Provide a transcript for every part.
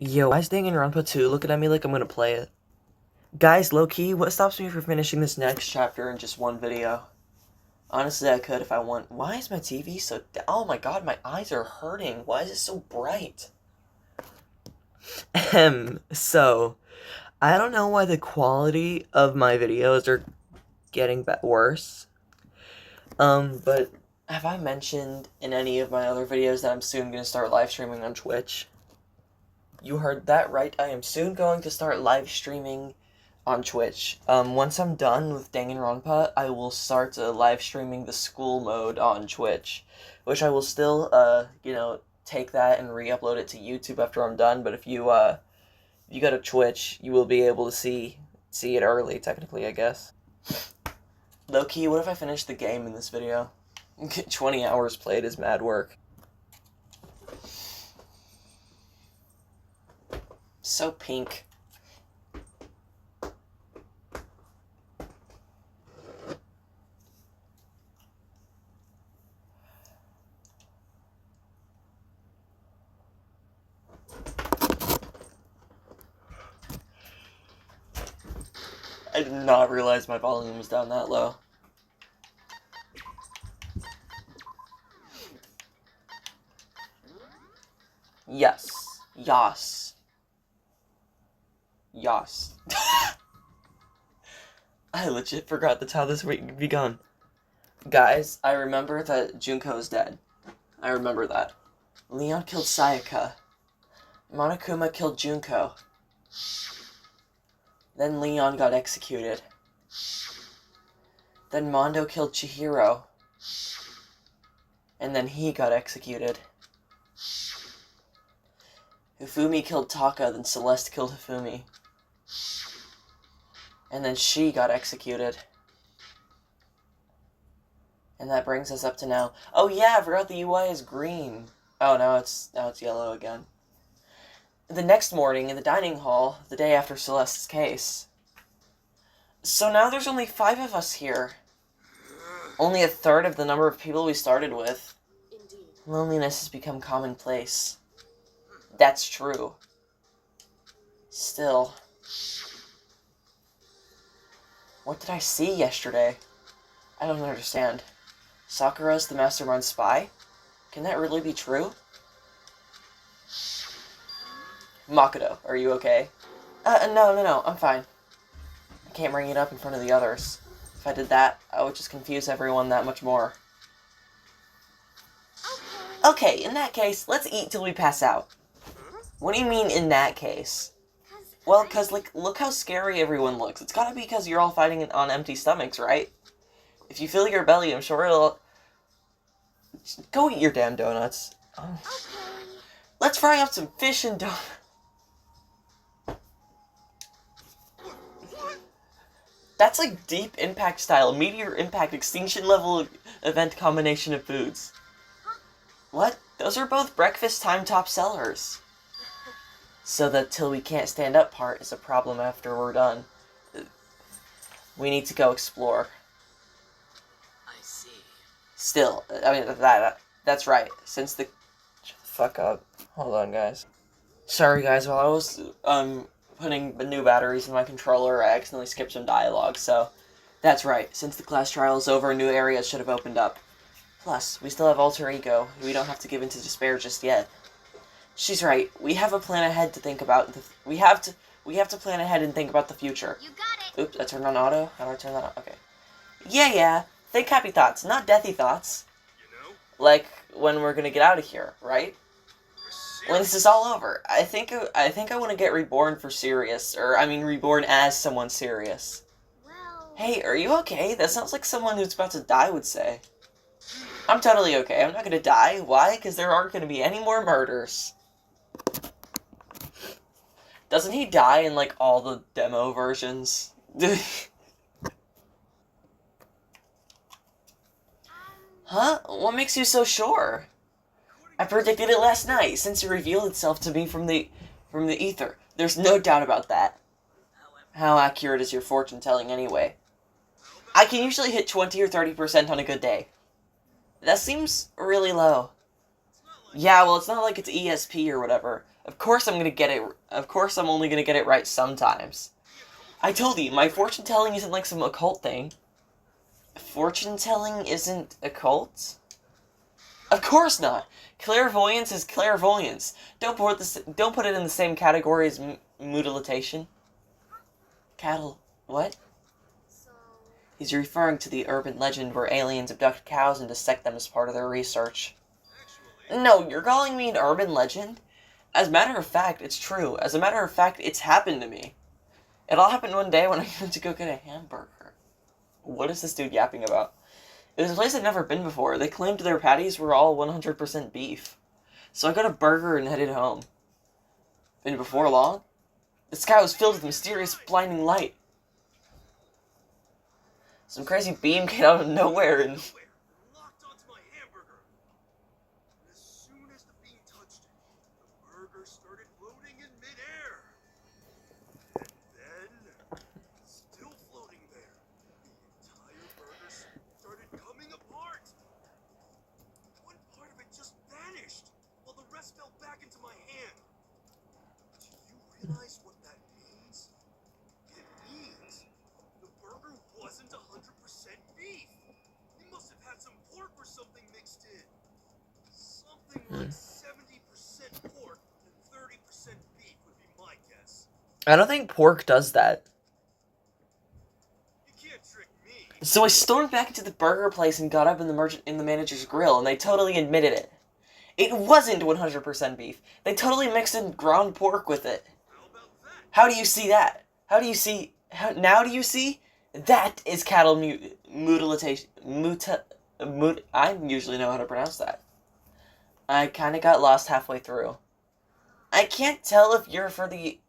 Yo, why is Danganronpa 2 looking at me like I'm gonna play it? Guys, low-key, what stops me from finishing this next chapter in just one video? Honestly, I could if I want. Why is my TV so... Oh my god, my eyes are hurting. Why is it so bright? So, I don't know why the quality of my videos are getting worse. But have I mentioned in any of my other videos that I'm soon gonna start live streaming on Twitch? You heard that right. I am soon going to start live streaming on Twitch. Once I'm done with Danganronpa, I will start live streaming the school mode on Twitch, which I will still, take that and re-upload it to YouTube after I'm done. But if you go to Twitch, you will be able to see it early, technically, I guess. Low-key, what if I finish the game in this video? 20 hours played is mad work. So pink. I did not realize my volume was down that low. Yes. Yas. Yas. I legit forgot that's how this week begun. Guys, I remember that Junko is dead. I remember that. Leon killed Sayaka. Monokuma killed Junko. Then Leon got executed. Then Mondo killed Chihiro. And then he got executed. Hifumi killed Taka, then Celeste killed Hifumi. And then she got executed. And that brings us up to now. Oh yeah, I forgot the UI is green. Oh, now it's yellow again. The next morning, in the dining hall, the day after Celeste's case. So now there's only 5 of us here. Only a third of the number of people we started with. Indeed. Loneliness has become commonplace. That's true. Still. What did I see yesterday? I don't understand. Sakura's the mastermind spy? Can that really be true? Makoto, are you okay? No, I'm fine. I can't bring it up in front of the others. If I did that, I would just confuse everyone that much more. Okay, in that case, let's eat till we pass out. What do you mean, in that case? Well, because, look how scary everyone looks. It's gotta be because you're all fighting on empty stomachs, right? If you fill your belly, I'm sure it'll... Go eat your damn donuts. Oh. Let's fry up some fish and donuts. That's like deep impact style, meteor impact, extinction level event combination of foods. What? Those are both breakfast time top sellers. So that till we can't stand up part is a problem after we're done. We need to go explore. I see. Still, I mean, that's right. Since the... Shut the fuck up. Hold on, guys. Sorry, guys, while I was, putting the new batteries in my controller, I accidentally skipped some dialogue, so... That's right. Since the class trial is over, new areas should have opened up. Plus, we still have alter ego. We don't have to give in to despair just yet. She's right. We have a plan ahead to think about. We have to plan ahead and think about the future. You got it. Oops, I turned on auto. How do I turn that on? Okay. Yeah. Think happy thoughts, not deathy thoughts. You know? Like when we're gonna get out of here, right? When this is all over. I think I want to get reborn for serious, or I mean reborn as someone serious. Well... Hey, are you okay? That sounds like someone who's about to die would say. I'm totally okay. I'm not gonna die. Why? Because there aren't gonna be any more murders. Doesn't he die in, like, all the demo versions? Huh? What makes you so sure? I predicted it last night, since it revealed itself to me from the ether. There's no doubt about that. How accurate is your fortune-telling anyway? I can usually hit 20 or 30% on a good day. That seems really low. Yeah, well, it's not like it's ESP or whatever. Of course I'm gonna get it. Of course I'm only gonna get it right sometimes. I told you, my fortune telling isn't like some occult thing. Fortune telling isn't occult? Of course not. Clairvoyance is clairvoyance. Don't put it in the same category as mutilation. Cattle. What? So, He's referring to the urban legend where aliens abduct cows and dissect them as part of their research. No, you're calling me an urban legend? As a matter of fact, it's true. As a matter of fact, it's happened to me. It all happened one day when I went to go get a hamburger. What is this dude yapping about? It was a place I'd never been before. They claimed their patties were all 100% beef. So I got a burger and headed home. And before long, the sky was filled with mysterious blinding light. Some crazy beam came out of nowhere and... locked onto my hamburger. And as soon as the beam touched it, the burger started floating in midair. And then, still floating there, the entire burger started coming apart. One part of it just vanished, while the rest fell back into my hand. Do you realize what that means? It means the burger wasn't 100% beef. He must have had some pork or something mixed in. Something like 70% pork and 30% beef would be my guess. I don't think pork does that. You can't trick me. So I stormed back into the burger place and got up in the manager's grill, and they totally admitted it. It wasn't 100% beef. They totally mixed in ground pork with it. How about that? How do you see that? How do you see... now do you see? That is cattle mutilation. I usually know how to pronounce that. I kind of got lost halfway through. I can't tell if you're for the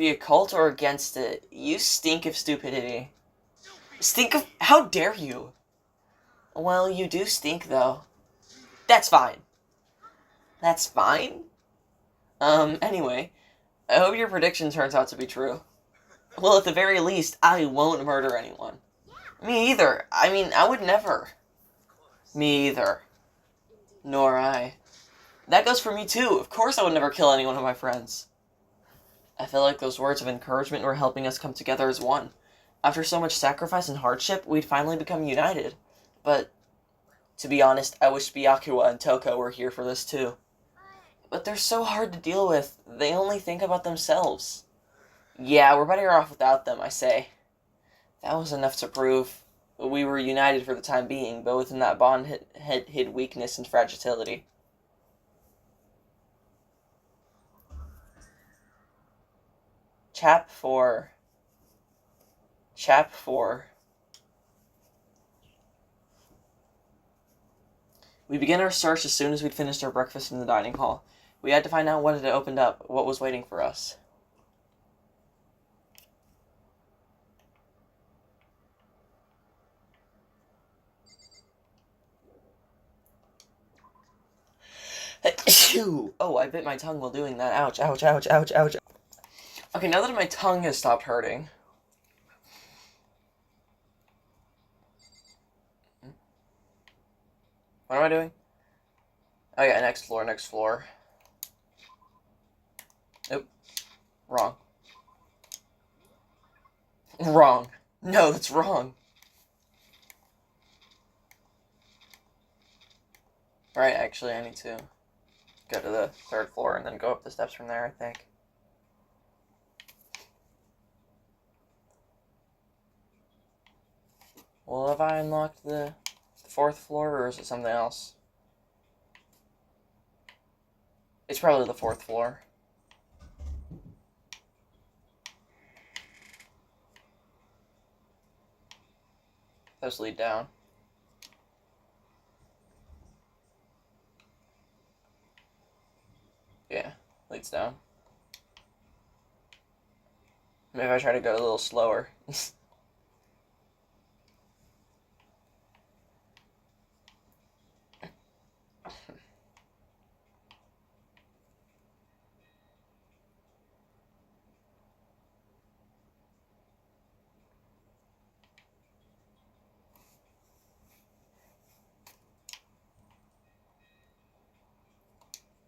occult or against it. You stink of stupidity. Stink of... How dare you? Well, you do stink, though. That's fine. That's fine? Anyway. I hope your prediction turns out to be true. Well, at the very least, I won't murder anyone. Me either. I mean, I would never. Me either. Nor I. That goes for me too. Of course I would never kill any one of my friends. I feel like those words of encouragement were helping us come together as one. After so much sacrifice and hardship, we'd finally become united. But, to be honest, I wish Byakuya and Toko were here for this too. But they're so hard to deal with. They only think about themselves. Yeah, we're better off without them, I say. That was enough to prove we were united for the time being, but within that bond hid weakness and fragility. Chap 4. Chap 4. We began our search as soon as we'd finished our breakfast in the dining hall. We had to find out what had opened up, what was waiting for us. Oh, I bit my tongue while doing that. Ouch, ouch, ouch, ouch, ouch. Okay, now that my tongue has stopped hurting. What am I doing? Oh yeah, next floor, next floor. Nope. Wrong. Wrong. No, that's wrong. Right, actually, I need to go to the 3rd floor and then go up the steps from there, I think. Well, have I unlocked the 4th floor, or is it something else? It's probably the 4th floor. Those lead down. Yeah, leads down. Maybe I try to go a little slower.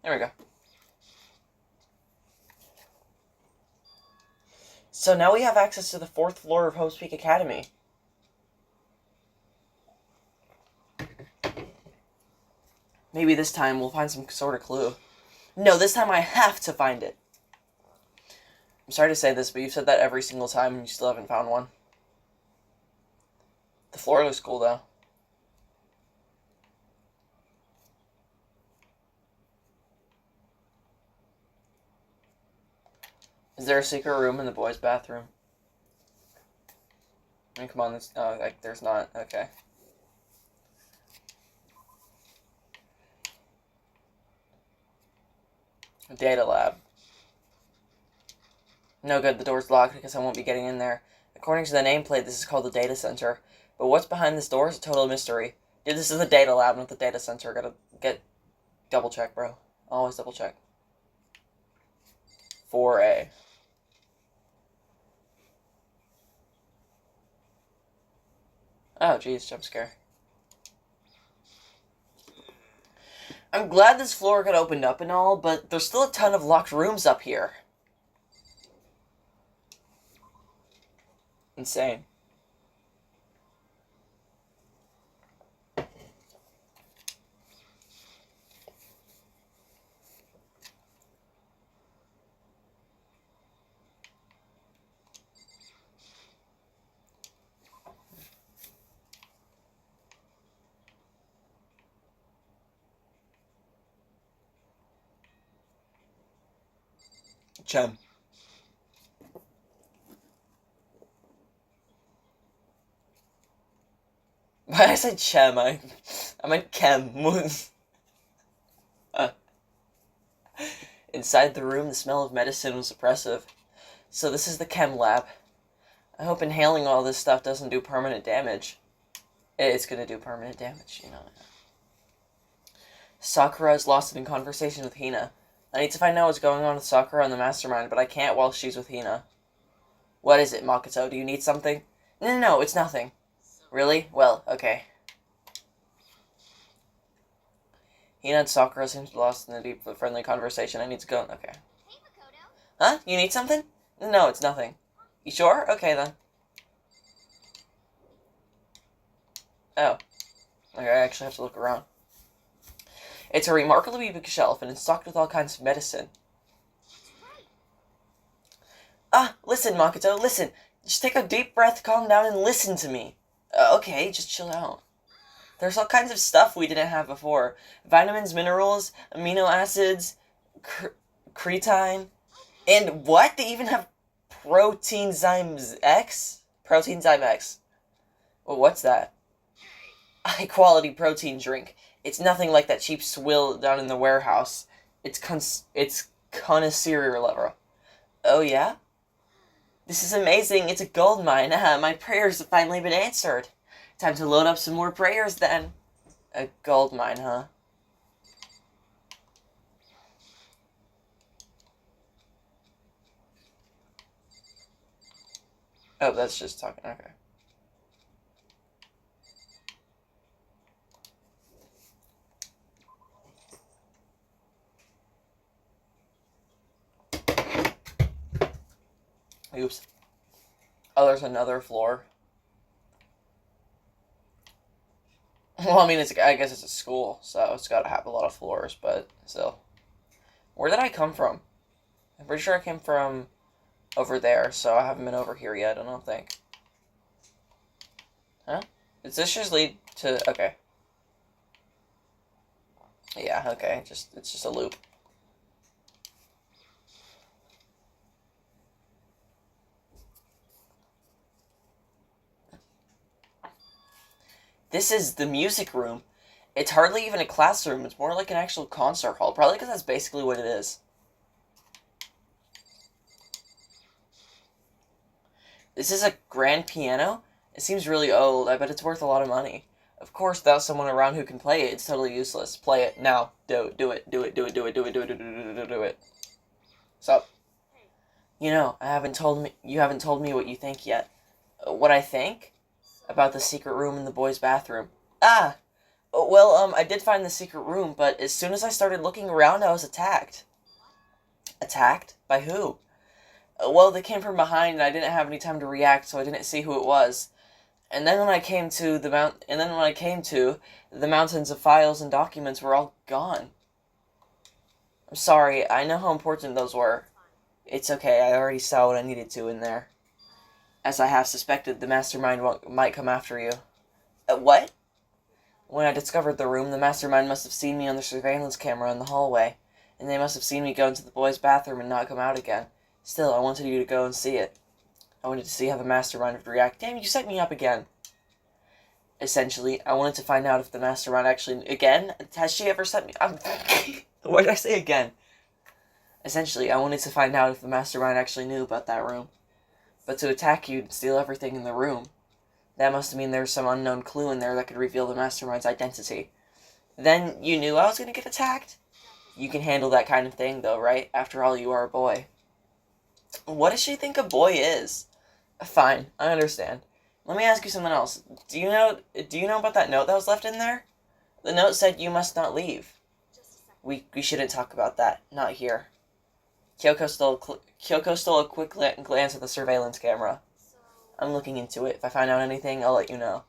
There we go. So now we have access to the 4th floor of Hope's Peak Academy. Maybe this time we'll find some sort of clue. No, this time I have to find it. I'm sorry to say this, but you've said that every single time and you still haven't found one. The floor looks cool, though. Is there a secret room in the boys' bathroom? I mean, come on, there's not. Okay. Data lab. No good, the door's locked because I won't be getting in there. According to the nameplate, this is called the data center. But what's behind this door is a total mystery. Dude, this is the data lab, not the data center. Gotta double check, bro. Always double check. 4A. Oh, geez, jump scare. I'm glad this floor got opened up and all, but there's still a ton of locked rooms up here. Insane. Chem. Why did I say chem? I meant chem. Inside the room, the smell of medicine was oppressive. So this is the chem lab. I hope inhaling all this stuff doesn't do permanent damage. It's gonna do permanent damage, you know. Sakura is lost in conversation with Hina. I need to find out what's going on with Sakura and the Mastermind, but I can't while she's with Hina. What is it, Makoto? Do you need something? No, it's nothing. Really? Well, okay. Hina and Sakura seem lost in a deep but friendly conversation. I need to go. Okay. Hey, Makoto. Huh? You need something? No, it's nothing. You sure? Okay, then. Oh. Okay, I actually have to look around. It's a remarkably big shelf, and it's stocked with all kinds of medicine. Ah, listen, Makoto, listen. Just take a deep breath, calm down, and listen to me. Okay, just chill out. There's all kinds of stuff we didn't have before. Vitamins, minerals, amino acids, creatine, and what? They even have Proteinzyme X? Proteinzyme X. Well, what's that? High-quality protein drink. It's nothing like that cheap swill down in the warehouse. It's connoisseur level. Oh, yeah? This is amazing. It's a gold mine. My prayers have finally been answered. Time to load up some more prayers, then. A gold mine, huh? Oh, that's just talking. Okay. Oops. Oh, there's another floor. Well, I mean, I guess it's a school, so it's got to have a lot of floors, but still. Where did I come from? I'm pretty sure I came from over there, so I haven't been over here yet, I don't think. Huh? Does this just lead to... Okay. Yeah, okay, it's just a loop. This is the music room. It's hardly even a classroom. It's more like an actual concert hall. Probably because that's basically what it is. This is a grand piano? It seems really old. I bet it's worth a lot of money. Of course, without someone around who can play it, it's totally useless. Play it now. Do it. Do it. Do it. Do it. Do it. Do it. Do it. Do it. Do it. Do it. Sup? You know, you haven't told me what you think yet. What I think? About the secret room in the boys' bathroom. Ah! Well, I did find the secret room, but as soon as I started looking around, I was attacked. Attacked? By who? Well, they came from behind, and I didn't have any time to react, so I didn't see who it was. And then when I came to the mountains of files and documents were all gone. I'm sorry, I know how important those were. It's okay, I already saw what I needed to in there. As I have suspected, the mastermind might come after you. What? When I discovered the room, the mastermind must have seen me on the surveillance camera in the hallway, and they must have seen me go into the boys' bathroom and not come out again. Still, I wanted you to go and see it. I wanted to see how the mastermind would react. Damn, you set me up again. Essentially, I wanted to find out if the mastermind actually... Again? Has she ever set me up? What did I say again? Essentially, I wanted to find out if the mastermind actually knew about that room. But to attack you and steal everything in the room, that must mean there's some unknown clue in there that could reveal the mastermind's identity. Then you knew I was going to get attacked? You can handle that kind of thing, though, right? After all, you are a boy. What does she think a boy is? Fine, I understand. Let me ask you something else. Do you know about that note that was left in there? The note said you must not leave. We shouldn't talk about that. Not here. Kyoko stole a quick glance at the surveillance camera. I'm looking into it. If I find out anything, I'll let you know.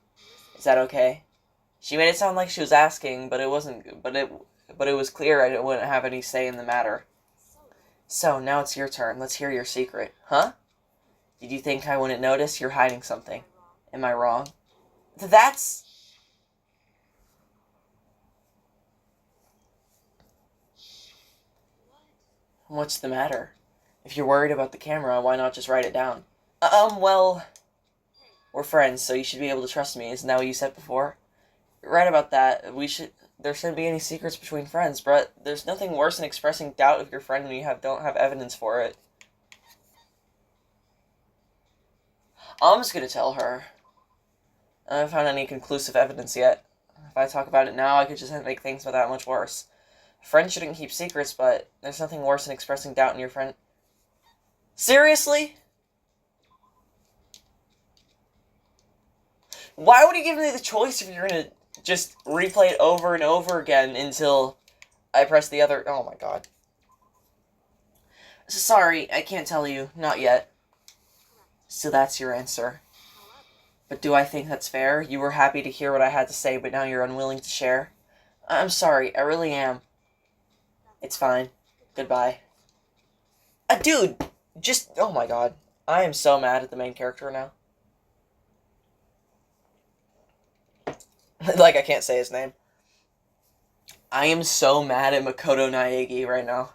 Is that okay? She made it sound like she was asking, but it wasn't. But it was clear I wouldn't have any say in the matter. So now it's your turn. Let's hear your secret, huh? Did you think I wouldn't notice? You're hiding something. Am I wrong? That's... What's the matter? If you're worried about the camera, why not just write it down? Well... We're friends, so you should be able to trust me. Isn't that what you said before? You're right about that. There shouldn't be any secrets between friends, but there's nothing worse than expressing doubt of your friend when you don't have evidence for it. I'm just gonna tell her. I haven't found any conclusive evidence yet. If I talk about it now, I could just make things that much worse. Friends shouldn't keep secrets, but there's nothing worse than expressing doubt in your friend. Seriously? Why would you give me the choice if you're gonna just replay it over and over again until I press the other... Oh my god. Sorry, I can't tell you. Not yet. So that's your answer. But do I think that's fair? You were happy to hear what I had to say, but now you're unwilling to share? I'm sorry, I really am. It's fine. Goodbye. Dude! Just... Oh my god. I am so mad at the main character now. Like, I can't say his name. I am so mad at Makoto Naegi right now.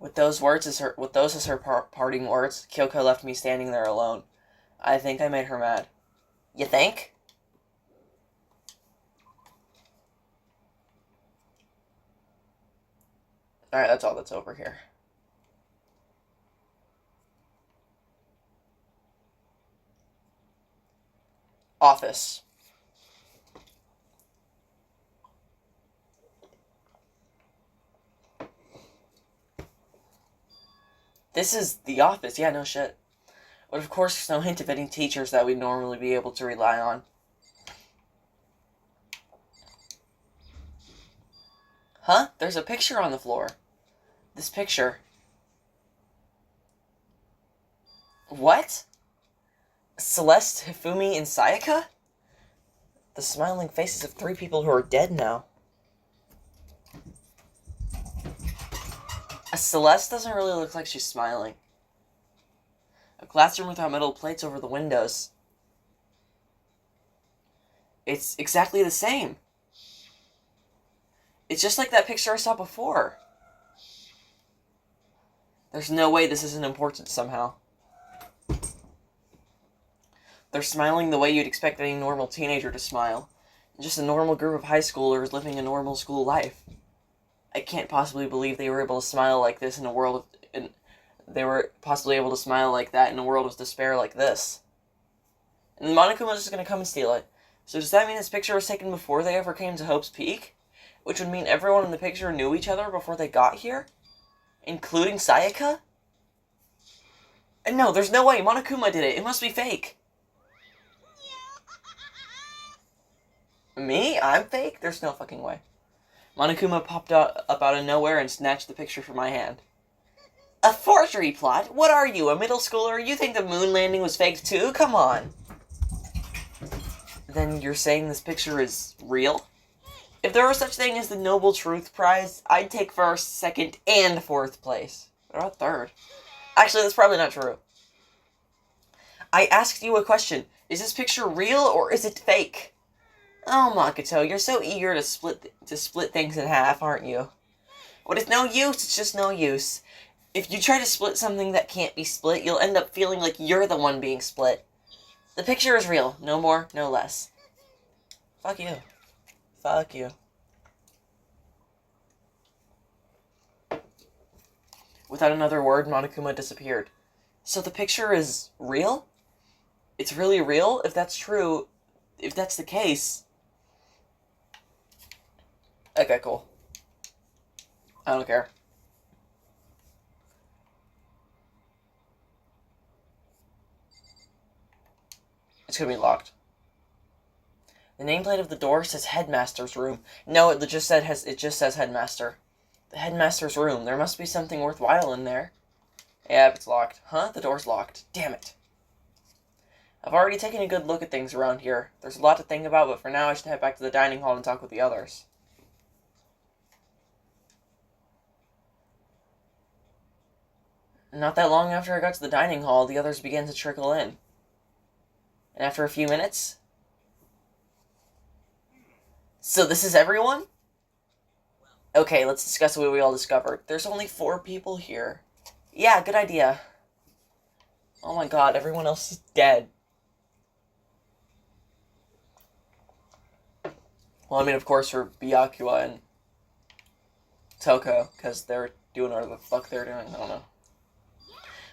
With those as her parting words, Kyoko left me standing there alone. I think I made her mad. You think? Alright, that's all that's over here. Office. This is the office. Yeah, no shit. But of course, there's no hint of any teachers that we'd normally be able to rely on. Huh? There's a picture on the floor. This picture. What? Celeste, Hifumi, and Sayaka? The smiling faces of 3 people who are dead now. Celeste doesn't really look like she's smiling. A classroom without metal plates over the windows. It's exactly the same. It's just like that picture I saw before. There's no way this isn't important somehow. They're smiling the way you'd expect any normal teenager to smile. Just a normal group of high schoolers living a normal school life. I can't possibly believe they were able to smile like this in a world of... they were possibly able to smile like that in a world of despair like this. And Monokuma's just going to come and steal it. So does that mean this picture was taken before they ever came to Hope's Peak? Which would mean everyone in the picture knew each other before they got here? Including Sayaka? And no, there's no way. Monokuma did it. It must be fake. Me? I'm fake? There's no fucking way. Monokuma popped up out of nowhere and snatched the picture from my hand. A forgery plot? What are you, a middle schooler? You think the moon landing was fake too? Come on. Then you're saying this picture is real? If there was such thing as the Noble Truth Prize, I'd take first, second, and fourth place. What about third? Actually, that's probably not true. I asked you a question. Is this picture real or is it fake? Oh, Makoto, you're so eager to split things in half, aren't you? When it's no use, it's just no use. If you try to split something that can't be split, you'll end up feeling like you're the one being split. The picture is real. No more, no less. Fuck you. Fuck you. Without another word, Monokuma disappeared. So the picture is real? It's really real? If that's true, if that's the case... Okay, cool. I don't care. It's gonna be locked. The nameplate of the door says Headmaster's room. No, it just says Headmaster. The Headmaster's room. There must be something worthwhile in there. Yeah, it's locked. Huh? The door's locked. Damn it. I've already taken a good look at things around here. There's a lot to think about, but for now I should head back to the dining hall and talk with the others. Not that long after I got to the dining hall, the others began to trickle in. And after a few minutes... So this is everyone? Okay, let's discuss what we all discovered. There's only 4 people here. Yeah, good idea. Oh my god, everyone else is dead. Well, I mean, of course, for Byakuya and Toko, because they're doing whatever the fuck they're doing. I don't know.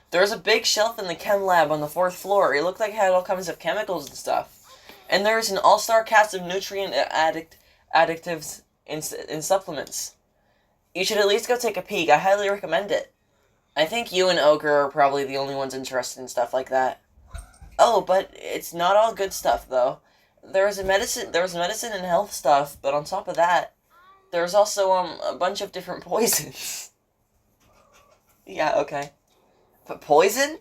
There's a big shelf in the chem lab on the 4th floor. It looked like it had all kinds of chemicals and stuff. And there's an all-star cast of nutrient additives in supplements. You should at least go take a peek. I highly recommend it. I think you and Ogre are probably the only ones interested in stuff like that. Oh, but it's not all good stuff, though. There was medicine and health stuff, but on top of that, there's also a bunch of different poisons. Yeah, okay. But poison?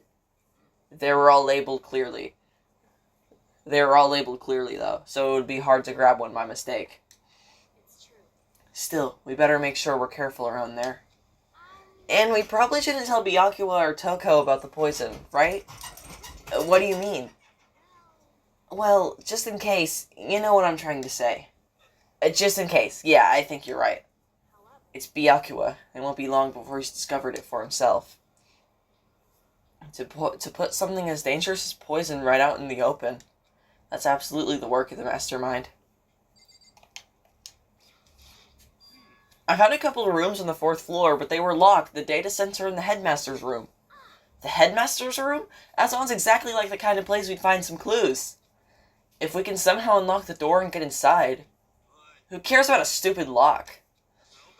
They were all labeled clearly. Though, so it would be hard to grab one by mistake. Still, we better make sure we're careful around there. And we probably shouldn't tell Byakuya or Toko about the poison, right? What do you mean? Well, just in case, you know what I'm trying to say. Just in case, yeah, I think you're right. It's Byakuya. It won't be long before he's discovered it for himself. To put something as dangerous as poison right out in the open, that's absolutely the work of the mastermind. I found a couple of rooms on the 4th floor, but they were locked. The data center and the headmaster's room. The headmaster's room? That sounds exactly like the kind of place we'd find some clues. If we can somehow unlock the door and get inside, who cares about a stupid lock?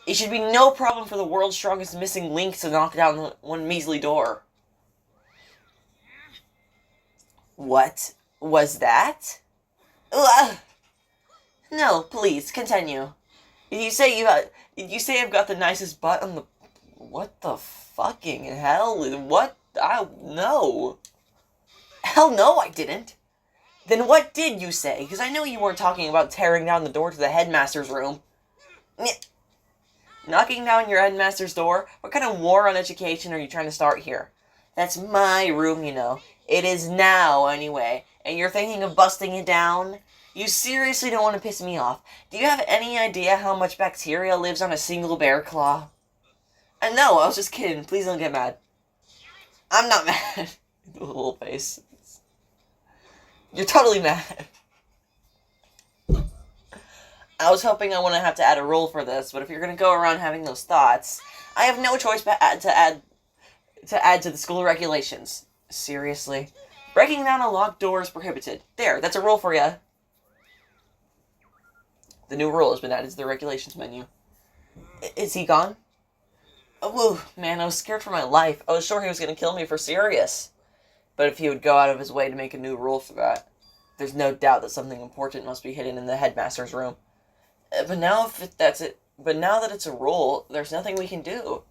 It should be no problem for the world's strongest missing link to knock down one measly door. What was that? Ugh. No, please, continue. Did you say I've got the nicest butt on the... What the fucking hell? What? No. Hell no, I didn't. Then what did you say? Because I know you weren't talking about tearing down the door to the headmaster's room. Knocking down your headmaster's door? What kind of war on education are you trying to start here? That's my room, you know. It is now, anyway. And you're thinking of busting it down? You seriously don't want to piss me off. Do you have any idea how much bacteria lives on a single bear claw? No, I was just kidding. Please don't get mad. I'm not mad. The little face. You're totally mad. I was hoping I wouldn't have to add a rule for this, but if you're going to go around having those thoughts, I have no choice but to add to the school regulations. Seriously? Breaking down a locked door is prohibited. There, that's a rule for you. The new rule has been added to the regulations menu. Is he gone? Oh, man, I was scared for my life. I was sure he was going to kill me for serious. But if he would go out of his way to make a new rule for that. there's no doubt that something important must be hidden in the headmaster's room. But now that's it. But now that it's a rule, there's nothing we can do.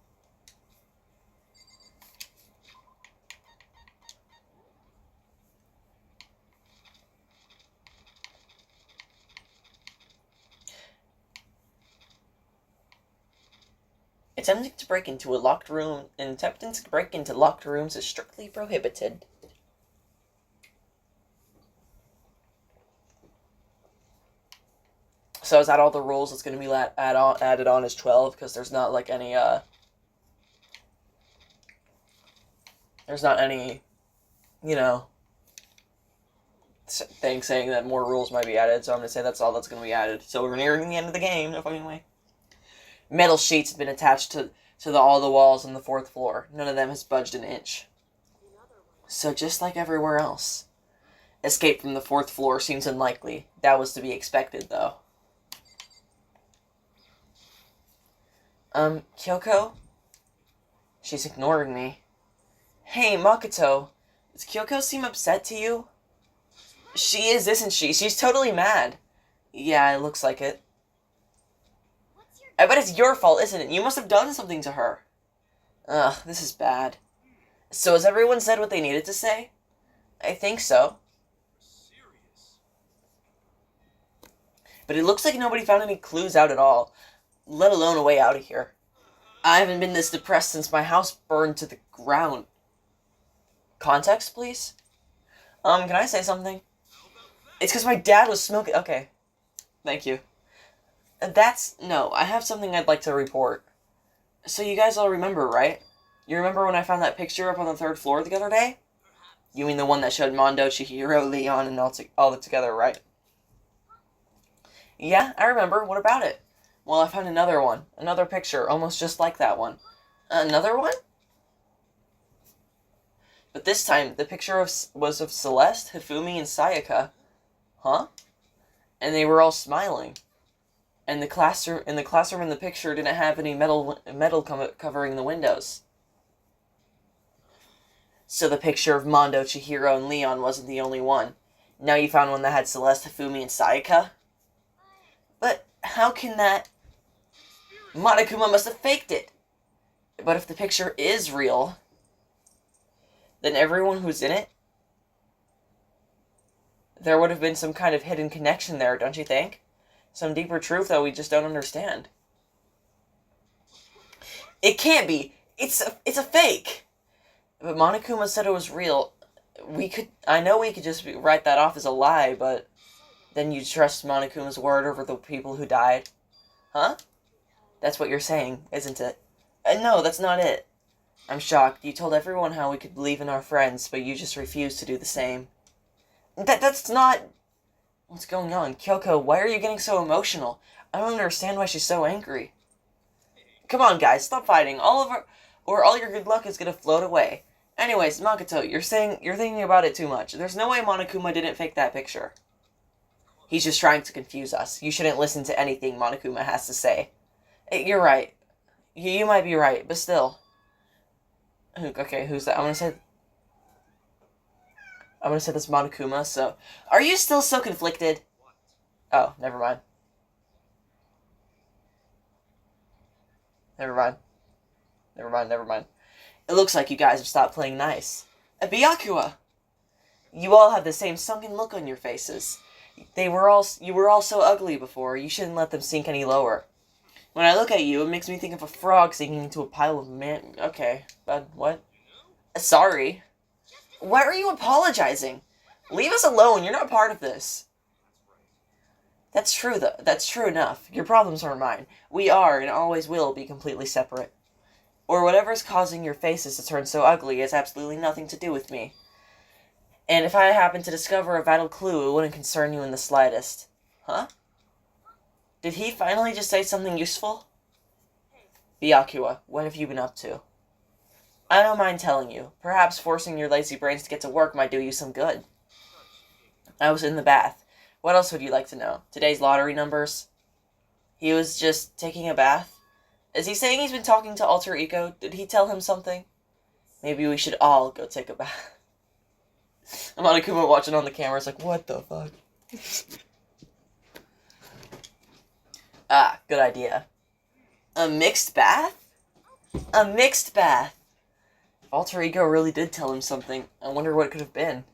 Attempting to break into locked rooms is strictly prohibited. So is that all the rules that's going to be added on as 12? Because there's not like any, there's not any, you know, thing saying that more rules might be added. So I'm going to say that's all that's going to be added. So we're nearing the end of the game, no fucking way. Metal sheets have been attached to all the walls on the 4th floor. None of them has budged an inch. So just like everywhere else. Escape from the 4th floor seems unlikely. That was to be expected, though. Kyoko? She's ignoring me. Hey, Makoto. Does Kyoko seem upset to you? She is, isn't she? She's totally mad. Yeah, it looks like it. I bet it's your fault, isn't it? You must have done something to her. Ugh, this is bad. So has everyone said what they needed to say? I think so. But it looks like nobody found any clues out at all, let alone a way out of here. I haven't been this depressed since my house burned to the ground. Context, please? Can I say something? It's because my dad was smoking. Okay. Thank you. No, I have something I'd like to report. So you guys all remember, right? You remember when I found that picture up on the 3rd floor the other day? You mean the one that showed Mondo, Chihiro, Leon, and all together, right? Yeah, I remember. What about it? Well, I found another one. Another picture, almost just like that one. Another one? But this time, the picture was of Celeste, Hifumi, and Sayaka. Huh? And they were all smiling. And the classroom in the picture didn't have any metal covering the windows. So the picture of Mondo, Chihiro, and Leon wasn't the only one. Now you found one that had Celeste, Hifumi, and Sayaka? But how can that... Monokuma must have faked it. But if the picture is real, then everyone who's in it, there would have been some kind of hidden connection there, don't you think? Some deeper truth that we just don't understand. It can't be. It's a fake. But Monokuma said it was real. I know we could just write that off as a lie, but then you trust Monokuma's word over the people who died? Huh? That's what you're saying, isn't it? No, that's not it. I'm shocked. You told everyone how we could believe in our friends, but you just refused to do the same. That's not... What's going on? Kyoko, why are you getting so emotional? I don't understand why she's so angry. Come on, guys, stop fighting. All your good luck is gonna float away. Anyways, Makoto, you're thinking about it too much. There's no way Monokuma didn't fake that picture. He's just trying to confuse us. You shouldn't listen to anything Monokuma has to say. You're right. You might be right, but still. Okay, who's that? I'm gonna say this Monokuma, so... Are you still so conflicted? Oh, never mind. Never mind. It looks like you guys have stopped playing nice. Byakuya! You all have the same sunken look on your faces. You were all so ugly before, you shouldn't let them sink any lower. When I look at you, it makes me think of a frog sinking into a pile of man... Okay, but what? Sorry. Why are you apologizing? Leave us alone, you're not part of this. That's true, though. That's true enough. Your problems aren't mine. We are, and always will, be completely separate. Or whatever's causing your faces to turn so ugly has absolutely nothing to do with me. And if I happen to discover a vital clue, it wouldn't concern you in the slightest. Huh? Did he finally just say something useful? Byakuya, what have you been up to? I don't mind telling you. Perhaps forcing your lazy brains to get to work might do you some good. I was in the bath. What else would you like to know? Today's lottery numbers? He was just taking a bath? Is he saying he's been talking to Alter Ego? Did he tell him something? Maybe we should all go take a bath. Monokuma watching on the camera is like, what the fuck? Ah, good idea. A mixed bath? A mixed bath! If Alter Ego really did tell him something, I wonder what it could have been.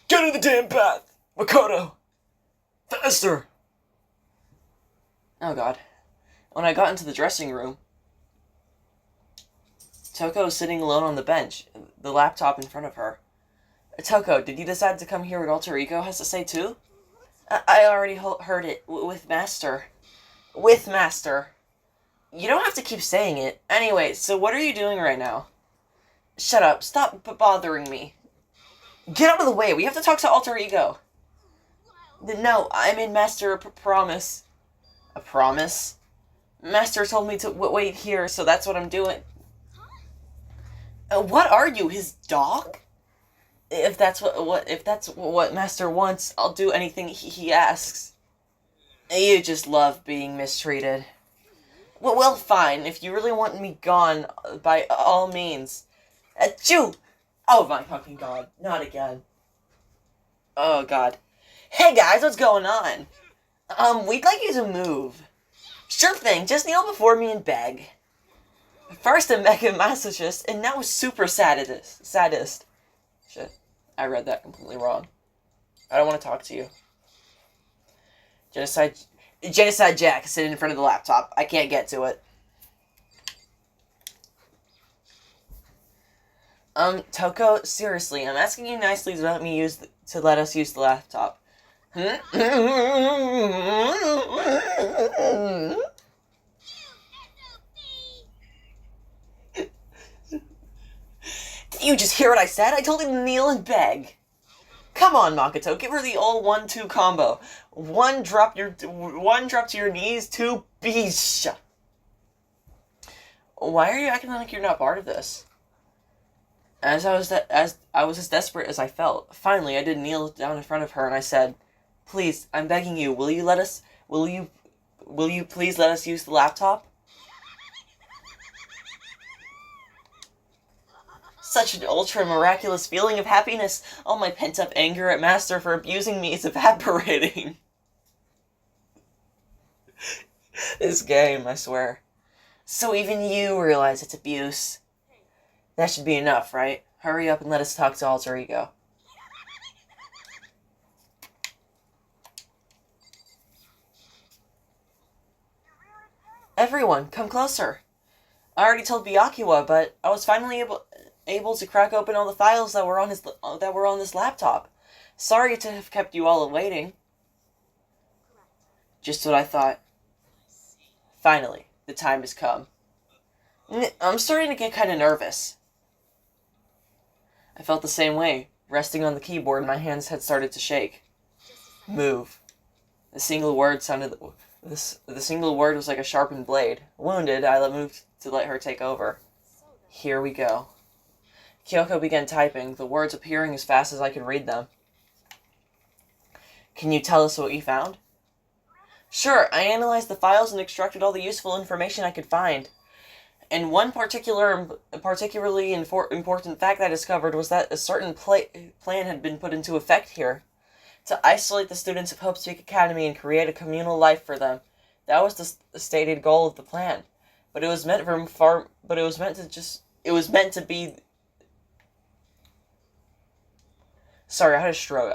Get in the damn bath! Makoto! Faster! Oh god. When I got into the dressing room, Toko was sitting alone on the bench, the laptop in front of her. Toko, did you decide to come hear what Alter Ego has to say too? I already heard it, with Master. With Master. You don't have to keep saying it. Anyway, so what are you doing right now? Shut up, stop bothering me. Get out of the way, we have to talk to Alter Ego. No, I made Master a promise. A promise? Master told me to wait here, so that's what I'm doing. What are you, his dog? If that's what Master wants, I'll do anything he asks. You just love being mistreated. Well, fine. If you really want me gone, by all means. Achoo! Oh my fucking god. Not again. Oh god. Hey guys, what's going on? We'd like you to move. Sure thing, just kneel before me and beg. First a mega masochist, and now a super sadist. Shit, I read that completely wrong. I don't want to talk to you. Genocide Jack sitting in front of the laptop. I can't get to it. Toko, seriously, I'm asking you nicely to let us use the laptop. Did you just hear what I said? I told him to kneel and beg. Come on, Makoto, give her the old 1-2 combo. One drop to your knees, 2 beesh. Why are you acting like you're not part of this? As I was as desperate as I felt, finally I did kneel down in front of her and I said, "Please, I'm begging you, will you please let us use the laptop?" Such an ultra-miraculous feeling of happiness. All my pent-up anger at Master for abusing me is evaporating. This game, I swear. So even you realize it's abuse. That should be enough, right? Hurry up and let us talk to Alter Ego. Everyone, come closer. I already told Byakuya, but I was finally able to crack open all the files that were on this laptop. Sorry to have kept you all waiting. Just what I thought. Finally, the time has come. I'm starting to get kind of nervous. I felt the same way. Resting on the keyboard, my hands had started to shake. Move. The single word was like a sharpened blade. Wounded, I moved to let her take over. Here we go. Kyoko began typing, the words appearing as fast as I could read them. Can you tell us what you found? Sure, I analyzed the files and extracted all the useful information I could find. And one particularly important fact I discovered was that a certain plan had been put into effect here. To isolate the students of Hope's Peak Academy and create a communal life for them. That was the stated goal of the plan. But it was meant to be. Sorry, I had a stroke.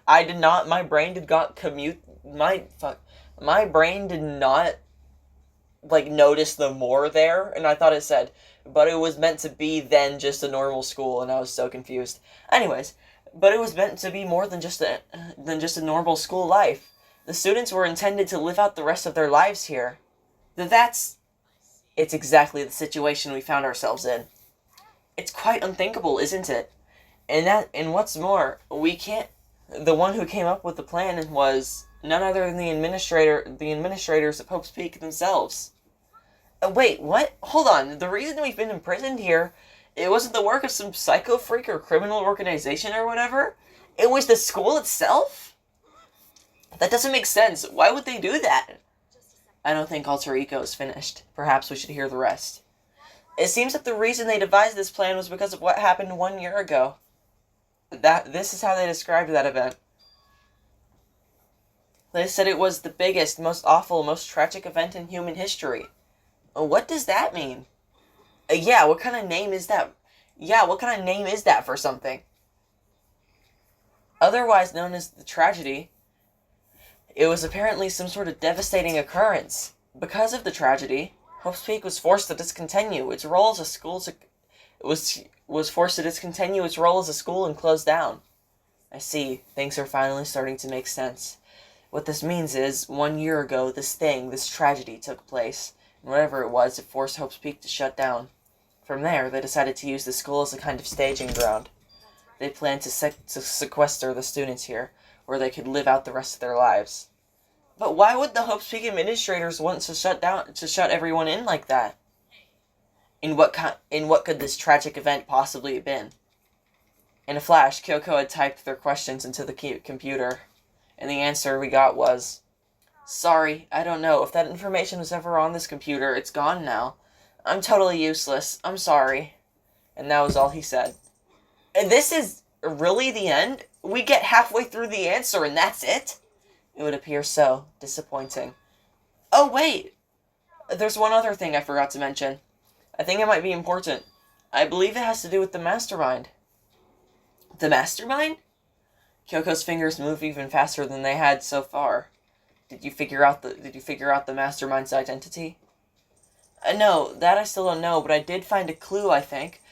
I did not. My brain did not commute. My brain did not notice the more there, and I thought it said, but it was meant to be then just a normal school, and I was so confused. Anyways, but it was meant to be more than just a normal school life. The students were intended to live out the rest of their lives here. It's exactly the situation we found ourselves in. It's quite unthinkable, isn't it? And what's more, the one who came up with the plan was none other than the administrators of Hope's Peak themselves. Wait, what? Hold on, the reason we've been imprisoned here, it wasn't the work of some psycho freak or criminal organization or whatever? It was the school itself? That doesn't make sense. Why would they do that? I don't think Alter Ego is finished. Perhaps we should hear the rest. It seems that the reason they devised this plan was because of what happened 1 year ago. This is how they described that event. They said it was the biggest, most awful, most tragic event in human history. What does that mean? Yeah, what kind of name is that? Yeah, what kind of name is that for something? Otherwise known as the tragedy, it was apparently some sort of devastating occurrence. Because of the tragedy, Hope's Peak was forced to discontinue its role as a school was forced to discontinue its role as a school and close down. I see. Things are finally starting to make sense. What this means is, 1 year ago, this tragedy took place, and whatever it was, it forced Hope's Peak to shut down. From there, they decided to use the school as a kind of staging ground. They planned to sequester the students here, where they could live out the rest of their lives. But why would the Hope's Peak administrators want to shut everyone in like that? In what could this tragic event possibly have been? In a flash, Kyoko had typed their questions into the computer, and the answer we got was, "Sorry, I don't know. If that information was ever on this computer, it's gone now. I'm totally useless. I'm sorry." And that was all he said. And this is really the end? We get halfway through the answer and that's it? It would appear so. Disappointing. Oh, wait! There's one other thing I forgot to mention. I think it might be important. I believe it has to do with the mastermind. The mastermind? Kyoko's fingers move even faster than they had so far. Did you figure out the mastermind's identity? No, that I still don't know, but I did find a clue, I think.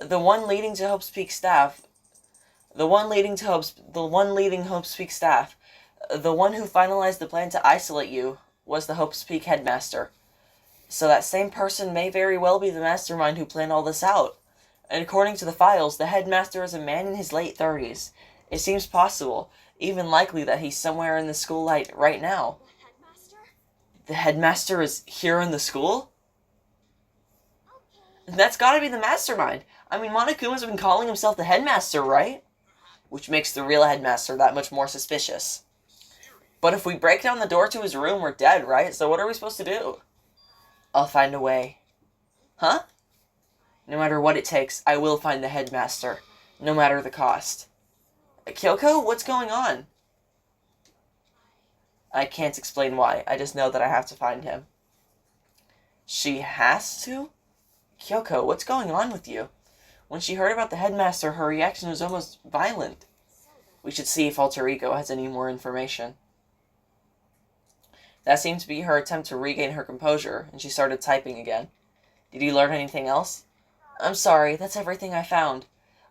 The one leading Hope's Peak staff, the one who finalized the plan to isolate you, was the Hope's Peak headmaster. So that same person may very well be the mastermind who planned all this out. And according to the files, the headmaster is a man in his late 30s. It seems possible, even likely, that he's somewhere in the school right now. The headmaster? The headmaster is here in the school? Okay. That's gotta be the mastermind. I mean, Monokuma's been calling himself the headmaster, right? Which makes the real headmaster that much more suspicious. But if we break down the door to his room, we're dead, right? So what are we supposed to do? I'll find a way. Huh? No matter what it takes, I will find the headmaster. No matter the cost. Kyoko, what's going on? I can't explain why. I just know that I have to find him. She has to? Kyoko, what's going on with you? When she heard about the headmaster, her reaction was almost violent. We should see if Alter Ego has any more information. That seemed to be her attempt to regain her composure, and she started typing again. Did you learn anything else? I'm sorry, that's everything I found.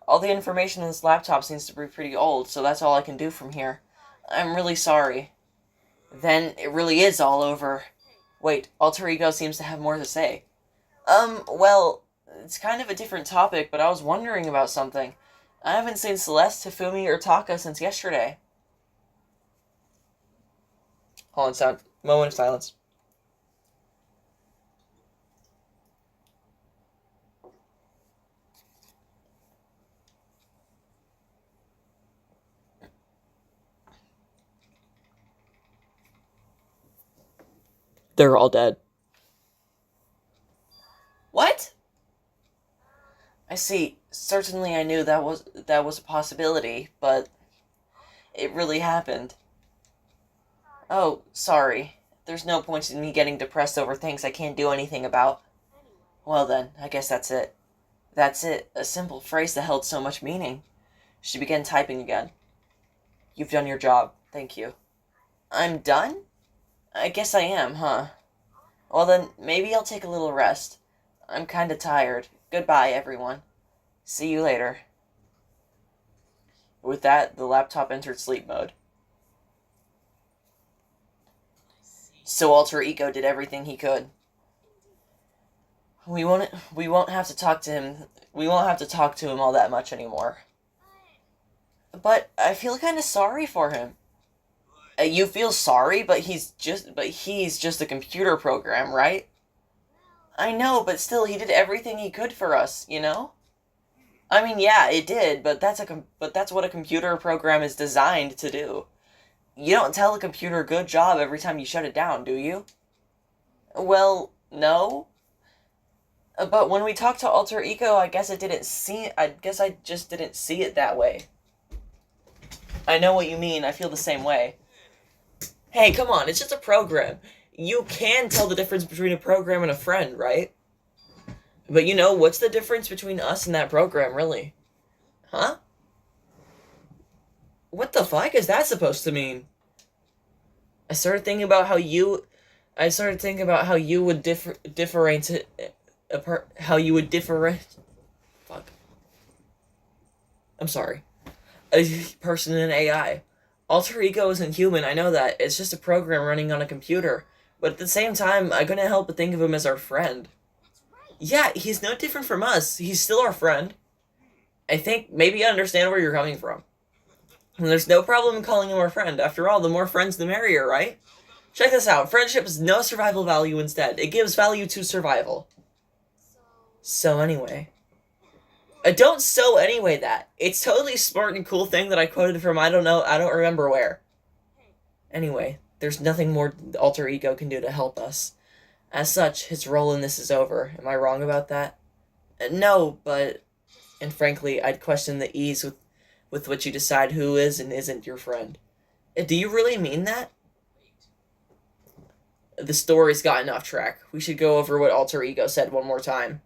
All the information on this laptop seems to be pretty old, so that's all I can do from here. I'm really sorry. Then it really is all over. Wait, Alter Ego seems to have more to say. Well, it's kind of a different topic, but I was wondering about something. I haven't seen Celeste, Hifumi, or Taka since yesterday. Hold on, sound. Moment of silence. They're all dead. What? I see. Certainly I knew that was a possibility, but it really happened. Oh, sorry. There's no point in me getting depressed over things I can't do anything about. Well then, I guess that's it. That's it. A simple phrase that held so much meaning. She began typing again. You've done your job. Thank you. I'm done? I guess I am, huh? Well then, maybe I'll take a little rest. I'm kinda tired. Goodbye, everyone. See you later. With that, the laptop entered sleep mode. So Alter Ego did everything he could. We won't have to talk to him. We won't have to talk to him all that much anymore. But I feel kind of sorry for him. You feel sorry, but he's just a computer program, right? I know, but still, he did everything he could for us, you know? I mean, yeah, it did, but that's what a computer program is designed to do. You don't tell a computer good job every time you shut it down, do you? Well, no. But when we talked to Alter Ego, I guess I just didn't see it that way. I know what you mean. I feel the same way. Hey, come on, it's just a program. You can tell the difference between a program and a friend, right? But you know, what's the difference between us and that program, really? Huh? What the fuck is that supposed to mean? I started thinking about how you... I started thinking about how you would differentiate... how you would differentiate... Fuck. I'm sorry. A person and an AI. Alter Ego isn't human, I know that. It's just a program running on a computer. But at the same time, I couldn't help but think of him as our friend. Yeah, he's no different from us. He's still our friend. I think maybe I understand where you're coming from. And there's no problem in calling him our friend. After all, the more friends, the merrier, right? Check this out. Friendship has no survival value instead. It gives value to survival. So anyway. Don't so anyway that. It's totally smart and cool thing that I quoted from I don't remember where. Anyway, there's nothing more the Alter Ego can do to help us. As such, his role in this is over. Am I wrong about that? No, but... And frankly, I'd question the ease with which you decide who is and isn't your friend. Do you really mean that? The story's gotten off track. We should go over what Alter Ego said one more time.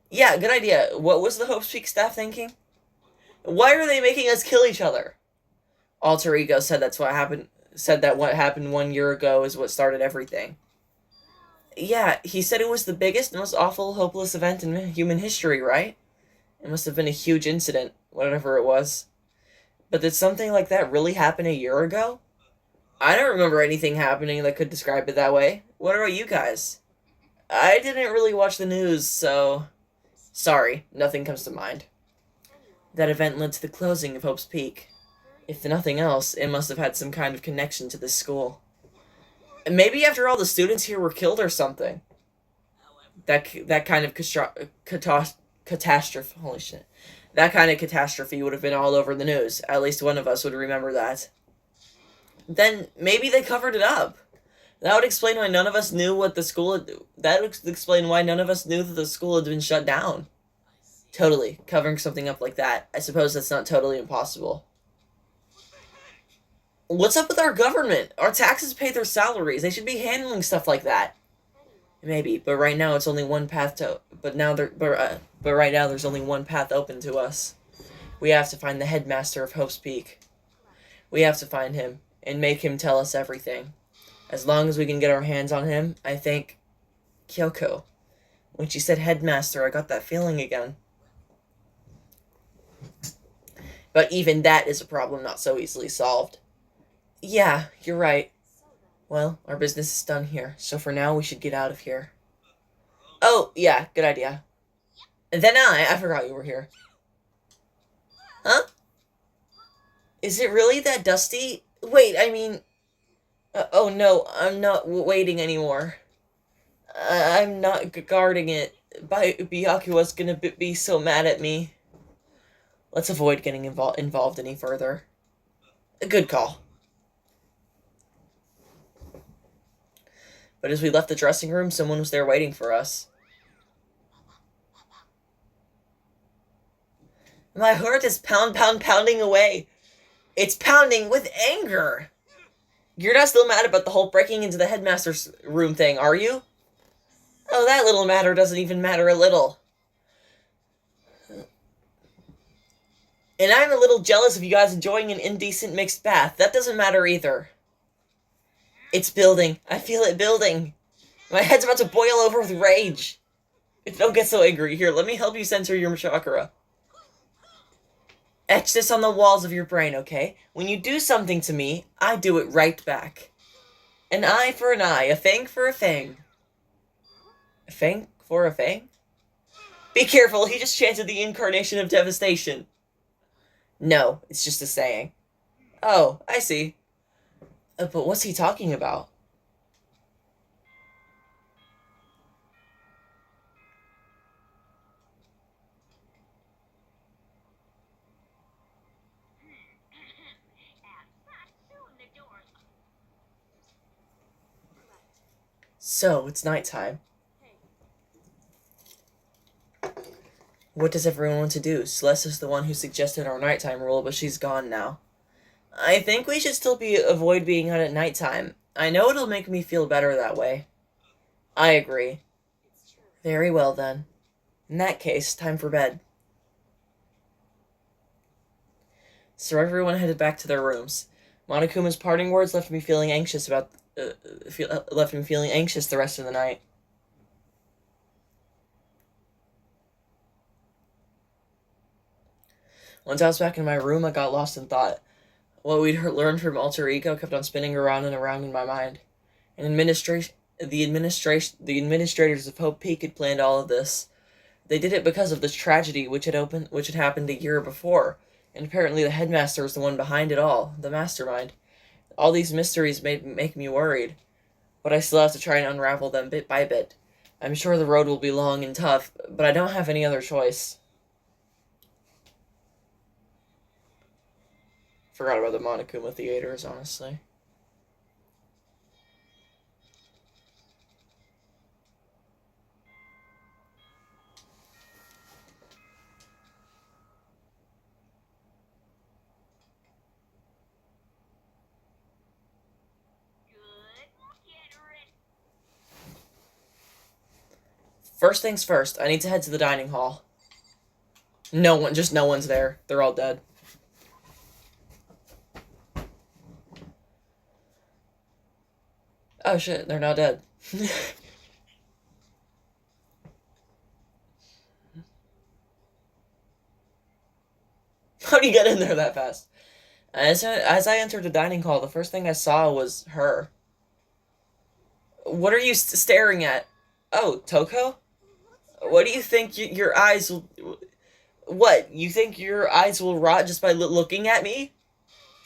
Yeah, good idea. What was the Hope Speak staff thinking? Why are they making us kill each other? Alter Ego said that's what happened. Said that what happened 1 year ago is what started everything. Yeah, he said it was the biggest, most awful, hopeless event in human history, right? It must have been a huge incident, whatever it was. But did something like that really happen a year ago? I don't remember anything happening that could describe it that way. What about you guys? I didn't really watch the news, so... Sorry, nothing comes to mind. That event led to the closing of Hope's Peak. If nothing else, it must have had some kind of connection to this school. And maybe after all the students here were killed or something. That kind of catastrophe... Holy shit. That kind of catastrophe would have been all over the news. At least one of us would remember that. Then maybe they covered it up. That would explain why none of us knew what the school had... That would explain why none of us knew that the school had been shut down. Totally. Covering something up like that. I suppose that's not totally impossible. What's up with our government? Our taxes pay their salaries. They should be handling stuff like that. Maybe, but right now it's only one path to... But right now there's only one path open to us. We have to find the headmaster of Hope's Peak. We have to find him and make him tell us everything. As long as we can get our hands on him, I think... Kyoko. When she said headmaster, I got that feeling again. But even that is a problem not so easily solved. Yeah, you're right. Well, our business is done here, so for now we should get out of here. Oh, yeah, good idea. And then I forgot you were here. Huh? Is it really that dusty? Wait, I mean... oh no, I'm not waiting anymore. I'm not guarding it. Byakuya's gonna be so mad at me. Let's avoid getting involved any further. A good call. But as we left the dressing room, someone was there waiting for us. My heart is pounding away. It's pounding with anger. You're not still mad about the whole breaking into the headmaster's room thing, are you? Oh, that little matter doesn't even matter a little. And I'm a little jealous of you guys enjoying an indecent mixed bath. That doesn't matter either. It's building. I feel it building. My head's about to boil over with rage. Don't get so angry. Here, let me help you censor your chakra. Etch this on the walls of your brain, okay? When you do something to me, I do it right back. An eye for an eye, a fang for a fang. A fang for a fang? Be careful, he just chanted the incarnation of devastation. No, it's just a saying. Oh, I see. But what's he talking about? So, it's nighttime. What does everyone want to do? Celeste is the one who suggested our nighttime rule, but she's gone now. I think we should still avoid being out at nighttime. I know it'll make me feel better that way. I agree. Very well, then. In that case, time for bed. So everyone headed back to their rooms. Monokuma's parting words left me feeling anxious the rest of the night. Once I was back in my room, I got lost in thought. What we'd learned from Alter Ego kept on spinning around and around in my mind. The administrators of Hope Peak had planned all of this. They did it because of this tragedy which had happened a year before, and apparently the headmaster was the one behind it all, the mastermind. All these mysteries make me worried, but I still have to try and unravel them bit by bit. I'm sure the road will be long and tough, but I don't have any other choice. Forgot about the Monokuma theaters, honestly. First things first, I need to head to the dining hall. No one's there. They're all dead. Oh shit, they're not dead. How do you get in there that fast? As I entered the dining hall, the first thing I saw was her. What are you staring at? Oh, Toko? What do you think your eyes will... What? You think your eyes will rot just by looking at me?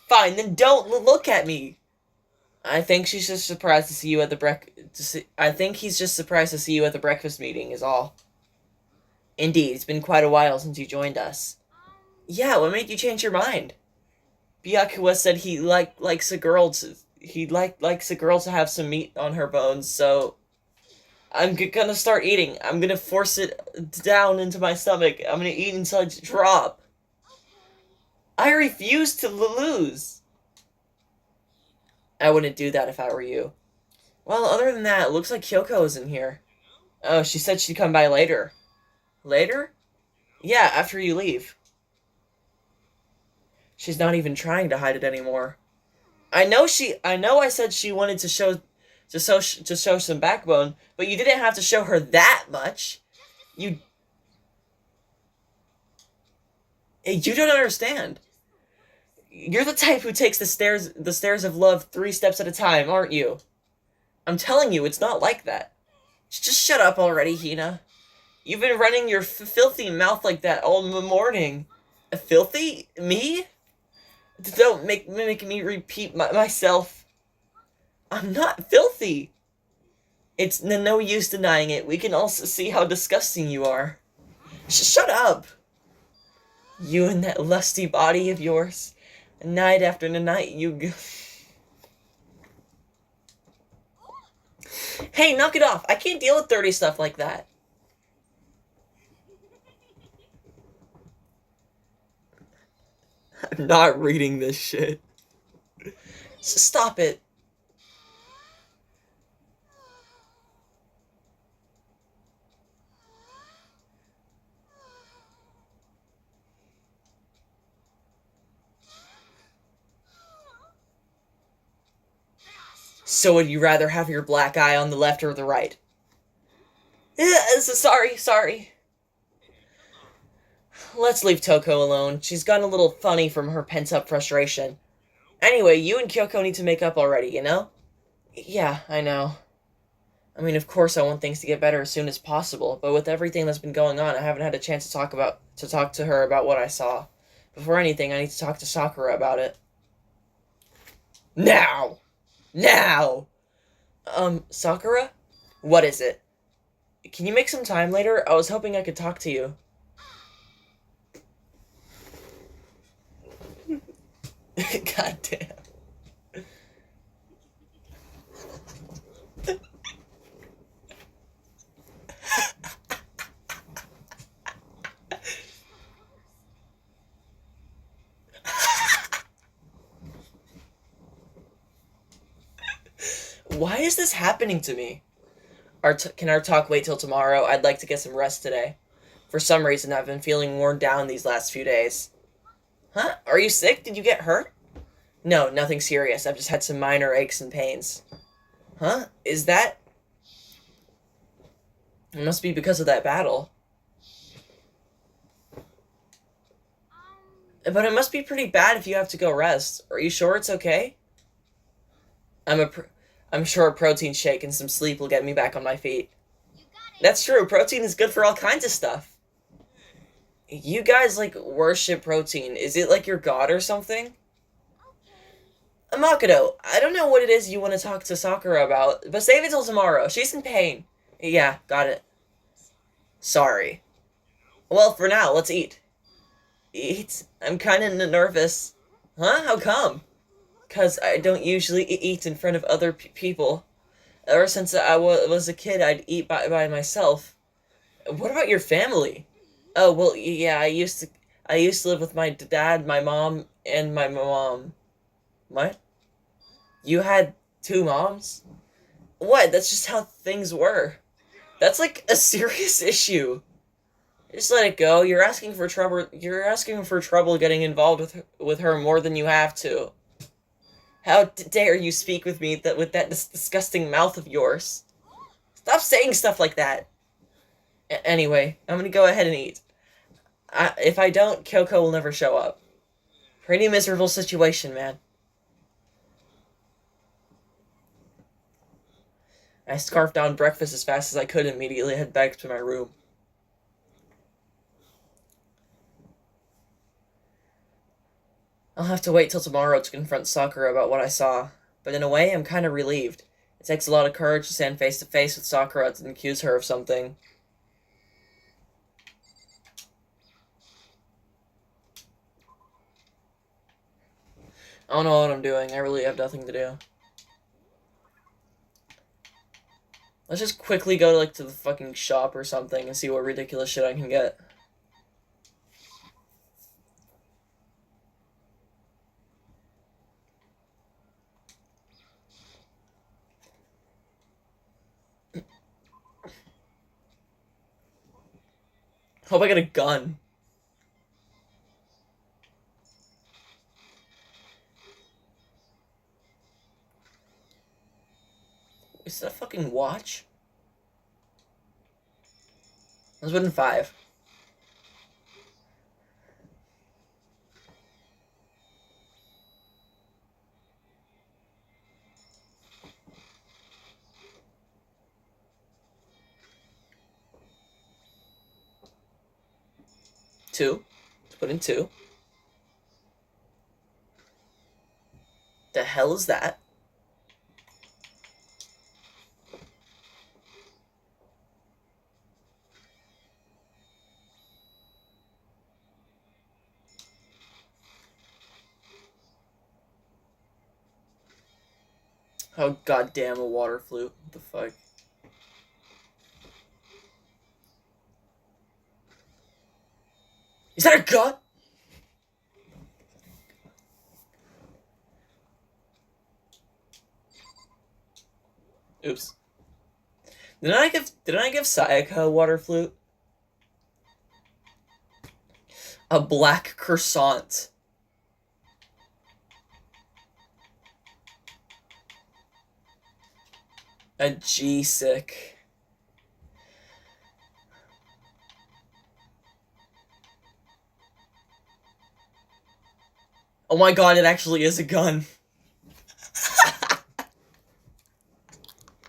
Fine, then don't look at me. I think she's just surprised to see you at the I think he's just surprised to see you at the breakfast meeting, is all. Indeed, it's been quite a while since you joined us. Yeah, what made you change your mind? Byakuya said he likes a girl to have some meat on her bones, so I'm gonna start eating. I'm gonna force it down into my stomach. I'm gonna eat until I drop. I refuse to lose. I wouldn't do that if I were you. Well, other than that, it looks like Kyoko is in here. Oh, she said she'd come by later. Later? Yeah, after you leave. She's not even trying to hide it anymore. I know I said she wanted to show some backbone, but you didn't have to show her that much. You don't understand. You're the type who takes the stairs of love 3 steps at a time, aren't you? I'm telling you, it's not like that. Just shut up already, Hina. You've been running your filthy mouth like that all morning. Filthy? Me? Don't make me repeat myself. I'm not filthy. It's no use denying it. We can also see how disgusting you are. Shut up. You and that lusty body of yours. Night after night, you... Hey, knock it off. I can't deal with dirty stuff like that. I'm not reading this shit. Stop it. So would you rather have your black eye on the left or the right? Sorry. Let's leave Toko alone. She's gotten a little funny from her pent-up frustration. Anyway, you and Kyoko need to make up already, you know? Yeah, I know. I mean, of course I want things to get better as soon as possible, but with everything that's been going on, I haven't had a chance to talk to her about what I saw. Before anything, I need to talk to Sakura about it. Now! Sakura? What is it? Can you make some time later? I was hoping I could talk to you. God damn. Why is this happening to me? Can our talk wait till tomorrow? I'd like to get some rest today. For some reason, I've been feeling worn down these last few days. Huh? Are you sick? Did you get hurt? No, nothing serious. I've just had some minor aches and pains. Huh? Is that... It must be because of that battle. But it must be pretty bad if you have to go rest. Are you sure it's okay? I'm sure a protein shake and some sleep will get me back on my feet. That's true. Protein is good for all kinds of stuff. You guys, like, worship protein. Is it like your god or something? Makoto, I don't know what it is you want to talk to Sakura about, but save it till tomorrow. She's in pain. Yeah, got it. Sorry. Well, for now, let's eat. Eat? I'm kind of nervous. Huh? How come? Because I don't usually eat in front of other people. Ever since I was a kid, I'd eat by myself. What about your family? Oh, well, yeah, I used to live with my dad, my mom, and my mom. What? You had 2 moms? What? That's just how things were. That's like a serious issue. Just let it go. You're asking for trouble. You're asking for trouble getting involved with her more than you have to. How dare you speak with me with that disgusting mouth of yours? Stop saying stuff like that. Anyway, I'm gonna go ahead and eat. If I don't, Kyoko will never show up. Pretty miserable situation, man. I scarfed down breakfast as fast as I could and immediately head back to my room. I'll have to wait till tomorrow to confront Sakura about what I saw, but in a way, I'm kind of relieved. It takes a lot of courage to stand face to face with Sakura and accuse her of something. I don't know what I'm doing. I really have nothing to do. Let's just quickly go to the fucking shop or something and see what ridiculous shit I can get. Hope I get a gun. Is that a fucking watch? I was within 5. Two. Let's put in 2. The hell is that? Oh goddamn, a water flute. What the fuck? Is that a gun? Oops. Didn't I give Sayaka a water flute? A black croissant. A G-sick. Oh my god, it actually is a gun.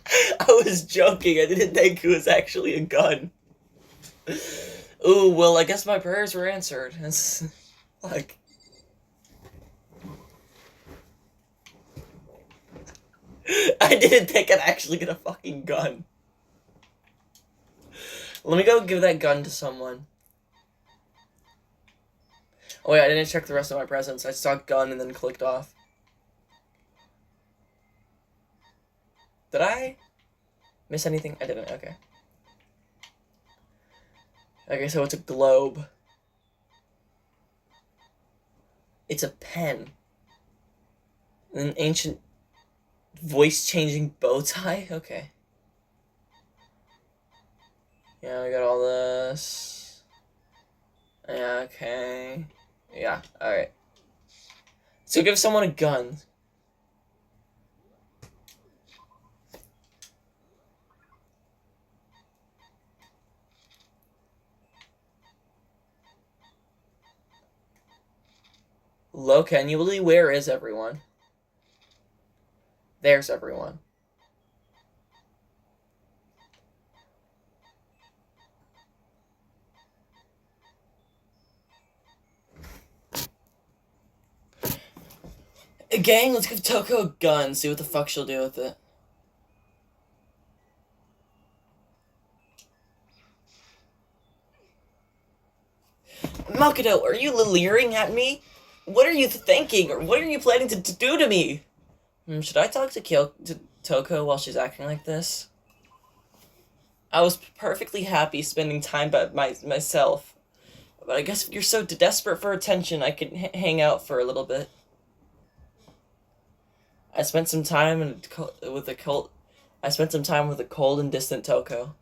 I was joking, I didn't think it was actually a gun. Ooh, well, I guess my prayers were answered. It's... Fuck. I didn't think I'd actually get a fucking gun. Let me go give that gun to someone. Oh yeah, I didn't check the rest of my presents. I saw gun and then clicked off. Did I miss anything? I didn't, okay. Okay, so it's a globe. It's a pen. An ancient Voice changing bow tie? Okay. Yeah, we got all this. Yeah, okay. Yeah, alright. So give someone a gun. Low annually, where is everyone? There's everyone. Gang, let's give Toko a gun, see what the fuck she'll do with it. Makoto, are you leering at me? What are you thinking, or what are you planning to do to me? Should I talk to Toko while she's acting like this? I was perfectly happy spending time by myself. But I guess if you're so desperate for attention, I could hang out for a little bit. I spent some time with a cold. I spent some time with a cold and distant Toko.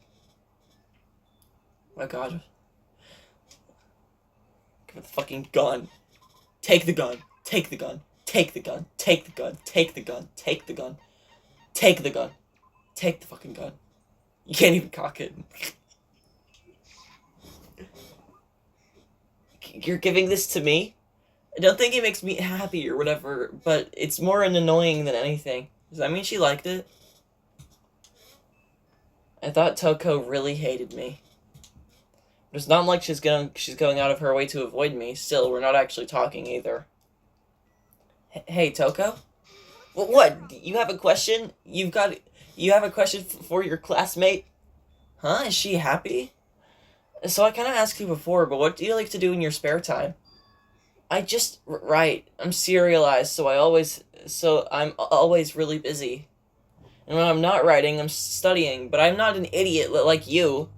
Oh god. Give me the fucking gun. Take the gun. Take the gun. Take the gun. Take the gun. Take the gun. Take the gun. Take the gun. Take the fucking gun. You can't even cock it. You're giving this to me? I don't think it makes me happy or whatever, but it's more annoying than anything. Does that mean she liked it? I thought Toko really hated me. But it's not like she's going out of her way to avoid me. Still, we're not actually talking either. Hey, Toko? What? You have a question? You have a question for your classmate? Huh? Is she happy? So I kind of asked you before, but what do you like to do in your spare time? I just write. I'm serialized, so I'm always really busy. And when I'm not writing, I'm studying. But I'm not an idiot like you.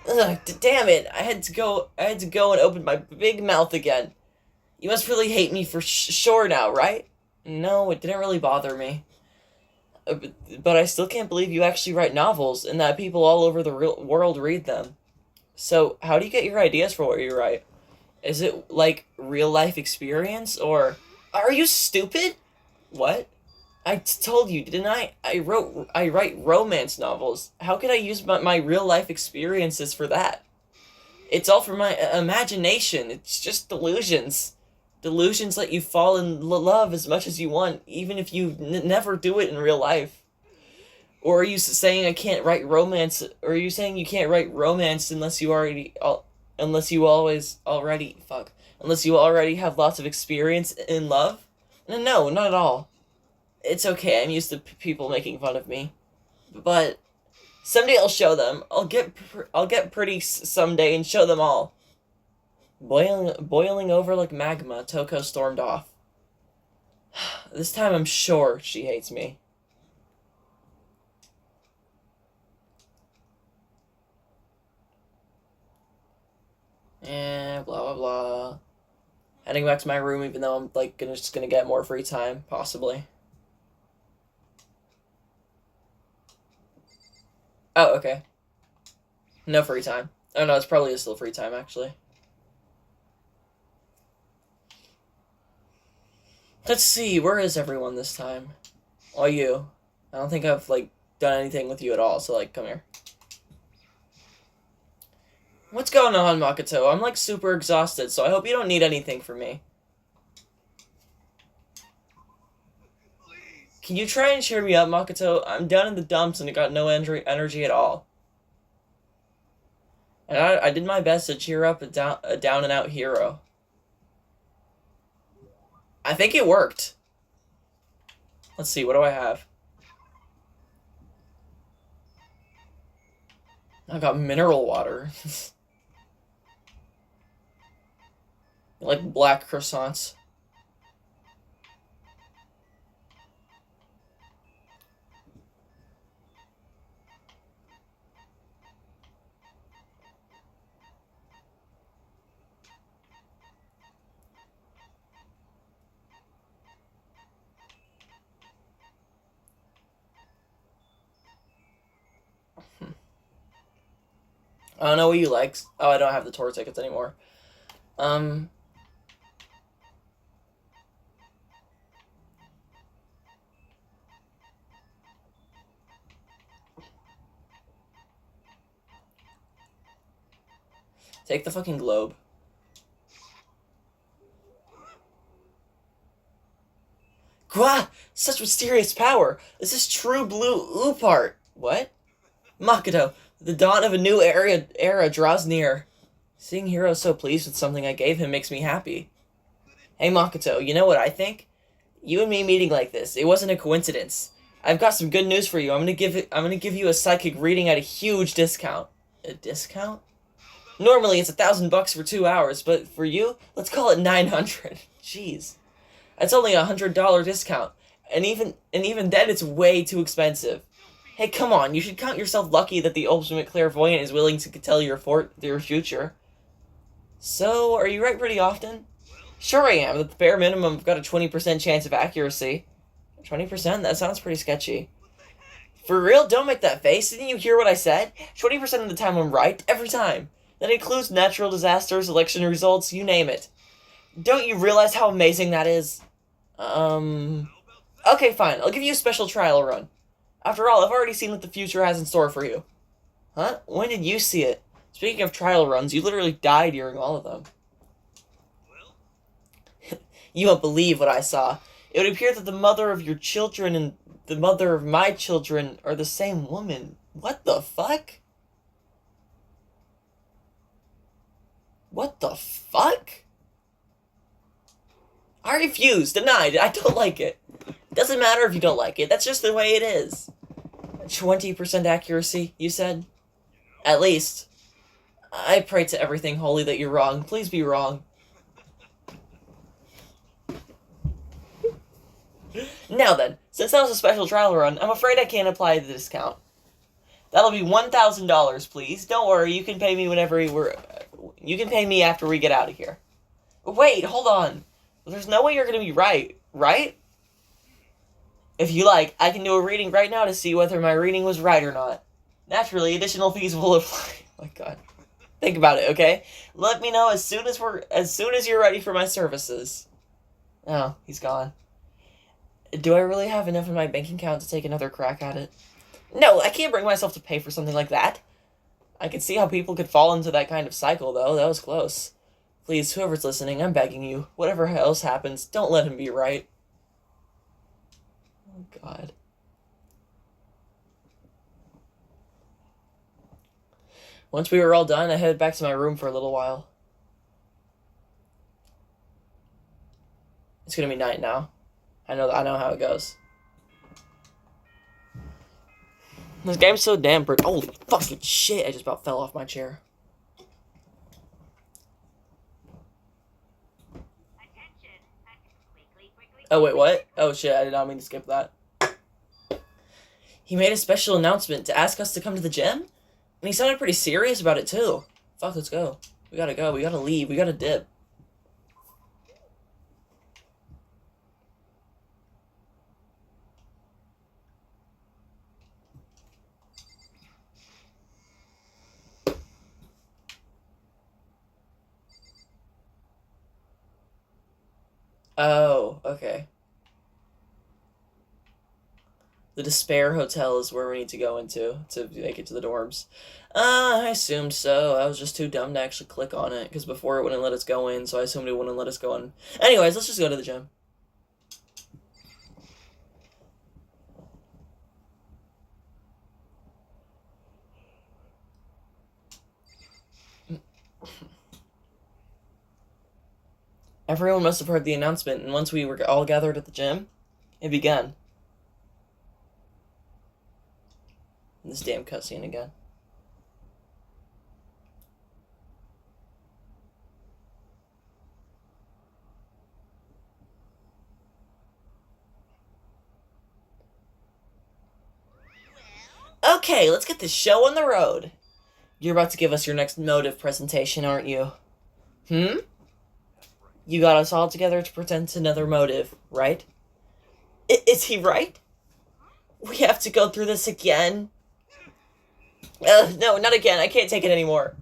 Ugh, damn it! I had to go and open my big mouth again. You must really hate me for sure now, right? No, it didn't really bother me. But I still can't believe you actually write novels and that people all over the real world read them. So, how do you get your ideas for what you write? Is it like real life experience or are you stupid? What? I told you, didn't I? I write romance novels. How could I use my real life experiences for that? It's all for my imagination. It's just delusions. Delusions let you fall in love as much as you want, even if you never do it in real life. Or are you saying I can't write romance? Or are you saying you can't write romance unless you unless you already have lots of experience in love? No, not at all. It's okay. I'm used to people making fun of me, but someday I'll show them. I'll get pretty someday and show them all. Boiling over like magma, Toko stormed off. This time I'm sure she hates me. Blah blah blah. Heading back to my room, even though I'm like just gonna get more free time, possibly. Oh, okay. No free time. Oh no, it's probably still free time actually. Let's see, where is everyone this time? Oh, you. I don't think I've like done anything with you at all, so like come here. What's going on, Makoto? I'm like super exhausted, so I hope you don't need anything from me. Please. Can you try and cheer me up, Makoto? I'm down in the dumps and I got no energy at all. And I did my best to cheer up a down and out hero. I think it worked. Let's see, what do I have? I got mineral water. Like black croissants. I don't know what you like. Oh, I don't have the tour tickets anymore. Take the fucking globe. Gwa! Such mysterious power! This is true blue Oopart! What? Makoto, the dawn of a new era draws near. Seeing Hiro so pleased with something I gave him makes me happy. Hey Makoto, you know what I think? You and me meeting like this, it wasn't a coincidence. I've got some good news for you. I'm gonna give you a psychic reading at a huge discount. A discount? Normally it's $1,000 for 2 hours, but for you, let's call it 900. Jeez. That's only $100 discount. And even then it's way too expensive. Hey, come on, you should count yourself lucky that the ultimate clairvoyant is willing to tell your future. So, are you right pretty often? Sure I am, at the bare minimum I've got a 20% chance of accuracy. 20%? That sounds pretty sketchy. For real? Don't make that face. Didn't you hear what I said? 20% of the time I'm right, every time. That includes natural disasters, election results, you name it. Don't you realize how amazing that is? Okay, fine. I'll give you a special trial run. After all, I've already seen what the future has in store for you. Huh? When did you see it? Speaking of trial runs, you literally died during all of them. You won't believe what I saw. It would appear that the mother of your children and the mother of my children are the same woman. What the fuck? What the fuck? I refuse. Denied. I don't like it. Doesn't matter if you don't like it. That's just the way it is. 20% accuracy, you said? At least. I pray to everything holy that you're wrong. Please be wrong. Now then, since that was a special trial run, I'm afraid I can't apply the discount. That'll be $1,000, please. Don't worry, you can pay me you can pay me after we get out of here. Wait, hold on. There's no way you're gonna be right, right? If you like, I can do a reading right now to see whether my reading was right or not. Naturally, additional fees will apply. Oh my god. Think about it, okay? Let me know as soon as you're ready for my services. Oh, he's gone. Do I really have enough in my bank account to take another crack at it? No, I can't bring myself to pay for something like that. I can see how people could fall into that kind of cycle, though. That was close. Please, whoever's listening, I'm begging you. Whatever else happens, don't let him be right. Oh, God. Once we were all done, I headed back to my room for a little while. It's gonna be night now. I know how it goes. This game's so damn pretty. Holy fucking shit, I just about fell off my chair. Oh, wait, what? Oh, shit, I did not mean to skip that. He made a special announcement to ask us to come to the gym? And he sounded pretty serious about it, too. Fuck, let's go. We gotta go. We gotta leave. We gotta dip. Oh, okay. The Despair Hotel is where we need to go into to make it to the dorms. I assumed so. I was just too dumb to actually click on it, because before it wouldn't let us go in, so I assumed it wouldn't let us go in. Anyways, let's just go to the gym. Everyone must have heard the announcement, and once we were all gathered at the gym, it began. This damn cutscene again. Okay, let's get this show on the road. You're about to give us your next motive presentation, aren't you? You got us all together to present another motive, right? Is he right? We have to go through this again? No, not again. I can't take it anymore.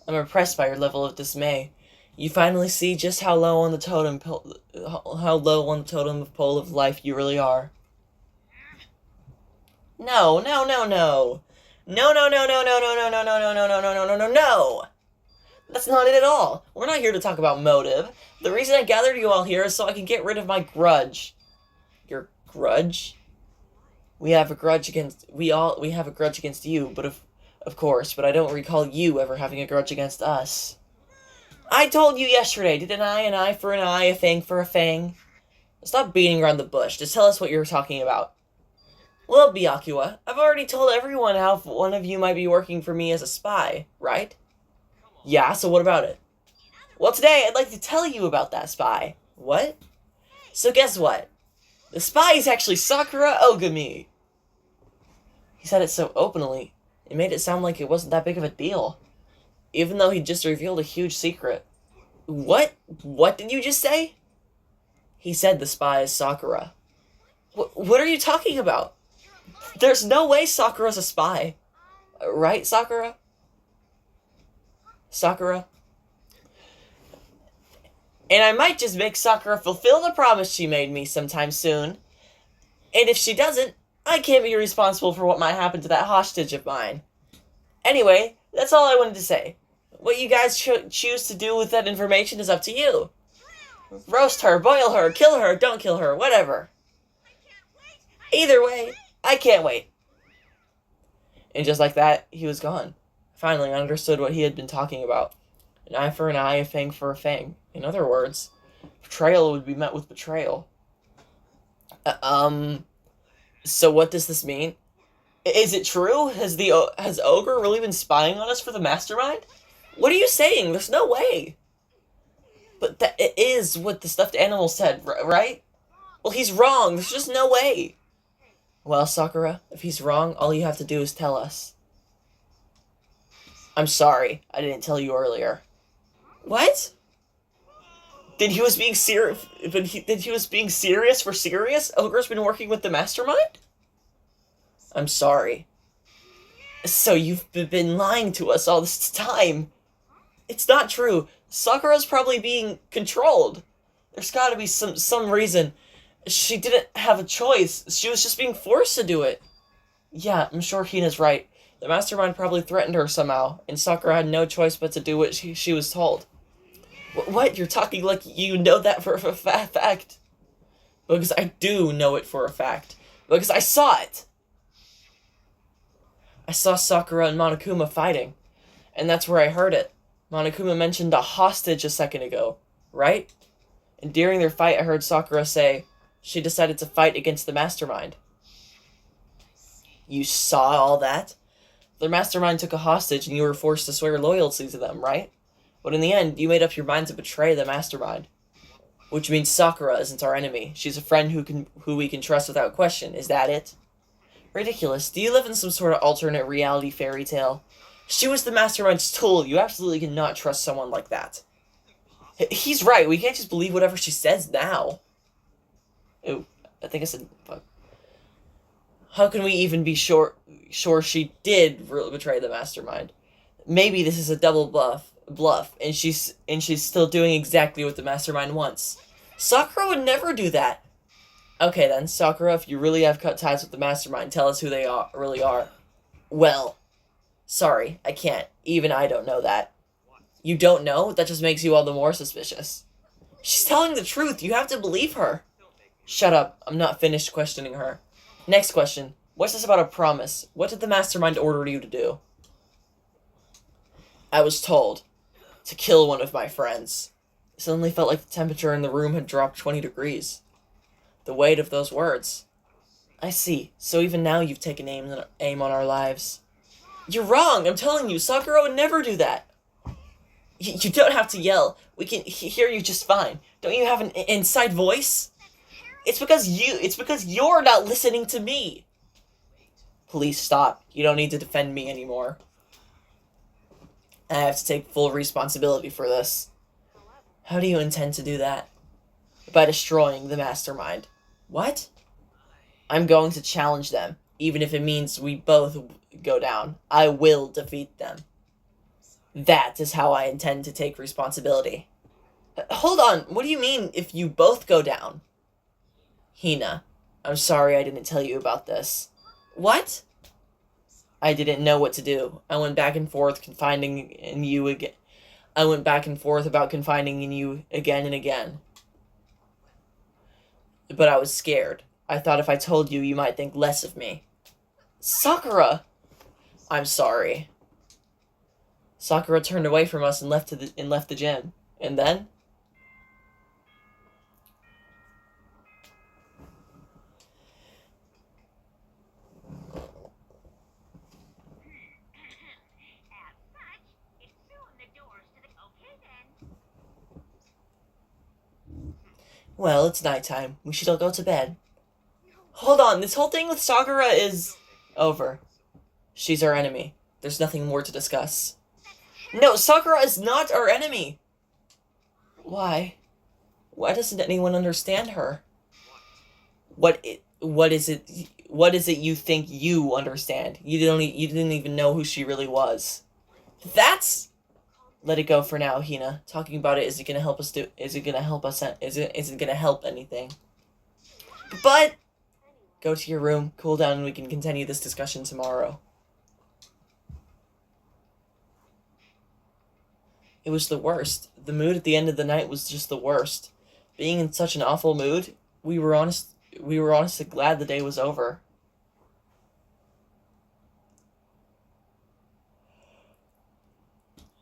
I'm impressed by your level of dismay. You finally see just how low on the totem pole of life you really are. No, no, no, no. No, no, no, no, no, no, no, no, no, no, no, no, no, no, no, no, no. That's not it at all. We're not here to talk about motive. The reason I gathered you all here is so I can get rid of my grudge. Your grudge? We have a grudge against you, but of course, but I don't recall you ever having a grudge against us. I told you yesterday, didn't I? An eye for an eye, a fang for a fang. Stop beating around the bush. Just tell us what you're talking about. Well, Byakuya, I've already told everyone how one of you might be working for me as a spy, right? Yeah, so what about it? Well, today I'd like to tell you about that spy. What? So guess what? The spy is actually Sakura Ogami. He said it so openly, it made it sound like it wasn't that big of a deal. Even though he just revealed a huge secret. What? What did you just say? He said the spy is Sakura. What are you talking about? There's no way Sakura's a spy. Right, Sakura? Sakura? And I might just make Sakura fulfill the promise she made me sometime soon. And if she doesn't, I can't be responsible for what might happen to that hostage of mine. Anyway, that's all I wanted to say. What you guys choose to do with that information is up to you. Roast her, boil her, kill her, don't kill her, whatever. Either way, I can't wait. And just like that, he was gone. Finally, I understood what he had been talking about. An eye for an eye, a fang for a fang. In other words, betrayal would be met with betrayal. So what does this mean? Is it true? Has Ogre really been spying on us for the mastermind? What are you saying? There's no way. But that it is what the stuffed animal said, right? Well, he's wrong. There's just no way. Well, Sakura, if he's wrong, all you have to do is tell us. I'm sorry. I didn't tell you earlier. What? Then he was being serious. He was being serious for serious? Ogre's been working with the mastermind? I'm sorry. So you've been lying to us all this time. It's not true. Sakura's probably being controlled. There's gotta be some reason. She didn't have a choice. She was just being forced to do it. Yeah, I'm sure Hina's right. The mastermind probably threatened her somehow, and Sakura had no choice but to do what she was told. What? You're talking like you know that for a fact. Because I do know it for a fact. Because I saw it. I saw Sakura and Monokuma fighting. And that's where I heard it. Monokuma mentioned a hostage a second ago, right? And during their fight, I heard Sakura say she decided to fight against the mastermind. You saw all that? Their mastermind took a hostage and you were forced to swear loyalty to them, right? But in the end, you made up your mind to betray the mastermind. Which means Sakura isn't our enemy. She's a friend who we can trust without question. Is that it? Ridiculous. Do you live in some sort of alternate reality fairy tale? She was the mastermind's tool. You absolutely cannot trust someone like that. He's right. We can't just believe whatever she says now. Ooh, I think I said fuck. How can we even be sure she did betray the mastermind? Maybe this is a double bluff, and she's still doing exactly what the mastermind wants. Sakura would never do that. Okay then, Sakura, if you really have cut ties with the mastermind, tell us who they really are. Well, sorry, I can't. Even I don't know that. You don't know? That just makes you all the more suspicious. She's telling the truth. You have to believe her. Shut up. I'm not finished questioning her. Next question. What's this about a promise? What did the mastermind order you to do? I was told to kill one of my friends. It suddenly felt like the temperature in the room had dropped 20 degrees. The weight of those words. I see. So even now you've taken aim on our lives. You're wrong. I'm telling you, Sakura would never do that. You don't have to yell. We can hear you just fine. Don't you have an inside voice? It's because you're not listening to me. Please stop. You don't need to defend me anymore. I have to take full responsibility for this. How do you intend to do that? By destroying the mastermind. What? I'm going to challenge them. Even if it means we both go down, I will defeat them. That is how I intend to take responsibility. Hold on, what do you mean if you both go down? Hina, I'm sorry I didn't tell you about this. What? I didn't know what to do. I went back and forth confiding in you again. I went back and forth about confiding in you again and again. But I was scared. I thought if I told you, you might think less of me. Sakura! I'm sorry. Sakura turned away from us and left the gym. And then? Well, it's nighttime. We should all go to bed. Hold on, this whole thing with Sakura is over. She's our enemy. There's nothing more to discuss. No, Sakura is not our enemy! Why? Why doesn't anyone understand her? What is it you think you understand? You didn't even know who she really was. That's... Let it go for now, Hina. Talking about it isn't gonna help us isn't gonna help anything. But go to your room, cool down, and we can continue this discussion tomorrow. It was the worst. The mood at the end of the night was just the worst. Being in such an awful mood, we were honestly glad the day was over.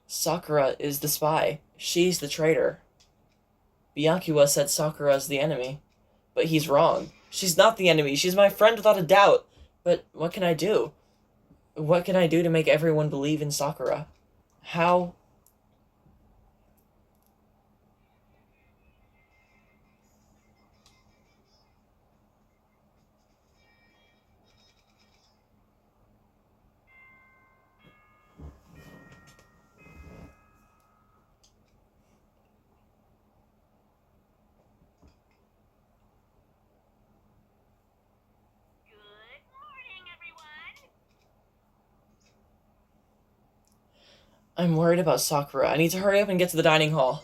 Sakura is the spy. She's the traitor. Byakuya said Sakura is the enemy. But he's wrong. She's not the enemy. She's my friend without a doubt. But what can I do? What can I do to make everyone believe in Sakura? How? I'm worried about Sakura. I need to hurry up and get to the dining hall.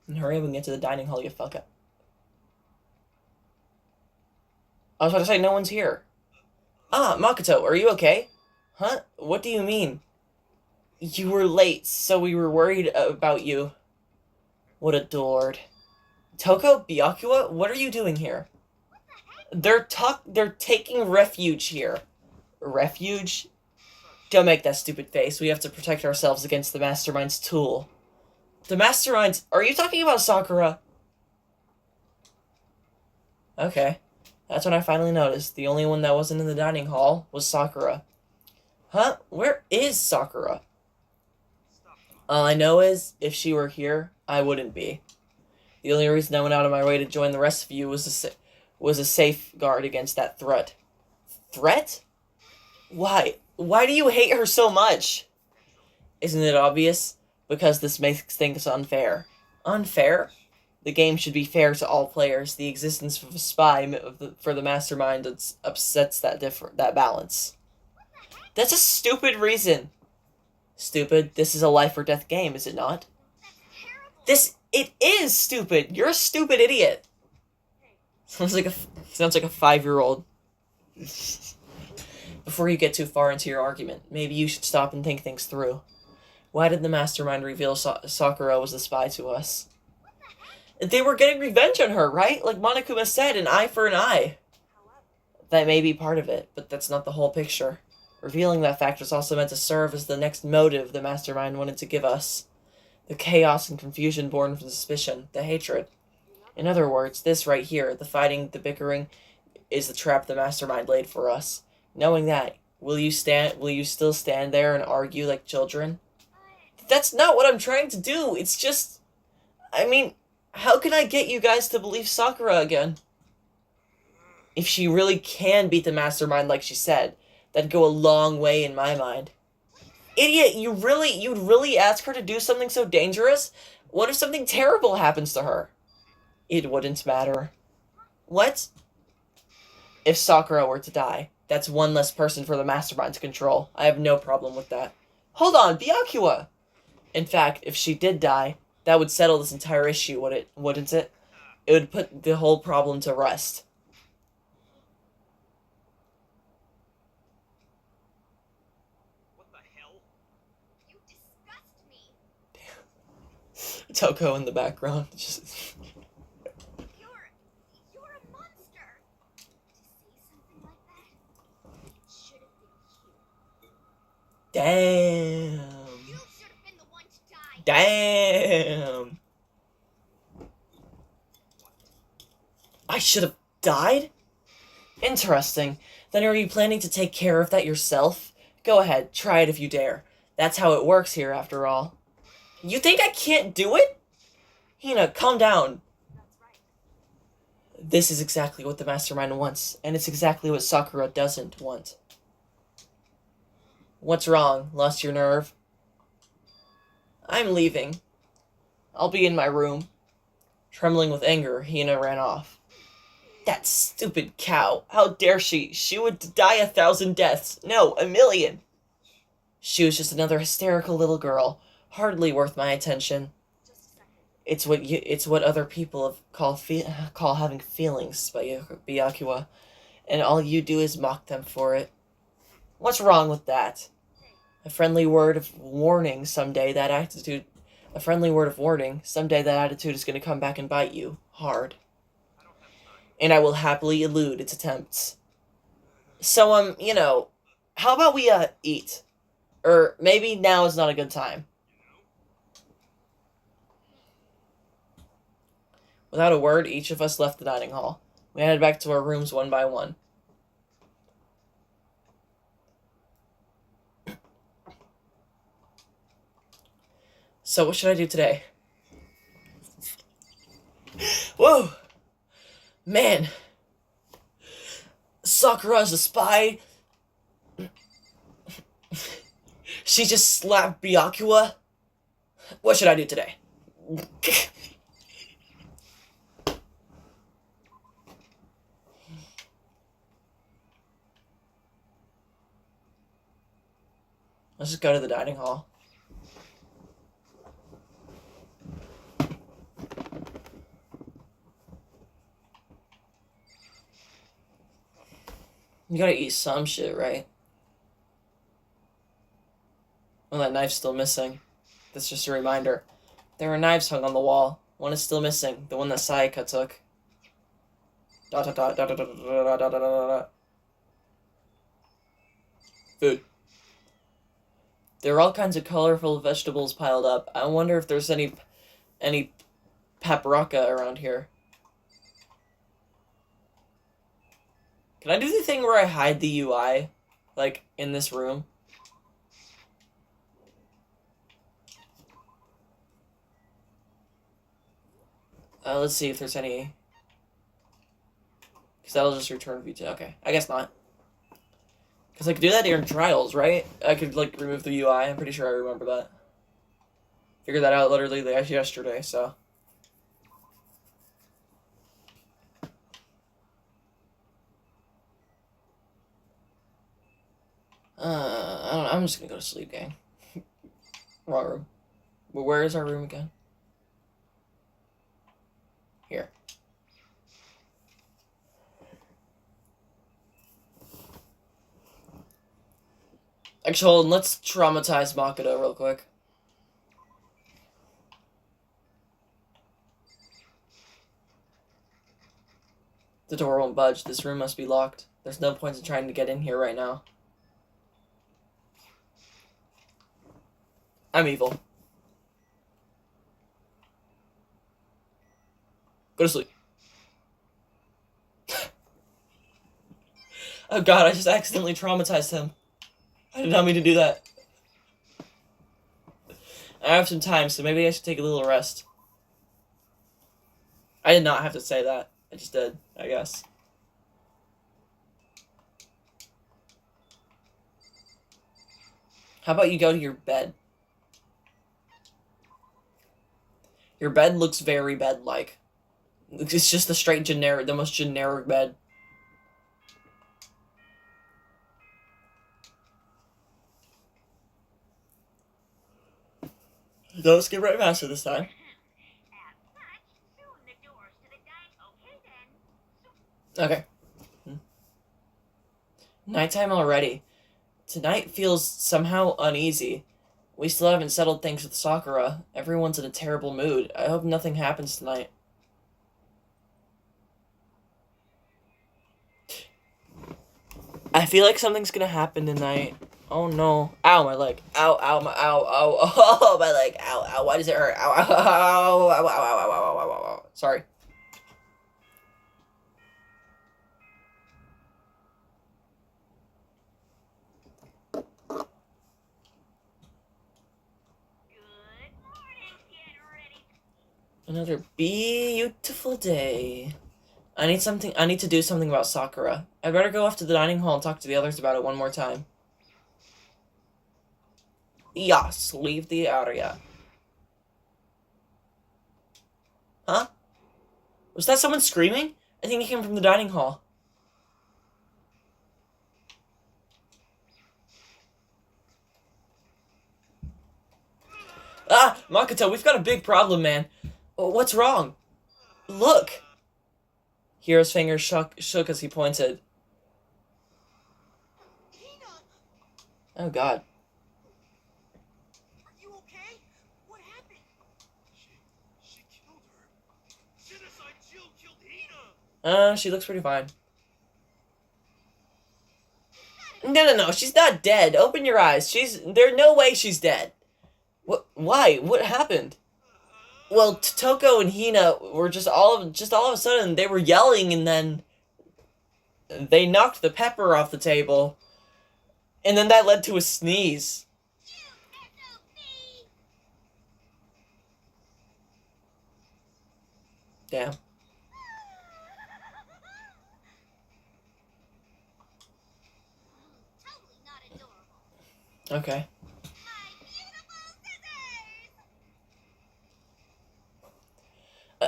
And hurry up and get to the dining hall, you fuck up. I was about to say, no one's here. Ah, Makoto, are you okay? Huh? What do you mean? You were late, so we were worried about you. What adored. Toko? Byakuya? What are you doing here? They're taking refuge here. Refuge? Don't make that stupid face. We have to protect ourselves against the Mastermind's tool. The Masterminds... Are you talking about Sakura? Okay. That's when I finally noticed. The only one that wasn't in the dining hall was Sakura. Huh? Where is Sakura? All I know is, if she were here, I wouldn't be. The only reason I went out of my way to join the rest of you was a safeguard against that threat. Threat? Why? Why do you hate her so much? Isn't it obvious? Because this makes things unfair. Unfair? The game should be fair to all players. The existence of a spy for the Mastermind upsets that balance. That's a stupid reason. Stupid? This is a life or death game, is it not? It is stupid. You're a stupid idiot. Sounds like a 5-year-old. Before you get too far into your argument, maybe you should stop and think things through. Why did the Mastermind reveal Sakura was the spy to us? They were getting revenge on her, right? Like Monokuma said, an eye for an eye. That may be part of it, but that's not the whole picture. Revealing that fact was also meant to serve as the next motive the Mastermind wanted to give us. The chaos and confusion born from suspicion, the hatred. In other words, this right here, the fighting, the bickering, is the trap the Mastermind laid for us. Knowing that, will you still stand there and argue like children? That's not what I'm trying to do. It's just... I mean, how can I get you guys to believe Sakura again? If she really can beat the Mastermind like she said, that'd go a long way in my mind. Idiot, you'd really ask her to do something so dangerous? What if something terrible happens to her? It wouldn't matter. What? If Sakura were to die, that's one less person for the mastermind to control. I have no problem with that. Hold on, Byakuya! In fact, if she did die, that would settle this entire issue, wouldn't it? It would put the whole problem to rest. What the hell? You disgust me. Toko in the background. Just You're a monster. To say something like that should have been you. damn. You should have been the one to die. Damn. I should have died? Interesting. Then are you planning to take care of that yourself? Go ahead, try it if you dare. That's how it works here, after all. You think I can't do it? Hina, calm down. That's right. This is exactly what the mastermind wants, and it's exactly what Sakura doesn't want. What's wrong? Lost your nerve? I'm leaving. I'll be in my room. Trembling with anger, Hina ran off. That stupid cow. How dare she? She would die 1,000 deaths. No, 1,000,000. She was just another hysterical little girl. Hardly worth my attention. Just a second. It's what other people call having feelings, Byakuya, and all you do is mock them for it. What's wrong with that? A friendly word of warning someday that attitude is going to come back and bite you hard. And I will happily elude its attempts. So how about we eat? Or maybe now is not a good time. Without a word, each of us left the dining hall. We headed back to our rooms one by one. So what should I do today? Whoa! Man! Sakura's a spy. She just slapped Byakuya. What should I do today? Let's just go to the dining hall. You gotta eat some shit, right? Well, that knife's still missing. That's just a reminder. There are knives hung on the wall. One is still missing. The one that Sayaka took. Dot dot dot dot dot dot dot dot dot dot. Food. There are all kinds of colorful vegetables piled up. I wonder if there's any paprika around here. Can I do the thing where I hide the UI? Like, in this room? Let's see if there's any... Because that'll just return VT. Okay, I guess not. Because I could do that during trials, right? I could, like, remove the UI. I'm pretty sure I remember that. Figured that out literally yesterday, so... I don't know. I'm just gonna go to sleep, gang. Wrong room. Well, where is our room again? Here. Actually, hold on, let's traumatize Makoto real quick. The door won't budge. This room must be locked. There's no point in trying to get in here right now. I'm evil. Go to sleep. Oh god, I just accidentally traumatized him. I did not mean to do that. I have some time, so maybe I should take a little rest. I did not have to say that. I just did, I guess. How about you go to your bed? Your bed looks very bed-like. It's just the most generic bed. Don't skip right past it this time. Okay. Nighttime already. Tonight feels somehow uneasy. We still haven't settled things with Sakura. Everyone's in a terrible mood. I hope nothing happens tonight. I feel like something's gonna happen tonight. Oh no. Ow, my leg. Ow, ow, my, ow, ow, oh, my leg. Ow, ow, why does it hurt? Ow, ow, ow, ow, ow, ow, ow, ow, ow, ow. Sorry. Another beautiful day. I need to do something about Sakura. I better go off to the dining hall and talk to the others about it one more time. Yes, leave the area. Huh? Was that someone screaming? I think it came from the dining hall. Ah, Makoto, we've got a big problem, man. What's wrong? Look! Hiro's fingers shook as he pointed. Oh god. Are you okay? What happened? She killed her. Genocide Jill killed Hina. She looks pretty fine. No, she's not dead. Open your eyes. There's no way she's dead. What? Why? What happened? Well, Toko and Hina were just all of a sudden they were yelling, and then they knocked the pepper off the table, and then that led to a sneeze. Damn. Totally not adorable. Okay.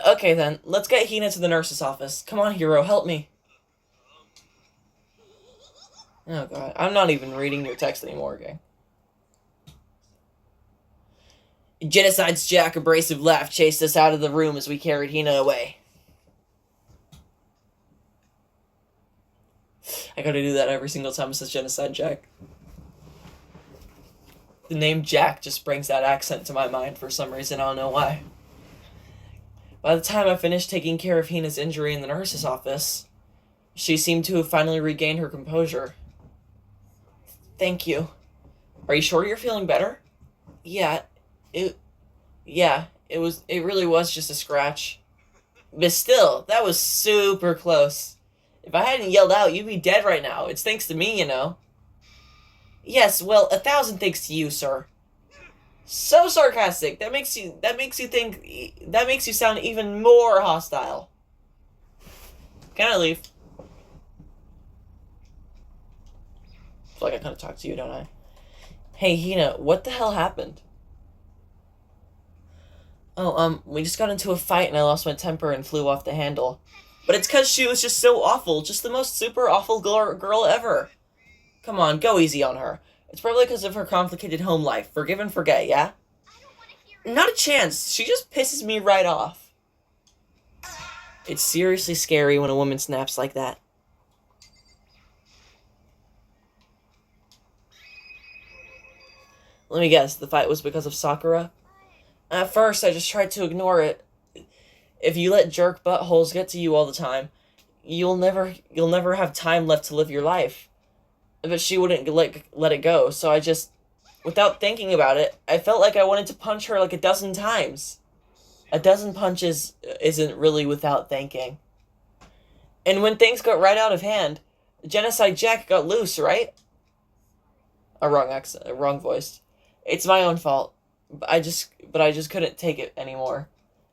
Okay then, let's get Hina to the nurse's office. Come on, Hiro, help me. Oh god, I'm not even reading your text anymore, okay? Genocide's Jack abrasive laugh chased us out of the room as we carried Hina away. I gotta do that every single time it says Genocide Jack. The name Jack just brings that accent to my mind for some reason, I don't know why. By the time I finished taking care of Hina's injury in the nurse's office, she seemed to have finally regained her composure. Thank you. Are you sure you're feeling better? Yeah, it really was just a scratch. But still, that was super close. If I hadn't yelled out, you'd be dead right now. It's thanks to me, you know. Yes, well, 1,000 thanks to you, sir. So sarcastic. That makes you sound even more hostile. Can I leave? I feel like I kind of talked to you, don't I? Hey, Hina, what the hell happened? Oh, we just got into a fight and I lost my temper and flew off the handle. But it's because she was just so awful. Just the most super awful girl ever. Come on, go easy on her. It's probably because of her complicated home life. Forgive and forget, yeah? I don't want to hear it. Not a chance. She just pisses me right off. It's seriously scary when a woman snaps like that. Let me guess, the fight was because of Sakura? At first, I just tried to ignore it. If you let jerk buttholes get to you all the time, you'll never have time left to live your life. But she wouldn't let it go, so I just, without thinking about it, I felt like I wanted to punch her like 12 times. 12 punches isn't really without thinking. And when things got right out of hand, Genocide Jack got loose, right? A wrong accent, a wrong voice. It's my own fault. But I just couldn't take it anymore.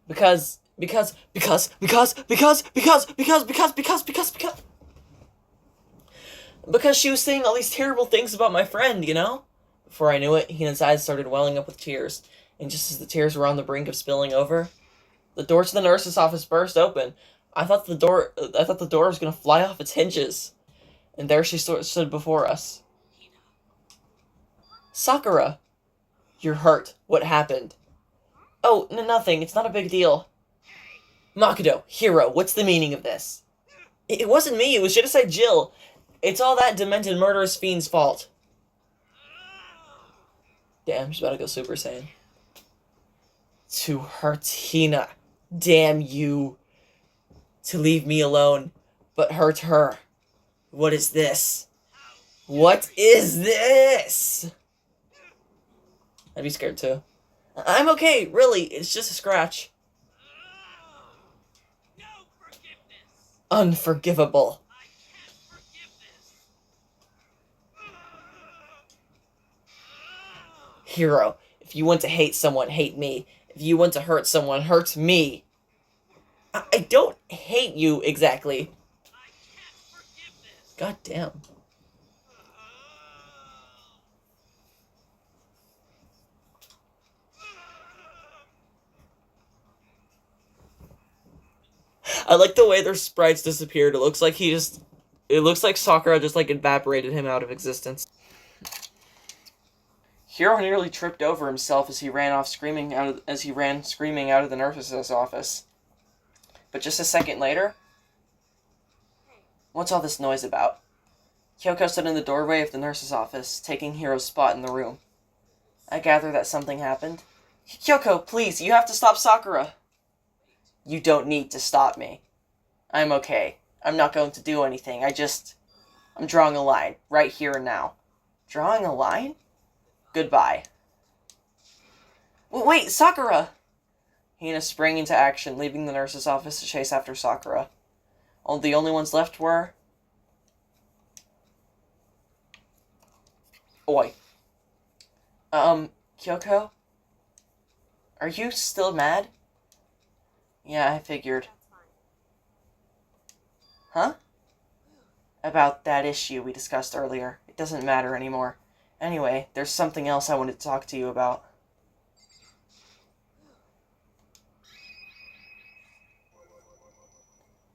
Because she was saying all these terrible things about my friend, you know? Before I knew it, Hina's eyes started welling up with tears, and just as the tears were on the brink of spilling over, the door to the nurse's office burst open. I thought the door was gonna fly off its hinges, and there she stood before us. Sakura, you're hurt. What happened? Oh, nothing. It's not a big deal. Makoto, Hiro, what's the meaning of this? It wasn't me. It was Genocide Jill. It's all that demented murderous fiend's fault. Damn, she's about to go Super Saiyan. To hurt Hina. Damn you. To leave me alone, but hurt her. What is this? What is this? I'd be scared too. I'm okay, really. It's just a scratch. No forgiveness. Unforgivable. I can't forgive this. Hiro, if you want to hate someone, hate me. If you want to hurt someone, hurt me. I don't hate you, exactly. I can't forgive this. God damn. I like the way their sprites disappeared. It looks like Sakura just like evaporated him out of existence. Hiro nearly tripped over himself as he ran screaming out of the nurse's office. But just a second later, what's all this noise about? Kyoko stood in the doorway of the nurse's office, taking Hiro's spot in the room. I gather that something happened. Kyoko, please, you have to stop Sakura. You don't need to stop me. I'm okay. I'm not going to do anything. I'm drawing a line, right here and now. Drawing a line? Goodbye. Wait, Sakura! Hina sprang into action, leaving the nurse's office to chase after Sakura. The only ones left were... Oi. Kyoko? Are you still mad? Yeah, I figured. Huh? About that issue we discussed earlier. It doesn't matter anymore. Anyway, there's something else I wanted to talk to you about.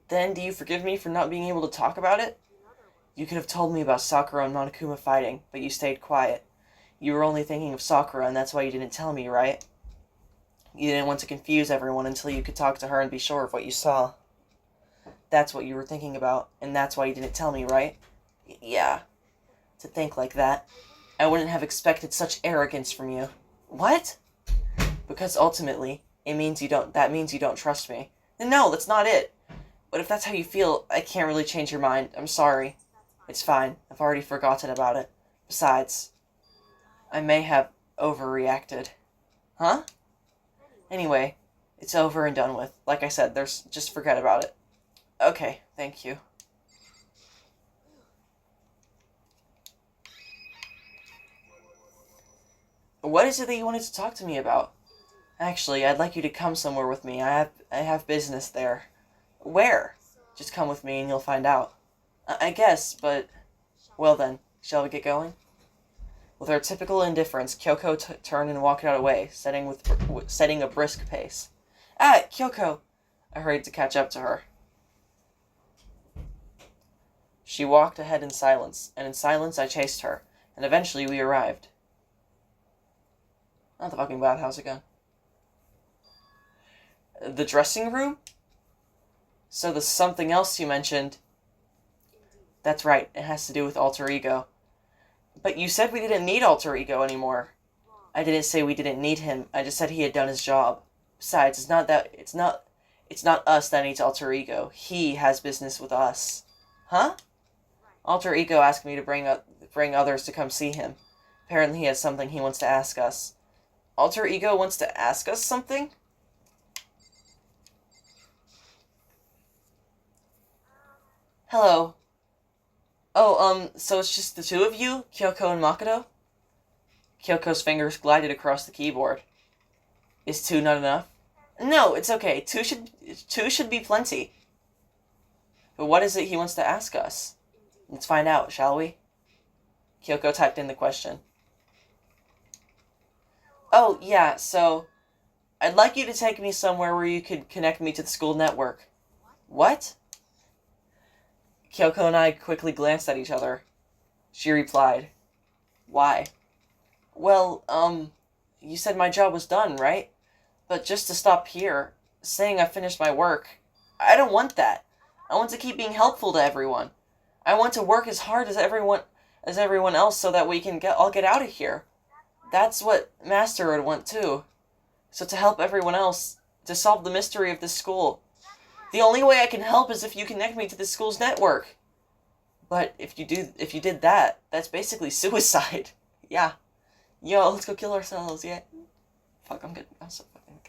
Then, do you forgive me for not being able to talk about it? You could have told me about Sakura and Monokuma fighting, but you stayed quiet. You were only thinking of Sakura, and that's why you didn't tell me, right? You didn't want to confuse everyone until you could talk to her and be sure of what you saw. That's what you were thinking about, and that's why you didn't tell me, right? Yeah. To think like that. I wouldn't have expected such arrogance from you. What? Because ultimately, that means you don't trust me. No, that's not it. But if that's how you feel, I can't really change your mind. I'm sorry. It's fine. I've already forgotten about it. Besides, I may have overreacted. Huh? Anyway, it's over and done with. Like I said, just forget about it. Okay, thank you. What is it that you wanted to talk to me about? Actually, I'd like you to come somewhere with me. I have business there. Where? Just come with me and you'll find out. I guess, but... Well then, shall we get going? With her typical indifference, Kyoko turned and walked away, setting a brisk pace. Ah, Kyoko! I hurried to catch up to her. She walked ahead in silence, and in silence I chased her, and eventually we arrived. Not the fucking bathhouse again. The dressing room? So the something else you mentioned... That's right, it has to do with alter ego. But you said we didn't need alter ego anymore. I didn't say we didn't need him, I just said he had done his job. Besides, it's not us that needs alter ego. He has business with us. Huh? Alter ego asked me to bring others to come see him. Apparently he has something he wants to ask us. Alter ego wants to ask us something? Hello. Oh, so it's just the two of you, Kyoko and Makoto? Kyoko's fingers glided across the keyboard. Is two not enough? No, it's okay. Two should be plenty. But what is it he wants to ask us? Let's find out, shall we? Kyoko typed in the question. Oh, yeah, so I'd like you to take me somewhere where you could connect me to the school network. What? Kyoko and I quickly glanced at each other. She replied, "Why?" Well, you said my job was done, right? But just to stop here, saying I finished my work, I don't want that. I want to keep being helpful to everyone. I want to work as hard as everyone else so that we can all get out of here. That's what Master would want too. So to help everyone else, to solve the mystery of this school. The only way I can help is if you connect me to the school's network. But if you did that, that's basically suicide. Yeah. Yo, let's go kill ourselves, yeah. Fuck, I'm so fucking...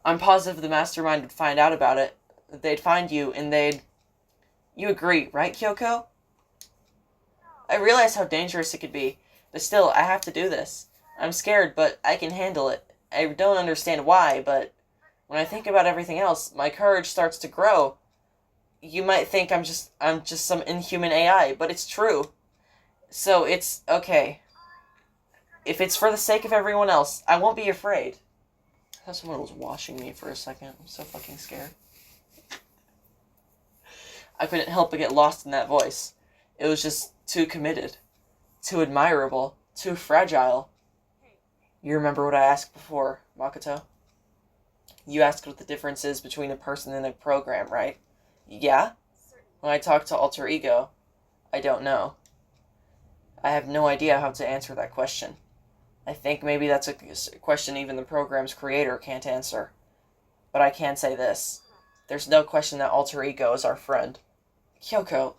I'm positive the mastermind would find out about it. They'd find you, and they'd... You agree, right, Kyoko? I realize how dangerous it could be, but still, I have to do this. I'm scared, but I can handle it. I don't understand why, but when I think about everything else, my courage starts to grow. You might think I'm just some inhuman AI, but it's true. So it's okay. If it's for the sake of everyone else, I won't be afraid. I thought someone was watching me for a second. I'm so fucking scared. I couldn't help but get lost in that voice. It was just too committed, too admirable, too fragile. You remember what I asked before, Makoto? You asked what the difference is between a person and a program, right? Yeah? When I talk to Alter Ego, I don't know. I have no idea how to answer that question. I think maybe that's a question even the program's creator can't answer. But I can say this. There's no question that Alter Ego is our friend. Kyoko,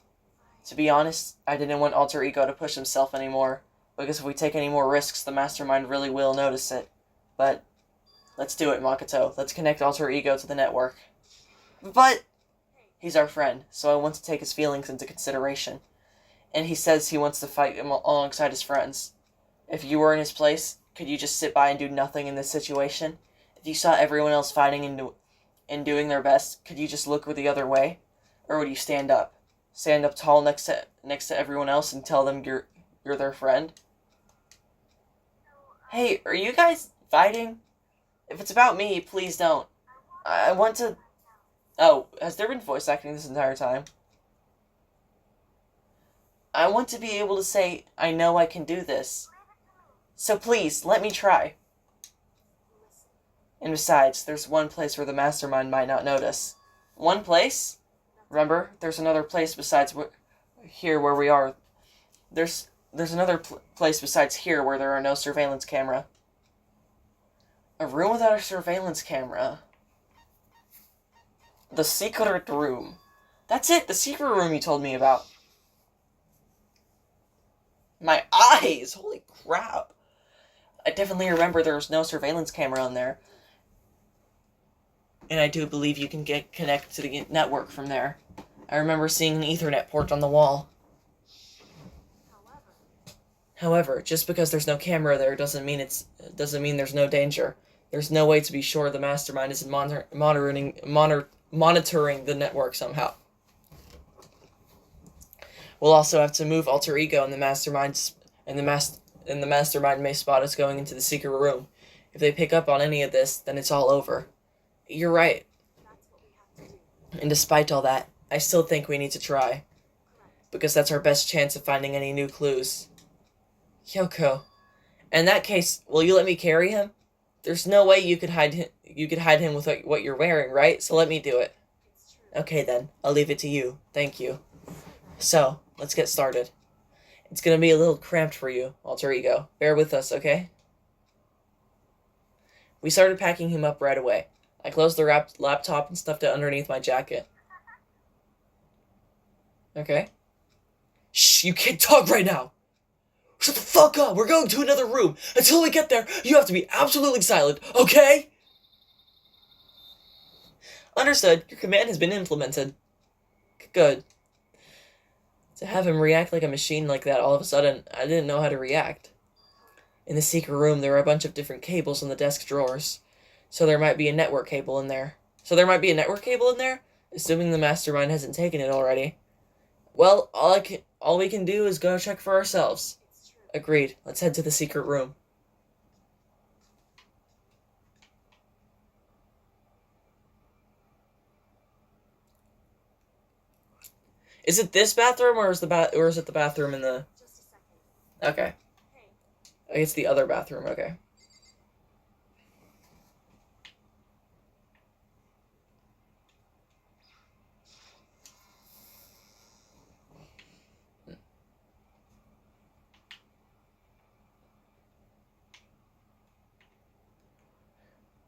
to be honest, I didn't want Alter Ego to push himself anymore, because if we take any more risks, the mastermind really will notice it. But let's do it, Makoto. Let's connect Alter Ego to the network. But he's our friend, so I want to take his feelings into consideration. And he says he wants to fight him alongside his friends. If you were in his place, could you just sit by and do nothing in this situation? If you saw everyone else fighting and doing their best, could you just look the other way? Or would you stand up? Stand up tall next to everyone else and tell them you're their friend? Hey, are you guys fighting? If it's about me, please don't. I want to... Oh, has there been voice acting this entire time? I want to be able to say, I know I can do this. So please, let me try. And besides, there's one place where the mastermind might not notice. One place? Remember, there's another place besides here where we are. There's another place besides here where there are no surveillance camera. A room without a surveillance camera. The secret room. That's it, the secret room you told me about. My eyes! Holy crap! I definitely remember there was no surveillance camera on there. And I do believe you can get connected to the network from there. I remember seeing an Ethernet port on the wall. However, just because there's no camera there doesn't mean there's no danger. There's no way to be sure the mastermind isn't monitoring the network somehow. We'll also have to move Alter Ego, and the mastermind may spot us going into the secret room. If they pick up on any of this, then it's all over. You're right. And despite all that, I still think we need to try. Because that's our best chance of finding any new clues. Kyoko, in that case, will you let me carry him? There's no way you could hide him with what you're wearing, right? So let me do it. Okay then, I'll leave it to you. Thank you. So, let's get started. It's gonna be a little cramped for you, Alter Ego. Bear with us, okay? We started packing him up right away. I closed the laptop and stuffed it underneath my jacket. Okay. Shh, you can't talk right now! Shut the fuck up! We're going to another room! Until we get there, you have to be absolutely silent, okay? Understood. Your command has been implemented. Good. To have him react like a machine like that all of a sudden, I didn't know how to react. In the secret room, there were a bunch of different cables in the desk drawers. So there might be a network cable in there. Assuming the mastermind hasn't taken it already. Well, all we can do is go check for ourselves. Agreed. Let's head to the secret room. Is it this bathroom or is it the bathroom in the? Just a second. Okay, Hey. it's the other bathroom. Okay.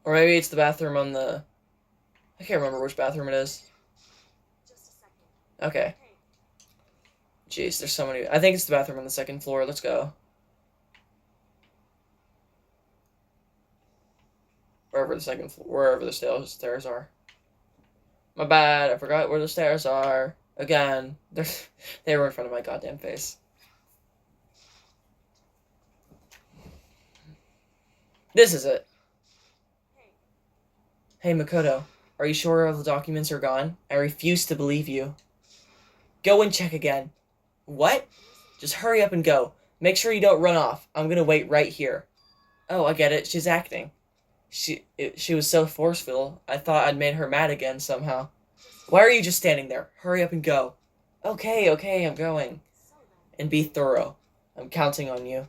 Or maybe it's the bathroom on the. I can't remember which bathroom it is. Just a second. Okay. Hey. Jeez, there's so many. I think it's the bathroom on the second floor. Let's go. Wherever the stairs are. My bad. I forgot where the stairs are. Again, they were in front of my goddamn face. This is it. Hey. Hey, Makoto. Are you sure all the documents are gone? I refuse to believe you. Go and check again. What? Just hurry up and go. Make sure you don't run off. I'm gonna wait right here. Oh, I get it. She's acting. She was so forceful, I thought I'd made her mad again somehow. Why are you just standing there? Hurry up and go. Okay, I'm going. So then. And be thorough. I'm counting on you.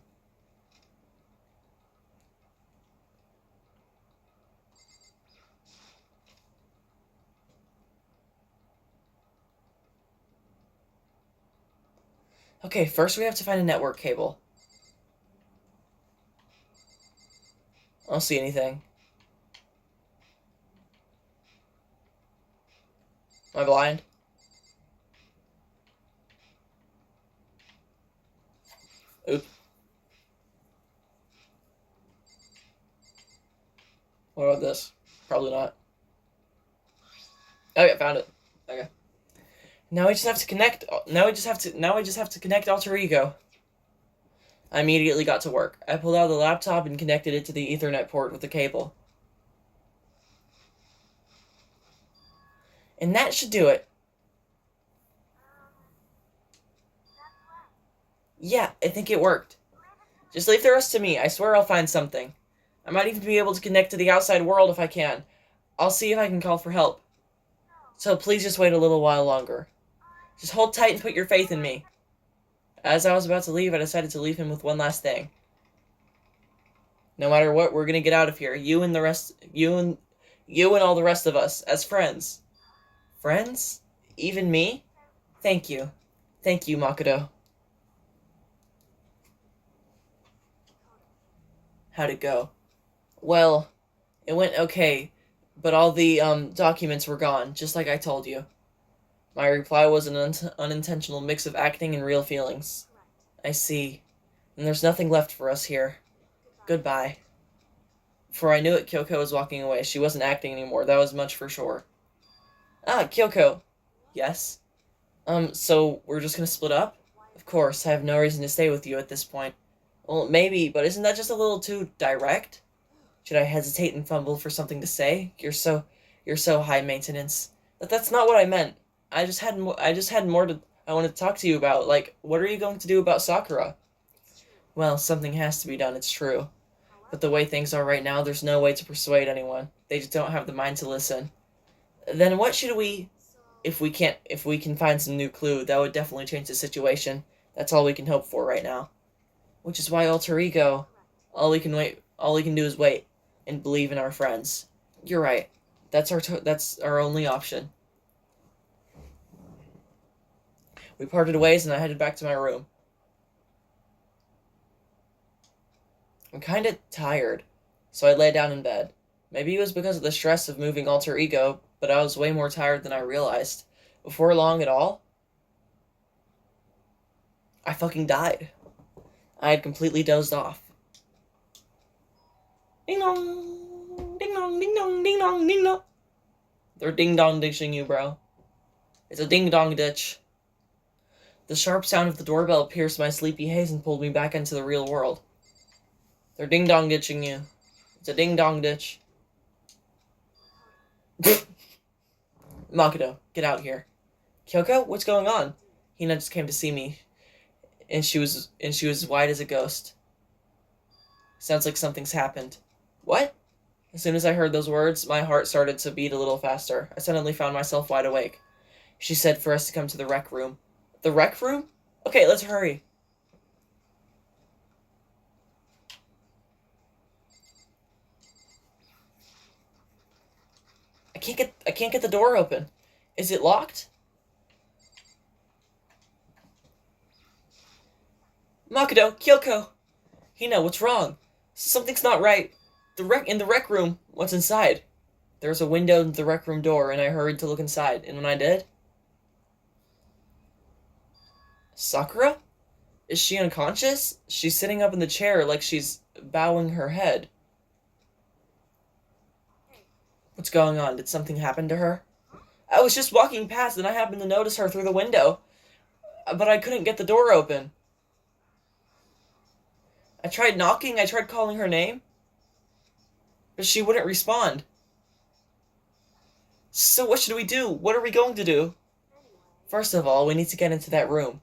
Okay, first we have to find a network cable. I don't see anything. Am I blind? Oop. What about this? Probably not. Okay, found it. Okay. Now we just have to connect. Now we just have to connect Alter Ego. I immediately got to work. I pulled out the laptop and connected it to the Ethernet port with the cable. And that should do it. Yeah, I think it worked. Just leave the rest to me. I swear I'll find something. I might even be able to connect to the outside world if I can. I'll see if I can call for help. So please just wait a little while longer. Just hold tight and put your faith in me. As I was about to leave, I decided to leave him with one last thing. No matter what, we're gonna get out of here. You and all the rest of us, as friends. Friends? Even me? Thank you. Thank you, Makoto. How'd it go? Well, it went okay, but all the documents were gone, just like I told you. My reply was an unintentional mix of acting and real feelings. I see. And there's nothing left for us here. Goodbye. Before I knew it, Kyoko was walking away. She wasn't acting anymore, that was much for sure. Ah, Kyoko. Yes? So we're just gonna split up? Of course, I have no reason to stay with you at this point. Well, maybe, but isn't that just a little too direct? Should I hesitate and fumble for something to say? You're so high maintenance. But that's not what I meant. I just had more I wanted to talk to you about. Like, what are you going to do about Sakura? Well, something has to be done, it's true. But the way things are right now, there's no way to persuade anyone. They just don't have the mind to listen. Then what should we... If we can find some new clue, that would definitely change the situation. That's all we can hope for right now. Which is why Alter Ego... All we can do is wait. And believe in our friends. You're right. That's our only option. We parted ways and I headed back to my room. I'm kinda tired, so I lay down in bed. Maybe it was because of the stress of moving Alter Ego, but I was way more tired than I realized. Before long at all, I fucking died. I had completely dozed off. Ding dong! Ding dong, ding dong, ding dong, ding dong! They're ding dong ditching you, bro. It's a ding dong ditch. The sharp sound of the doorbell pierced my sleepy haze and pulled me back into the real world. They're ding dong ditching you. It's a ding dong ditch. Makoto, get out here. Kyoko, what's going on? Hina just came to see me, and she was as white as a ghost. Sounds like something's happened. What? As soon as I heard those words, my heart started to beat a little faster. I suddenly found myself wide awake. She said for us to come to the rec room. The rec room? Okay, let's hurry. I can't get the door open. Is it locked? Makoto, Kyoko. Hina, what's wrong? Something's not right. In the rec room. What's inside? There's a window in the rec room door, and I hurried to look inside. And when I did, Sakura? Is she unconscious? She's sitting up in the chair like she's bowing her head. What's going on? Did something happen to her? I was just walking past and I happened to notice her through the window. But I couldn't get the door open. I tried knocking, I tried calling her name. But she wouldn't respond. So what should we do? What are we going to do? First of all, we need to get into that room.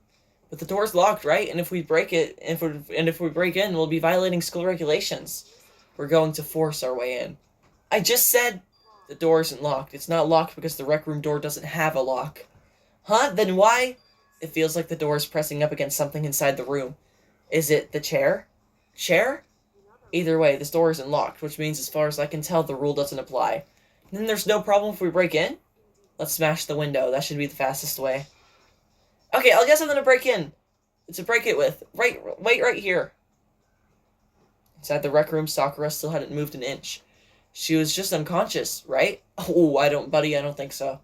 But the door's locked, right? And if we break it, if we break in, we'll be violating school regulations. We're going to force our way in. I just said the door isn't locked. It's not locked because the rec room door doesn't have a lock. Huh? Then why? It feels like the door is pressing up against something inside the room. Is it the chair? Chair? Either way, this door isn't locked, which means as far as I can tell, the rule doesn't apply. Then there's no problem if we break in? Let's smash the window. That should be the fastest way. Okay, I'll get something to break in. To break it with. Wait right here. Inside the rec room, Sakura still hadn't moved an inch. She was just unconscious, right? Oh, I don't think so.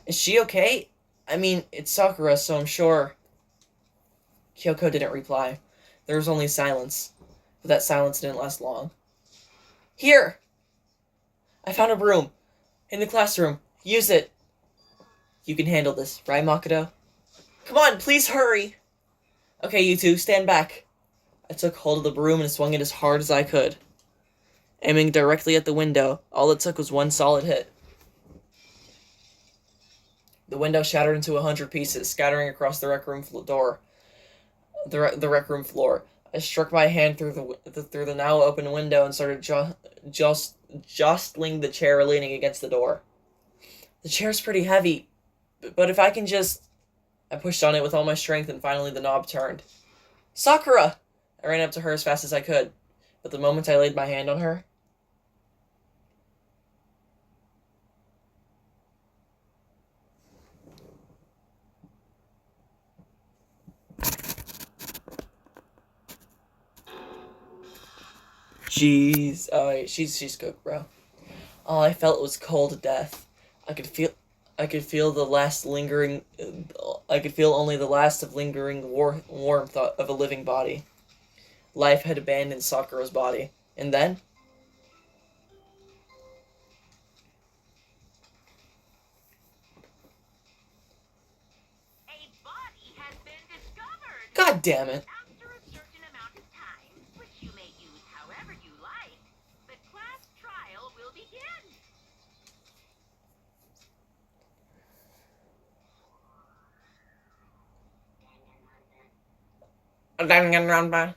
Is she okay? I mean, it's Sakura, so I'm sure. Kyoko didn't reply. There was only silence. But that silence didn't last long. Here! I found a broom. In the classroom. Use it. You can handle this, right, Makoto? Come on, please hurry! Okay, you two, stand back. I took hold of the broom and swung it as hard as I could. Aiming directly at the window, all it took was one solid hit. The window shattered into 100 pieces, scattering across the rec room floor. The rec room floor. I struck my hand through the now open window and started jostling the chair leaning against the door. The chair's pretty heavy, but if I can just... I pushed on it with all my strength and finally the knob turned. Sakura! I ran up to her as fast as I could, but the moment I laid my hand on her... Jeez. Oh, wait, she's cooked, bro. All I felt was cold death. I could feel the last lingering... I could feel only the last of lingering warmth of a living body. Life had abandoned Sakura's body. And then... A body has been discovered! God damn it. After a certain amount of time, which you may use however you like, the class trial will begin. Danganronpa.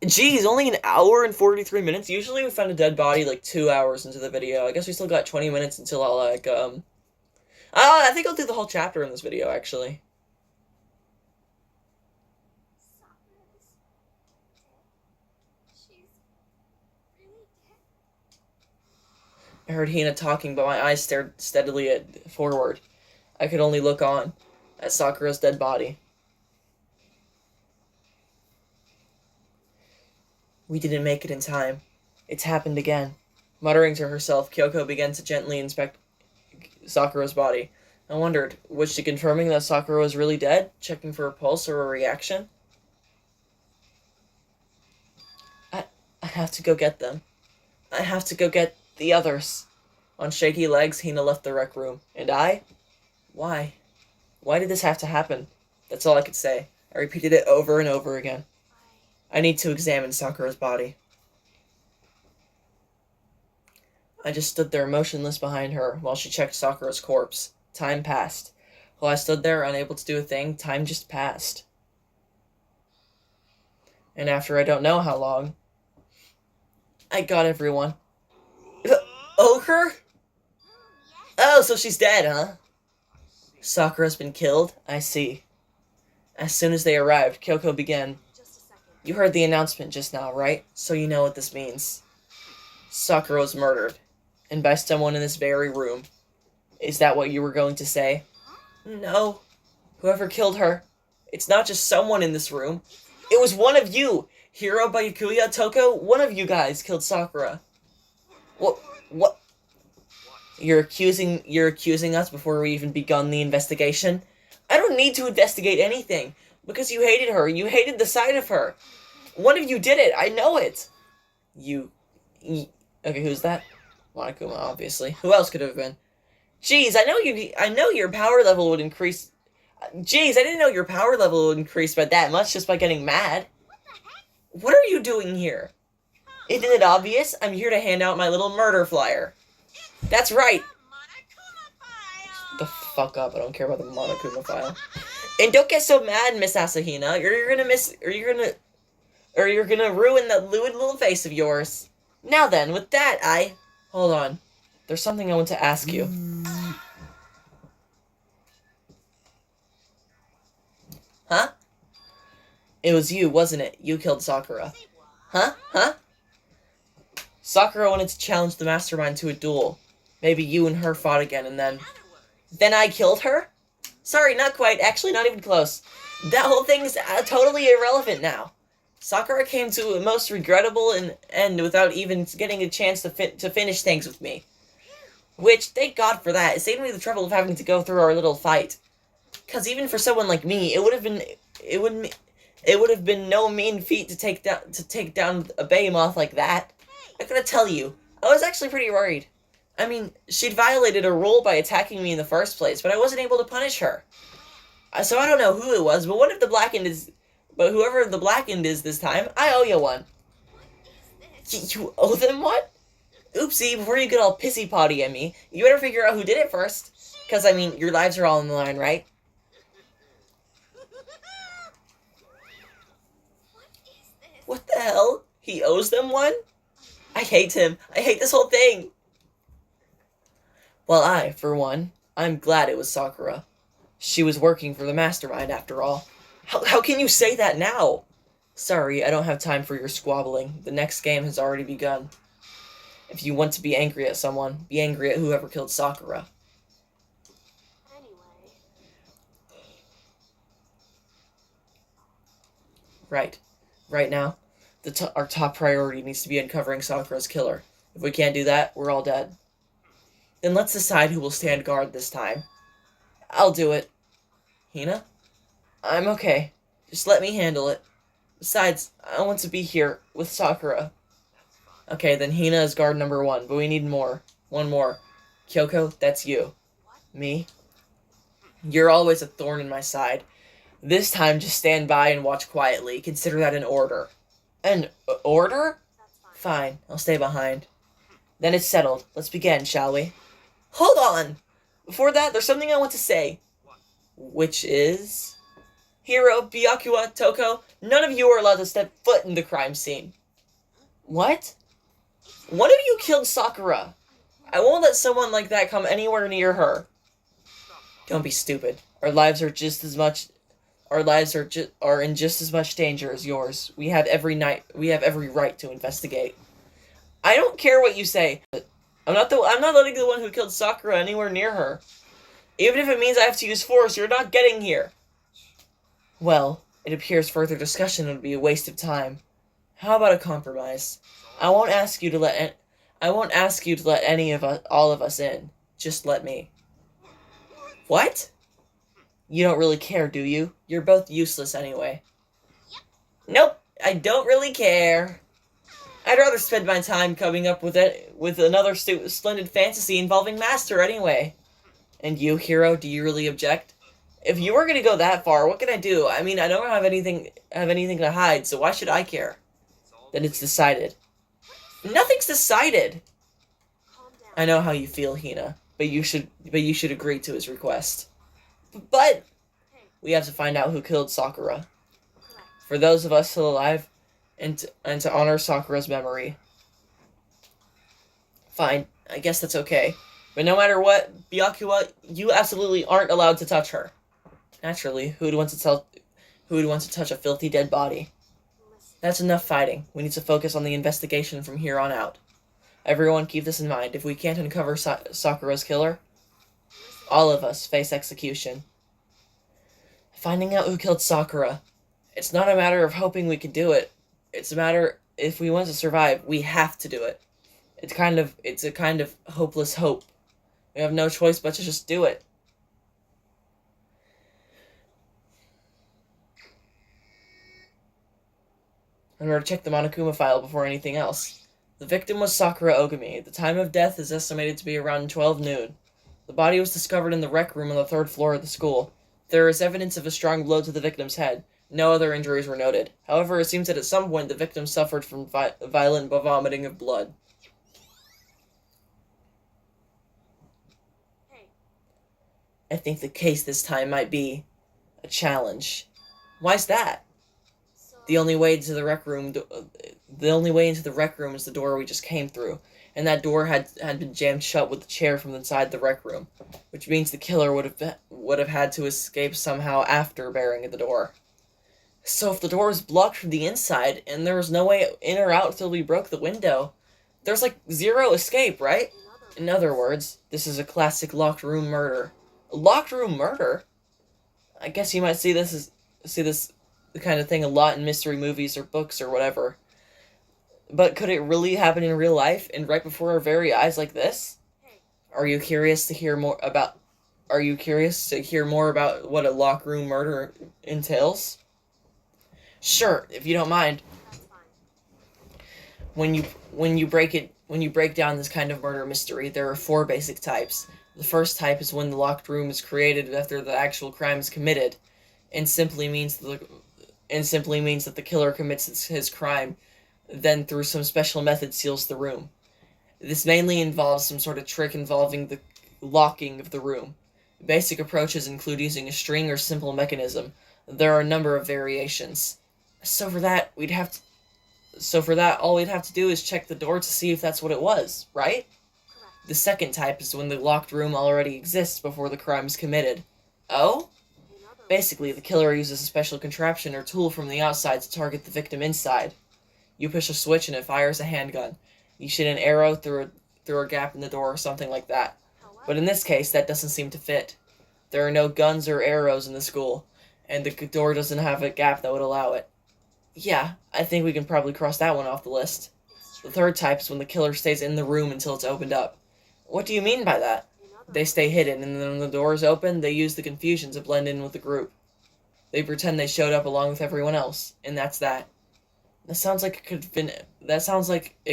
Geez, only an hour and 43 minutes? Usually we find a dead body like 2 hours into the video. I guess we still got 20 minutes until I'll like, I think I'll do the whole chapter in this video, actually. Sakura's dead. She's really dead. I heard Hina talking, but my eyes stared steadily forward. I could only look on at Sakura's dead body. We didn't make it in time. It's happened again. Muttering to herself, Kyoko began to gently inspect Sakura's body. I wondered, was she confirming that Sakura was really dead? Checking for a pulse or a reaction? I have to go get them. I have to go get the others. On shaky legs, Hina left the rec room. And I? Why? Why did this have to happen? That's all I could say. I repeated it over and over again. I need to examine Sakura's body. I just stood there motionless behind her while she checked Sakura's corpse. Time passed. While I stood there unable to do a thing, time just passed. And after I don't know how long, I got everyone. Ochre? Oh, so she's dead, huh? Sakura's been killed? I see. As soon as they arrived, Kyoko began. Just a second. You heard the announcement just now, right? So you know what this means. Sakura was murdered. And by someone in this very room. Is that what you were going to say? No. Whoever killed her. It's not just someone in this room. It was one of you! Hiro, Byakuya, Toko, one of you guys killed Sakura. What? You're accusing us before we even begun the investigation? I don't need to investigate anything. Because you hated her. You hated the sight of her. One of you did it. I know it. Okay, who's that? Monokuma, obviously. Who else could it have been? Jeez, I know your power level would increase. Jeez, I didn't know your power level would increase by that much just by getting mad. What are you doing here? Isn't it obvious? I'm here to hand out my little murder flyer. That's right. The fuck up. I don't care about the Monokuma file. And don't get so mad, Miss Asahina. You're gonna ruin that lewd little face of yours. Now then, with that, hold on. There's something I want to ask you. Huh? It was you, wasn't it? You killed Sakura. Huh? Sakura wanted to challenge the mastermind to a duel. Maybe you and her fought again, and then I killed her? Sorry, not quite. Actually, not even close. That whole thing is totally irrelevant now. Sakura came to a most regrettable end without even getting a chance to finish things with me. Which, thank God for that. It saved me the trouble of having to go through our little fight. Cause even for someone like me, it would have been no mean feat to take down a behemoth like that. I gotta tell you, I was actually pretty worried. I mean, she'd violated a rule by attacking me in the first place, but I wasn't able to punish her. So I don't know who it was, but whoever the Blackened is this time, I owe you one. You owe them one? Oopsie, before you get all pissy-potty at me, you better figure out who did it first. Because, I mean, your lives are all on the line, right? What the hell? He owes them one? I hate him. I hate this whole thing. Well, for one, I'm glad it was Sakura. She was working for the mastermind, after all. How can you say that now? Sorry, I don't have time for your squabbling. The next game has already begun. If you want to be angry at someone, be angry at whoever killed Sakura. Anyway. Right. Right now, our top priority needs to be uncovering Sakura's killer. If we can't do that, we're all dead. Then let's decide who will stand guard this time. I'll do it. Hina? I'm okay. Just let me handle it. Besides, I want to be here with Sakura. Okay, then Hina is guard number 1, but we need more. One more. Kyoko, that's you. Me? You're always a thorn in my side. This time, just stand by and watch quietly. Consider that an order. An order? That's fine. Fine, I'll stay behind. Then it's settled. Let's begin, shall we? Hold on! Before that, there's something I want to say. Which is... Hiro, Byakuya, Toko, none of you are allowed to step foot in the crime scene. What? One of you killed Sakura. I won't let someone like that come anywhere near her. Don't be stupid. Our lives are in just as much danger as yours. We have every right to investigate. I don't care what you say. I'm not letting the one who killed Sakura anywhere near her. Even if it means I have to use force, you're not getting here. Well, it appears further discussion would be a waste of time. How about a compromise? I won't ask you to let all of us in. Just let me. What? You don't really care, do you? You're both useless anyway. Nope, I don't really care. I'd rather spend my time coming up with another splendid fantasy involving Master anyway. And you, Hiro, do you really object? If you were gonna go that far, what can I do? I mean, I don't have anything to hide, so why should I care? Then it's decided. Nothing's decided. Calm down. I know how you feel, Hina, but you should agree to his request. But we have to find out who killed Sakura. Correct. For those of us still alive, and to honor Sakura's memory. Fine, I guess that's okay. But no matter what, Byakuya, you absolutely aren't allowed to touch her. Naturally, who would want to touch a filthy dead body? Listen, That's enough fighting. We need to focus on the investigation from here on out. Everyone keep this in mind. If we can't uncover Sakura's killer, all of us face execution. Finding out who killed Sakura. It's not a matter of hoping we can do it. It's a matter, if we want to survive, we have to do it. It's a kind of hopeless hope. We have no choice but to just do it. I'm going to check the Monokuma file before anything else. The victim was Sakura Ogami. The time of death is estimated to be around 12 noon. The body was discovered in the rec room on the 3rd floor of the school. There is evidence of a strong blow to the victim's head. No other injuries were noted. However, it seems that at some point the victim suffered from violent vomiting of blood. hey, I think the case this time might be a challenge. Why's that? so The only way into the rec room is the door we just came through, and that door had been jammed shut with the chair from inside the rec room, which means the killer would have had to escape somehow after barring the door. So if the door was blocked from the inside and there was no way in or out until we broke the window, there's like zero escape, right? In other words, this is a classic locked room murder. A locked room murder? I guess you might see this the kind of thing a lot in mystery movies or books or whatever. But could it really happen in real life and right before our very eyes like this? hey, Are you curious to hear more about what a locked room murder entails? Sure, if you don't mind. that's fine. When you break down this kind of murder mystery, there are 4 basic types. The first type is when the locked room is created after the actual crime is committed, and simply means that the killer commits his crime, then through some special method seals the room. This mainly involves some sort of trick involving the locking of the room. Basic approaches include using a string or simple mechanism. There are a number of variations. So for that, all we'd have to do is check the door to see if that's what it was, right? Correct. The second type is when the locked room already exists before the crime is committed. Oh? In other Basically, the killer uses a special contraption or tool from the outside to target the victim inside. You push a switch and it fires a handgun. You shoot an arrow through a gap in the door or something like that. However, But in this case, that doesn't seem to fit. There are no guns or arrows in the school, and the door doesn't have a gap that would allow it. Yeah, I think we can probably cross that one off the list. it's The true. third type is when the killer stays in the room until it's opened up. What do you mean by that? In other They stay hidden, and then when the door is open, they use the confusion to blend in with the group. They pretend they showed up along with everyone else, and that's that. That sounds like it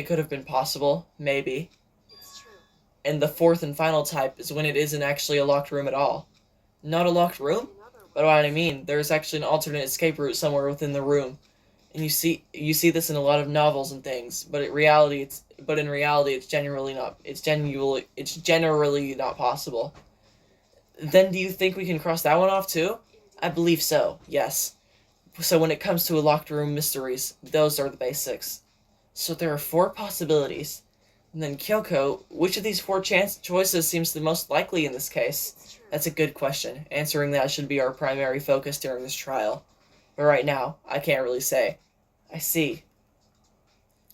could have been possible, maybe. it's true. And the fourth and final type is when it isn't actually a locked room at all. Not a locked room? In other But what I mean, there's actually an alternate escape route somewhere within the room. And you see this in a lot of novels and things, but in reality it's generally not possible. Then do you think we can cross that one off too? I believe so, yes. So when it comes to a locked room mysteries, those are the basics. So there are 4 possibilities. And then Kyoko, which of these 4 choices seems the most likely in this case? It's true. That's a good question. Answering that should be our primary focus during this trial. But right now, I can't really say. I see.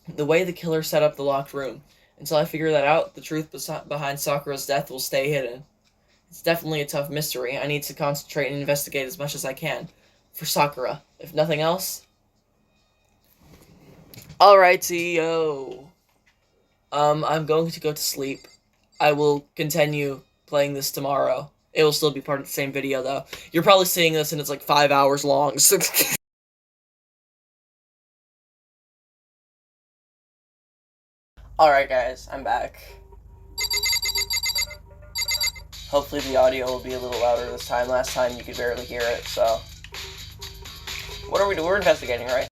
The way the killer set up the locked room. Until I figure that out, the truth behind Sakura's death will stay hidden. It's definitely a tough mystery. I need to concentrate and investigate as much as I can. For Sakura. If nothing else. Alright, CEO. I'm going to go to sleep. I will continue playing this tomorrow. It will still be part of the same video, though. You're probably seeing this and it's like 5 hours long. So Alright, guys. I'm back. Hopefully the audio will be a little louder this time. Last time you could barely hear it, so... What are we doing? We're investigating, right?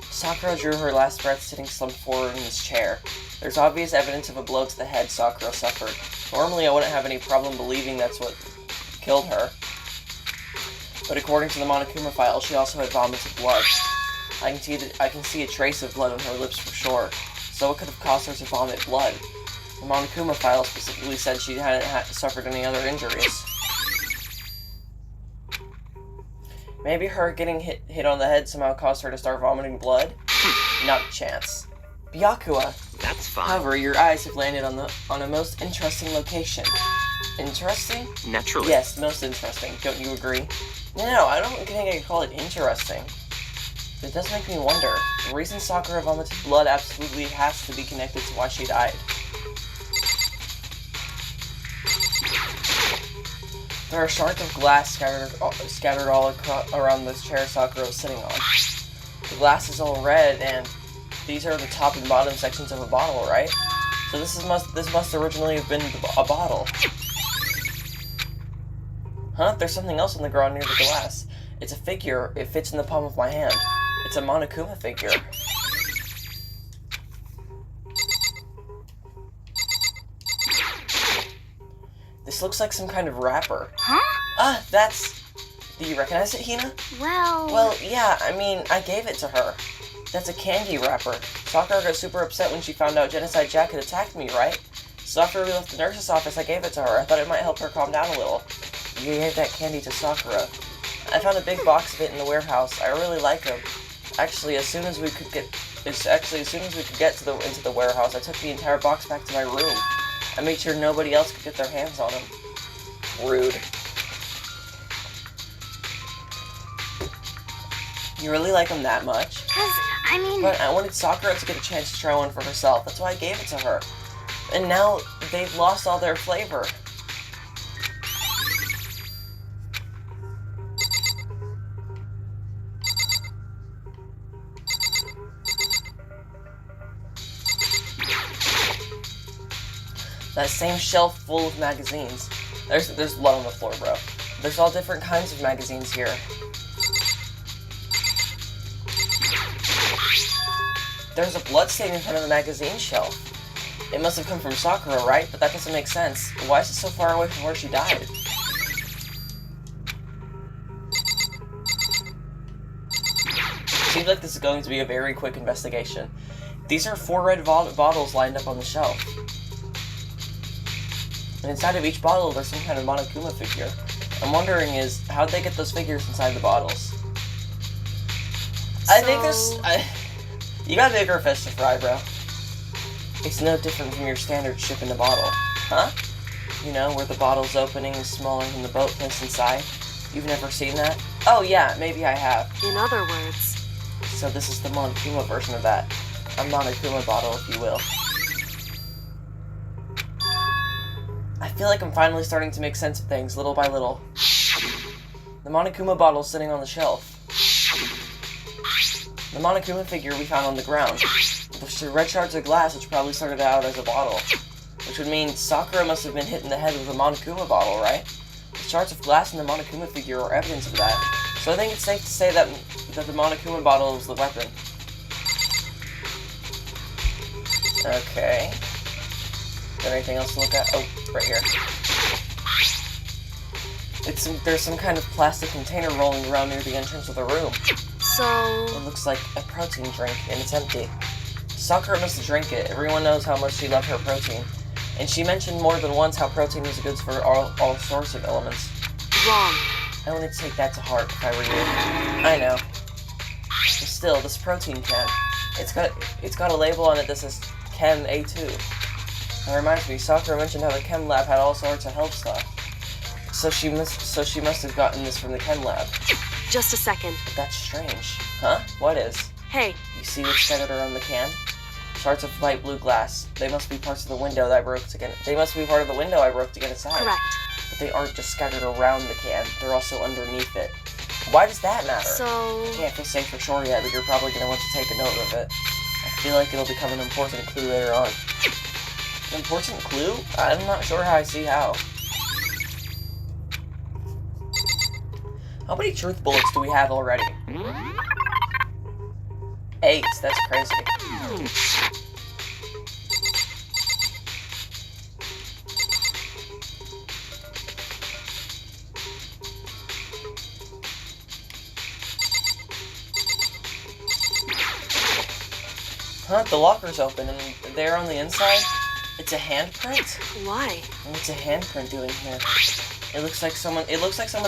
Sakura drew her last breath sitting slumped forward in his chair. There's obvious evidence of a blow to the head Sakura suffered. Normally I wouldn't have any problem believing that's what killed her. But according to the Monokuma file, she also had vomited blood. I can see a trace of blood on her lips for sure. So what could have caused her to vomit blood? The Monokuma file specifically said she hadn't suffered any other injuries. Maybe her getting hit on the head somehow caused her to start vomiting blood? Not a chance. Byakuya. That's fine. However, your eyes have landed on a most interesting location. Interesting? Naturally. Yes, most interesting. Don't you agree? No, I don't think I can call it interesting. It does make me wonder. The reason Sakura vomited blood absolutely has to be connected to why she died. There are shards of glass scattered all around this chair Sakura was sitting on. The glass is all red, and these are the top and bottom sections of a bottle, right? So this must originally have been a bottle. Huh? There's something else on the ground near the glass. It's a figure. It fits in the palm of my hand. It's a Monokuma figure. This looks like some kind of wrapper. Huh? Ah, that's... Do you recognize it, Hina? Well, yeah, I mean, I gave it to her. That's a candy wrapper. Sakura got super upset when she found out Genocide Jack had attacked me, right? So after we left the nurse's office, I gave it to her. I thought it might help her calm down a little. You gave that candy to Sakura. I found a big box of it in the warehouse. I really like them. Actually, as soon as we could get into the warehouse, I took the entire box back to my room. I made sure nobody else could get their hands on them. Rude. You really like them that much? But I wanted Sakura to get a chance to try one for herself. That's why I gave it to her. And now they've lost all their flavor. That same shelf full of magazines. There's blood on the floor, bro. There's all different kinds of magazines here. There's a blood stain in front of the magazine shelf. It must have come from Sakura, right? But that doesn't make sense. Why is it so far away from where she died? Seems like this is going to be a very quick investigation. These are 4 red bottles lined up on the shelf. And inside of each bottle, there's some kind of Monokuma figure. I'm wondering is, how'd they get those figures inside the bottles? I think there's... You got bigger fish to fry, bro. It's no different from your standard ship in a bottle. Huh? You know, where the bottle's opening is smaller than the boat placed inside? You've never seen that? Oh yeah, maybe I have. In other words... So this is the Monokuma version of that. A Monokuma bottle, if you will. I feel like I'm finally starting to make sense of things, little by little. The Monokuma bottle's sitting on the shelf. The Monokuma figure we found on the ground. The red shards of glass, which probably started out as a bottle. Which would mean Sakura must have been hit in the head with a Monokuma bottle, right? The shards of glass in the Monokuma figure are evidence of that. So I think it's safe to say that the Monokuma bottle is the weapon. Okay. Is there anything else to look at? Oh, right here. There's some kind of plastic container rolling around near the entrance of the room. So... It looks like a protein drink, and it's empty. Sakura must drink it. Everyone knows how much she loved her protein. And she mentioned more than once how protein was good for all sorts of elements. Wrong. I wouldn't take that to heart if I were you. I know. But still, this protein can. It's got a label on it that says Chem A2. That reminds me, Sakura mentioned how the Chem lab had all sorts of health stuff. So she must have gotten this from the Chem lab. Just a second. But that's strange. Huh? What is? Hey. You see what's scattered around the can? Shards of light blue glass. They must be parts of the window that I broke to get. They must be part of the window I broke to get inside. Correct. But they aren't just scattered around the can. They're also underneath it. Why does that matter? So... I can't say for sure yet, but you're probably going to want to take a note of it. I feel like it'll become an important clue later on. An important clue? I'm not sure how I see how. How many truth bullets do we have already? 8. That's crazy. Huh? The locker's open, and they're on the inside? It's a handprint? Why? What's a handprint doing here? It looks like someone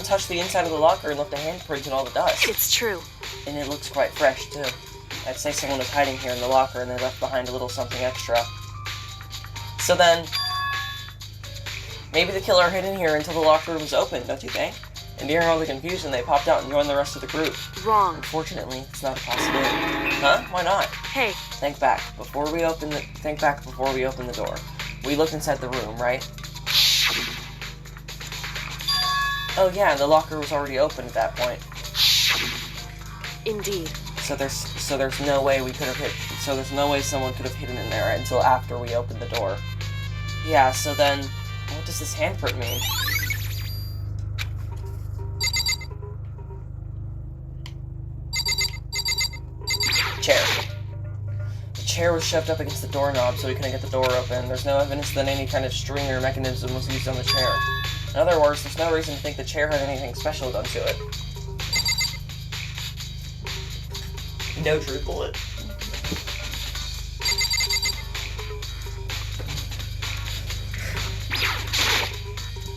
touched the inside of the locker and left a handprint in all the dust. It's true. And it looks quite fresh, too. I'd say someone was hiding here in the locker and they left behind a little something extra. So then, maybe the killer hid in here until the locker room was open, don't you think? And during all the confusion, they popped out and joined the rest of the group. Wrong. Unfortunately, it's not a possibility. Huh? Why not? Hey, Think back before we open the door. We looked inside the room, right? Oh yeah, the locker was already open at that point. indeed. So there's no way someone could have hidden in there until after we opened the door. Yeah, so then what does this handprint mean? Chair. The chair was shoved up against the doorknob so we couldn't get the door open. There's no evidence that any kind of string or mechanism was used on the chair. In other words, there's no reason to think the chair had anything special done to it. No true bullet.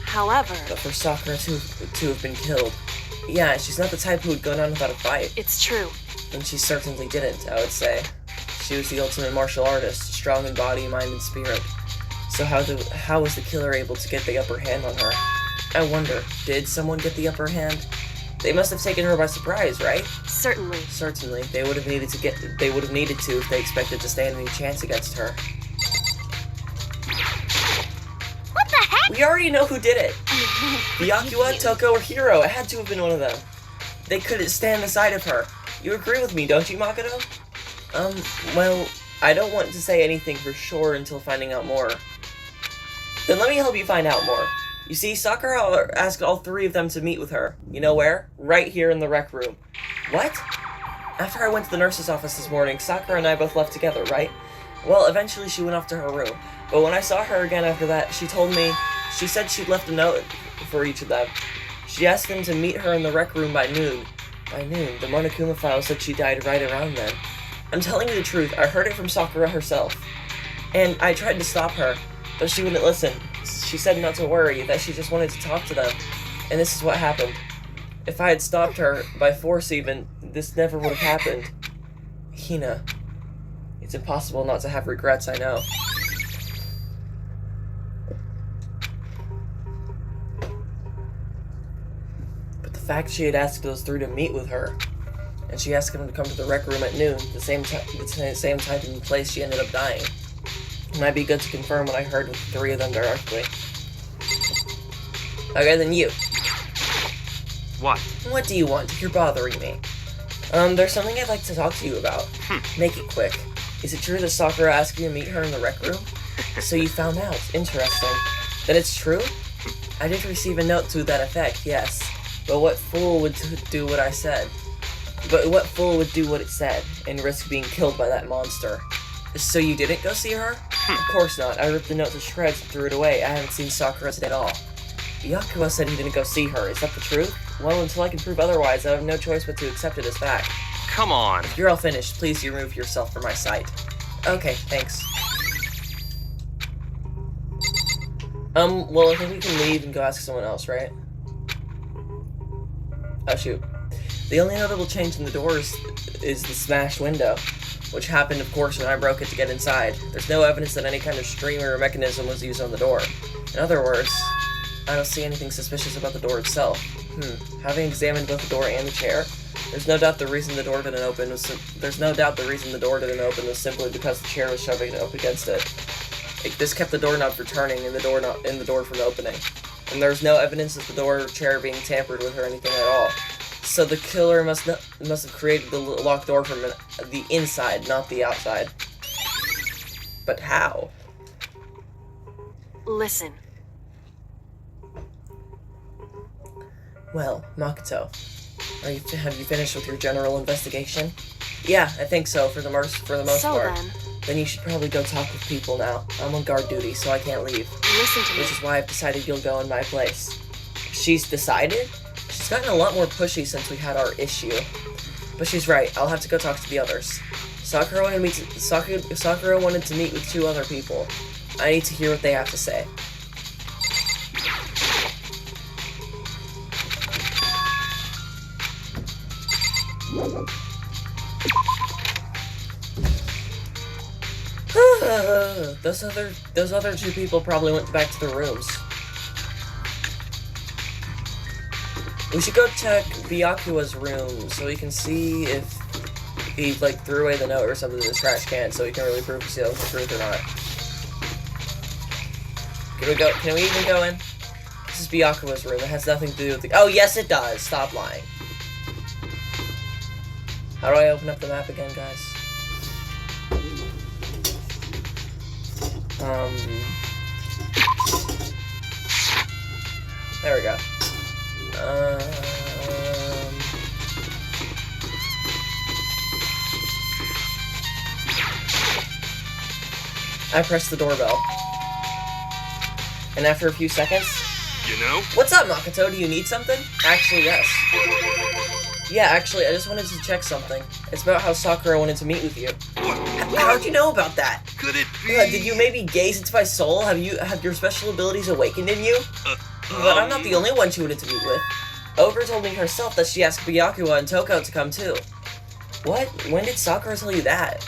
However, But for Sakura to have been killed, yeah, she's not the type who would go down without a fight. it's true. And she certainly didn't, I would say. She was the ultimate martial artist, strong in body, mind, and spirit. So how was the killer able to get the upper hand on her? I wonder, did someone get the upper hand? They must have taken her by surprise, right? Certainly. Certainly, they would have needed to if they expected to stand any chance against her. What the heck? We already know who did it. Byakuya, Toko, or Hiro. It had to have been one of them. They couldn't stand the sight of her. You agree with me, don't you, Makoto? Well, I don't want to say anything for sure until finding out more. Then let me help you find out more. You see, Sakura asked all three of them to meet with her. You know where? Right here in the rec room. What? After I went to the nurse's office this morning, Sakura and I both left together, right? Well, eventually she went off to her room. But when I saw her again after that, she said she'd left a note for each of them. She asked them to meet her in the rec room by noon. By noon, the Monokuma file said she died right around then. I'm telling you the truth, I heard it from Sakura herself. And I tried to stop her, but she wouldn't listen. She said not to worry, that she just wanted to talk to them. And this is what happened. If I had stopped her, by force even, this never would have happened. Hina. It's impossible not to have regrets, I know. But the fact she had asked those three to meet with her, and she asked them to come to the rec room at noon, the same time and place she ended up dying. It might be good to confirm what I heard with the three of them directly. Okay, then you. What? What do you want? You're bothering me. There's something I'd like to talk to you about. Make it quick. Is it true that Sakura asked you to meet her in the rec room? So you found out. Interesting. Then it's true? I did receive a note to that effect, yes. But what fool would do what I said? But what fool would do what it said, and risk being killed by that monster? So you didn't go see her? Of course not. I ripped the note to shreds and threw it away. I haven't seen Sakura today at all. Byakuya said he didn't go see her. Is that the truth? Well, until I can prove otherwise, I have no choice but to accept it as fact. Come on. If you're all finished, please remove yourself from my sight. Okay, thanks. Well, I think we can leave and go ask someone else, right? Oh, shoot. The only notable change in the doors is the smashed window, which happened, of course, when I broke it to get inside. There's no evidence that any kind of streamer or mechanism was used on the door. In other words, I don't see anything suspicious about the door itself. Having examined both the door and the chair, there's no doubt the reason the door didn't open was simply because the chair was shoving it up against it. This kept the doorknob from turning and the door from opening. And there's no evidence of the door or chair being tampered with or anything at all. So the killer must have created the locked door from the inside, not the outside. But how? Listen. Well, Makoto, have you finished with your general investigation? Yeah, I think so, for the most part. Then you should probably go talk with people now. I'm on guard duty, so I can't leave. Listen to me. Which is why I've decided you'll go in my place. She's decided? She's gotten a lot more pushy since we had our issue. But she's right, I'll have to go talk to the others. Sakura wanted to meet with 2 other people. I need to hear what they have to say. Those other two people probably went back to their rooms. We should go check Byakuwa's room so we can see if he like threw away the note or something in the trash can, so we can really prove he's telling the truth or not. Can we go? Can we even go in? This is Byakuwa's room. It has nothing to do with the. Oh yes, it does. Stop lying. How do I open up the map again, guys? There we go. I pressed the doorbell. And after a few seconds... You know? What's up, Makoto? Do you need something? Actually, yes. Yeah, actually, I just wanted to check something. It's about how Sakura wanted to meet with you. How'd you know about that? Could it be? Did you maybe gaze into my soul? Have your special abilities awakened in you? But I'm not the only one she wanted to meet with. Ogre told me herself that she asked Byakuwa and Toko to come too. What? When did Sakura tell you that?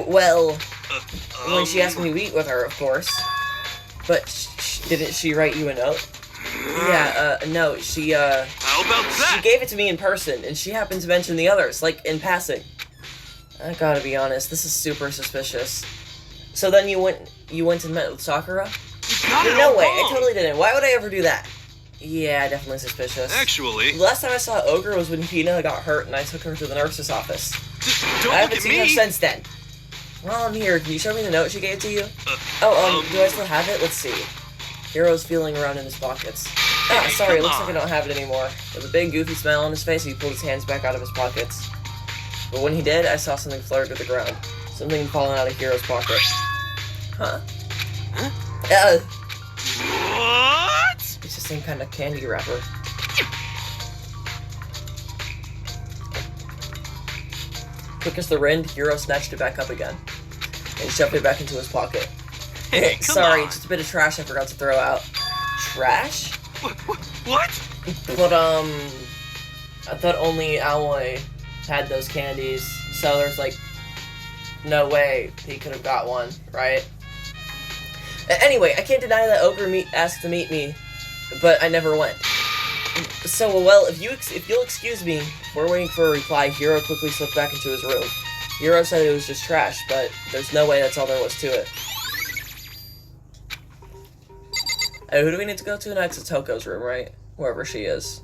Well, when she asked me to meet with her, of course. But didn't she write you a note? Yeah, no, she, How about that? She gave it to me in person, and she happened to mention the others, like, in passing. I gotta be honest, this is super suspicious. So then you went and met with Sakura? You got it No all way, wrong. I totally didn't. Why would I ever do that? Yeah, definitely suspicious. Actually, The last time I saw Ogre was when Hina got hurt and I took her to the nurse's office. don't I look haven't at seen her me. since then. While I'm here, can you show me the note she gave to you? Oh, Do I still have it? Let's see. Hero's feeling around in his pockets. Ah, sorry, it looks like I don't have it anymore. With a big goofy smile on his face, he pulled his hands back out of his pockets. But when he did, I saw something flutter to the ground. Something falling out of Hero's pocket. Huh? What? It's the same kind of candy wrapper. Quick as the wind, Hero snatched it back up again. And shoved it back into his pocket. Hey, come Sorry, on. just a bit of trash I forgot to throw out. Trash? What? But, I thought only Alloy had those candies, so there's, like, no way he could have got one, right? Anyway, I can't deny that Ogre asked to meet me, but I never went. So, well, if you'll excuse me, we're waiting for a reply. Hero quickly slipped back into his room. Hero said it was just trash, but there's no way that's all there was to it. Hey, who do we need to go to next? It's Toko's room, right? Wherever she is.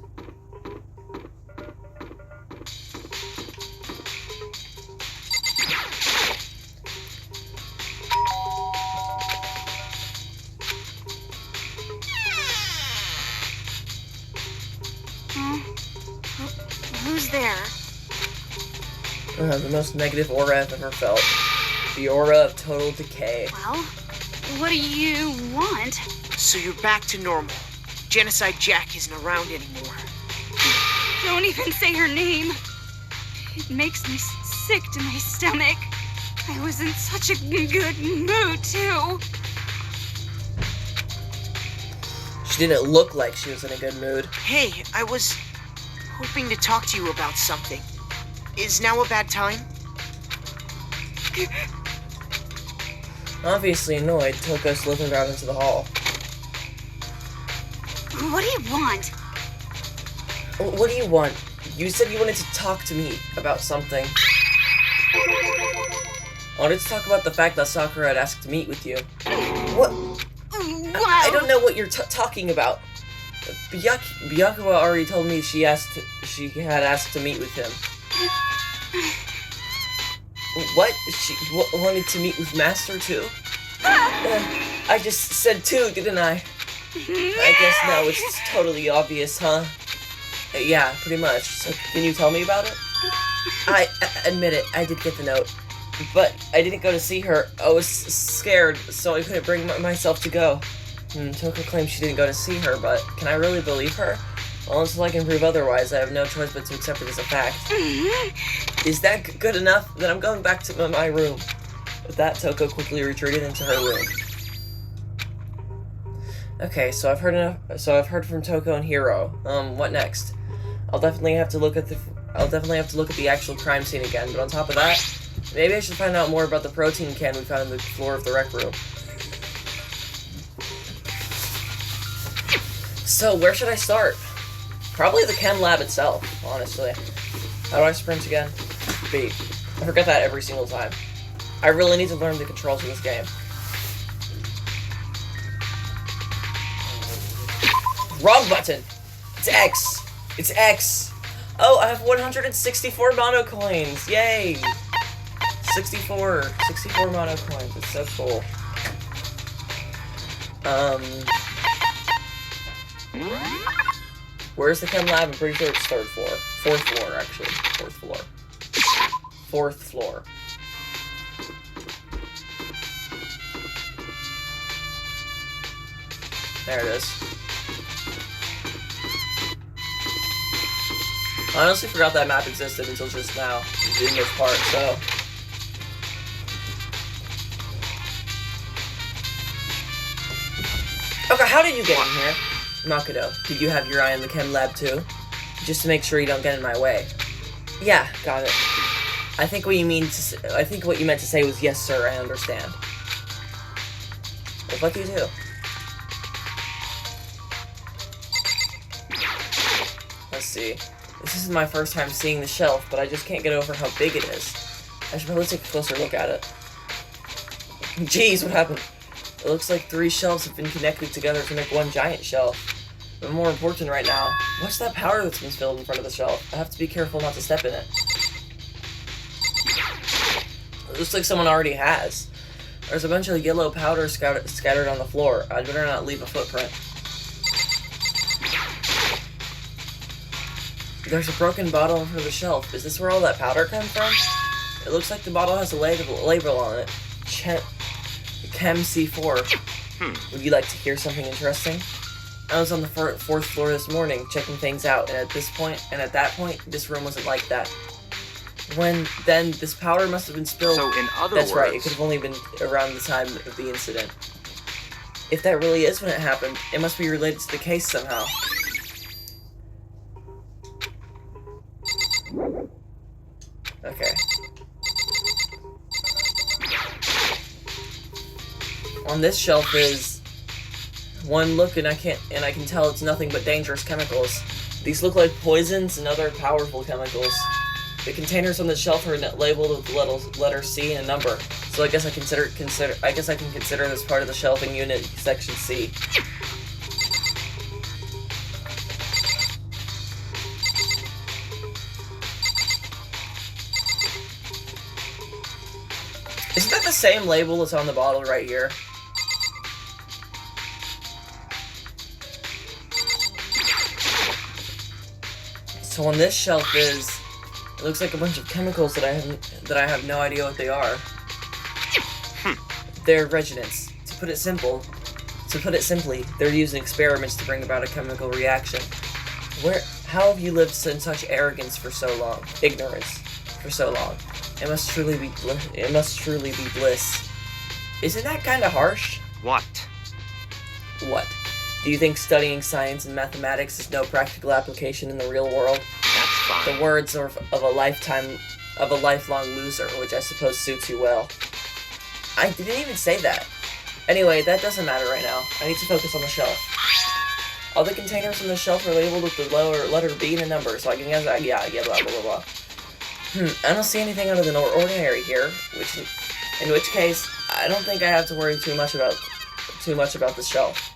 Who's there? The most negative aura I've ever felt. The aura of total decay. Well, what do you want? So you're back to normal. Genocide Jack isn't around anymore. Don't even say her name. It makes me sick to my stomach. I was in such a good mood, too. She didn't look like she was in a good mood. Hey, I was hoping to talk to you about something. Is now a bad time? Obviously annoyed, Toko slithered out into the hall. What do you want? What do you want? You said you wanted to talk to me about something. I wanted to talk about the fact that Sakura had asked to meet with you. What? I don't know what you're talking about. Byakuwa already told me she had asked to meet with him. What? She wanted to meet with Master too? I just said two, didn't I? I guess no, it's totally obvious, huh? Yeah, pretty much. So can you tell me about it? I admit it, I did get the note. But I didn't go to see her. I was scared, so I couldn't bring myself to go. Toko claims she didn't go to see her, but can I really believe her? Well, until I can prove otherwise, I have no choice but to accept it as a fact. Is that good enough? Then I'm going back to my room. With that, Toko quickly retreated into her room. Okay, so I've heard from Toko and Hiro. What next? I'll definitely have to look at the actual crime scene again, but on top of that, maybe I should find out more about the protein can we found on the floor of the rec room. So, where should I start? Probably the chem lab itself, honestly. How do I sprint again? B. I forget that every single time. I really need to learn the controls of this game. Wrong button! It's X! It's X! Oh, I have 164 mono coins! Yay! 64 mono coins. It's so cool. Where's the chem lab? I'm pretty sure it's third floor. Fourth floor, actually. Fourth floor. Fourth floor. There it is. I honestly forgot that map existed until just now, in this part, so... Okay, how did you get in here? Makoto, did you have your eye on the chem lab too? Just to make sure you don't get in my way. Yeah, got it. I think what you meant to say was yes, sir, I understand. Well, fuck you too. Let's see. This isn't my first time seeing the shelf, but I just can't get over how big it is. I should probably take a closer look at it. Jeez, what happened? It looks like 3 shelves have been connected together to make one giant shelf. But more important right now, what's that powder that's been spilled in front of the shelf? I have to be careful not to step in it. It looks like someone already has. There's a bunch of yellow powder scattered on the floor. I'd better not leave a footprint. There's a broken bottle in front of the shelf. Is this where all that powder comes from? It looks like the bottle has a label on it. Chem C4. Would you like to hear something interesting? I was on the 4th floor this morning, checking things out, and at that point, this room wasn't like that. Then this powder must have been spilled. So in other That's words... right, it could have only been around the time of the incident. If that really is when it happened, it must be related to the case somehow. Okay. On this shelf is one look, and I can tell it's nothing but dangerous chemicals. These look like poisons and other powerful chemicals. The containers on the shelf are labeled with the letter C and a number, so I guess I can consider this part of the shelving unit, section C. Isn't that the same label that's on the bottle right here? So on this shelf it looks like a bunch of chemicals that I have no idea what they are. They're reagents. To put it simply, they're used in experiments to bring about a chemical reaction. How have you lived in such arrogance for so long? Ignorance for so long. It must truly be bliss. Isn't that kind of harsh? What? What? Do you think studying science and mathematics has no practical application in the real world? That's fine. The words of a lifelong loser, which I suppose suits you well. I didn't even say that. Anyway, that doesn't matter right now. I need to focus on the shelf. All the containers on the shelf are labeled with the letter B and a number, so I can guess yeah, blah blah blah blah. I don't see anything out of the ordinary here, in which case, I don't think I have to worry too much about the shelf.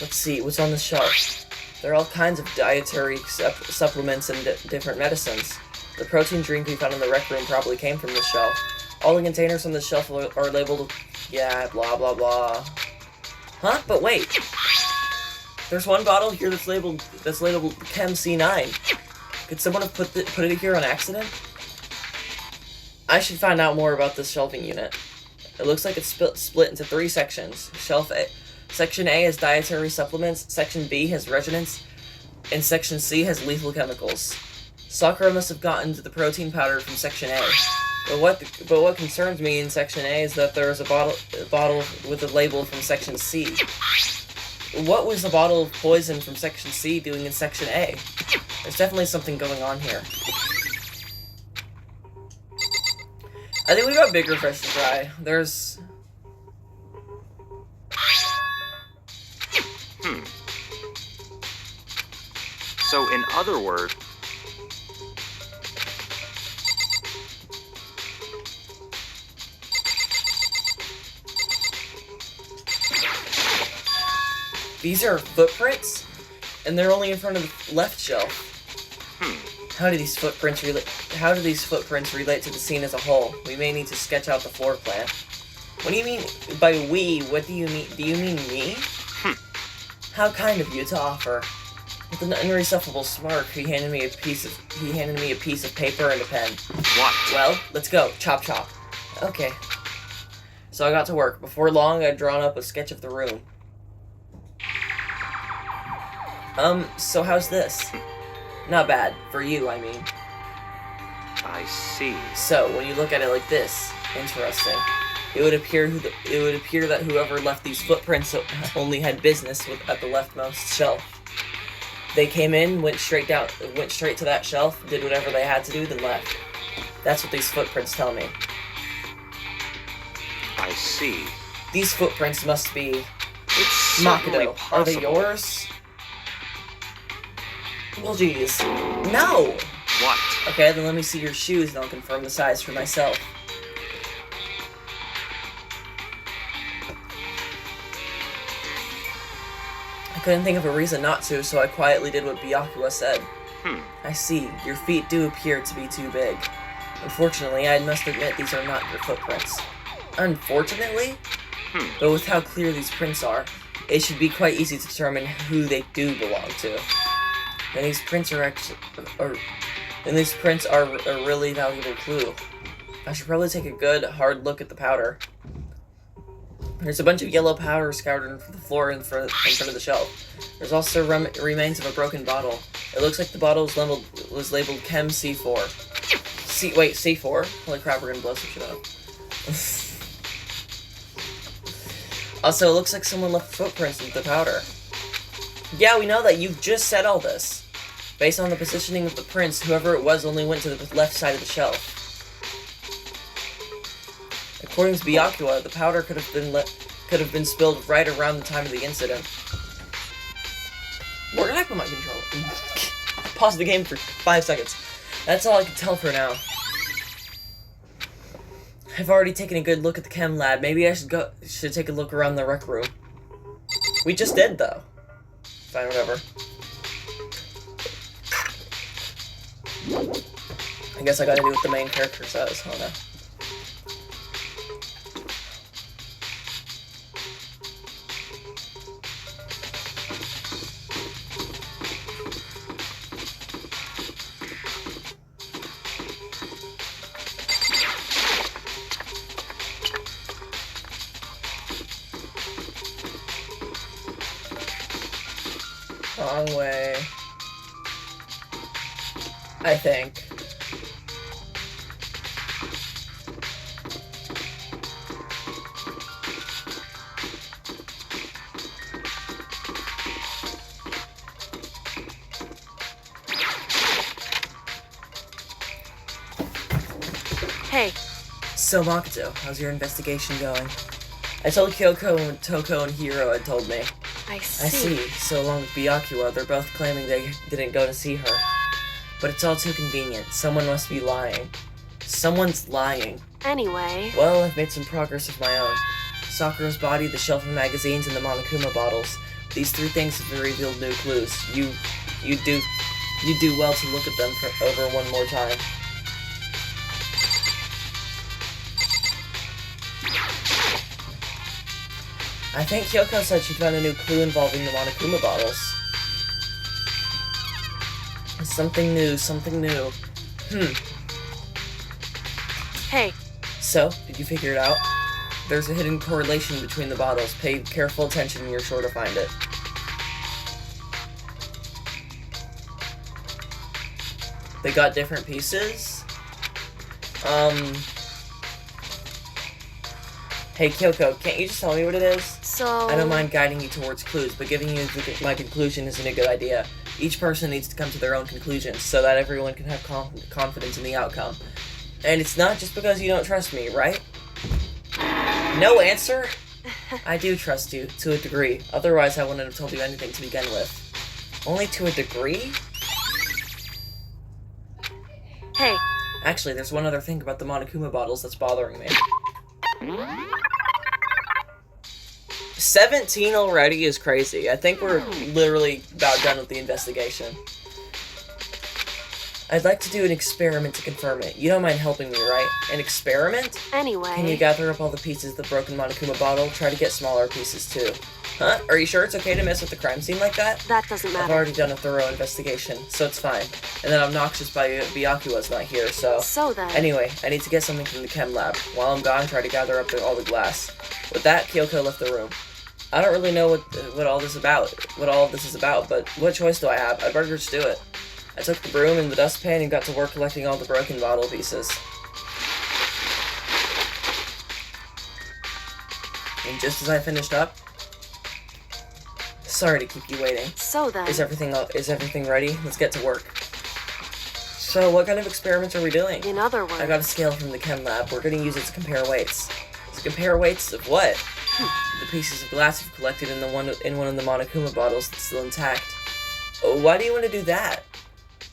Let's see, what's on the shelf? There are all kinds of dietary supplements and different medicines. The protein drink we found in the rec room probably came from this shelf. All the containers on the shelf are labeled, yeah, blah blah blah. Huh? But wait. There's one bottle here that's labeled Chem C9. Could someone have put it here on accident? I should find out more about this shelving unit. It looks like it's split into 3 sections. Section A has dietary supplements, Section B has reagents, and Section C has lethal chemicals. Sakura must have gotten to the protein powder from Section A. But what concerns me in Section A is that there is a bottle with a label from Section C. What was the bottle of poison from Section C doing in Section A? There's definitely something going on here. I think we got bigger fish to fry. There's... So, in other words, These are footprints, and they're only in front of the left shelf. How do these footprints relate to the scene as a whole? We may need to sketch out the floor plan. What do you mean by we? What do you mean? Do you mean me? How kind of you to offer. With an unresolvable smirk, he handed me a piece of paper and a pen. what? Well, let's go. Chop chop. Okay. So I got to work. Before long, I'd drawn up a sketch of the room. So how's this? Not bad. For you, I mean. I see. So, when you look at it like this, interesting. It would appear that whoever left these footprints only had business at the leftmost shelf. They came in, went straight to that shelf, did whatever they had to do, then left. That's what these footprints tell me. I see. These footprints must be... It's certainly Makoto, are they possible. yours? Well, geez. No! What? Okay, then let me see your shoes and I'll confirm the size for myself. I couldn't think of a reason not to, so I quietly did what Byakuya said. I see. Your feet do appear to be too big. Unfortunately, I must admit these are not your footprints. Unfortunately? But with how clear these prints are, it should be quite easy to determine who they do belong to. And these prints are a really valuable clue. I should probably take a good, hard look at the powder. There's a bunch of yellow powder scattered on the floor in front of the shelf. There's also remains of a broken bottle. It looks like the bottle was labeled Chem C4. C4? Holy crap, we're gonna blow some shit up. Also, it looks like someone left footprints with the powder. Yeah, we know that. You've just said all this. Based on the positioning of the prints, whoever it was only went to the left side of the shelf. According to Byakuya, the powder could have been spilled right around the time of the incident. Where did I put my controller? Pause the game for 5 seconds. That's all I can tell for now. I've already taken a good look at the chem lab. Maybe I should take a look around the rec room. We just did, though. Fine, whatever. I guess I gotta do what the main character says. Oh no. Wrong way. I think. Hey, So Makoto, how's your investigation going? I told Kyoko and Toko and Hiro had told me. I I see. see. So along with Byakuya, they're both claiming they didn't go to see her. But it's all too convenient. Someone must be lying. Someone's lying. Anyway, Well, I've made some progress of my own. Sakura's body, the shelf of magazines, and the Monokuma bottles. These 3 things have revealed new clues. You do well to look at them over one more time. I think Kyoko said she found a new clue involving the Monokuma bottles. Something new, something new. hey, So, did you figure it out? There's a hidden correlation between the bottles. Pay careful attention and you're sure to find it. They got different pieces. Hey Kyoko, can't you just tell me what it is? So... I don't mind guiding you towards clues, but giving you my conclusion isn't a good idea. Each person needs to come to their own conclusions so that everyone can have confidence in the outcome. And it's not just because you don't trust me, right? No answer? I do trust you, to a degree. Otherwise, I wouldn't have told you anything to begin with. Only to a degree? Hey. Actually, there's one other thing about the Monokuma bottles that's bothering me. 17 already is crazy. I think we're literally about done with the investigation. I'd like to do an experiment to confirm it. You don't mind helping me, right? An experiment? Anyway... Can you gather up all the pieces of the broken Monokuma bottle? Try to get smaller pieces, too. Huh? Are you sure it's okay to mess with the crime scene like that? That doesn't matter. I've already done a thorough investigation, so it's fine. And that obnoxious Byakuwa's not here, so... So then... Anyway, I need to get something from the chem lab. While I'm gone, try to gather up all the glass. With that, Kyoko left the room. I don't really know what all this is about, but what choice do I have? I'd better just do it. I took the broom and the dustpan and got to work collecting all the broken bottle pieces. And just as I finished up... Sorry to keep you waiting. So then... Is everything ready? Let's get to work. So, what kind of experiments are we doing? In other words... I got a scale from the chem lab. We're gonna use it to compare weights. To compare weights of what? The pieces of glass you've collected in one of the Monokuma bottles that's still intact. Oh, why do you want to do that?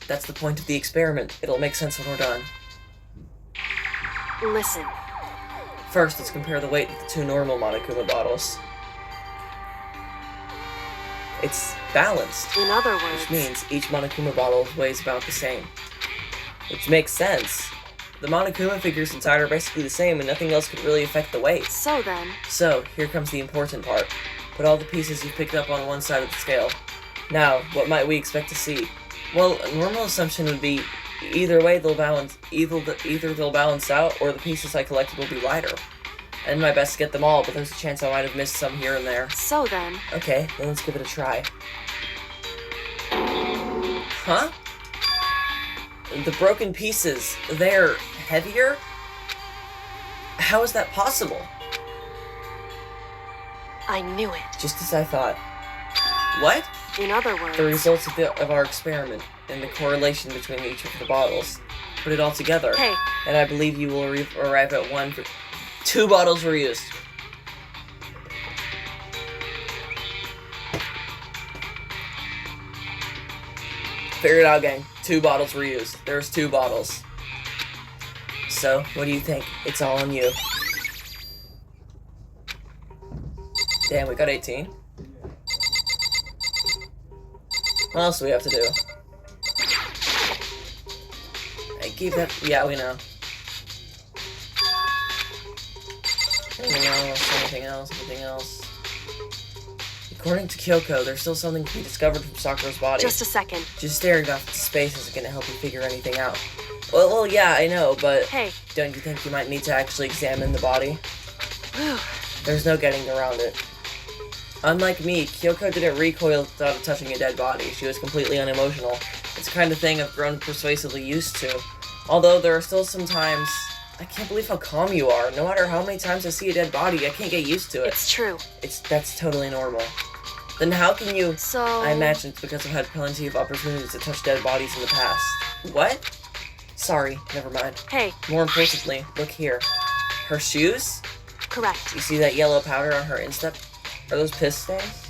That's the point of the experiment. It'll make sense when we're done. Listen. First, let's compare the weight of the 2 normal Monokuma bottles. It's balanced. In other words... Which means each Monokuma bottle weighs about the same. Which makes sense. The Monokuma figures inside are basically the same and nothing else could really affect the weight. So then... So, here comes the important part. Put all the pieces you've picked up on one side of the scale. Now, what might we expect to see? Well, a normal assumption would be either way they'll balance out or the pieces I collected will be lighter. I did my best to get them all, but there's a chance I might have missed some here and there. So then... Okay, then let's give it a try. Huh? The broken pieces, they're heavier? How is that possible? I knew it. Just as I thought. What? In other words... The results of our experiment and the correlation between each of the bottles. Put it all together. Hey. And I believe you will arrive at 2 bottles were used. Figure it out, gang. 2 bottles were used. There's 2 bottles. So, what do you think? It's all on you. Damn, we got 18. What else do we have to do? I gave that... Yeah, we know. Anything else? According to Kyoko, there's still something to be discovered from Sakura's body. Just a second. Just staring off into space isn't gonna help you figure anything out. Well, yeah, I know, but... Hey. Don't you think you might need to actually examine the body? There's no getting around it. Unlike me, Kyoko didn't recoil without touching a dead body. She was completely unemotional. It's the kind of thing I've grown persuasively used to. Although there are still some times... I can't believe how calm you are. No matter how many times I see a dead body, I can't get used to it. It's true. That's totally normal. Then how can you... So... I imagine it's because I've had plenty of opportunities to touch dead bodies in the past. What? Sorry, never mind. Hey. More importantly, look here. Her shoes? Correct. You see that yellow powder on her instep? Are those piss stains?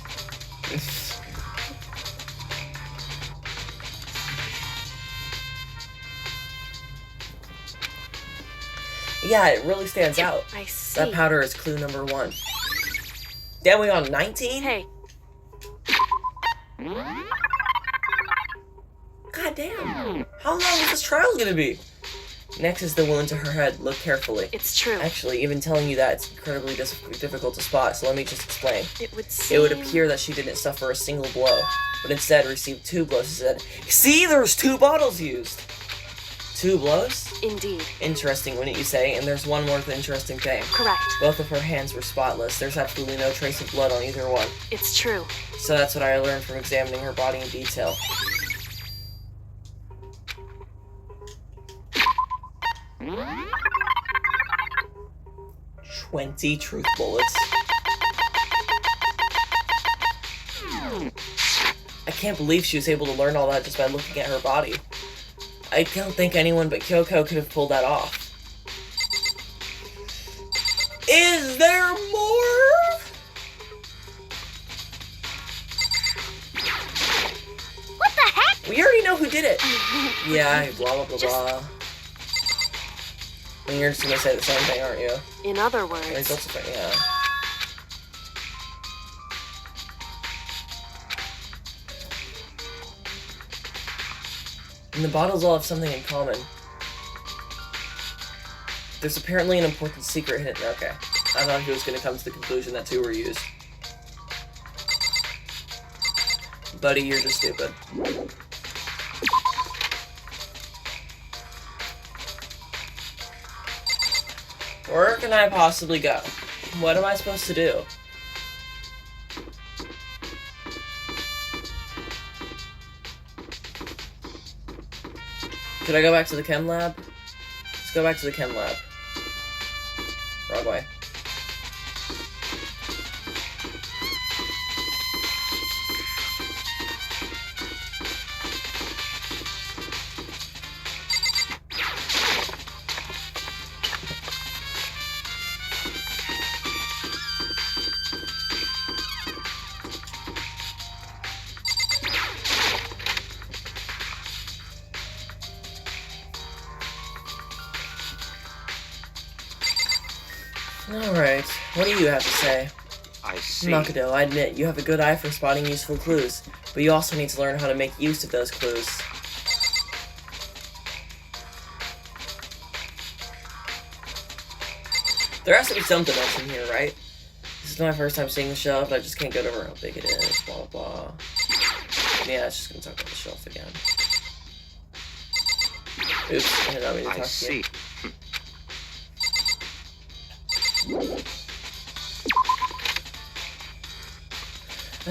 Yeah, it really stands out. I see. That powder is clue number 1. Damn, we on 19? Hey. God damn. How long is this trial gonna be? Next is the wound to her head. Look carefully. It's true. Actually, even telling you that, it's incredibly difficult to spot, so let me just explain. It would seem... It would appear that she didn't suffer a single blow, but instead received 2 blows instead. See, there was 2 bottles used! 2 blows? Indeed. Interesting, wouldn't you say? And there's one more interesting thing. Correct. Both of her hands were spotless. There's absolutely no trace of blood on either one. It's true. So that's what I learned from examining her body in detail. 20 truth bullets. I can't believe she was able to learn all that just by looking at her body. I don't think anyone but Kyoko could have pulled that off. Is there more? What the heck? We already know who did it. Yeah, blah blah blah blah. And you're just gonna say the same thing, aren't you? In other At least words, that's the thing, yeah. And the bottles all have something in common. There's apparently an important secret hidden. Okay. I thought he was going to come to the conclusion that 2 were used. Buddy, you're just stupid. Where can I possibly go? What am I supposed to do? Could I go back to the chem lab? Let's go back to the chem lab. Wrong way. Alright, what do you have to say? I see. Makoto, I admit, you have a good eye for spotting useful clues, but you also need to learn how to make use of those clues. There has to be something else in here, right? This is my first time seeing the shelf, I just can't get over how big it is, blah blah. Yeah, it's just gonna talk about the shelf again. Oops, I did not mean to talk I to you. see.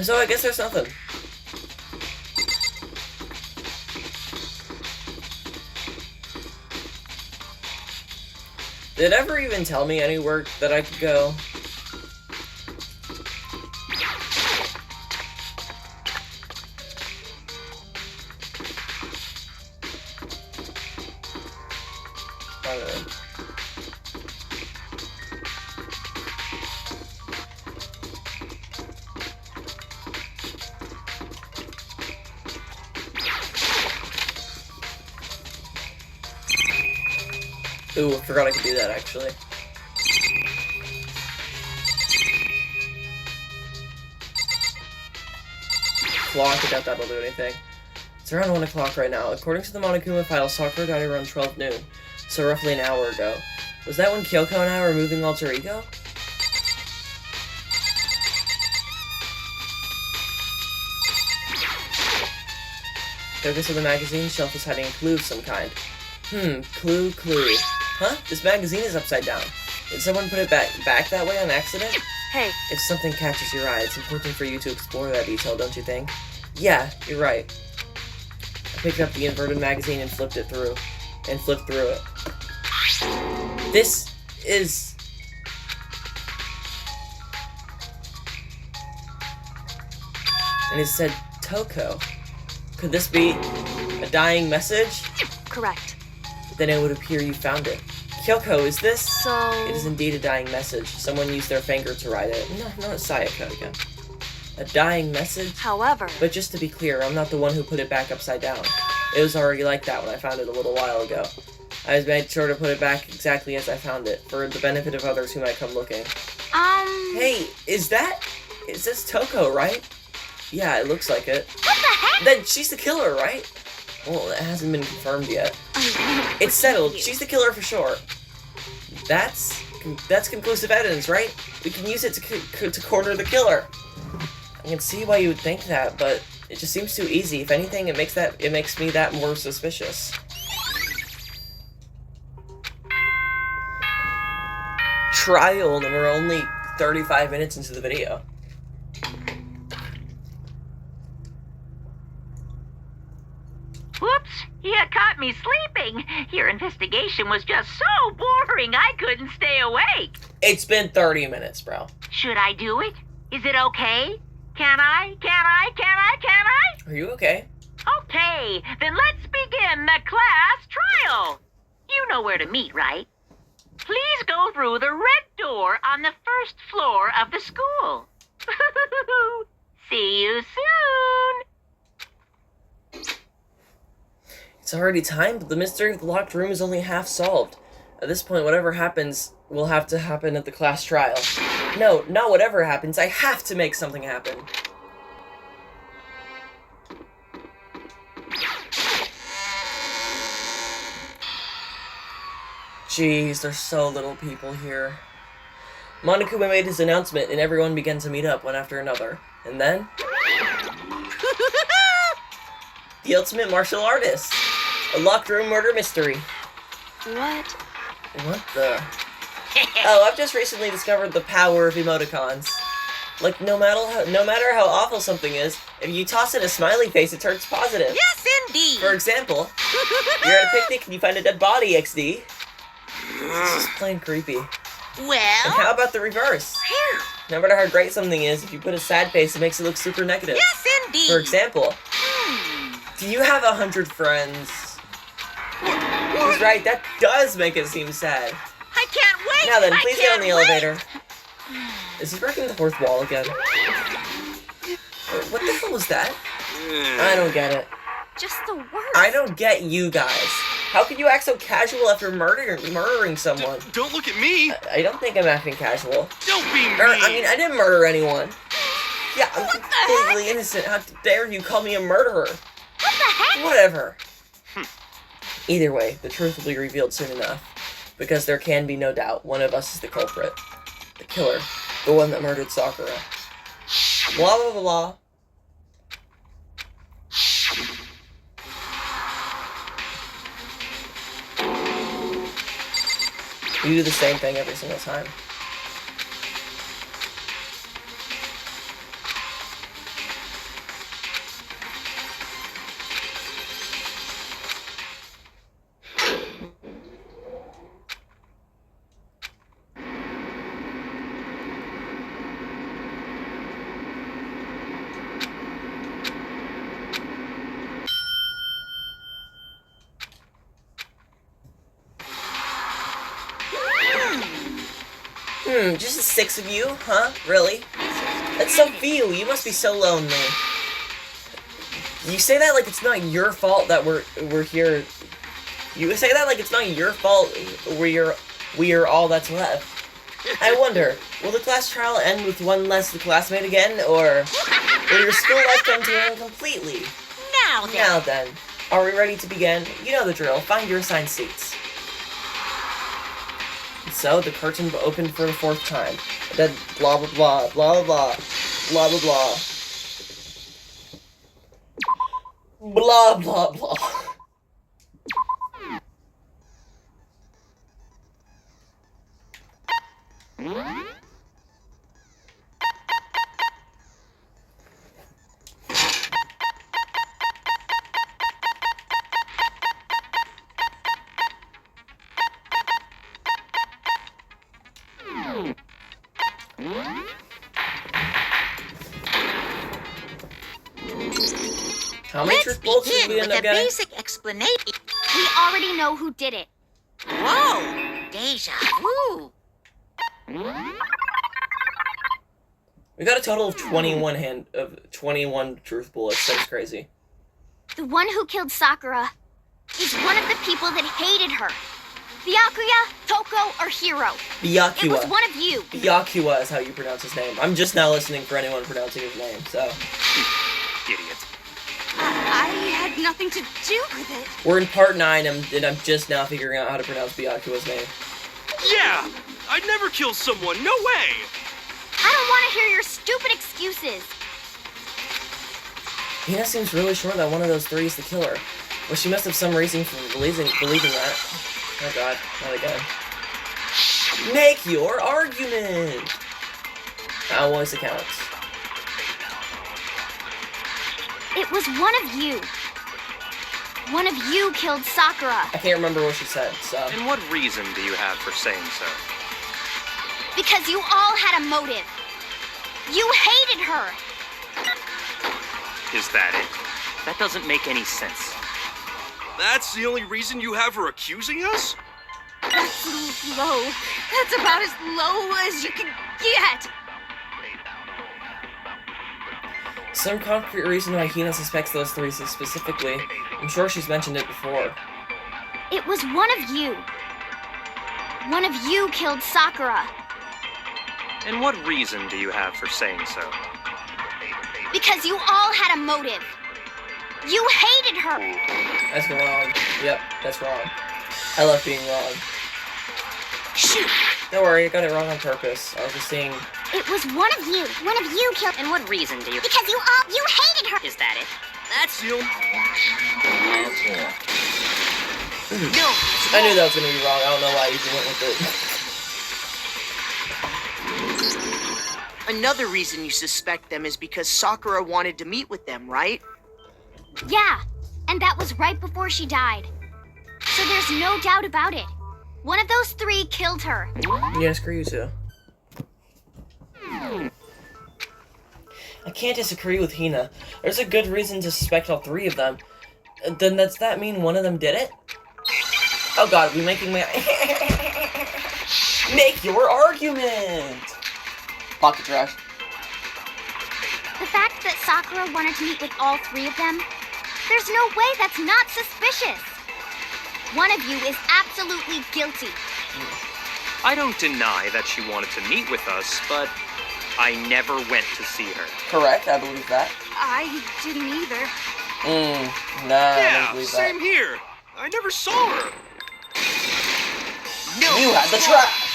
So I guess there's nothing. Did it ever even tell me anywhere that I could go? I don't know. Ooh, I forgot I could do that, actually. Clock, I doubt that'll do anything. It's around 1 o'clock right now. According to the Monokuma file, Sakura died around 12 noon, so roughly an hour ago. Was that when Kyoko and I were moving alter ego? Focus of the magazine shelf is hiding a clue of some kind. Clue. Huh? This magazine is upside down. Did someone put it back that way on accident? hey, If something catches your eye, it's important for you to explore that detail, don't you think? Yeah, you're right. I picked up the inverted magazine and flipped through it. This is... And it said Toko. Could this be a dying message? correct. Then it would appear you found it. Kyoko, is this? So, It is indeed a dying message. Someone used their finger to write it. No, it's Sayaka again. A dying message? however, But just to be clear, I'm not the one who put it back upside down. It was already like that when I found it a little while ago. I made sure to put it back exactly as I found it, for the benefit of others who might come looking. Hey, is this Toko, right? Yeah, it looks like it. What the heck? Then she's the killer, right? Well, it hasn't been confirmed yet. It's settled. She's the killer for sure. That's conclusive evidence, right? We can use it to corner the killer. I can see why you would think that, but it just seems too easy. If anything, it makes me that more suspicious. Trial, and we're only 35 minutes into the video. Whoops! He had caught me me sleeping. Your investigation was just so boring I couldn't stay awake. It's been 30 minutes, bro. Should I do it? Is it okay? Can I? Are you okay? Okay, then let's begin the class trial. You know where to meet, right? Please go through the red door on the first floor of the school. See you soon. It's already time, but the mystery of the locked room is only half solved. At this point, whatever happens will have to happen at the class trial. No, not whatever happens. I have to make something happen. Jeez, there's so little people here. Monokuma made his announcement, and everyone began to meet up one after another. And then... the ultimate martial artist! A locked room murder mystery. What? What the... Oh, I've just recently discovered the power of emoticons. Like, no matter how awful something is, if you toss in a smiley face, it turns positive. Yes, indeed. For example, you're at a picnic and you find a dead body, XD. This is plain creepy. And Well, how about the reverse? here. No matter how great something is, if you put a sad face, it makes it look super negative. Yes, indeed. For example, do you have 100 friends? He's right, that does make it seem sad. I can't wait. Now then, I please get on the can't wait. elevator. Is he breaking the fourth wall again? What the hell was that? I don't get it. Just the worst. I don't get you guys. How could you act so casual after murdering someone? Don't look at me. I don't think I'm acting casual. Don't be mean. I mean, I didn't murder anyone. Yeah, I'm completely innocent. How dare you call me a murderer? What the heck? Whatever. Either way, the truth will be revealed soon enough. Because there can be no doubt one of us is the culprit. The killer. The one that murdered Sakura. Blah, blah, blah. You do the same thing every single time. Just the 6 of you, huh? Really? That's so few. You must be so lonely. You say that like it's not your fault that we're here. You say that like it's not your fault we are all that's left. I wonder, will the class trial end with one less classmate again, or will your school life come to an end completely? Now then, are we ready to begin? You know the drill. Find your assigned seats. So, the curtain opened for the 4th time. And then blah blah blah, blah blah blah, blah blah blah. Blah blah blah. How many Let's truth bullets did we begin end with up a getting? basic explanation. We already know who did it. Whoa, deja vu. We got a total of 21 truth bullets. That's crazy. The one who killed Sakura is one of the people that hated her. Byakuya, Toko, or Hiro. It was Byakuya. one of you. Byakuya is how you pronounce his name. I'm just now listening for anyone pronouncing his name, so. Idiot. I had nothing to do with it. We're in part 9, and I'm just now figuring out how to pronounce Byakuya's name. Yeah, I'd never kill someone. No way. I don't want to hear your stupid excuses. Hina seems really sure that one of those 3 is the killer. Well, she must have some reason for believing that. Oh god, not again. Make your argument! That voice accounts. It was one of you. One of you killed Sakura. I can't remember what she said, so. And what reason do you have for saying so? Because you all had a motive. You hated her. Is that it? That doesn't make any sense. That's the only reason you have her accusing us? That's low. That's about as low as you can get. Some concrete reason why Hina suspects those three so specifically. I'm sure she's mentioned it before. It was one of you. One of you killed Sakura. And what reason do you have for saying so? Because you all had a motive. You hated her. That's wrong. Yep, that's wrong. I love being wrong. Shoot. Don't worry, I got it wrong on purpose. I was just saying. It was one of you. One of you killed. And what reason do you... Because you hated her. Is that it? That's the only... No. I knew that was gonna be wrong. I don't know why I even went with it. Another reason you suspect them is because Sakura wanted to meet with them, right? Yeah, and that was right before she died. So there's no doubt about it. One of those three killed her. Yeah, screw you too. I can't disagree with Hina. There's a good reason to suspect all three of them. Then does that mean one of them did it? Oh god, we making my... Make your argument! Pocket trash. The fact that Sakura wanted to meet with all three of them, there's no way that's not suspicious. One of you is absolutely guilty. I don't deny that she wanted to meet with us, but I never went to see her. Correct, I believe that. I didn't either. Nah, I don't Yeah, believe same that. here. I never saw her. No. You had the trash!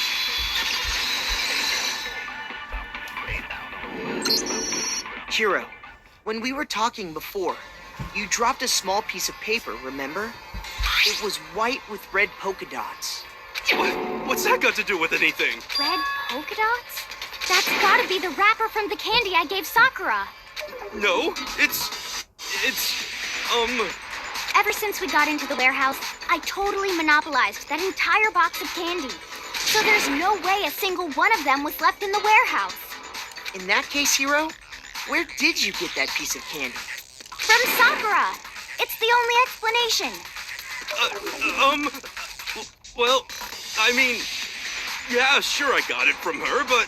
Hiro, when we were talking before, you dropped a small piece of paper, remember? It was white with red polka dots. What's that got to do with anything? Red polka dots? That's gotta be the wrapper from the candy I gave Sakura. No, it's... Ever since we got into the warehouse, I totally monopolized that entire box of candy. So there's no way a single one of them was left in the warehouse. In that case, Hiro, where did you get that piece of candy? From Sakura. It's the only explanation. Well, I mean, yeah, sure I got it from her, but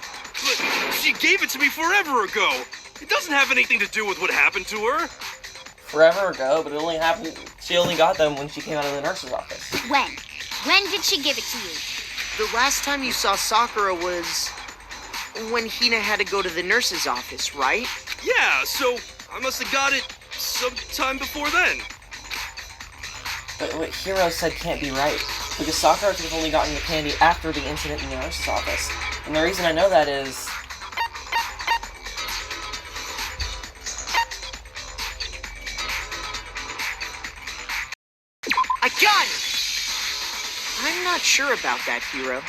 she gave it to me forever ago. It doesn't have anything to do with what happened to her. Forever ago, but it only happened... She only got them when she came out of the nurse's office. When? When did she give it to you? The last time you saw Sakura was when Hina had to go to the nurse's office, right? Yeah, so I must have got it sometime before then. But what Hiro said can't be right, because Sakura could have only gotten the candy after the incident in the nurse's office. And the reason I know that is... I got it! I'm not sure about that, Hiro.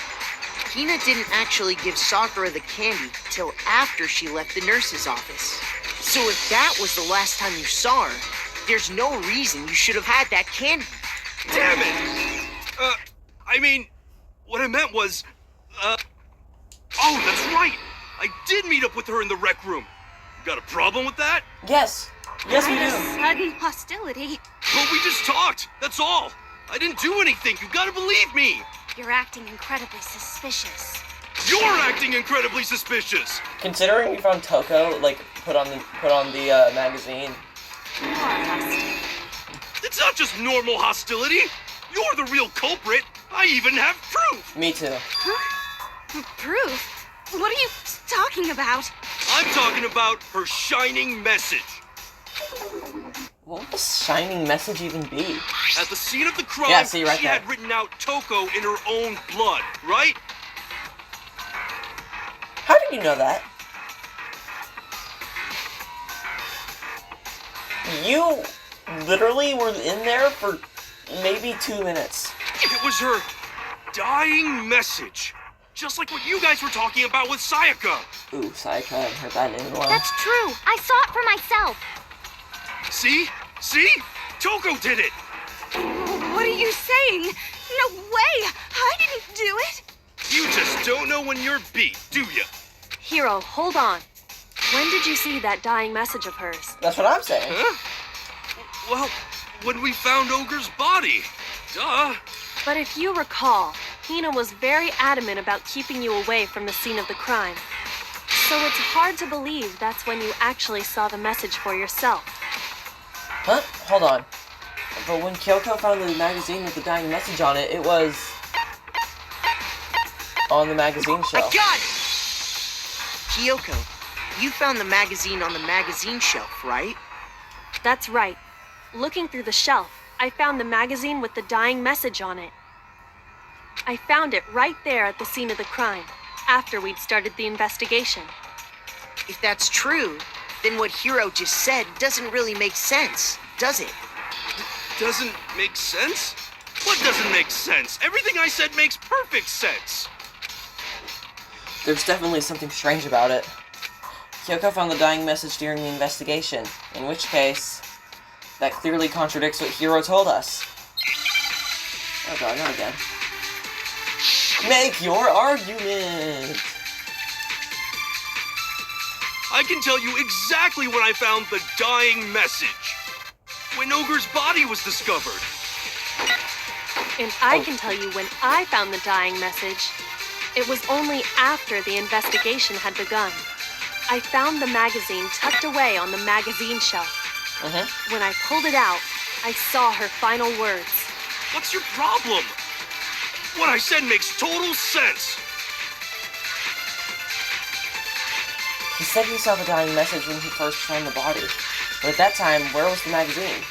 Hina didn't actually give Sakura the candy till after she left the nurse's office. So if that was the last time you saw her, there's no reason you should have had that candy. Damn it! I mean, what I meant was, oh, that's right! I did meet up with her in the rec room. You got a problem with that? Yes! Yes, we Kind of do! sudden hostility. Well, we just talked, that's all. I didn't do anything, you gotta believe me! You're acting incredibly suspicious. You're acting incredibly suspicious! Considering we found Toko, like, put on the magazine. You are hostile. It's not just normal hostility! You're the real culprit! I even have proof! Me too. Huh? Proof? What are you talking about? I'm talking about her shining message. What would the shining message even be? At the scene of the crime, Yeah, see, right she there. had written out Toko in her own blood, right? How did you know that? You literally were in there for maybe 2 minutes. It was her dying message. Just like what you guys were talking about with Sayaka. Ooh, Sayaka, I haven't heard that name in a while. That's true. I saw it for myself. See? See? Toko did it! What are you saying? No way! I didn't do it! You just don't know when you're beat, do ya? Hero, hold on. When did you see that dying message of hers? That's what I'm saying. Huh? Well, when we found Ogre's body. Duh. But if you recall, Hina was very adamant about keeping you away from the scene of the crime. So it's hard to believe that's when you actually saw the message for yourself. Huh? Hold on. But when Kyoko found the magazine with the dying message on it, it was on the magazine I shelf. got it! Kyoko, you found the magazine on the magazine shelf, right? That's right. Looking through the shelf, I found the magazine with the dying message on it. I found it right there at the scene of the crime, after we'd started the investigation. If that's true, then what Hiro just said doesn't really make sense, does it? Doesn't make sense? What doesn't make sense? Everything I said makes perfect sense. There's definitely something strange about it. Kyoko found the dying message during the investigation, in which case, that clearly contradicts what Hiro told us. Oh god, not again. Make your argument! I can tell you exactly when I found the dying message. When Ogre's body was discovered. And I can tell you when I found the dying message. It was only after the investigation had begun. I found the magazine tucked away on the magazine shelf. When I pulled it out, I saw her final words. What's your problem? What I said makes total sense. He said he saw the dying message when he first found the body. But at that time, where was the magazine?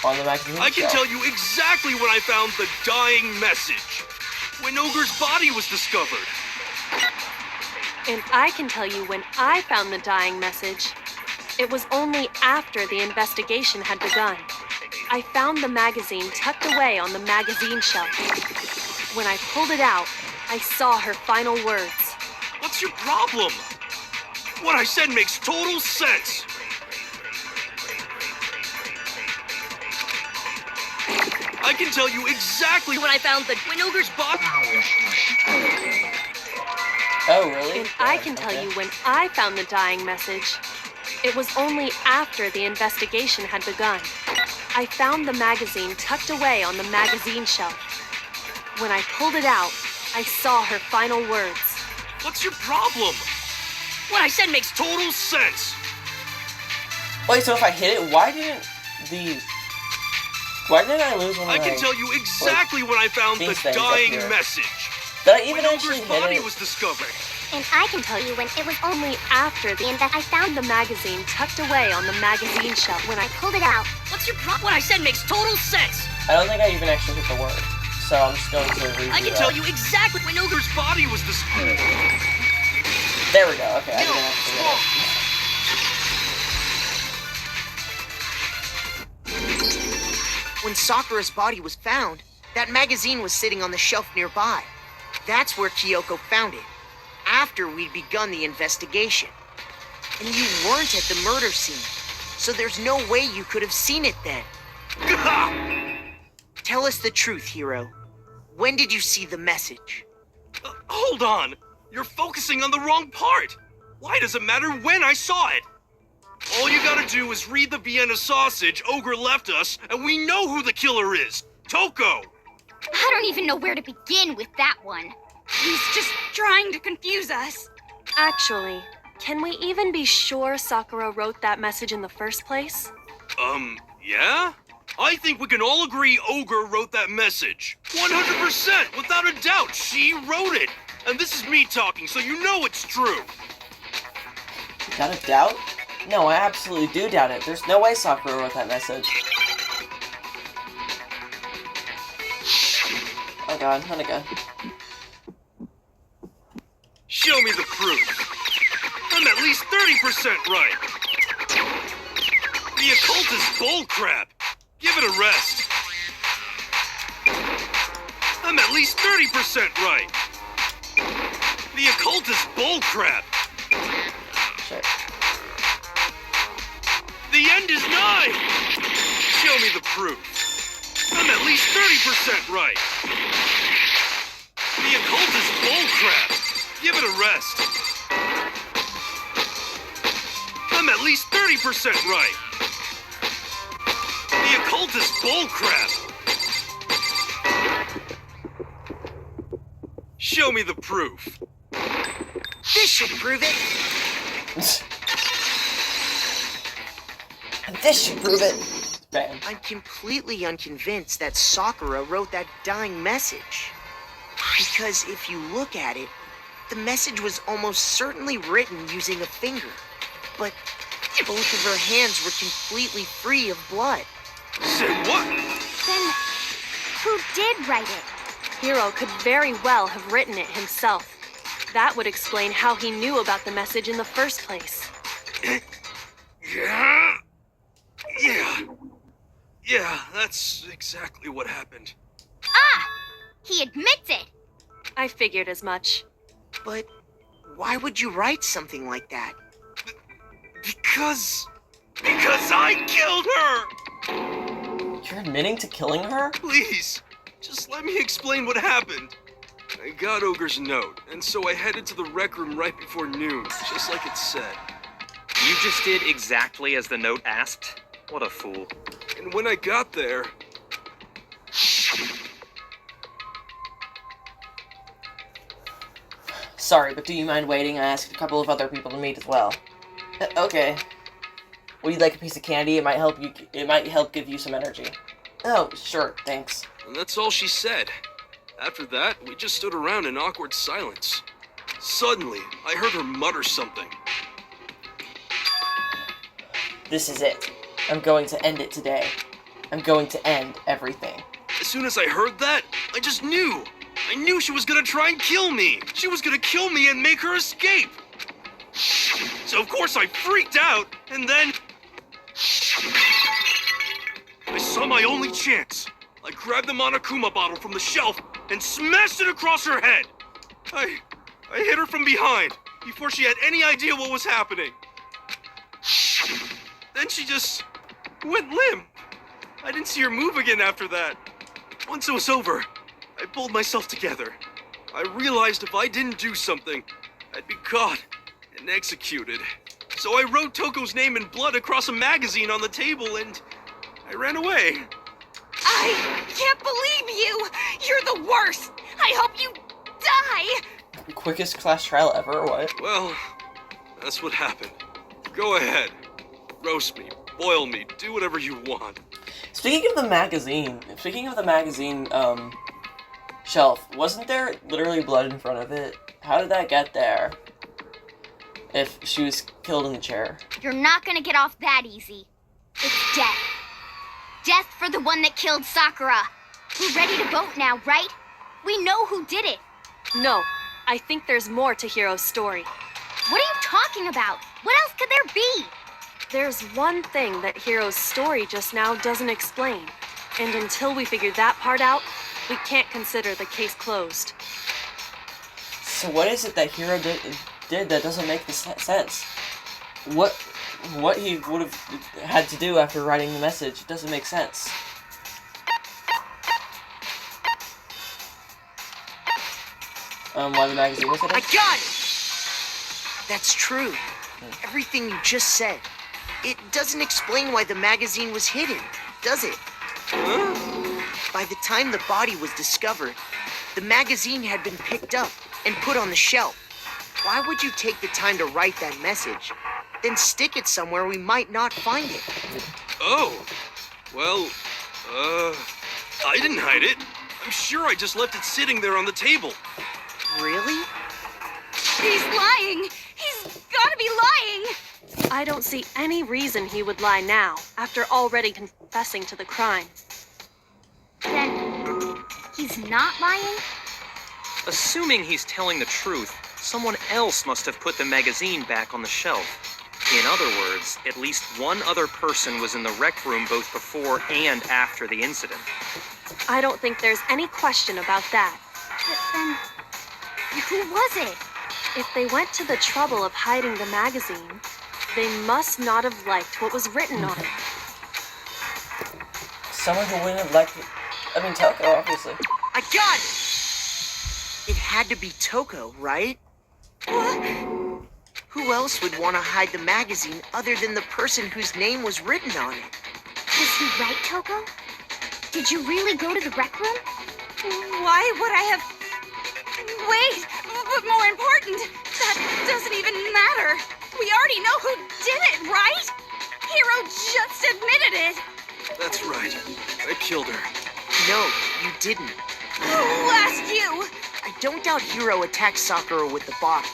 On the magazine I can shelf. tell you exactly when I found the dying message. When Ogre's body was discovered. And I can tell you when I found the dying message. It was only after the investigation had begun. I found the magazine tucked away on the magazine shelf. When I pulled it out, I saw her final words. What's your problem? What I said makes total sense. I can tell you exactly when I found when Ogre's body. Oh, really? And I can tell you when I found the dying message. It was only after the investigation had begun. I found the magazine tucked away on the magazine shelf. When I pulled it out, I saw her final words. What's your problem? What I said makes total sense. Wait, so if I hit it, why didn't I lose one of I my... can tell you exactly when I found the these things up dying here. message. Did I even When actually Ogre's hit body it? was discovered. And I can tell you when it was Only after the I found the magazine tucked away on the magazine shelf. When I pulled it out. What's your problem? What I said makes total sense. I don't think I even actually hit the word. So I'm just going to redo I can that. tell you exactly when Ogre's Ogre's body was discovered. There we go. Okay, I didn't actually hit it. When Sakura's body was found, that magazine was sitting on the shelf nearby. That's where Kyoko found it, after we'd begun the investigation. And you weren't at the murder scene, so there's no way you could have seen it then. Tell us the truth, Hiro. When did you see the message? Hold on. You're focusing on the wrong part. Why does it matter when I saw it? All you gotta do is read the Vienna sausage Ogre left us, and we know who the killer is. Toko! I don't even know where to begin with that one. He's just trying to confuse us. Actually, can we even be sure Sakura wrote that message in the first place? Yeah? I think we can all agree Ogre wrote that message. 100%, without a doubt, she wrote it. And this is me talking, so you know it's true. Got a doubt? No, I absolutely do doubt it. There's no way Sakura wrote that message. Oh god, not again. Show me the proof. I'm at least 30% right. The occult is bullcrap. Give it a rest. I'm at least 30% right. The occult is bullcrap. Shit. The end is nigh. Show me the proof. I'm at least 30% right. The occult is bullcrap. Give it a rest. I'm at least 30% right. The occult is bullcrap. Show me the proof. This should prove it. This should prove it. Bam. I'm completely unconvinced that Sakura wrote that dying message. Because if you look at it, the message was almost certainly written using a finger. But both of her hands were completely free of blood. Say what? Then, who did write it? Hiro could very well have written it himself. That would explain how he knew about the message in the first place. Yeah, that's exactly what happened. Ah! He admits it! I figured as much. But why would you write something like that? Because I killed her! You're admitting to killing her? Please, just let me explain what happened. I got Ogre's note, and so I headed to the rec room right before noon, just like it said. You just did exactly as the note asked? What a fool. And when I got there... Sorry, but do you mind waiting? I asked a couple of other people to meet as well. Okay. Would you like a piece of candy? It might help you. It might help give you some energy. Oh, sure, thanks. And that's all she said. After that, we just stood around in awkward silence. Suddenly, I heard her mutter something. This is it. I'm going to end it today. I'm going to end everything. As soon as I heard that, I just knew. I knew she was gonna try and kill me. She was gonna kill me and make her escape. So of course I freaked out, and then... I saw my only chance. I grabbed the Monokuma bottle from the shelf and smashed it across her head. I hit her from behind before she had any idea what was happening. Then she just went limp. I didn't see her move again after that. Once it was over, I pulled myself together. I realized if I didn't do something, I'd be caught and executed. So I wrote Toko's name in blood across a magazine on the table and I ran away. I can't believe you! You're the worst! I hope you die! The quickest class trial ever, or what? Well, that's what happened. Go ahead. Roast me, boil me, do whatever you want. Speaking of the magazine, shelf, wasn't there literally blood in front of it? How did that get there? If she was killed in the chair. You're not gonna get off that easy. It's death. Death for the one that killed Sakura. We're ready to vote now, right? We know who did it. No, I think there's more to Hiro's story. What are you talking about? What else could there be? There's one thing that Hiro's story just now doesn't explain. And until we figure that part out, we can't consider the case closed. So what is it that Hiro did that doesn't make sense? What he would have had to do after writing the message doesn't make sense. Why the magazine was it? I got it! That's true. Everything you just said. It doesn't explain why the magazine was hidden, does it? Huh? By the time the body was discovered, the magazine had been picked up and put on the shelf. Why would you take the time to write that message, then stick it somewhere we might not find it? Oh, well, I didn't hide it. I'm sure I just left it sitting there on the table. Really? He's lying! He's gotta be lying! I don't see any reason he would lie now, after already confessing to the crime. Then, he's not lying? Assuming he's telling the truth, someone else must have put the magazine back on the shelf. In other words, at least one other person was in the rec room both before and after the incident. I don't think there's any question about that. But then, who was it? If they went to the trouble of hiding the magazine, they must not have liked what was written on it. Someone who wouldn't have liked I mean, Toko, obviously. I got it! It had to be Toko, right? Who else would want to hide the magazine other than the person whose name was written on it? Was he right, Toko? Did you really go to the rec room? Why would I have... Wait, but more important, that doesn't even matter. We already know who did it, right? Hiro just admitted it. That's right. I killed her. No, you didn't. Who asked you? I don't doubt Hiro attacked Sakura with the bottle.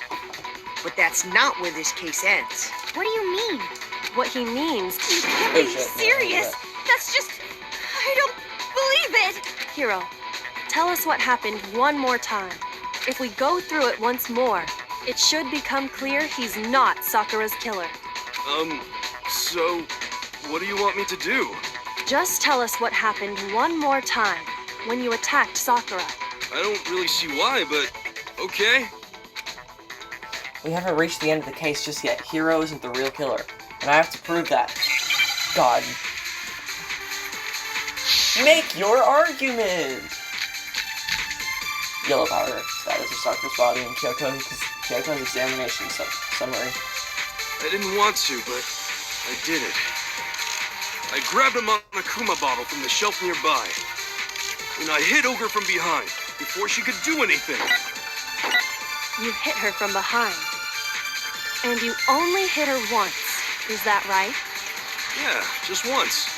But that's not where this case ends. What do you mean? What he means, You can't be serious. That's just... I don't believe it. Hiro, tell us what happened one more time. If we go through it once more, it should become clear he's not Sakura's killer. So, what do you want me to do? Just tell us what happened one more time when you attacked Sakura. I don't really see why, but okay. We haven't reached the end of the case just yet. Hiro isn't the real killer. And I have to prove that. God. Make your argument! Yellow powder. Status of Sakura's body in Kyoto's examination summary. I didn't want to, but I did it. I grabbed a Monokuma bottle from the shelf nearby. And I hit Ogre from behind before she could do anything. You hit her from behind. And you only hit her once. Is that right? Yeah, just once.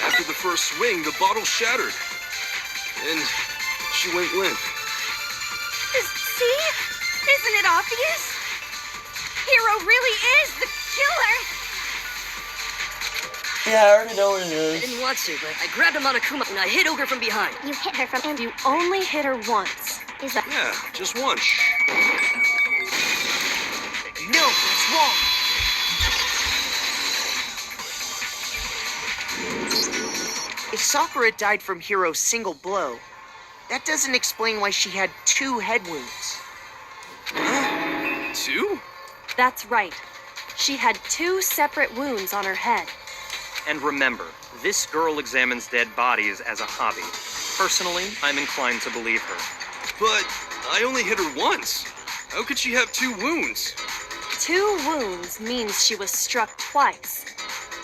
After the first swing, the bottle shattered. And she went limp. See? Isn't it obvious? Hiro really is the killer. Yeah, I already know what it I is. didn't want to, but I grabbed a Monokuma and I hit Ogre from behind. You hit her from... And you only hit her once. Is that... Yeah, just once. No, that's wrong. If Sakura died from Hiro's single blow, that doesn't explain why she had 2 head wounds. Huh? 2? That's right. She had 2 separate wounds on her head. And remember, this girl examines dead bodies as a hobby. Personally, I'm inclined to believe her. But I only hit her once. How could she have 2 wounds? 2 wounds means she was struck twice.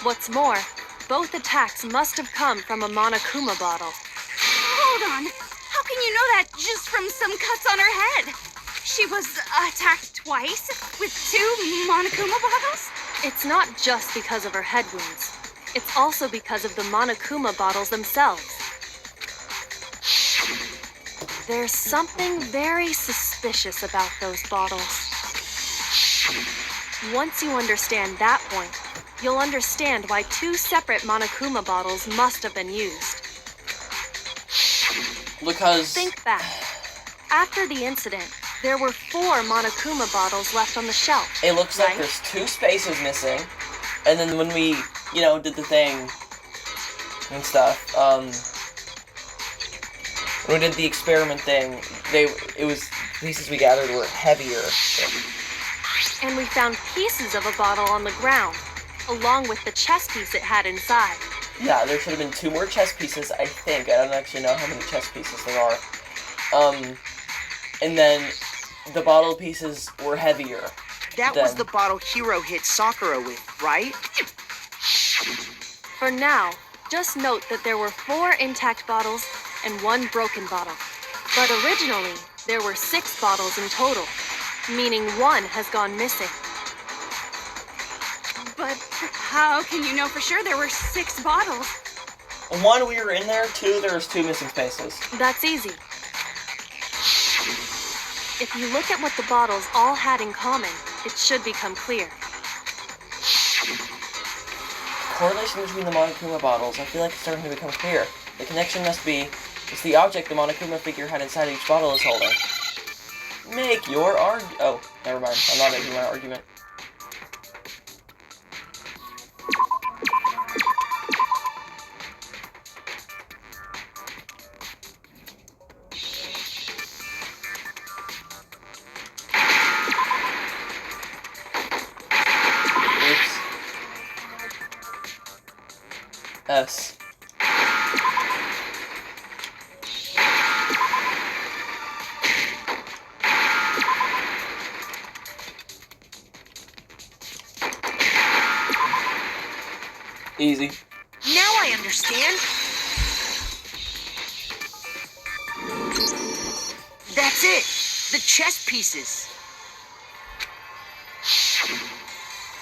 What's more, both attacks must have come from a Monokuma bottle. Hold on. How can you know that just from some cuts on her head? She was attacked twice with 2 Monokuma bottles? It's not just because of her head wounds. It's also because of the Monokuma bottles themselves. There's something very suspicious about those bottles. Once you understand that point, you'll understand why 2 separate Monokuma bottles must have been used. Because... Think back. After the incident, there were 4 Monokuma bottles left on the shelf. It looks like right? there's 2 spaces missing. And then when we, did the thing and stuff, when we did the experiment thing, it was pieces we gathered were heavier. And we found pieces of a bottle on the ground, along with the chess piece it had inside. Yeah, there should have been 2 more chess pieces, I think. I don't actually know how many chess pieces there are. And then the bottle pieces were heavier. That was the bottle Hiro hit Sakura with, right? For now, just note that there were 4 intact bottles and 1 broken bottle. But originally, there were 6 bottles in total, meaning 1 has gone missing. But how can you know for sure there were 6 bottles? 1, we were in there. 2, there was 2 missing spaces. That's easy. If you look at what the bottles all had in common, it should become clear. Correlation between the Monokuma bottles, I feel like it's starting to become clear. The connection must be, it's the object the Monokuma figure had inside each bottle is holding. Make your oh, never mind, I'm not making my argument. S. Easy. Now I understand. That's it. The chess pieces.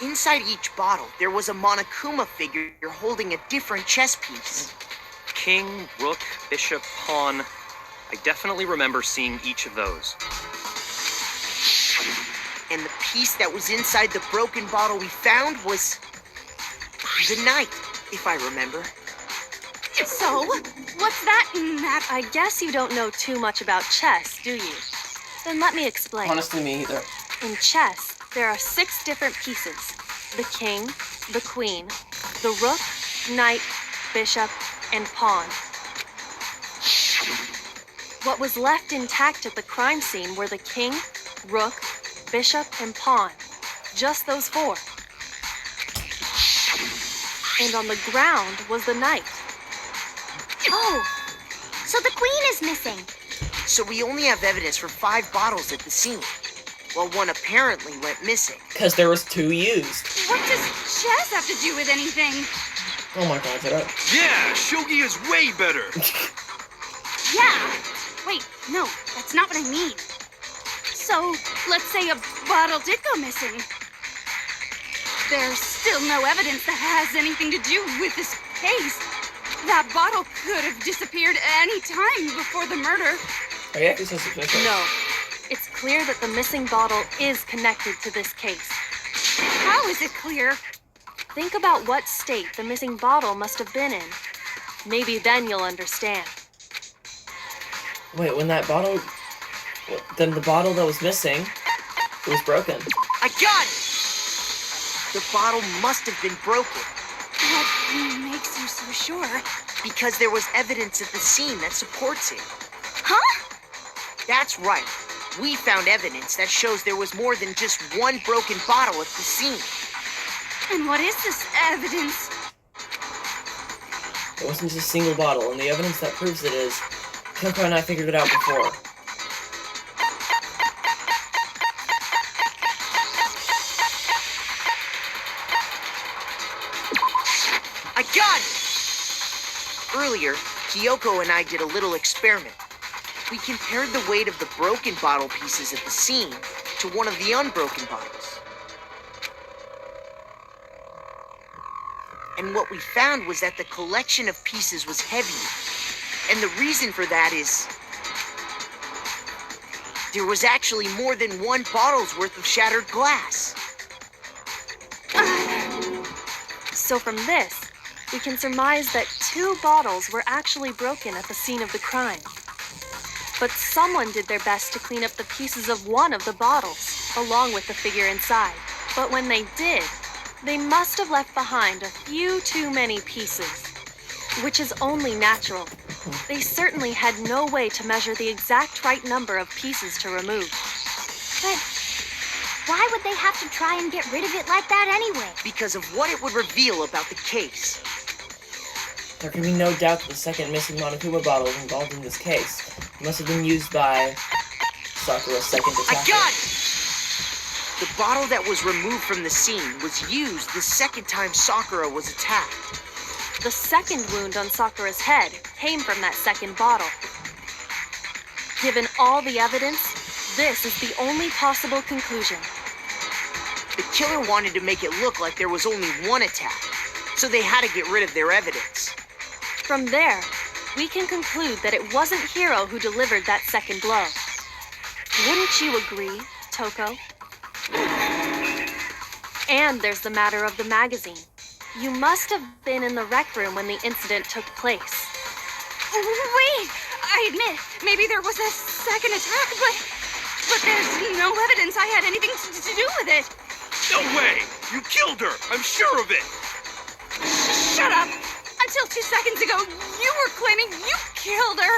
Inside each bottle, there was a Monokuma figure holding a different chess piece. King, rook, bishop, pawn. I definitely remember seeing each of those. And the piece that was inside the broken bottle we found was the knight, if I remember. So, what's that map? I guess you don't know too much about chess, do you? Then let me explain. Honestly, me either. In chess, there are 6 different pieces. The king, the queen, the rook, knight, bishop, and pawn. What was left intact at the crime scene were the king, rook, bishop, and pawn. Just those 4. And on the ground was the knight. Oh, so the queen is missing. So we only have evidence for 5 bottles at the scene, while one apparently went missing. Because there was 2 used. What does chess have to do with anything? Oh my god, shut up. Yeah, shogi is way better. Yeah. Wait, no, that's not what I mean. So, let's say a bottle did go missing. There's still no evidence that has anything to do with this case. That bottle could have disappeared any time before the murder. Are you actually so suspicious? No. It's clear that the missing bottle is connected to this case. How is it clear? Think about what state the missing bottle must have been in. Maybe then you'll understand. Wait, when that bottle... Then the bottle that was missing was broken. I got it! The bottle must have been broken. What makes you so sure? Because there was evidence at the scene that supports it. Huh? That's right. We found evidence that shows there was more than just one broken bottle at the scene. And what is this evidence? It wasn't just a single bottle, and the evidence that proves it is... Kyoko and I figured it out before. I got it! Earlier, Kyoko and I did a little experiment. We compared the weight of the broken bottle pieces at the scene to one of the unbroken bottles. And what we found was that the collection of pieces was heavier. And the reason for that is... there was actually more than one bottle's worth of shattered glass. So from this, we can surmise that 2 bottles were actually broken at the scene of the crime. But someone did their best to clean up the pieces of one of the bottles, along with the figure inside. But when they did, they must have left behind a few too many pieces, which is only natural. They certainly had no way to measure the exact right number of pieces to remove. But why would they have to try and get rid of it like that anyway? Because of what it would reveal about the case. There can be no doubt that the second missing Monokuma bottle is involved in this case. It must have been used by Sakura's second attacker. I got it! The bottle that was removed from the scene was used the second time Sakura was attacked. The second wound on Sakura's head came from that second bottle. Given all the evidence, this is the only possible conclusion. The killer wanted to make it look like there was only one attack, so they had to get rid of their evidence. From there, we can conclude that it wasn't Hiro who delivered that second blow. Wouldn't you agree, Toko? And there's the matter of the magazine. You must have been in the rec room when the incident took place. Wait! I admit, maybe there was a second attack, but there's no evidence I had anything to do with it. No way! You killed her! I'm sure of it! Shut up! Until 2 seconds ago, you were claiming you killed her.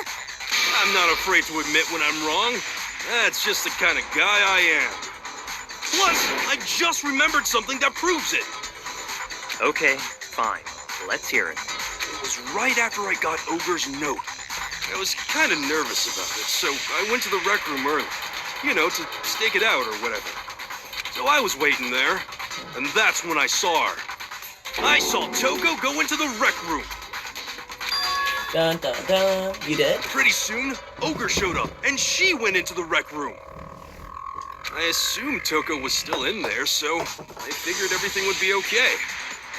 I'm not afraid to admit when I'm wrong. That's just the kind of guy I am. Plus, I just remembered something that proves it. Okay, fine. Let's hear it. It was right after I got Ogre's note. I was kind of nervous about it, so I went to the rec room early. You know, to stake it out or whatever. So I was waiting there, and that's when I saw her. I saw Toko go into the rec room. Dun dun dun. You did? Pretty soon, Ogre showed up, and she went into the rec room. I assumed Toko was still in there, so I figured everything would be okay.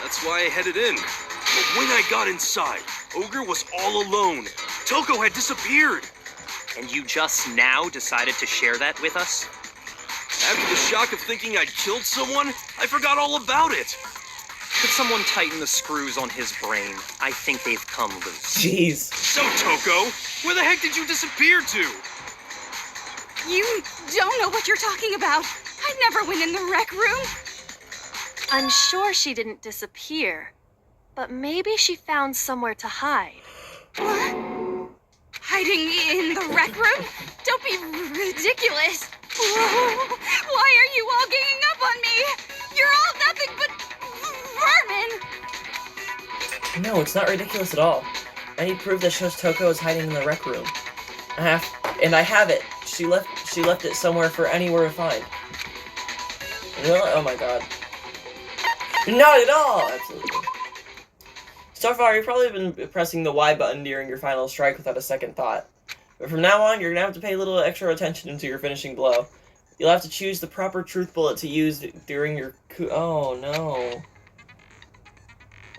That's why I headed in. But when I got inside, Ogre was all alone. Toko had disappeared. And you just now decided to share that with us? After the shock of thinking I'd killed someone, I forgot all about it. Could someone tighten the screws on his brain? I think they've come loose. Jeez. So, Toko, where the heck did you disappear to? You don't know what you're talking about. I never went in the rec room. I'm sure she didn't disappear, but maybe she found somewhere to hide. What? Hiding in the rec room? Don't be ridiculous. Whoa. Why are you all ganging up on me? You're all nothing but vermin. No, it's not ridiculous at all. I need proof that shows Toko is hiding in the rec room. I have it. She left it somewhere for anywhere to find. Really? Oh my god. Not at all! Absolutely. So far, you've probably been pressing the Y button during your final strike without a second thought. But from now on, you're gonna have to pay a little extra attention to your finishing blow. You'll have to choose the proper truth bullet to use during your oh no.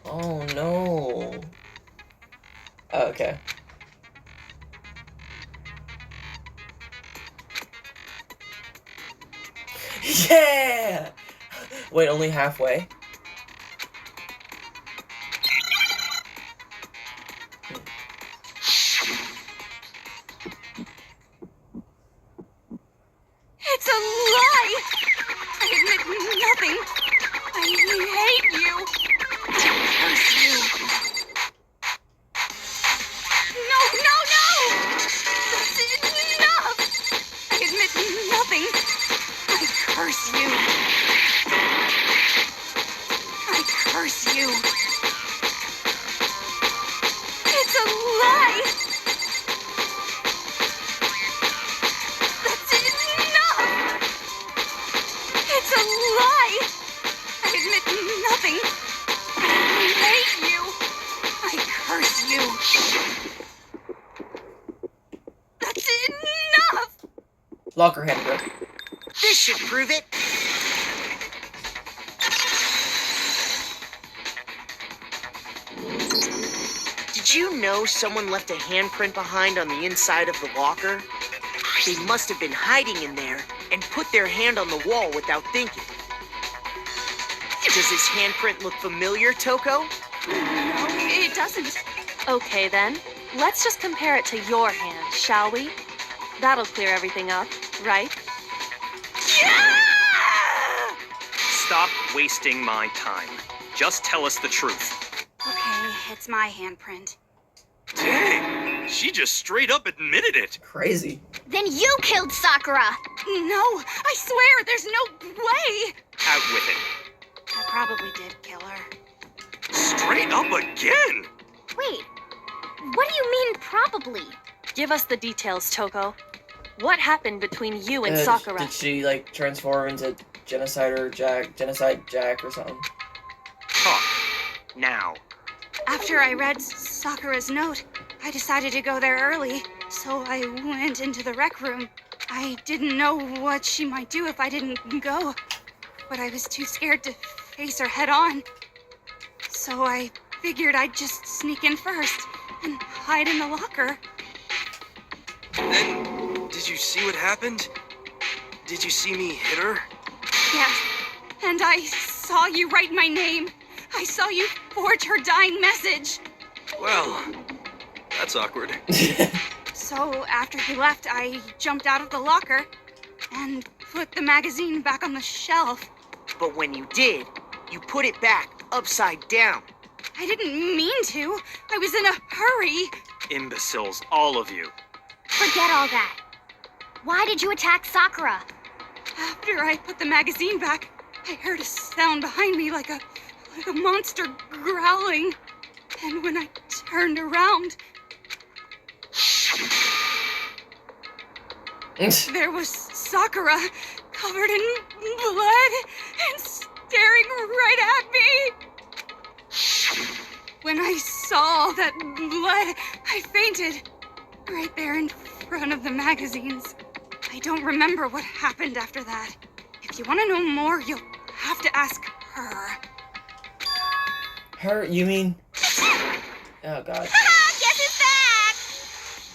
Oh no. Oh, okay. Yeah! Wait, only halfway? It's a lie! I admit nothing. I hate you. I curse you. No, no, no! That's enough! I admit nothing. I curse you. I curse you. It's a lie! That's enough! It's a lie! I admit nothing. I hate you. I curse you. That's enough! Locker handbook. This should prove it. Did you know someone left a handprint behind on the inside of the locker? They must have been hiding in there and put their hand on the wall without thinking. Does this handprint look familiar, Toko? No, it doesn't. Okay then, let's just compare it to your hand, shall we? That'll clear everything up, right? Yeah! Stop wasting my time. Just tell us the truth. Okay, it's my handprint. Dang, she just straight up admitted it. Crazy. Then you killed Sakura! No, I swear, there's no way! Out with it. I probably did kill her. Straight up again. Wait, what do you mean probably? Give us the details, Toko. What happened between you and Did Sakura? she, like, transform into Genocide Jack or something? Talk. Now. After I read Sakura's note, I decided to go there early, so I went into the rec room. I didn't know what she might do if I didn't go, but I was too scared to face her head on. So I figured I'd just sneak in first and hide in the locker. Then, did you see what happened? Did you see me hit her? Yes, and I saw you write my name. I saw you forge her dying message. Well, that's awkward. So after he left, I jumped out of the locker and put the magazine back on the shelf. But when you did, you put it back upside down. I didn't mean to. I was in a hurry. Imbeciles, all of you. Forget all that. Why did you attack Sakura? After I put the magazine back, I heard a sound behind me like a monster growling. And when I turned around, there was Sakura, covered in blood and staring right at me. When I saw all that blood, I fainted. Right there in front of the magazines. I don't remember what happened after that. If you want to know more, you'll have to ask her. Her? You mean? Oh God. Haha, guess who's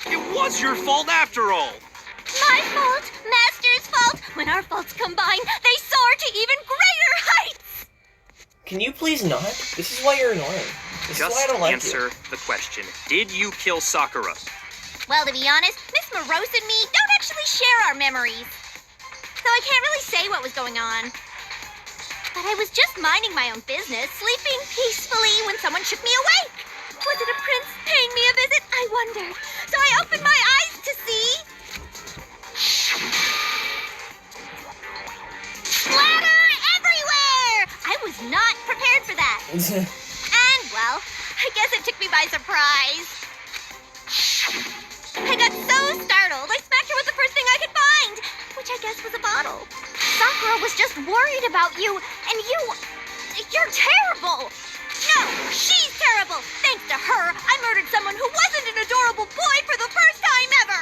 back? It was your fault after all. My fault, Master's fault. When our faults combine, they soar to even greater heights. Can you please not? This is why you're annoying. This is why I don't like answer the question. Did you kill Sakura? Well, to be honest, Miss Morose and me don't actually share our memories. So I can't really say what was going on. But I was just minding my own business, sleeping peacefully when someone shook me awake. Was it a prince paying me a visit? I wondered. So I opened my eyes to see... splatter everywhere! I was not prepared for that. And, well, I guess it took me by surprise. I got so startled, I smacked her with the first thing I could find, which I guess was a bottle. Sakura was just worried about you, and you're terrible. No, she's terrible. Thanks to her, I murdered someone who wasn't an adorable boy for the first time ever.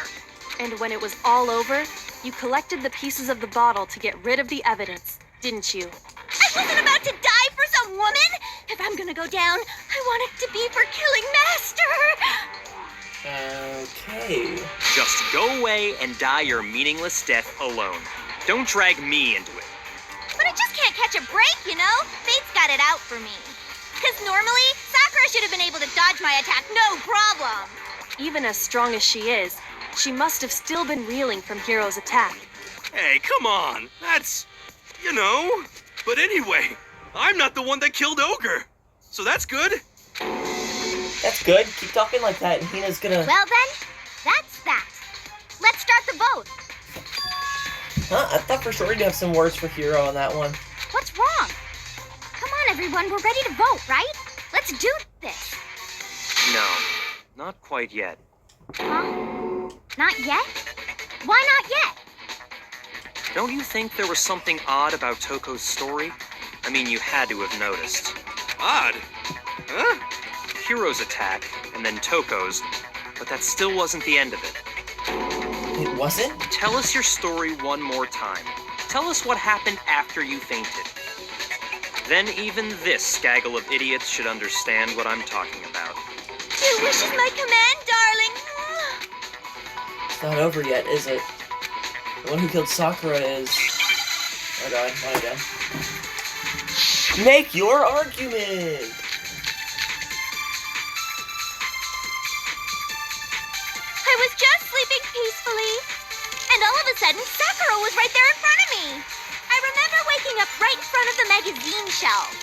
And when it was all over, you collected the pieces of the bottle to get rid of the evidence, didn't you? I wasn't about to die for some woman. If I'm gonna go down, I want it to be for killing Master. Okay. Just go away and die your meaningless death alone. Don't drag me into it. But I just can't catch a break, you know? Fate's got it out for me. Because normally, Sakura should have been able to dodge my attack no problem. Even as strong as she is, she must have still been reeling from Hiro's attack. Hey, come on. That's, you know. But anyway, I'm not the one that killed Ogre. So that's good. That's good. Keep talking like that, and Hina's gonna... Well then, that's that. Let's start the vote. Huh? I thought for sure you'd have some words for Hiro on that one. What's wrong? Come on, everyone. We're ready to vote, right? Let's do this. No, not quite yet. Huh? Not yet? Why not yet? Don't you think there was something odd about Toko's story? I mean, you had to have noticed. Odd? Huh? Hiro's attack, and then Toko's, but that still wasn't the end of it. It wasn't? Tell us your story one more time. Tell us what happened after you fainted. Then even this gaggle of idiots should understand what I'm talking about. Your wish is my command, darling. It's not over yet, is it? The one who killed Sakura is... Oh God, not again. Make your argument! I was just sleeping peacefully, and all of a sudden, Sakura was right there in front of me. I remember waking up right in front of the magazine shelf.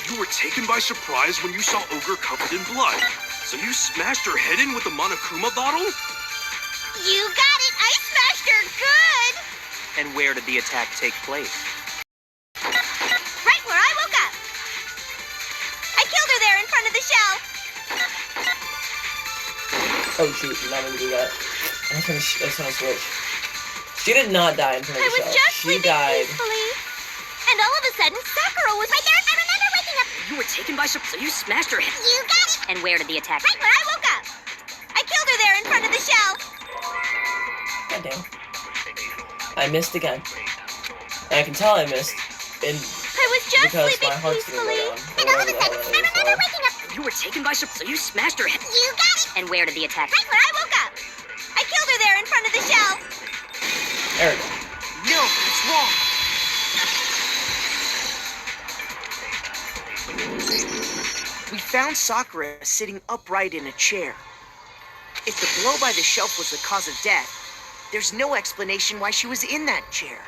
You were taken by surprise when you saw Ogre covered in blood. So you smashed her head in with the Monokuma bottle? You got it! I smashed her good! And where did the attack take place? Right where I woke up. I killed her there in front of the shelf. Oh shoot, you're not gonna do that. I was gonna switch. She did not die in front of I the was shelf. just She sleeping died. peacefully, and all of a sudden, Sakura was right there. I remember waking up. You were taken by surprise, so you smashed her head. You got it! And where did the attack? Right where I woke up. I killed her there in front of the shelf. God damn. I missed again. And I can tell I missed. I was just Because sleeping my heart's gonna go peacefully, down. and all of a sudden, I remember waking up. You were taken by surprise, so you smashed her head. You got it! And where did the attack? Right where I woke up. I killed her there in front of the shelf. There we go. No, it's wrong. We found Sakura sitting upright in a chair. If the blow by the shelf was the cause of death, there's no explanation why she was in that chair.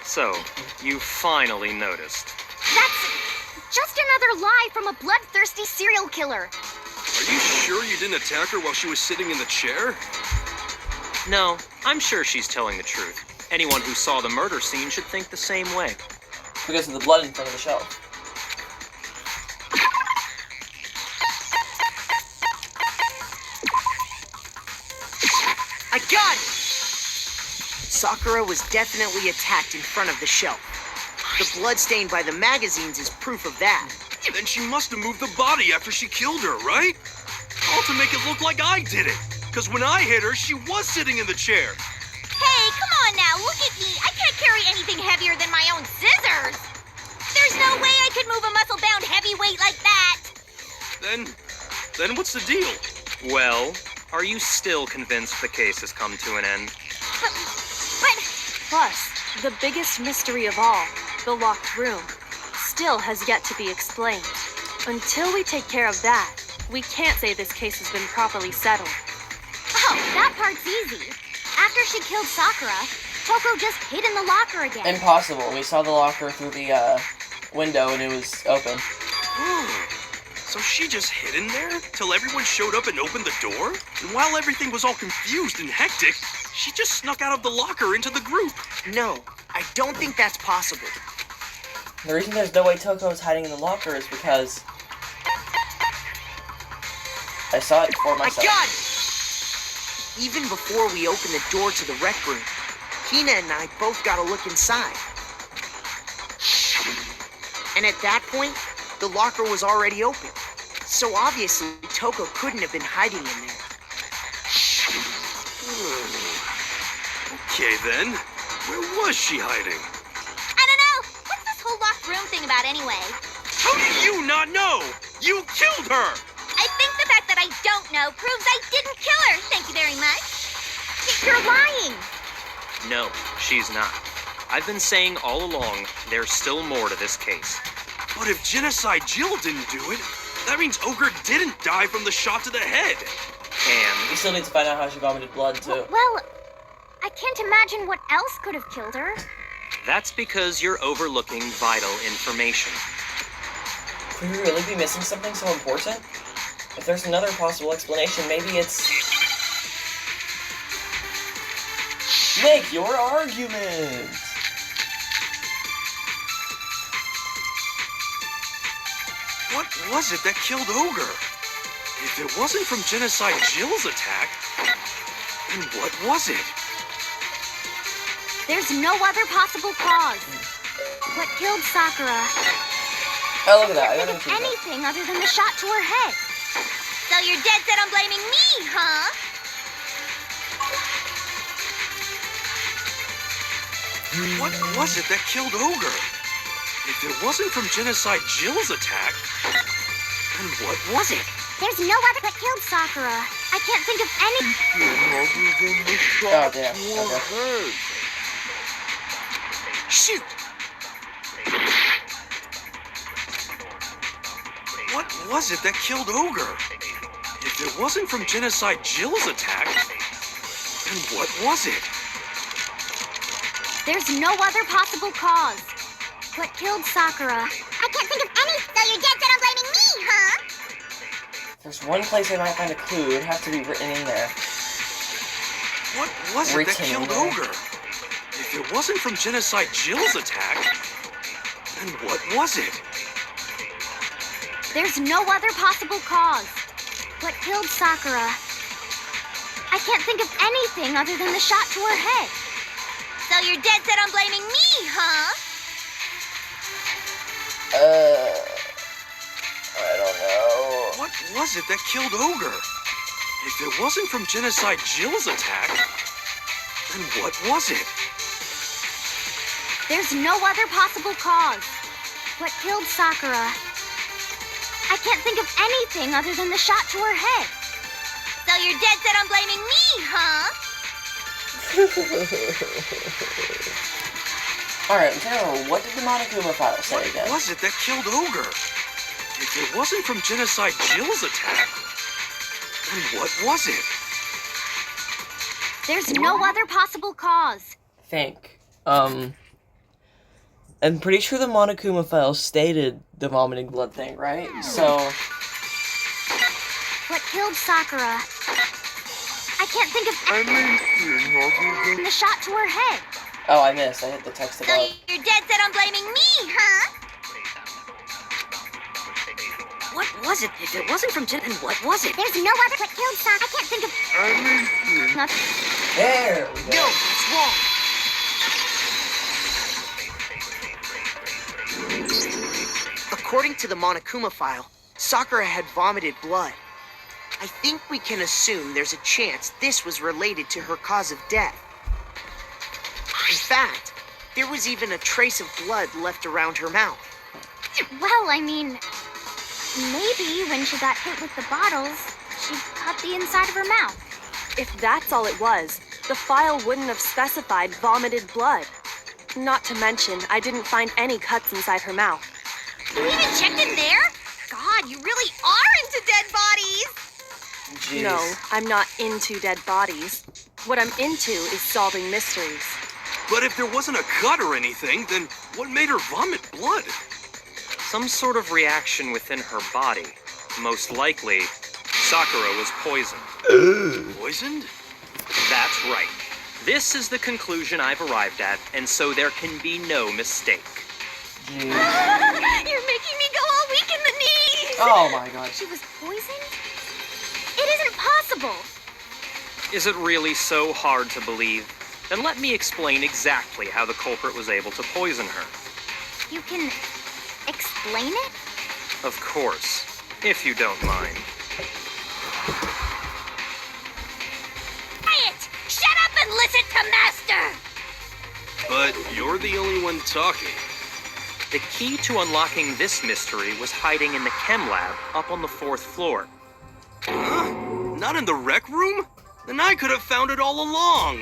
So, you finally noticed. That's just another lie from a bloodthirsty serial killer. Are you sure you didn't attack her while she was sitting in the chair? No, I'm sure she's telling the truth. Anyone who saw the murder scene should think the same way. Because of the blood in front of the shelf. I got it! Sakura was definitely attacked in front of the shelf. The blood stained by the magazines is proof of that. Then she must have moved the body after she killed her, right? All to make it look like I did it. Because when I hit her, she was sitting in the chair. Hey, come on now, look at me. I can't carry anything heavier than my own scissors. There's no way I could move a muscle-bound heavyweight like that. Then what's the deal? Well, are you still convinced the case has come to an end? But Plus, the biggest mystery of all, the locked room, still has yet to be explained. Until we take care of that, we can't say this case has been properly settled. oh, that part's easy. After she killed Sakura, Toko just hid in the locker again. Impossible. We saw the locker through the window and it was open. So she just hid in there till everyone showed up and opened the door? And while everything was all confused and hectic, she just snuck out of the locker into the group. No, I don't think that's possible. The reason there's no way Toko is hiding in the locker is because I saw it for I myself. got it! Even before we opened the door to the rec room, Hina and I both got a look inside. And at that point, the locker was already open. So obviously, Toko couldn't have been hiding in there. Okay then, where was she hiding? I don't know. What's this whole locked room thing about anyway? How do you not know? You killed her! I think the fact that I don't know proves I didn't kill her. Thank you very much. You're lying. No, she's not. I've been saying all along, there's still more to this case. But if Genocide Jill didn't do it, that means Ogre didn't die from the shot to the head. We And still need to find out how she vomited blood too. Well, I can't imagine what else could have killed her. that's because you're overlooking vital information. Could we really be missing something so important? If there's another possible explanation, maybe it's... Make your argument! What was it that killed Ogre? If it wasn't from Genocide Jill's attack, then what was it? There's no other possible cause. What killed Sakura? Oh, look at that. I don't Think even of see that. anything other than the shot to her head. So you're dead set on blaming me, huh? What was it that killed Ogre? If it wasn't from Genocide Jill's attack, then what was it? There's no other that killed Sakura. I can't think of any. Oh, damn. Okay. Shoot! What was it that killed Ogre? If it wasn't from Genocide Jill's attack, then what was it? There's no other possible cause. What killed Sakura? I can't think of any. So you're dead set on blaming me, huh? If there's one place I might find a clue, it would have to be written in there. What was it that Written killed there. Ogre? If it wasn't from Genocide Jill's attack, then what was it? There's no other possible cause. What killed Sakura? I can't think of anything other than the shot to her head. So you're dead set on blaming me, huh? I don't know. What was it that killed Ogre? If it wasn't from Genocide Jill's attack, then what was it? There's no other possible cause. What killed Sakura? I can't think of anything other than the shot to her head. So you're dead set on blaming me, huh? Alright, I'm trying to remember, what did the Monokuma file say What again? was it that killed Ogre? If it wasn't from Genocide Jill's attack, then what was it? There's no other possible cause. Think. I'm pretty sure the Monokuma file stated the vomiting blood thing, right? So, What killed Sakura? I can't think of anything other than the shot to her head. oh, I missed. I hit the text So above. you're dead set on blaming me, huh? What was it? If it wasn't from Jen, then what was it? There's no other. What killed Sakura? I can't think of anything. There we No, go. that's wrong. According to the Monokuma file, Sakura had vomited blood. I think we can assume there's a chance this was related to her cause of death. In fact, there was even a trace of blood left around her mouth. Well, I mean, maybe when she got hit with the bottles, she cut the inside of her mouth. If that's all it was, the file wouldn't have specified vomited blood. Not to mention, I didn't find any cuts inside her mouth. You even checked in there? God, you really are into dead bodies! Jeez. No, I'm not into dead bodies. What I'm into is solving mysteries. But if there wasn't a cut or anything, then what made her vomit blood? Some sort of reaction within her body. Most likely, Sakura was poisoned. Poisoned? That's right. This is the conclusion I've arrived at, and so there can be no mistake. Jeez. You're making me go all weak in the knees! Oh my god. She was poisoned? It isn't possible. Is it really so hard to believe? Then let me explain exactly how the culprit was able to poison her. You can explain it? Of course, if you don't mind. Quiet! Shut up and listen to Master! But you're the only one talking. The key to unlocking this mystery was hiding in the chem lab up on the 4th floor. Huh? Not in the rec room? Then I could have found it all along.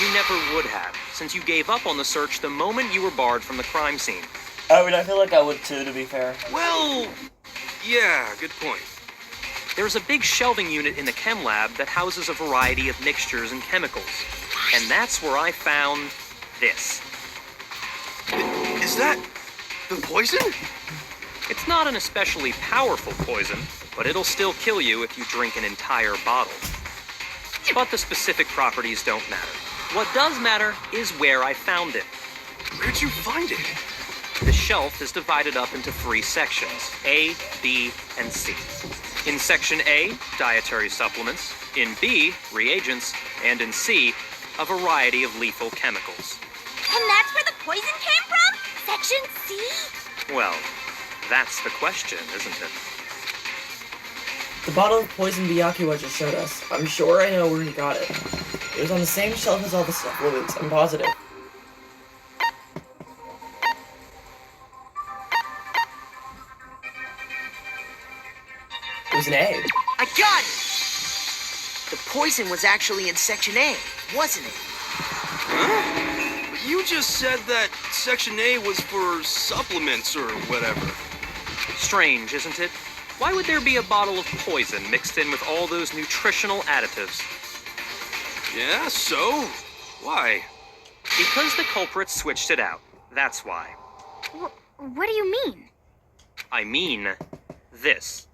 You never would have, since you gave up on the search the moment you were barred from the crime scene. I mean, I feel like I would too, to be fair. Well, yeah, good point. There's a big shelving unit in the chem lab that houses a variety of mixtures and chemicals. And that's where I found this. Is that the poison? It's not an especially powerful poison, but it'll still kill you if you drink an entire bottle. But the specific properties don't matter. What does matter is where I found it. Where'd you find it? The shelf is divided up into 3 sections, A, B, and C. In Section A, dietary supplements. In B, reagents. And in C, a variety of lethal chemicals. And that's where the poison came from? Section C? Well, that's the question, isn't it? The bottle of poison Byakuya just showed us. I'm sure I know where he got it. It was on the same shelf as all the supplements, I'm positive. It was an A. I got it! The poison was actually in Section A, wasn't it? Huh? You just said that Section A was for supplements or whatever. Strange, isn't it? Why would there be a bottle of poison mixed in with all those nutritional additives? Yeah, so? Why? Because the culprit switched it out. That's why. What do you mean? I mean, this.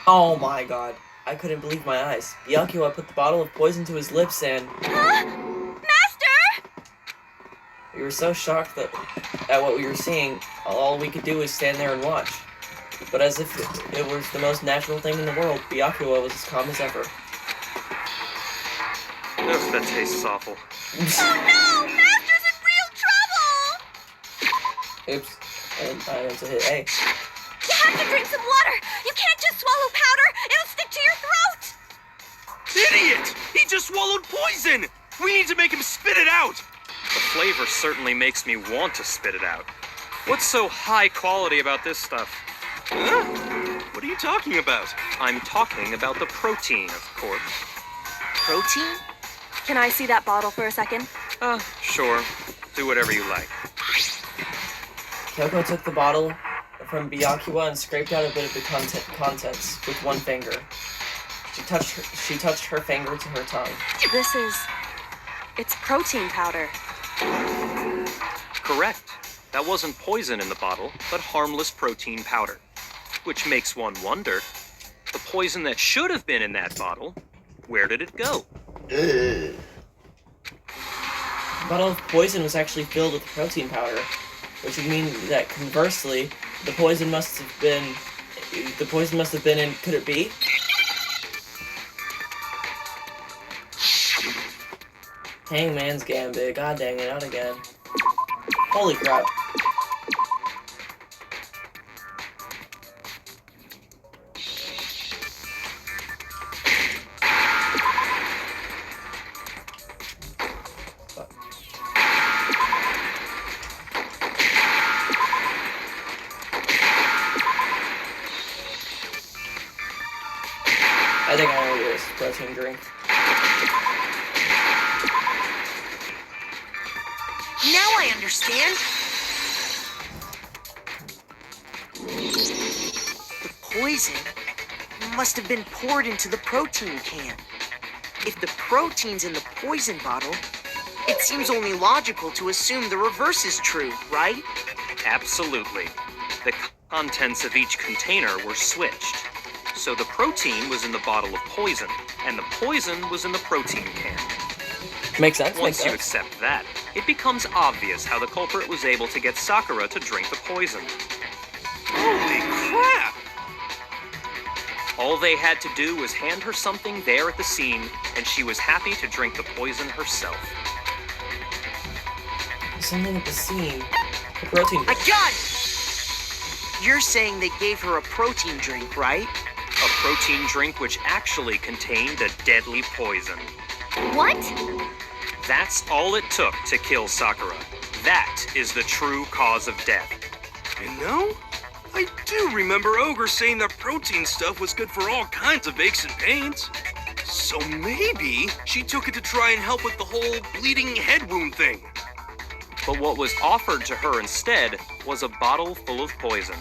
Oh my god. I couldn't believe my eyes. Byakuya put the bottle of poison to his lips and... Huh? Master! We were so shocked at what we were seeing, all we could do was stand there and watch. But as if it was the most natural thing in the world, Byakuya was as calm as ever. Ugh, that tastes awful. Oh no! Master's in real trouble! Oops. I meant to hit A. You have to drink some water! You can't just swallow powder! It'll stick to your throat! Idiot! He just swallowed poison! We need to make him spit it out! The flavor certainly makes me want to spit it out. What's so high quality about this stuff? Huh? What are you talking about? I'm talking about the protein, of course. Protein? Can I see that bottle for a second? Sure. Do whatever you like. Kyoko took the bottle from Byakuya and scraped out a bit of the contents with one finger. She touched her finger to her tongue. It's protein powder. Correct. That wasn't poison in the bottle, but harmless protein powder. Which makes one wonder, the poison that should have been in that bottle, where did it go? The bottle of poison was actually filled with protein powder, which would mean that conversely, the poison must have been in, could it be? Hangman's Gambit, god dang it, not again. Holy crap. protein drink. Now I understand. The poison must have been poured into the protein can. If the protein's in the poison bottle, it seems only logical to assume the reverse is true, right? Absolutely. The contents of each container were switched. So the protein was in the bottle of poison, and the poison was in the protein can. Makes sense. Once you accept that, it becomes obvious how the culprit was able to get Sakura to drink the poison. Holy crap! All they had to do was hand her something there at the scene, and she was happy to drink the poison herself. Something at the scene. The protein I drink. got it! You're saying they gave her a protein drink, right? A protein drink which actually contained a deadly poison. What? That's all it took to kill Sakura. That is the true cause of death. You know, I do remember Ogre saying that protein stuff was good for all kinds of aches and pains. So maybe she took it to try and help with the whole bleeding head wound thing. But what was offered to her instead was a bottle full of poison.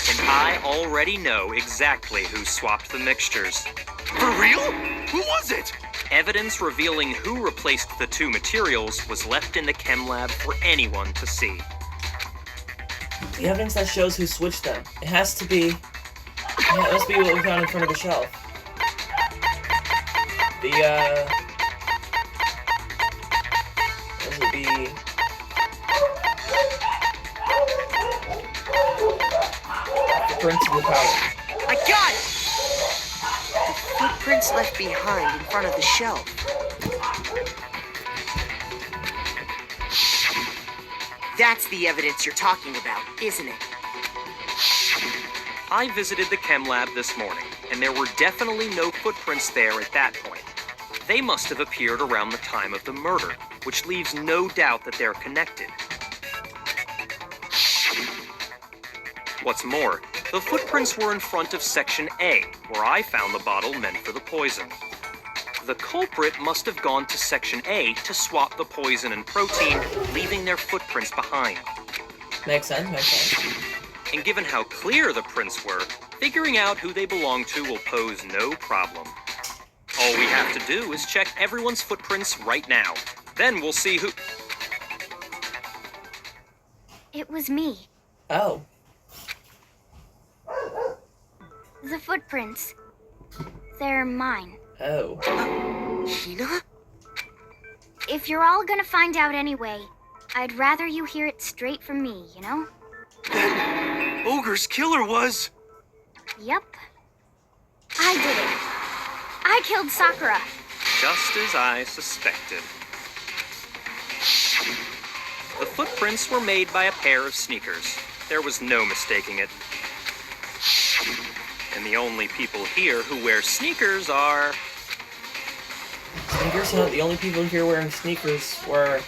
And I already know exactly who swapped the mixtures. For real? Who was it? Evidence revealing who replaced the two materials was left in the chem lab for anyone to see. The evidence that shows who switched them. It has to be. Yeah, it must be what we found in front of the shelf. This would be. Footprints of the powder. I got it! The footprints left behind in front of the shelf. That's the evidence you're talking about, isn't it? I visited the chem lab this morning, and there were definitely no footprints there at that point. They must have appeared around the time of the murder, which leaves no doubt that they're connected. What's more, the footprints were in front of Section A, where I found the bottle meant for the poison. The culprit must have gone to Section A to swap the poison and protein, leaving their footprints behind. Makes sense, makes sense. And given how clear the prints were, figuring out who they belong to will pose no problem. All we have to do is check everyone's footprints right now. Then we'll see who... It was me. Oh. The footprints. They're mine. Oh. Hina? If you're all gonna find out anyway, I'd rather you hear it straight from me, you know? Then Ogre's killer was... Yep. I did it. I killed Sakura. Just as I suspected. The footprints were made by a pair of sneakers. There was no mistaking it. And the only people here who wear sneakers are... Sneakers? Huh? The only people here wearing sneakers were...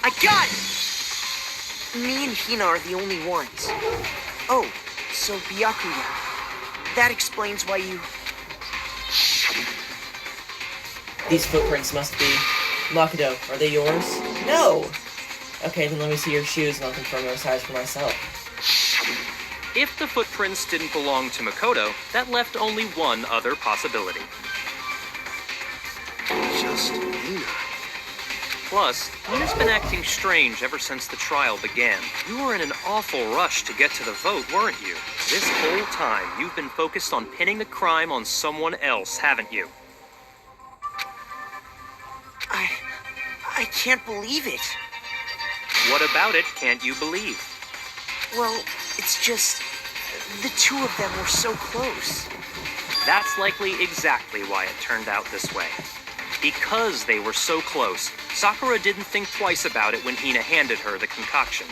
I got it! Me and Hina are the only ones. Oh, so Byakuya. That explains why you... These footprints must be... Makoto, are they yours? No! Okay, then let me see your shoes and I'll confirm their size for myself. If the footprints didn't belong to Makoto, that left only one other possibility. Just Hina. Plus, Hina's been acting strange ever since the trial began. You were in an awful rush to get to the vote, weren't you? This whole time, you've been focused on pinning the crime on someone else, haven't you? I can't believe it. What about it can't you believe? Well, it's just... the two of them were so close. That's likely exactly why it turned out this way. Because they were so close, Sakura didn't think twice about it when Hina handed her the concoction.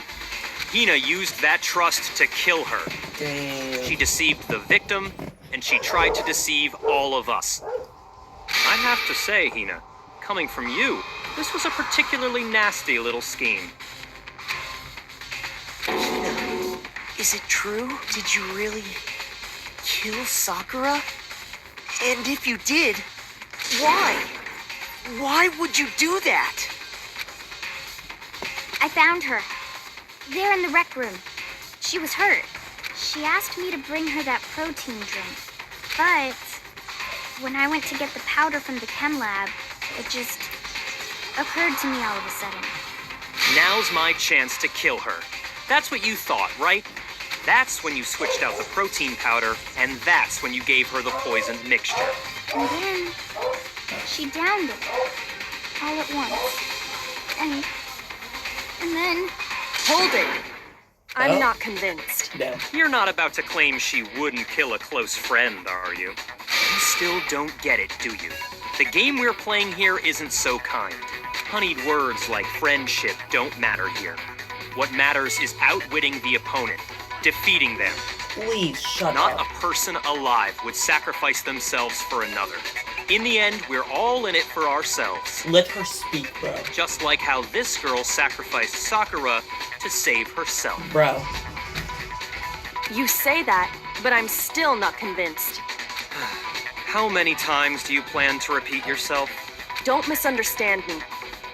Hina used that trust to kill her. Damn. She deceived the victim, and she tried to deceive all of us. I have to say, Hina, coming from you, this was a particularly nasty little scheme. Hina, is it true? Did you really kill Sakura? And if you did, why? Why would you do that? I found her. There in the rec room. She was hurt. She asked me to bring her that protein drink. But when I went to get the powder from the chem lab, it just occurred to me all of a sudden. Now's my chance to kill her. That's what you thought, right? That's when you switched out the protein powder, and that's when you gave her the poisoned mixture. And then she downed it all at once. And then Hold it! I'm Oh. not convinced. Damn. You're not about to claim she wouldn't kill a close friend, are you? You still don't get it, do you? The game we're playing here isn't so kind. Honeyed words like friendship don't matter here. What matters is outwitting the opponent, defeating them. Please shut Not up. a person alive would sacrifice themselves for another. In the end, we're all in it for ourselves. Let her speak, bro. Just like how this girl sacrificed Sakura to save herself. Bro. You say that, but I'm still not convinced. How many times do you plan to repeat yourself? Don't misunderstand me.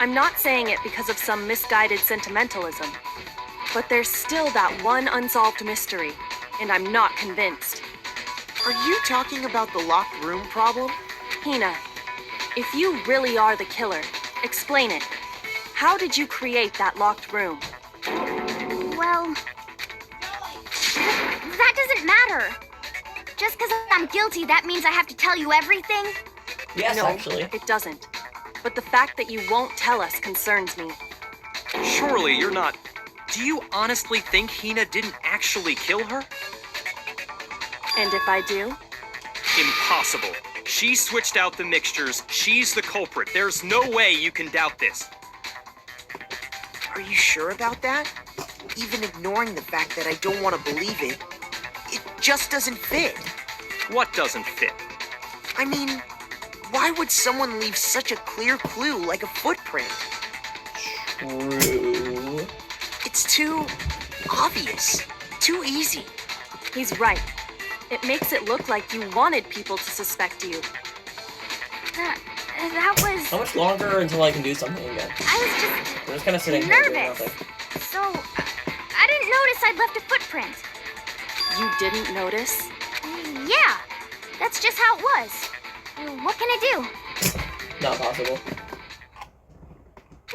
I'm not saying it because of some misguided sentimentalism. But there's still that one unsolved mystery, and I'm not convinced. Are you talking about the locked room problem? Hina, if you really are the killer, explain it. How did you create that locked room? well, that doesn't matter. Just because I'm guilty, that means I have to tell you everything? Yes, No, actually. it doesn't. But the fact that you won't tell us concerns me. Surely you're not... Do you honestly think Hina didn't actually kill her? And if I do? Impossible. She switched out the mixtures. She's the culprit. There's no way you can doubt this. Are you sure about that? Even ignoring the fact that I don't want to believe it, it just doesn't fit. What doesn't fit? I mean, why would someone leave such a clear clue like a footprint? True. It's too obvious, too easy. He's right. It makes it look like you wanted people to suspect you. That was... How much longer until I can do something again? I was just I'm just kind of sitting here doing nervous. nothing. So, I didn't notice I'd left a footprint. You didn't notice? Yeah, that's just how it was. What can I do? Not possible.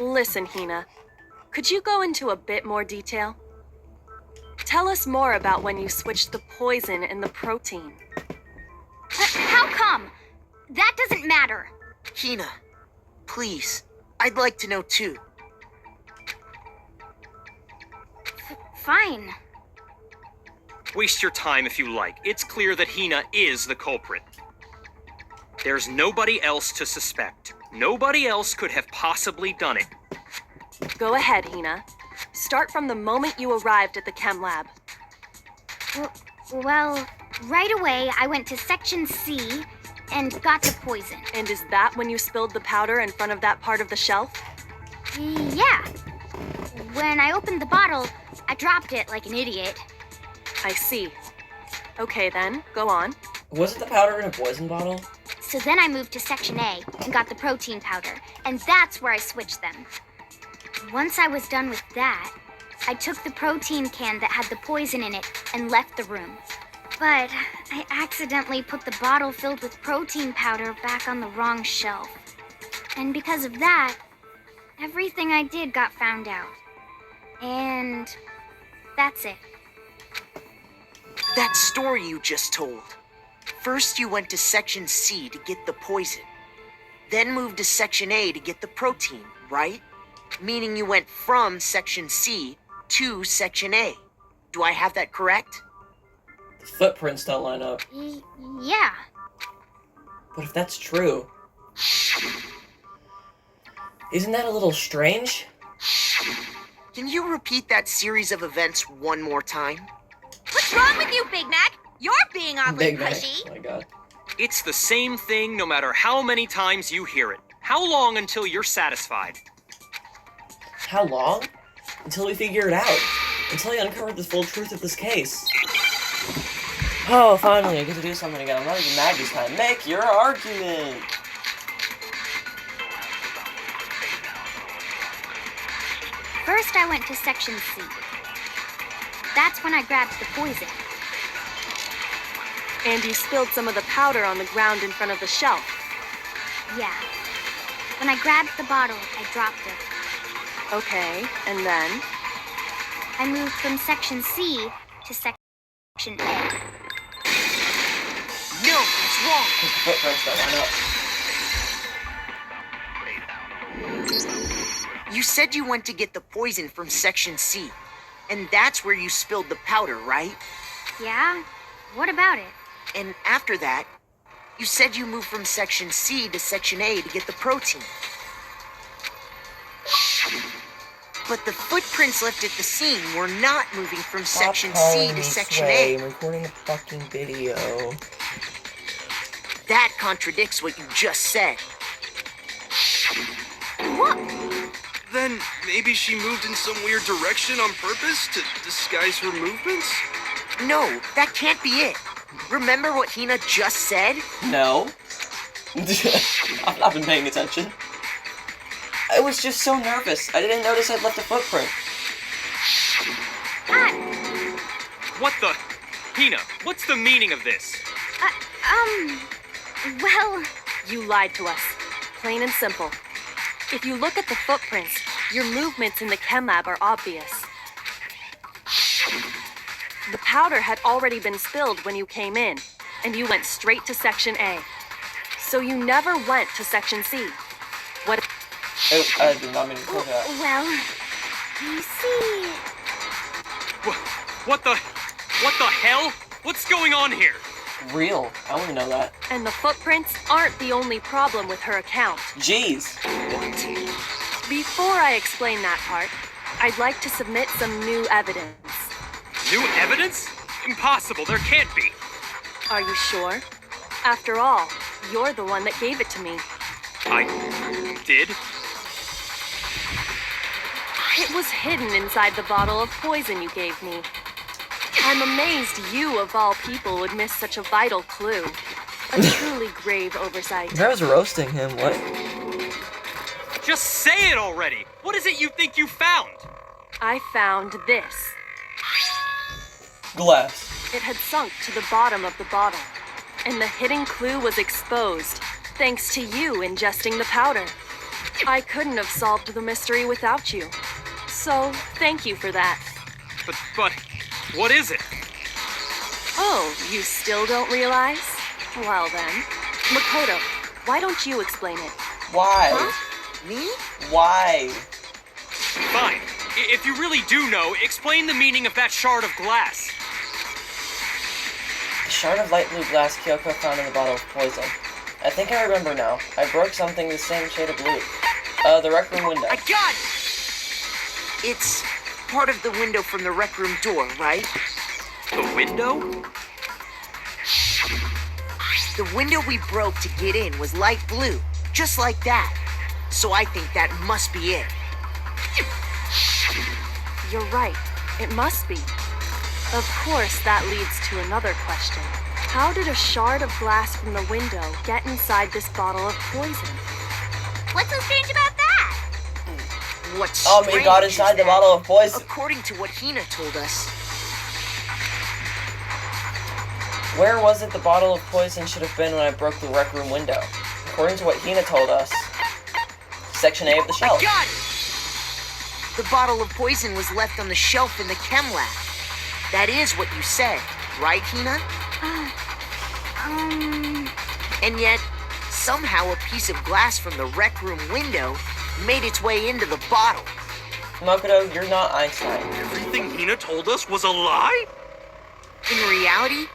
Listen, Hina. Could you go into a bit more detail? Tell us more about when you switched the poison and the protein. How come? That doesn't matter. Hina, please, I'd like to know too. Fine. Waste your time if you like. It's clear that Hina is the culprit. There's nobody else to suspect. Nobody else could have possibly done it. Go ahead, Hina. Start from the moment you arrived at the chem lab. Well, right away I went to Section C and got the poison. And is that when you spilled the powder in front of that part of the shelf? Yeah. When I opened the bottle, I dropped it like an idiot. I see. Okay then, go on. Was it the powder in a poison bottle? So then I moved to Section A and got the protein powder, and that's where I switched them. Once I was done with that, I took the protein can that had the poison in it and left the room. But I accidentally put the bottle filled with protein powder back on the wrong shelf. And because of that, everything I did got found out. And that's it. That story you just told. First you went to Section C to get the poison. Then moved to Section A to get the protein, right? Meaning you went from Section C to Section A. Do I have that correct? The footprints don't line up. Yeah. But if that's true, isn't that a little strange? Can you repeat that series of events one more time? What's wrong with you, Big Mac? You're being awfully Big Mac. pushy. Oh my god. It's the same thing no matter how many times you hear it. How long until you're satisfied? How long? Until we figure it out. Until we uncover the full truth of this case. Oh, finally, I get to do something again. I'm not even mad this time. Make your argument! First, I went to Section C. That's when I grabbed the poison. And you spilled some of the powder on the ground in front of the shelf. Yeah. When I grabbed the bottle, I dropped it. Okay, and then? I moved from Section C to Section A. No, that's wrong. Footprints that line up. You said you went to get the poison from Section C, and that's where you spilled the powder, right? Yeah? What about it? And after that, you said you moved from Section C to Section A to get the protein. But the footprints left at the scene were not moving from Section C to Section A. I'm recording a fucking video. That contradicts what you just said. What? Then maybe she moved in some weird direction on purpose to disguise her movements? No, that can't be it. Remember what Hina just said? No. I've not been paying attention. I was just so nervous. I didn't notice I'd left a footprint. What the? Hina, what's the meaning of this? Well, You lied to us. Plain and simple. If you look at the footprints, your movements in the chem lab are obvious. The powder had already been spilled when you came in, and you went straight to Section A. So you never went to Section C. What? Oh, I did not mean to close that. well, you see... What the hell? What's going on here? Real. I want to know that. And the footprints aren't the only problem with her account. Jeez. Before I explain that part, I'd like to submit some new evidence. New evidence? Impossible, there can't be. Are you sure? After all, you're the one that gave it to me. I did? It was hidden inside the bottle of poison you gave me. I'm amazed you, of all people, would miss such a vital clue. A truly grave oversight. I was roasting him. What? Just say it already! What is it you think you found? I found this. Glass. It had sunk to the bottom of the bottle, and the hidden clue was exposed, thanks to you ingesting the powder. I couldn't have solved the mystery without you. So, thank you for that. But, what is it? Oh, you still don't realize? Well then, Makoto, why don't you explain it? Why? Huh? Me? Why? Fine. If you really do know, explain the meaning of that shard of glass. The shard of light blue glass Kyoko found in the bottle of poison. I think I remember now. I broke something the same shade of blue. The rec room window. I got it! It's part of the window from the rec room door, right? The window? The window we broke to get in was light blue, just like that. So I think that must be it. You're right. It must be. Of course, that leads to another question. How did a shard of glass from the window get inside this bottle of poison? What's so strange about that? What's Oh, strange it got is inside the that, bottle of poison. according to what Hina told us, Where was it the bottle of poison should have been when I broke the rec room window? According to what Hina told us, Section A of the shelf. I got it! The bottle of poison was left on the shelf in the chem lab. That is what you said, right, Hina? And yet, somehow a piece of glass from the rec room window made its way into the bottle. Makoto, you're not Einstein. Everything Hina told us was a lie? In reality,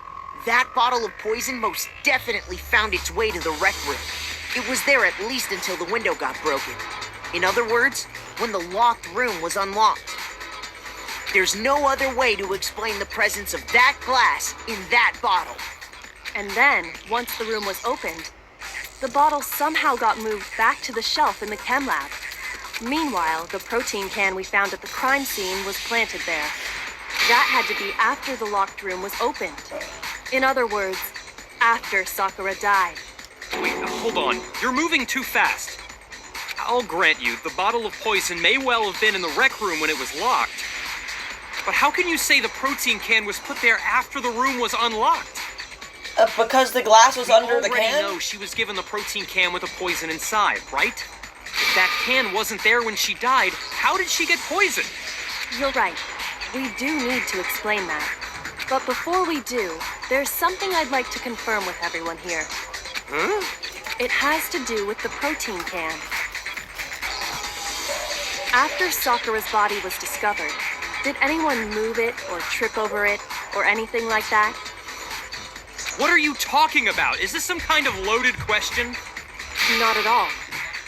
that bottle of poison most definitely found its way to the rec room. It was there at least until the window got broken. In other words, when the locked room was unlocked. There's no other way to explain the presence of that glass in that bottle. And then, once the room was opened, the bottle somehow got moved back to the shelf in the chem lab. Meanwhile, the protein can we found at the crime scene was planted there. That had to be after the locked room was opened. In other words, after Sakura died. Wait, hold on. You're moving too fast. I'll grant you, the bottle of poison may well have been in the rec room when it was locked. But how can you say the protein can was put there after the room was unlocked? Because the glass was under the We already can? know she was given the protein can with the poison inside, right? If that can wasn't there when she died, how did she get poisoned? You're right. We do need to explain that. But before we do, there's something I'd like to confirm with everyone here. Huh? It has to do with the protein can. After Sakura's body was discovered, did anyone move it or trip over it or anything like that? What are you talking about? Is this some kind of loaded question? Not at all.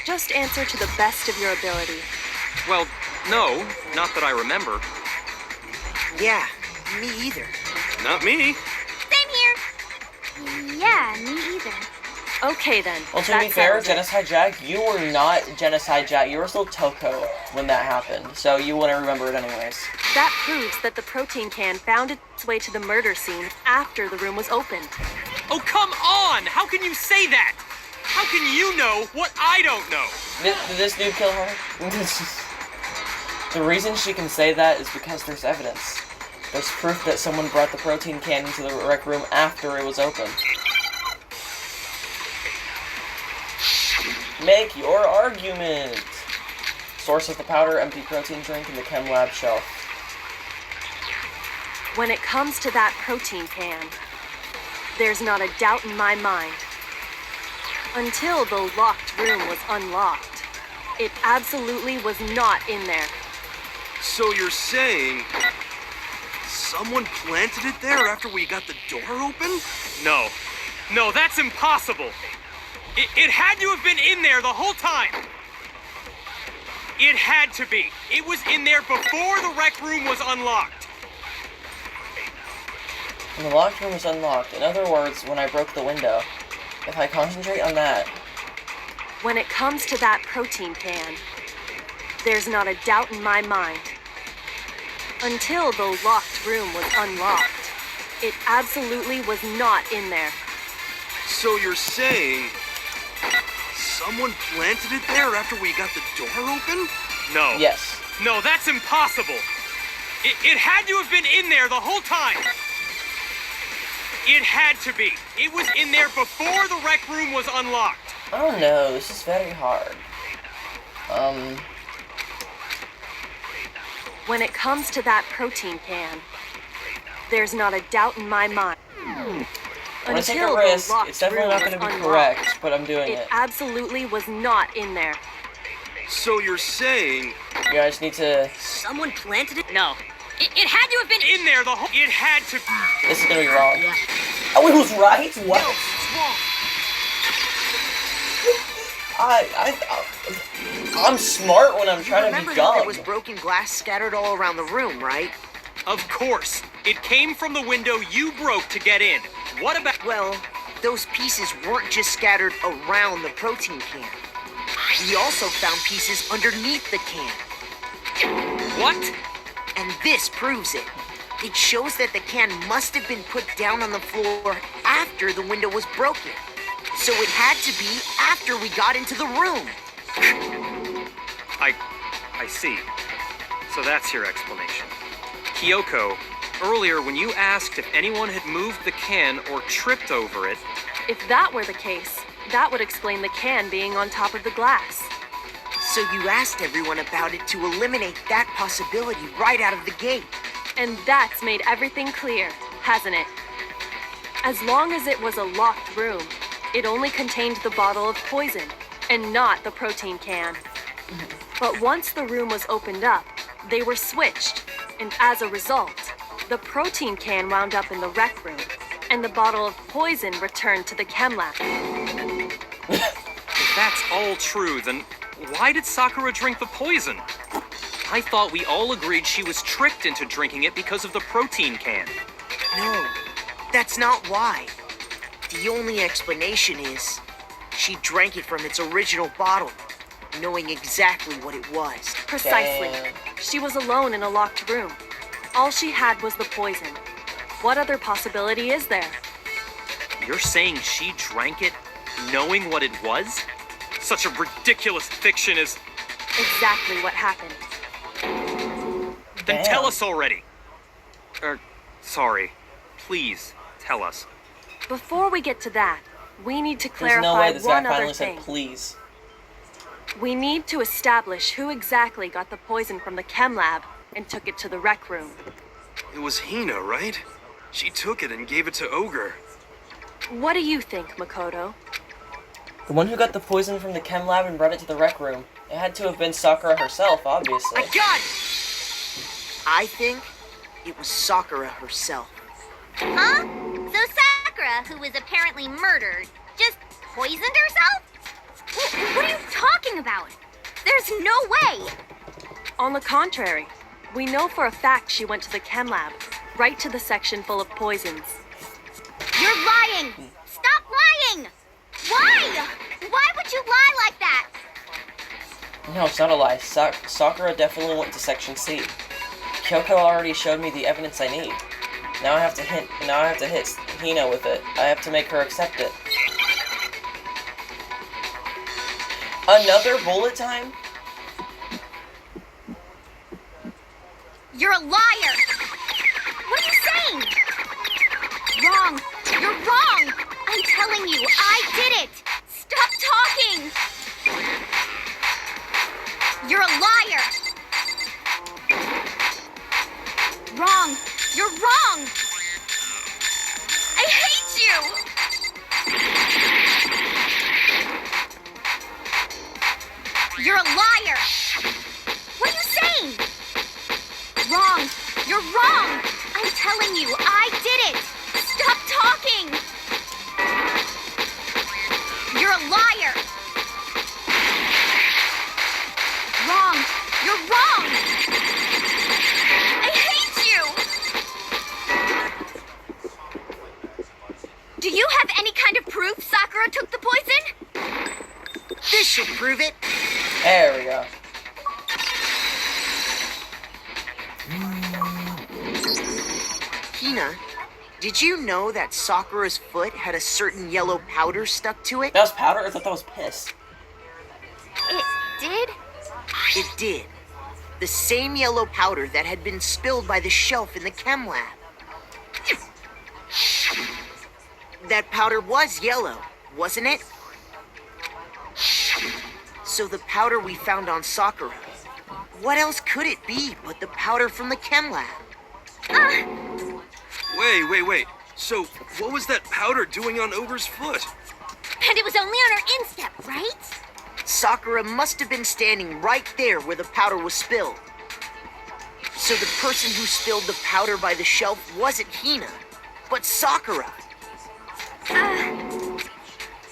Just answer to the best of your ability. Well, no, not that I remember. Yeah, me either. Not me. Same here. Yeah, me either. Okay then. Well, to that be fair, settles it. Genocide Jack, you were not Genocide Jack. You were still Toko when that happened, so you wouldn't remember it anyways. That proves that the protein can found its way to the murder scene after the room was opened. Oh, come on! How can you say that? How can you know what I don't know? Did this dude kill her? The reason she can say that is because there's evidence. There's proof that someone brought the protein can into the rec room after it was open. Make your argument! Source of the powder, empty protein drink in the chem lab shelf. When it comes to that protein can, there's not a doubt in my mind. Until the locked room was unlocked, it absolutely was not in there. So you're saying someone planted it there after we got the door open? No. No, that's impossible. It had to have been in there the whole time. It had to be. It was in there before the rec room was unlocked. And the locked room was unlocked. In other words, when I broke the window. If I concentrate on that, When it comes to that protein can, there's not a doubt in my mind. Until the locked room was unlocked, it absolutely was not in there. So you're saying someone planted it there after we got the door open? No. yes. No, that's impossible. It had to have been in there the whole time. It had to be. It was in there before the rec room was unlocked. I don't know, this is very hard. When it comes to that protein can, there's not a doubt in my mind. When I take Until a the risk, locked it's definitely room not was going to be unlocked, correct, but I'm doing It it. absolutely was not in there. So you're saying You guys need to... Someone planted it? No. It had to have been. In there the whole. It had to. This is going to be wrong. Yeah. Oh, it was right? What? No, it's wrong. I'm smart when I'm trying to Remember be how dumb. there was broken glass scattered all around the room, right? Of course. It came from the window you broke to get in. What about. Well, those pieces weren't just scattered around the protein can. We also found pieces underneath the can. What? And this proves it. It shows that the can must have been put down on the floor after the window was broken. So it had to be after we got into the room. I see. So that's your explanation. Kyoko, earlier when you asked if anyone had moved the can or tripped over it, If that were the case, that would explain the can being on top of the glass. So you asked everyone about it to eliminate that possibility right out of the gate. And that's made everything clear, hasn't it? As long as it was a locked room, it only contained the bottle of poison, and not the protein can. But once the room was opened up, they were switched, and as a result, the protein can wound up in the rec room, and the bottle of poison returned to the chem lab. if that's all true, then why did Sakura drink the poison? I thought we all agreed she was tricked into drinking it because of the protein can. No, that's not why. The only explanation is she drank it from its original bottle, knowing exactly what it was. Precisely. Damn. She was alone in a locked room. All she had was the poison. What other possibility is there? You're saying she drank it knowing what it was? Such a ridiculous fiction is... Exactly what happened. Then Damn. tell us already. Sorry. Please, tell us. Before we get to that, we need to There's no way clarify this guy one other finally thing. said please. We need to establish who exactly got the poison from the chem lab and took it to the rec room. It was Hina, right? She took it and gave it to Ogre. What do you think, Makoto? The one who got the poison from the chem lab and brought it to the rec room. It had to have been Sakura herself, obviously. I got it! I think it was Sakura herself. Huh? So Sakura, who was apparently murdered, just poisoned herself? What are you talking about? There's no way! On the contrary, we know for a fact she went to the chem lab, right to the section full of poisons. You're lying! Stop lying! Why? Why would you lie like that? No, it's not a lie. Sakura definitely went to Section C. Kyoko already showed me the evidence I need. Now I have to hit Hina with it. I have to make her accept it. Another bullet time? You're a liar! What are you saying? Wrong! You're wrong! I'm telling you, I did it! Stop talking! You're a liar! Wrong! You're wrong! I hate you! You're a liar! What are you saying? Wrong! You're wrong! I'm telling you, I did it! Stop talking! You're a liar! Wrong! You're wrong! I hate you! Do you have any kind of proof Sakura took the poison? This should prove it. There we go. Hina, did you know that Sakura's foot had a certain yellow powder stuck to it? That was powder? I thought that was piss. It did? It did. The same yellow powder that had been spilled by the shelf in the chem lab. That powder was yellow, wasn't it? So the powder we found on Sakura, what else could it be but the powder from the chem lab? Wait. So, what was that powder doing on Ogre's foot? And it was only on her instep, right? Sakura must have been standing right there where the powder was spilled. So the person who spilled the powder by the shelf wasn't Hina, but Sakura.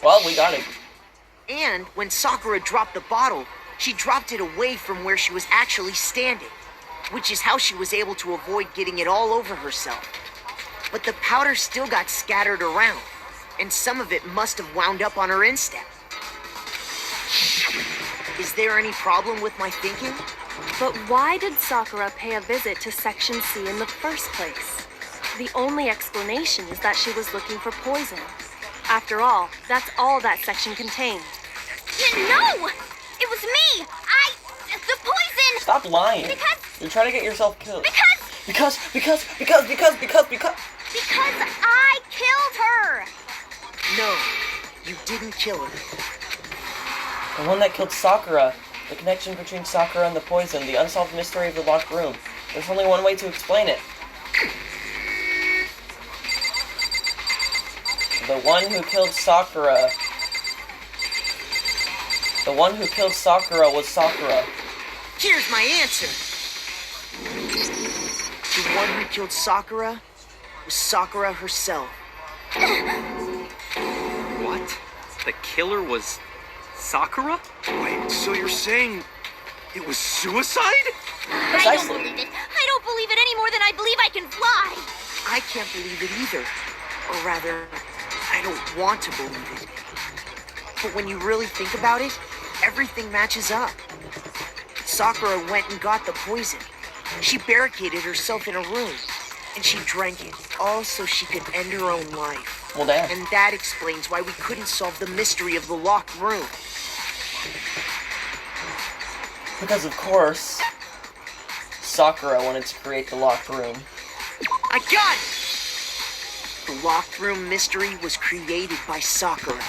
Well, we got it. And when Sakura dropped the bottle, she dropped it away from where she was actually standing, which is how she was able to avoid getting it all over herself. But the powder still got scattered around, and some of it must have wound up on her instep. Is there any problem with my thinking? But why did Sakura pay a visit to Section C in the first place? The only explanation is that she was looking for poison. After all, that's all that section contained. No! It was me! The poison! Stop lying. Because- You're trying to get yourself killed. Because Because I killed her! No, you didn't kill her. the one that killed Sakura. The connection between Sakura and the poison. The unsolved mystery of the locked room. There's only one way to explain it. The one who killed Sakura. The one who killed Sakura was Sakura. Here's my answer. The one who killed Sakura was Sakura herself. What? The killer was Sakura? Wait, so you're saying it was suicide? I don't Precisely. believe it. I don't believe it any more than I believe I can fly. I can't believe it either. Or rather, I don't want to believe it. But when you really think about it, everything matches up. Sakura went and got the poison. She barricaded herself in a room, and she drank it, all so she could end her own life. Well, damn. And that explains why we couldn't solve the mystery of the locked room. Because, of course, Sakura wanted to create the locked room. I got it! The locked room mystery was created by Sakura.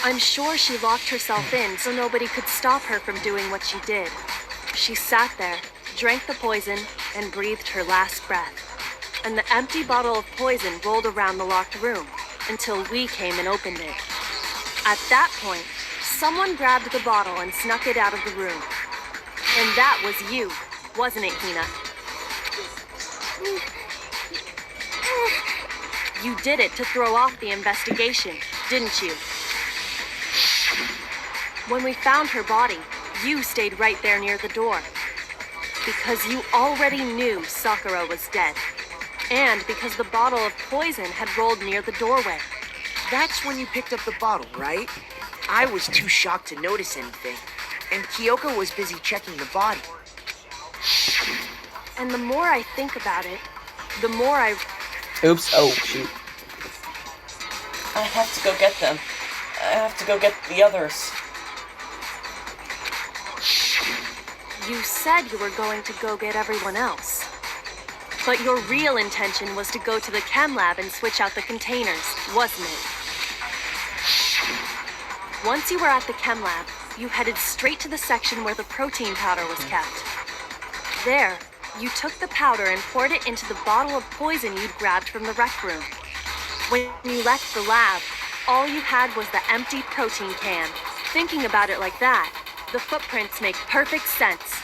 I'm sure she locked herself in so nobody could stop her from doing what she did. She sat there, drank the poison, and breathed her last breath. And the empty bottle of poison rolled around the locked room until we came and opened it. At that point, someone grabbed the bottle and snuck it out of the room. And that was you, wasn't it, Hina? You did it to throw off the investigation, didn't you? When we found her body, you stayed right there near the door. Because you already knew Sakura was dead. And because the bottle of poison had rolled near the doorway. That's when you picked up the bottle, right? I was too shocked to notice anything. And Kyoko was busy checking the body. And the more I think about it, the more I... Oops. Oh, shoot. I have to go get them. I have to go get the others. You said you were going to go get everyone else. But your real intention was to go to the chem lab and switch out the containers, wasn't it? Once you were at the chem lab, you headed straight to the section where the protein powder was kept. There, you took the powder and poured it into the bottle of poison you'd grabbed from the rec room. When you left the lab, all you had was the empty protein can. Thinking about it like that, the footprints make perfect sense.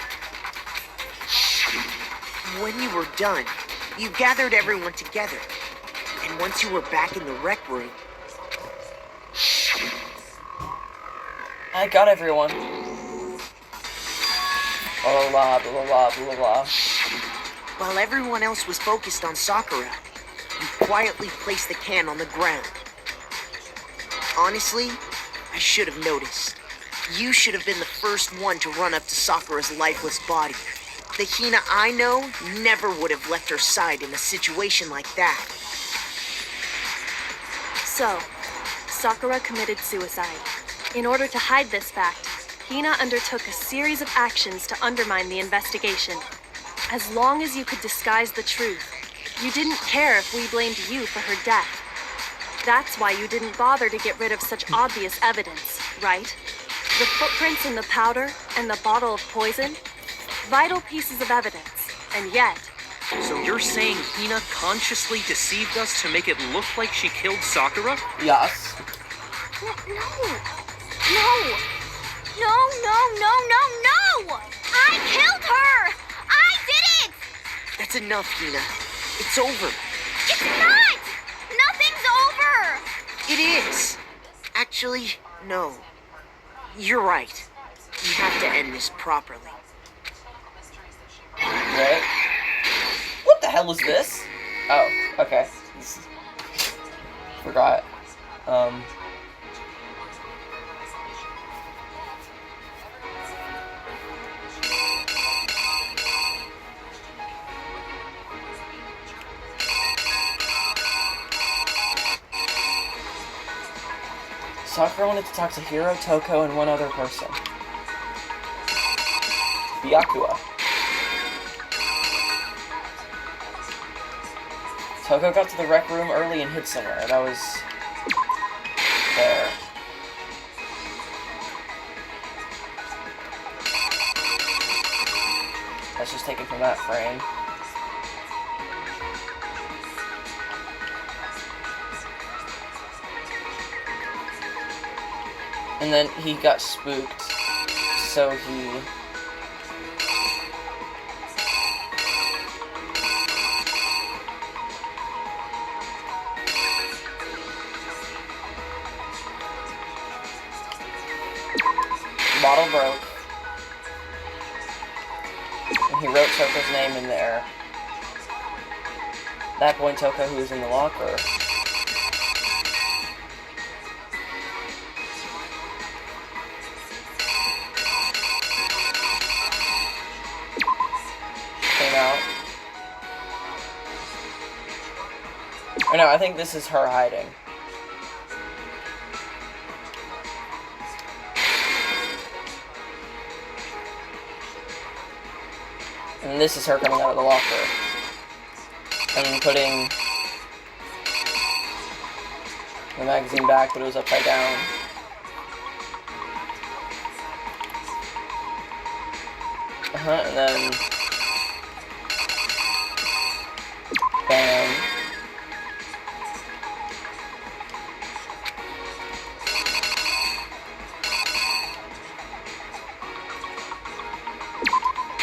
When you were done, you gathered everyone together. And once you were back in the rec room... I got everyone. Blah, blah, blah, blah, blah, blah. While everyone else was focused on Sakura, you quietly placed the can on the ground. Honestly, I should have noticed. You should have been the first one to run up to Sakura's lifeless body. The Hina I know never would have left her side in a situation like that. So, Sakura committed suicide. In order to hide this fact, Hina undertook a series of actions to undermine the investigation. As long as you could disguise the truth, you didn't care if we blamed you for her death. That's why you didn't bother to get rid of such obvious evidence, right? The footprints in the powder and the bottle of poison? Vital pieces of evidence, and yet... So you're saying Hina consciously deceived us to make it look like she killed Sakura? Yes. No! I killed her! I did it! That's enough, Hina. It's over. It's not! Nothing's over! It is. Actually, no. You're right. We have to end this properly. Right? What the hell is this? Oh, okay. Forgot. Sakura wanted to talk to Hiro, Toko, and one other person. Byakuya. Toko got to the rec room early and hid somewhere. That was... there. That's just taken from that frame. And then he got spooked, so he... the bottle broke. And he wrote Toko's name in there. At that point, Toko, who was in the locker, came out. Or no, I think this is her hiding. And this is her coming out of the locker. And putting the magazine back, but it was upside down. And then... Bam.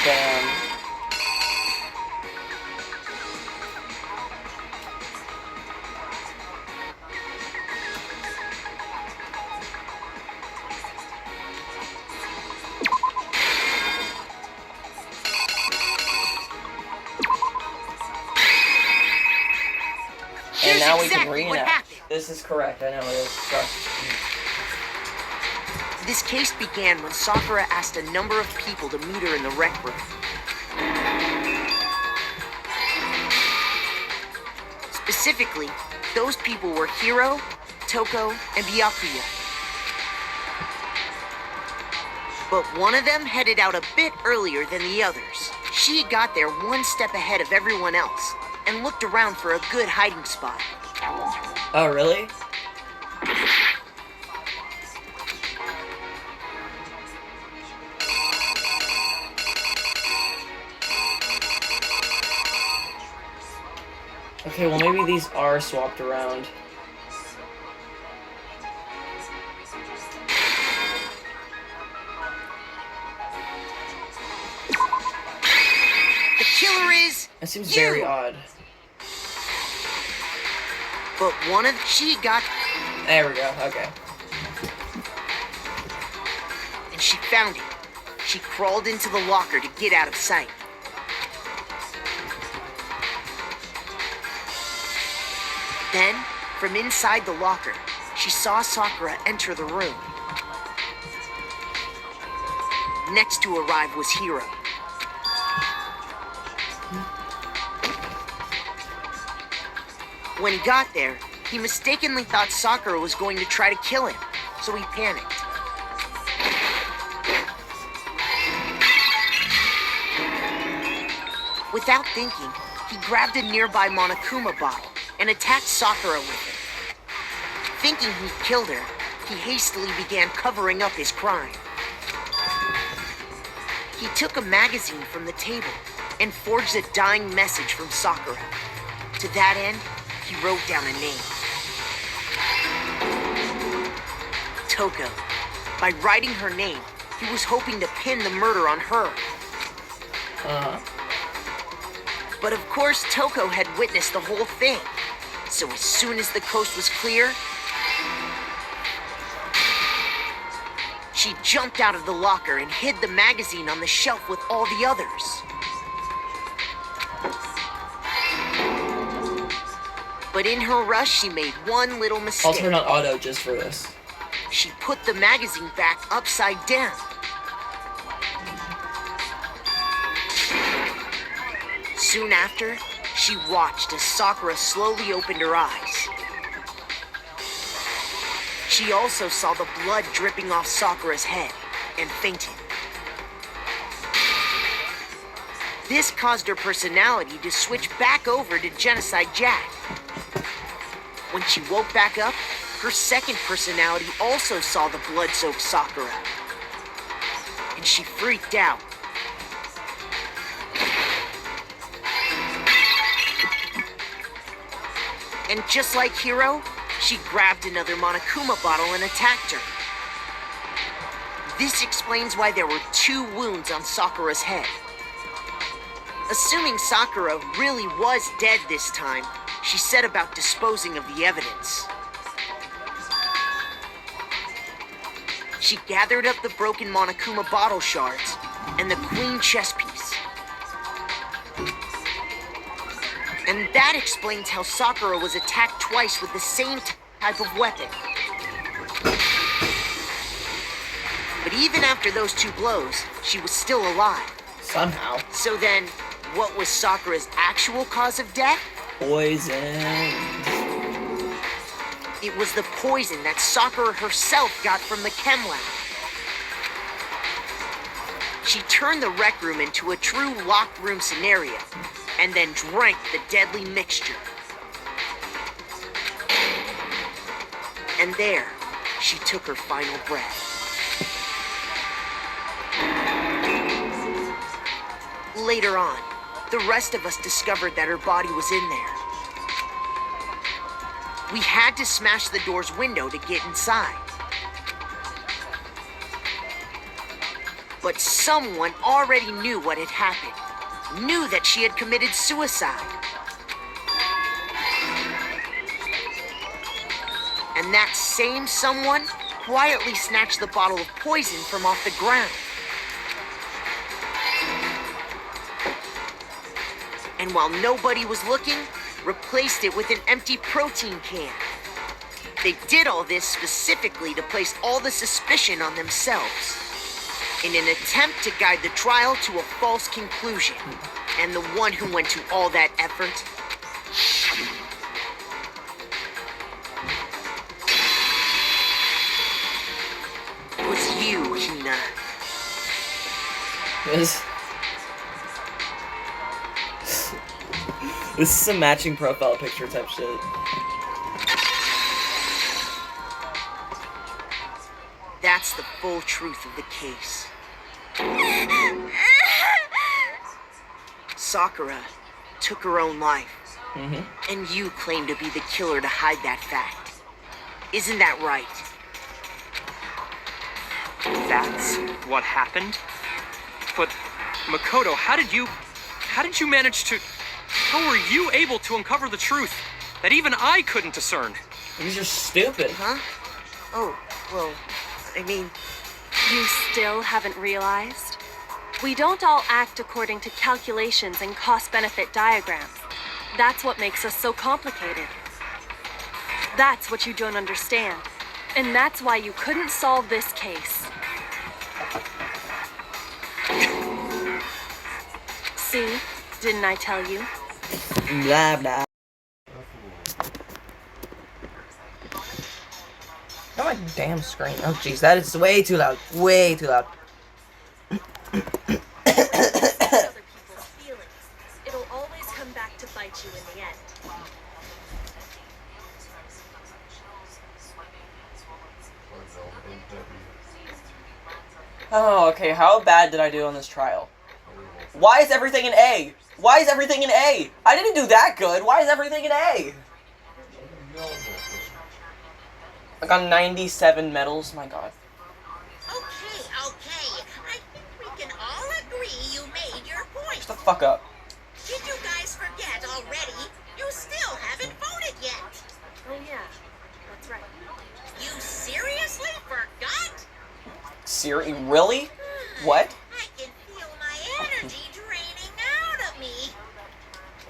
Bam. And now we can reenact. This is correct, I know it is. Trust. This case began when Sakura asked a number of people to meet her in the rec room. Specifically, those people were Hiro, Toko, and Byakuya. But one of them headed out a bit earlier than the others. She got there one step ahead of everyone else and looked around for a good hiding spot. Oh, really? Okay, well maybe these are swapped around. The killer is... That seems you. very odd. But one of... She got... There we go, okay. And she found it. She crawled into the locker to get out of sight. Then, from inside the locker, she saw Sakura enter the room. Next to arrive was Hiro. When he got there, he mistakenly thought Sakura was going to try to kill him, so he panicked. Without thinking, he grabbed a nearby Monokuma bottle and attacked Sakura with it. Thinking he'd killed her, he hastily began covering up his crime. He took a magazine from the table and forged a dying message from Sakura. To that end, he wrote down a name. Toko. By writing her name, he was hoping to pin the murder on her. But of course, Toko had witnessed the whole thing. So as soon as the coast was clear, she jumped out of the locker and hid the magazine on the shelf with all the others. But in her rush, she made one little mistake. I'll turn on auto just for this. She put the magazine back upside down. Soon after, she watched as Sakura slowly opened her eyes. She also saw the blood dripping off Sakura's head and fainted. This caused her personality to switch back over to Genocide Jack. When she woke back up, her second personality also saw the blood-soaked Sakura. And she freaked out. And just like Hiro, she grabbed another Monokuma bottle and attacked her. This explains why there were 2 wounds on Sakura's head. Assuming Sakura really was dead this time, she set about disposing of the evidence. She gathered up the broken Monokuma bottle shards and the queen chess piece. And that explains how Sakura was attacked twice with the same type of weapon. But even after those 2 blows, she was still alive. Somehow. So then, what was Sakura's actual cause of death? Poison. It was the poison that Sakura herself got from the chem lab. She turned the rec room into a true locked room scenario, and then drank the deadly mixture. And there, she took her final breath. Later on, the rest of us discovered that her body was in there. We had to smash the door's window to get inside. But someone already knew what had happened, knew that she had committed suicide. And that same someone quietly snatched the bottle of poison from off the ground. And while nobody was looking, replaced it with an empty protein can. They did all this specifically to place all the suspicion on themselves, in an attempt to guide the trial to a false conclusion. And the one who went to all that effort was you, Hina. This is some matching profile picture type shit. That's the full truth of the case. Sakura took her own life. And you claim to be the killer to hide that fact. Isn't that right? That's what happened? But, Makoto, how did you manage to... How were you able to uncover the truth that even I couldn't discern? These are stupid. Huh? Oh, well, I mean... You still haven't realized? We don't all act according to calculations and cost-benefit diagrams. That's what makes us so complicated. That's what you don't understand. And that's why you couldn't solve this case. See? Didn't I tell you? Blah blah. Oh my damn screen. Oh jeez, that is way too loud. Way too loud. Other people's feelings. It'll always come back to bite you in the end. Oh, okay, how bad did I do on this trial? Why is everything an A? Why is everything an A? I didn't do that good. Why is everything an A? I got 97 medals. My God. Okay. I think we can all agree you made your point. Shut the fuck up. Did you guys forget already? You still haven't voted yet. Oh yeah, that's right. You seriously forgot? Siri, really? What? I can feel my energy draining out of me.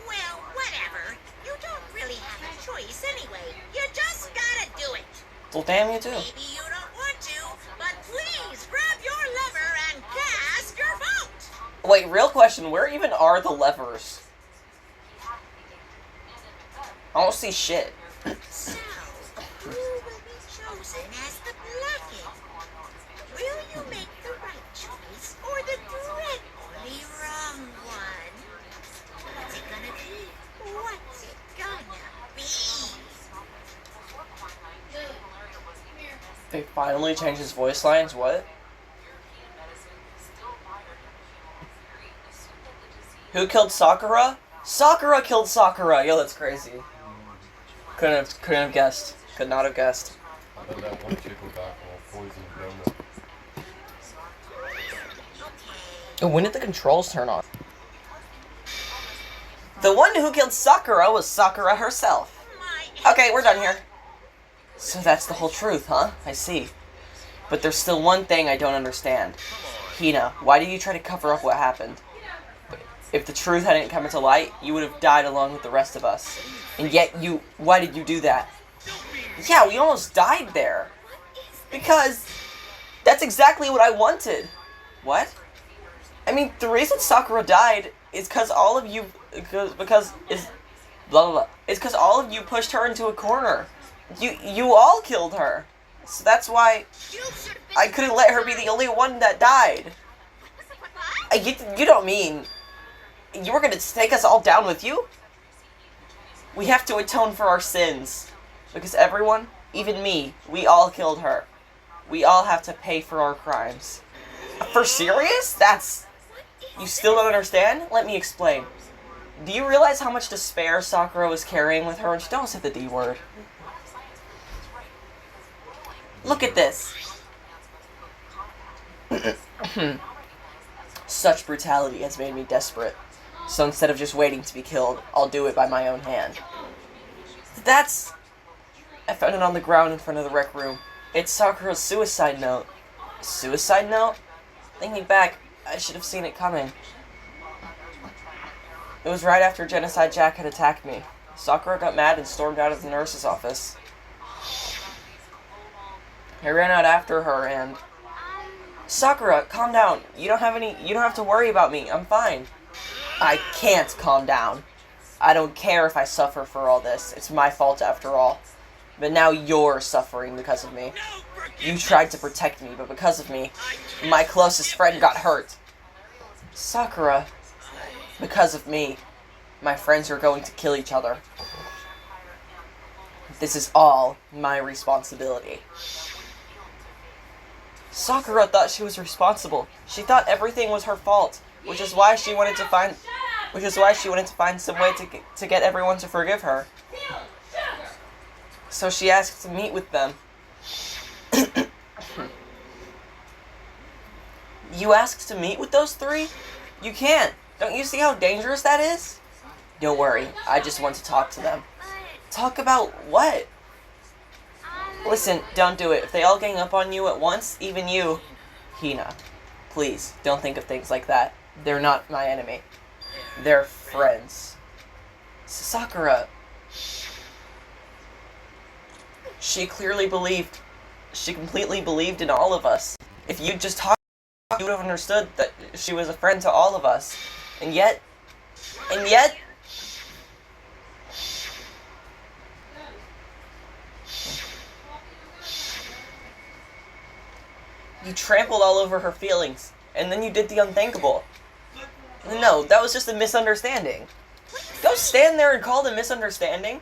Well, whatever. You don't really have a choice anyway. You just gotta do it. Well, damn you too. Maybe you don't want to, but please grab your lever and cast your vote. Wait, real question. Where even are the levers? I don't see shit. So, who will be chosen as the Blackened? Will you make the right choice or the dreadfully wrong one? What's it gonna be? What's it gonna be? They finally changed his voice lines? What? Who killed Sakura? Sakura killed Sakura! Yo, that's crazy. Couldn't have guessed. Could not have guessed. And that one chick with alcohol poisoned donut. Oh, when did the controls turn on? The one who killed Sakura was Sakura herself. Okay, we're done here. So that's the whole truth, huh? I see. But there's still one thing I don't understand. Hina, why did you try to cover up what happened? If the truth hadn't come into light, you would have died along with the rest of us. And yet why did you do that? Yeah, we almost died there. Because that's exactly what I wanted. What? I mean, the reason Sakura died is because all of you, because all of you pushed her into a corner. You all killed her. So that's why I couldn't let her be the only one that died. You don't mean you were gonna take us all down with you? We have to atone for our sins. Because everyone, even me, we all killed her. We all have to pay for our crimes. For serious? You still don't understand? Let me explain. Do you realize how much despair Sakura was carrying with her? And she don't say the D word. Look at this. Such brutality has made me desperate. So instead of just waiting to be killed, I'll do it by my own hand. I found it on the ground in front of the rec room. It's Sakura's suicide note. Suicide note? Thinking back, I should have seen it coming. It was right after Genocide Jack had attacked me. Sakura got mad and stormed out of the nurse's office. I ran out after her and... Sakura, calm down. You don't have to worry about me. I'm fine. I can't calm down. I don't care if I suffer for all this. It's my fault after all. But now you're suffering because of me. You tried to protect me, but because of me, my closest friend got hurt. Sakura, because of me, my friends are going to kill each other. This is all my responsibility. Sakura thought she was responsible. She thought everything was her fault, which is why she wanted to find some way to get everyone to forgive her. So she asked to meet with them. You asked to meet with those three? You can't. Don't you see how dangerous that is? Don't worry, I just want to talk to them. Talk about what? Listen, don't do it. If they all gang up on you at once, even you... Hina, please, don't think of things like that. They're not my enemy. They're friends. Sakura... She completely believed in all of us. If you'd just talked, you would have understood that she was a friend to all of us. And yet... You trampled all over her feelings, and then you did the unthinkable. No, that was just a misunderstanding. Don't stand there and call it a misunderstanding.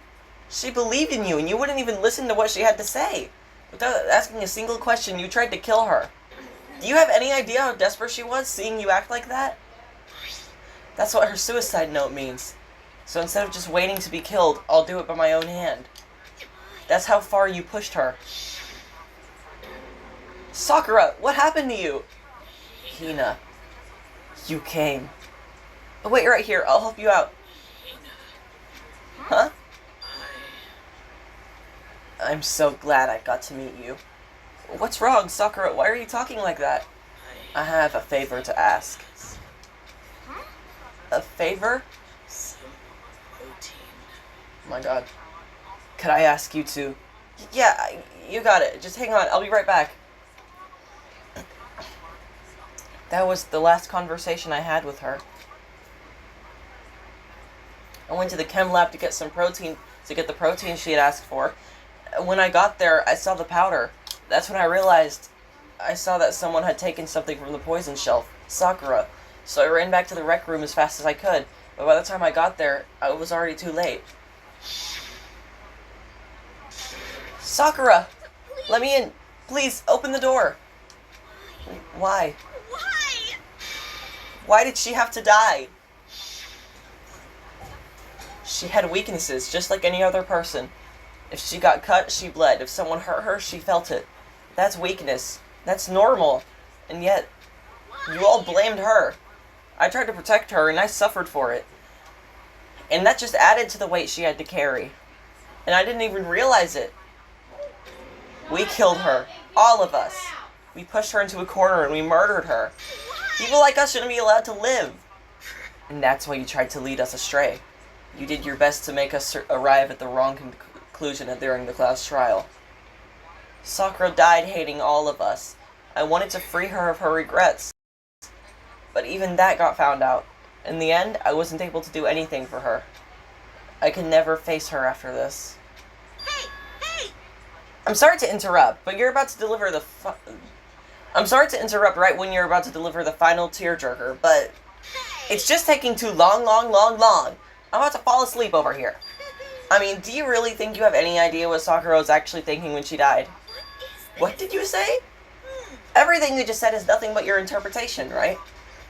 She believed in you, and you wouldn't even listen to what she had to say. Without asking a single question, you tried to kill her. Do you have any idea how desperate she was, seeing you act like that? That's what her suicide note means. So instead of just waiting to be killed, I'll do it by my own hand. That's how far you pushed her. Sakura, what happened to you? Hina, you came. Oh, wait right here, I'll help you out. Huh? I'm so glad I got to meet you. What's wrong, Sakura? Why are you talking like that? I have a favor to ask. A favor? Oh my god. Could I ask you to... Yeah, you got it. Just hang on, I'll be right back. That was the last conversation I had with her. I went to the chem lab to get some protein, to get the protein she had asked for. When I got there, I saw the powder. That's when I realized I saw that someone had taken something from the poison shelf, Sakura. So I ran back to the rec room as fast as I could, but by the time I got there, it was already too late. Sakura! Let me in! Please, open the door! Why? Why? Why did she have to die? She had weaknesses, just like any other person. If she got cut, she bled. If someone hurt her, she felt it. That's weakness. That's normal. And yet, you all blamed her. I tried to protect her, and I suffered for it. And that just added to the weight she had to carry. And I didn't even realize it. We killed her. All of us. We pushed her into a corner and we murdered her. People like us shouldn't be allowed to live. And that's why you tried to lead us astray. You did your best to make us arrive at the wrong conclusion during the class trial. Sakura died hating all of us. I wanted to free her of her regrets. But even that got found out. In the end, I wasn't able to do anything for her. I could never face her after this. Hey! I'm sorry to interrupt, but you're about to deliver the I'm sorry to interrupt right when you're about to deliver the final tearjerker, but it's just taking too long. I'm about to fall asleep over here. I mean, do you really think you have any idea what Sakura was actually thinking when she died? What did you say? Everything you just said is nothing but your interpretation, right?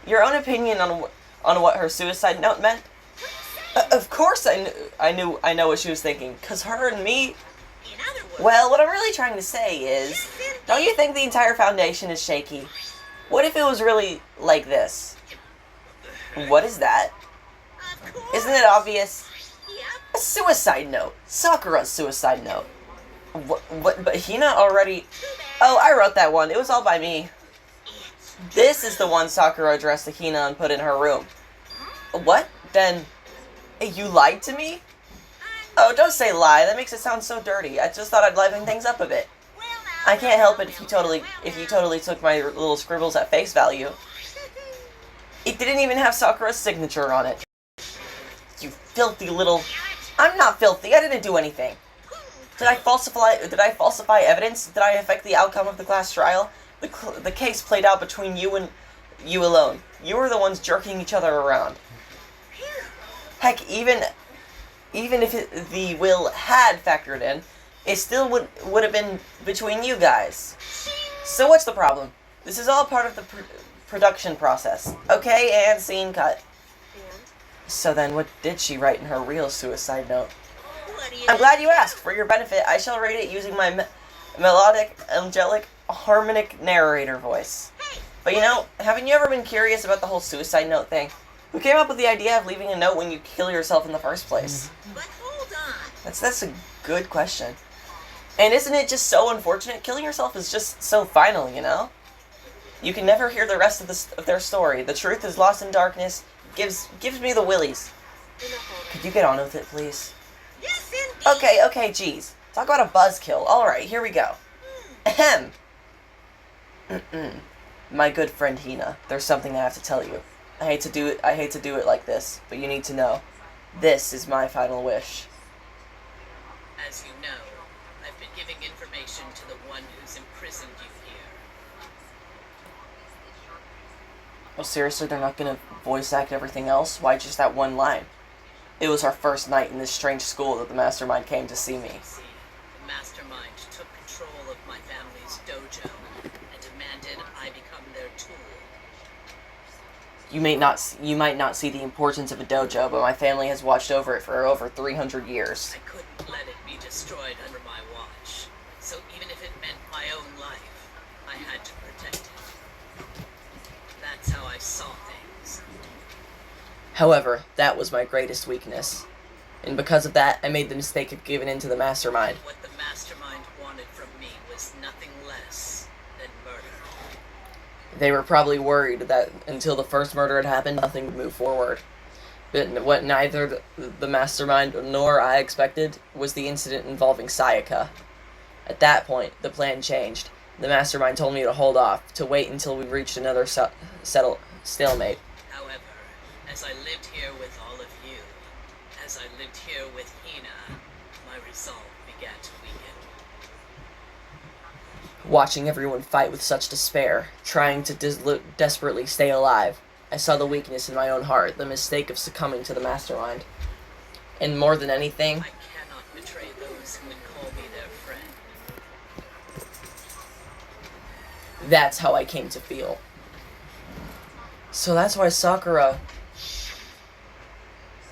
Your own opinion on what her suicide note meant? Of course I know what she was thinking, cause her and me... Well, what I'm really trying to say is, don't you think the entire foundation is shaky? What if it was really like this? What is that? Isn't it obvious? A suicide note. Sakura's suicide note. What, but Hina already... Oh, I wrote that one. It was all by me. This is the one Sakura addressed to Hina and put in her room. What? Then... You lied to me? Oh, don't say lie. That makes it sound so dirty. I just thought I'd liven things up a bit. I can't help it if you totally took my little scribbles at face value. It didn't even have Sakura's signature on it. You filthy little... I'm not filthy. I didn't do anything. Did I falsify evidence? Did I affect the outcome of the class trial? The case played out between you and you alone. You were the ones jerking each other around. Heck, even if the will had factored in, it still would have been between you guys. So what's the problem? This is all part of the production process. Okay, and scene cut. So then, what did she write in her real suicide note? I'm glad you asked. For your benefit, I shall read it using my melodic, angelic, harmonic narrator voice. But you know, haven't you ever been curious about the whole suicide note thing? Who came up with the idea of leaving a note when you kill yourself in the first place? But hold on. That's a good question. And isn't it just so unfortunate? Killing yourself is just so final, you know? You can never hear the rest of their story. The truth is lost in darkness. Gives me the willies. Could you get on with it, please? Yes, indeed. Okay, geez. Talk about a buzzkill. Alright, here we go. Ahem. My good friend Hina, there's something I have to tell you. I hate to do it like this, but you need to know. This is my final wish. As you know, I've been giving information to the one who's imprisoned you here. Oh, seriously, they're not gonna voice act everything else? Why just that one line? It was our first night in this strange school that the mastermind came to see me. See, the mastermind took control of my family's dojo and demanded I become their tool. You might not see the importance of a dojo, but my family has watched over it for over 300 years. I couldn't let it be destroyed under my watch, so even if it meant my own life, I had to protect it. That's how I saw things. However, that was my greatest weakness. And because of that, I made the mistake of giving in to the mastermind. What the mastermind wanted from me was nothing less than murder. They were probably worried that until the first murder had happened, nothing would move forward. But what neither the mastermind nor I expected was the incident involving Sayaka. At that point, the plan changed. The mastermind told me to hold off, to wait until we reached another stalemate. However, as I lived here with all of you, as I lived here with Hina, my resolve began to weaken. Watching everyone fight with such despair, trying to desperately stay alive, I saw the weakness in my own heart, the mistake of succumbing to the mastermind. And more than anything, I cannot betray those who would call me their friend. that's how I came to feel. So that's why Sakura...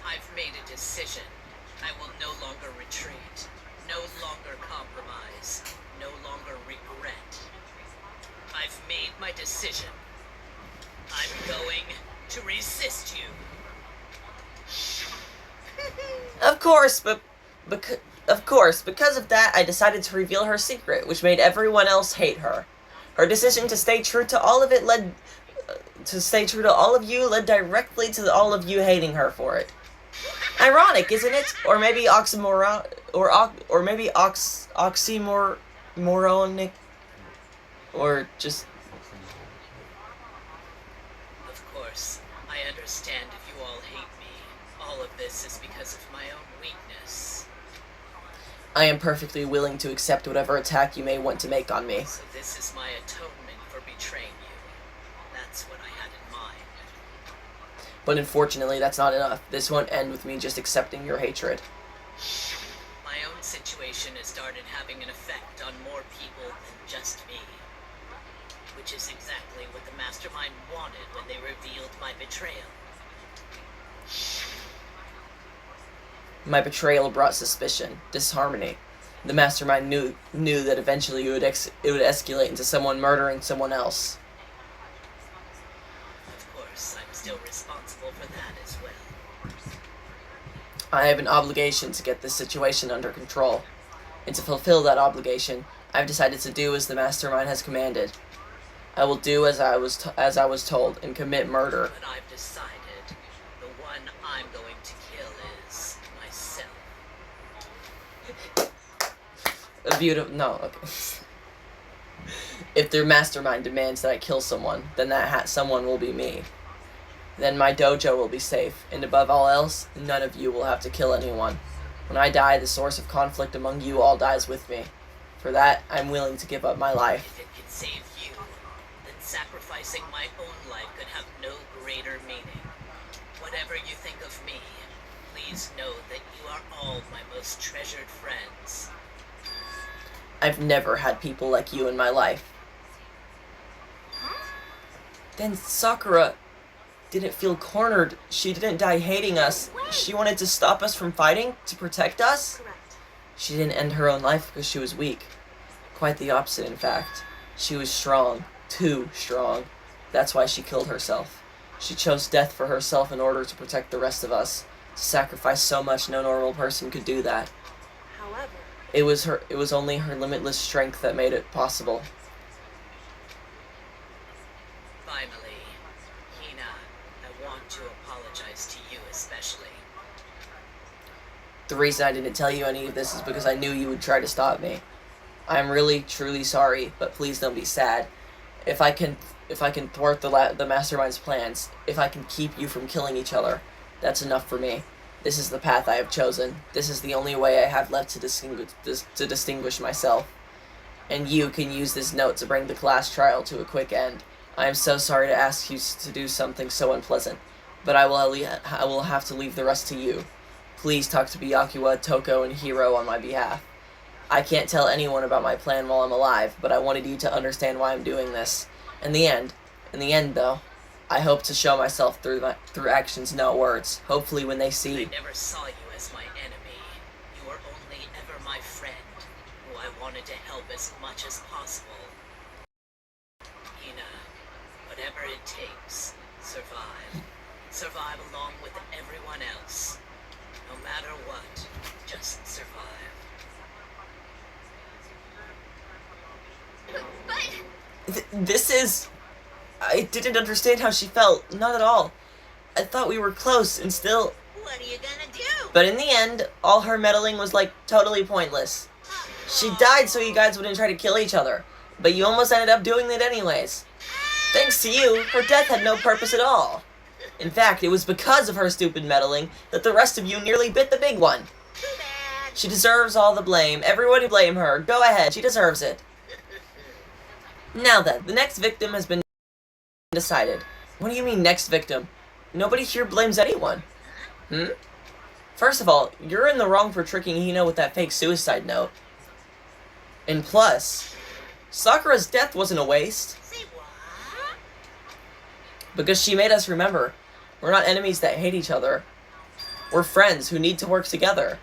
I've made a decision. I will no longer retreat, no longer compromise, no longer regret. I've made my decision. I'm going to resist you. Of course, because of that, I decided to reveal her secret, which made everyone else hate her. Her decision to stay true to all of it led directly to all of you hating her for it. Ironic, isn't it? Or maybe oxymoronic, or just... Of course, I understand if you all hate me. All of this is because of my own weakness. I am perfectly willing to accept whatever attack you may want to make on me. So this is my atonement for betraying you. That's what I had in mind. But unfortunately, that's not enough. This won't end with me just accepting your hatred. My own situation has started having an effect on more people than just me. Which is exactly what the mastermind wanted when they revealed my betrayal. My betrayal brought suspicion, disharmony. The mastermind knew that eventually it would escalate into someone murdering someone else. Of course, I'm still responsible for that as well. I have an obligation to get this situation under control. And to fulfill that obligation, I've decided to do as the mastermind has commanded. I will do as I was told and commit murder. But I've decided the one I'm going to kill is myself. A beautiful... No, okay. If their mastermind demands that I kill someone, then that someone will be me. Then my dojo will be safe, and above all else, none of you will have to kill anyone. When I die, the source of conflict among you all dies with me. For that, I'm willing to give up my life. If it could save you, then sacrificing my own life could have no greater meaning. Whatever you think of me, please know that you are all my most treasured friends. I've never had people like you in my life. Then Sakura didn't feel cornered. She didn't die hating us. She wanted to stop us from fighting, to protect us. Correct. She didn't end her own life because she was weak. Quite the opposite, in fact. She was strong. Too strong. That's why she killed herself. She chose death for herself in order to protect the rest of us. To sacrifice so much, no normal person could do that. However, It was only her limitless strength that made it possible. Finally, Hina, I want to apologize to you especially. The reason I didn't tell you any of this is because I knew you would try to stop me. I'm really, truly sorry, but please don't be sad. If I can thwart the mastermind's plans, if I can keep you from killing each other, that's enough for me. This is the path I have chosen. This is the only way I have left to distinguish myself. And you can use this note to bring the class trial to a quick end. I am so sorry to ask you to do something so unpleasant, but I will have to leave the rest to you. Please talk to Byakuya, Toko, and Hiro on my behalf. I can't tell anyone about my plan while I'm alive, but I wanted you to understand why I'm doing this. In the end though, I hope to show myself through actions, not words. Hopefully when they see... I never saw you as my enemy. You were only ever my friend, who I wanted to help as much as possible. Hina, whatever it takes, survive. Survive along with everyone else. No matter what, just survive. This is... I didn't understand how she felt. Not at all. I thought we were close and still... What are you gonna do? But in the end, all her meddling was like totally pointless. She died so you guys wouldn't try to kill each other. But you almost ended up doing it anyways. Thanks to you, her death had no purpose at all. In fact, it was because of her stupid meddling that the rest of you nearly bit the big one. Too bad. She deserves all the blame. Everybody blame her. Go ahead, she deserves it. Now then, the next victim has been decided. What do you mean, next victim? Nobody here blames anyone. First of all, you're in the wrong for tricking Hina with that fake suicide note. And plus, Sakura's death wasn't a waste. Say what? Because she made us remember, we're not enemies that hate each other. We're friends who need to work together.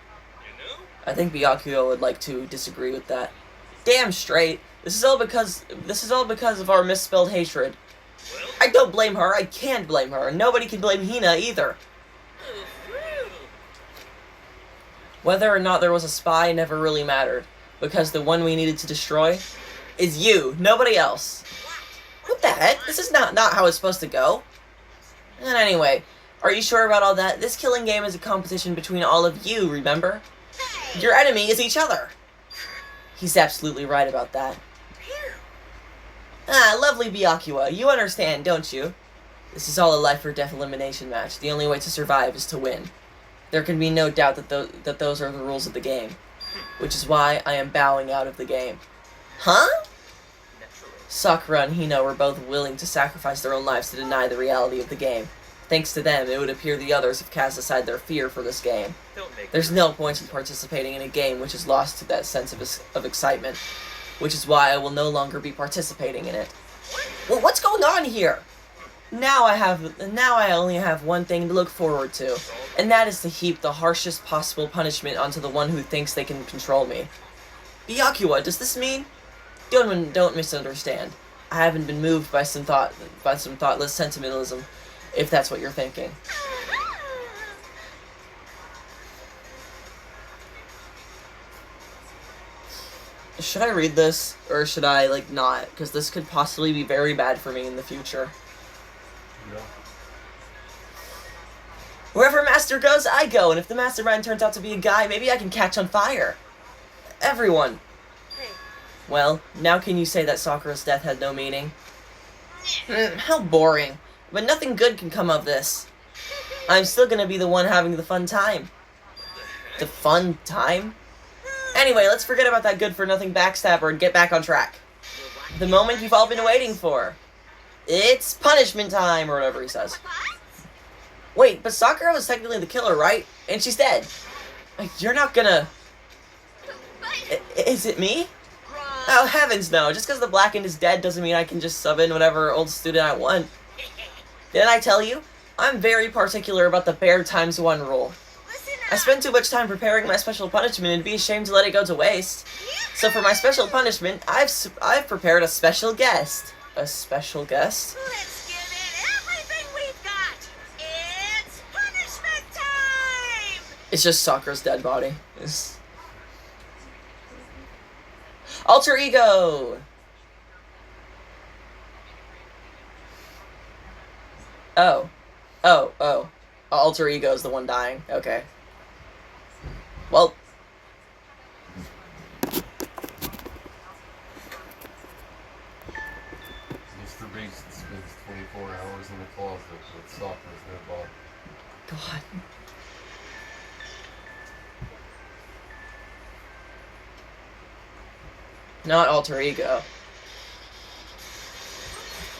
I think Byakuya would like to disagree with that. Damn straight. This is all because of our misspelled hatred. I don't blame her. I can't blame her. Nobody can blame Hina either. Whether or not there was a spy never really mattered, because the one we needed to destroy is you, nobody else. What the heck? This is not how it's supposed to go. And anyway, are you sure about all that? This killing game is a competition between all of you, remember? Your enemy is each other. He's absolutely right about that. Ah, lovely Byakuya, you understand, don't you? This is all a life or death elimination match. The only way to survive is to win. There can be no doubt that those are the rules of the game. which is why I am bowing out of the game. Huh? Sakura and Hina were both willing to sacrifice their own lives to deny the reality of the game. Thanks to them, it would appear the others have cast aside their fear for this game. There's no point in participating in a game which is lost to that sense of excitement, which is why I will no longer be participating in it. Well, what's going on here? Now I only have one thing to look forward to, and that is to heap the harshest possible punishment onto the one who thinks they can control me. Byakuya, does this mean? Don't misunderstand. I haven't been moved by some thoughtless sentimentalism, if that's what you're thinking. Should I read this, or should I, like, not? Because this could possibly be very bad for me in the future. Yeah. Wherever Master goes, I go, and if the mastermind turns out to be a guy, maybe I can catch on fire. Everyone. Well, now can you say that Sakura's death had no meaning? How boring. But nothing good can come of this. I'm still gonna be the one having the fun time. The fun time? Anyway, let's forget about that good-for-nothing backstabber and get back on track. The moment you've all been waiting for. It's punishment time, or whatever he says. Wait, but Sakura was technically the killer, right? And she's dead. You're not gonna... Is it me? Oh, heavens no. Just because the Blackened is dead doesn't mean I can just sub in whatever old student I want. Didn't I tell you? I'm very particular about the bare ×1 rule. I spend too much time preparing my special punishment and be ashamed to let it go to waste. So for my special punishment, I've prepared a special guest. A special guest? Let's give it everything we've got. It's punishment time. It's just Sakura's dead body. Alter Ego! Oh. Alter Ego is the one dying. Okay. Well. Mr. Beast spends 24 hours in the closet with Sakura's dead body. God. Not Alter Ego.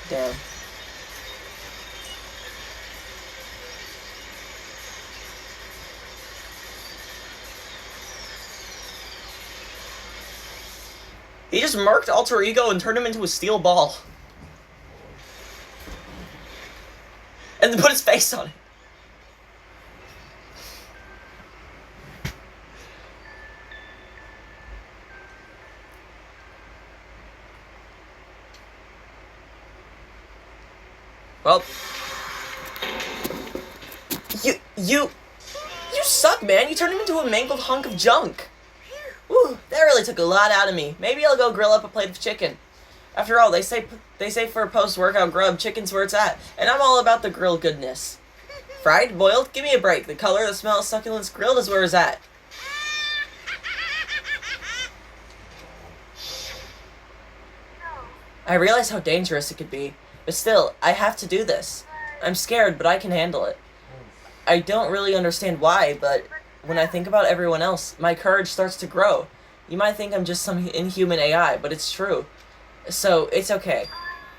Damn. He just murked Alter Ego and turned him into a steel ball. And then put his face on it. Well, you suck, man. You turned him into a mangled hunk of junk. Whew, that really took a lot out of me. Maybe I'll go grill up a plate of chicken. After all, they say for post-workout grub, chicken's where it's at, and I'm all about the grill goodness. Fried, boiled, give me a break. The color, the smell, succulence, grilled is where it's at. I realize how dangerous it could be, but still, I have to do this. I'm scared, but I can handle it. I don't really understand why, but when I think about everyone else, my courage starts to grow. You might think I'm just some inhuman AI, but it's true. So, it's okay.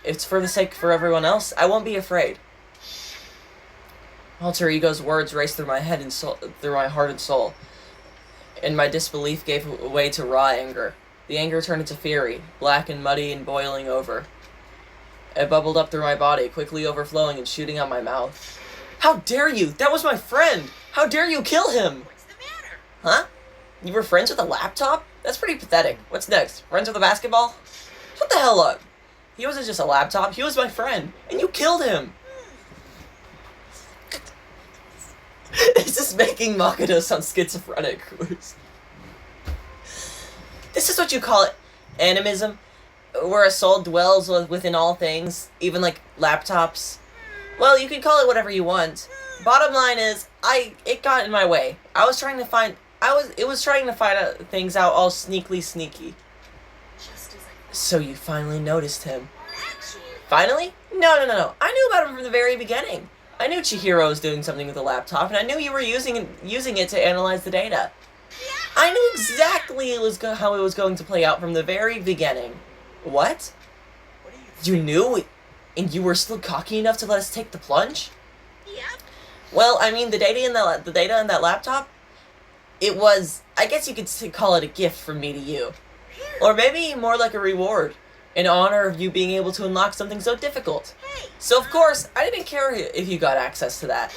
If it's for the sake for everyone else, I won't be afraid. Alter Ego's words raced through my head and through my heart and soul, and my disbelief gave way to raw anger. The anger turned into fury, black and muddy and boiling over. It bubbled up through my body, quickly overflowing and shooting out my mouth. How dare you? That was my friend! How dare you kill him? What's the matter? Huh? You were friends with a laptop? That's pretty pathetic. What's next? Friends with a basketball? What the hell up? He wasn't just a laptop, he was my friend. And you killed him! This is making Makoto sound schizophrenic. This is what you call it, animism? Where a soul dwells within all things, even like laptops. Well, you can call it whatever you want. Bottom line is, it got in my way. It was trying to find things out all sneaky. So you finally noticed him. Finally? No. I knew about him from the very beginning. I knew Chihiro was doing something with the laptop, and I knew you were using it to analyze the data. I knew exactly how it was going to play out from the very beginning. What? You knew? And you were still cocky enough to let us take the plunge? Yep. Well, I mean, the data in that laptop, it was, I guess you could call it a gift from me to you. Or maybe more like a reward, in honor of you being able to unlock something so difficult. So of course, I didn't care if you got access to that.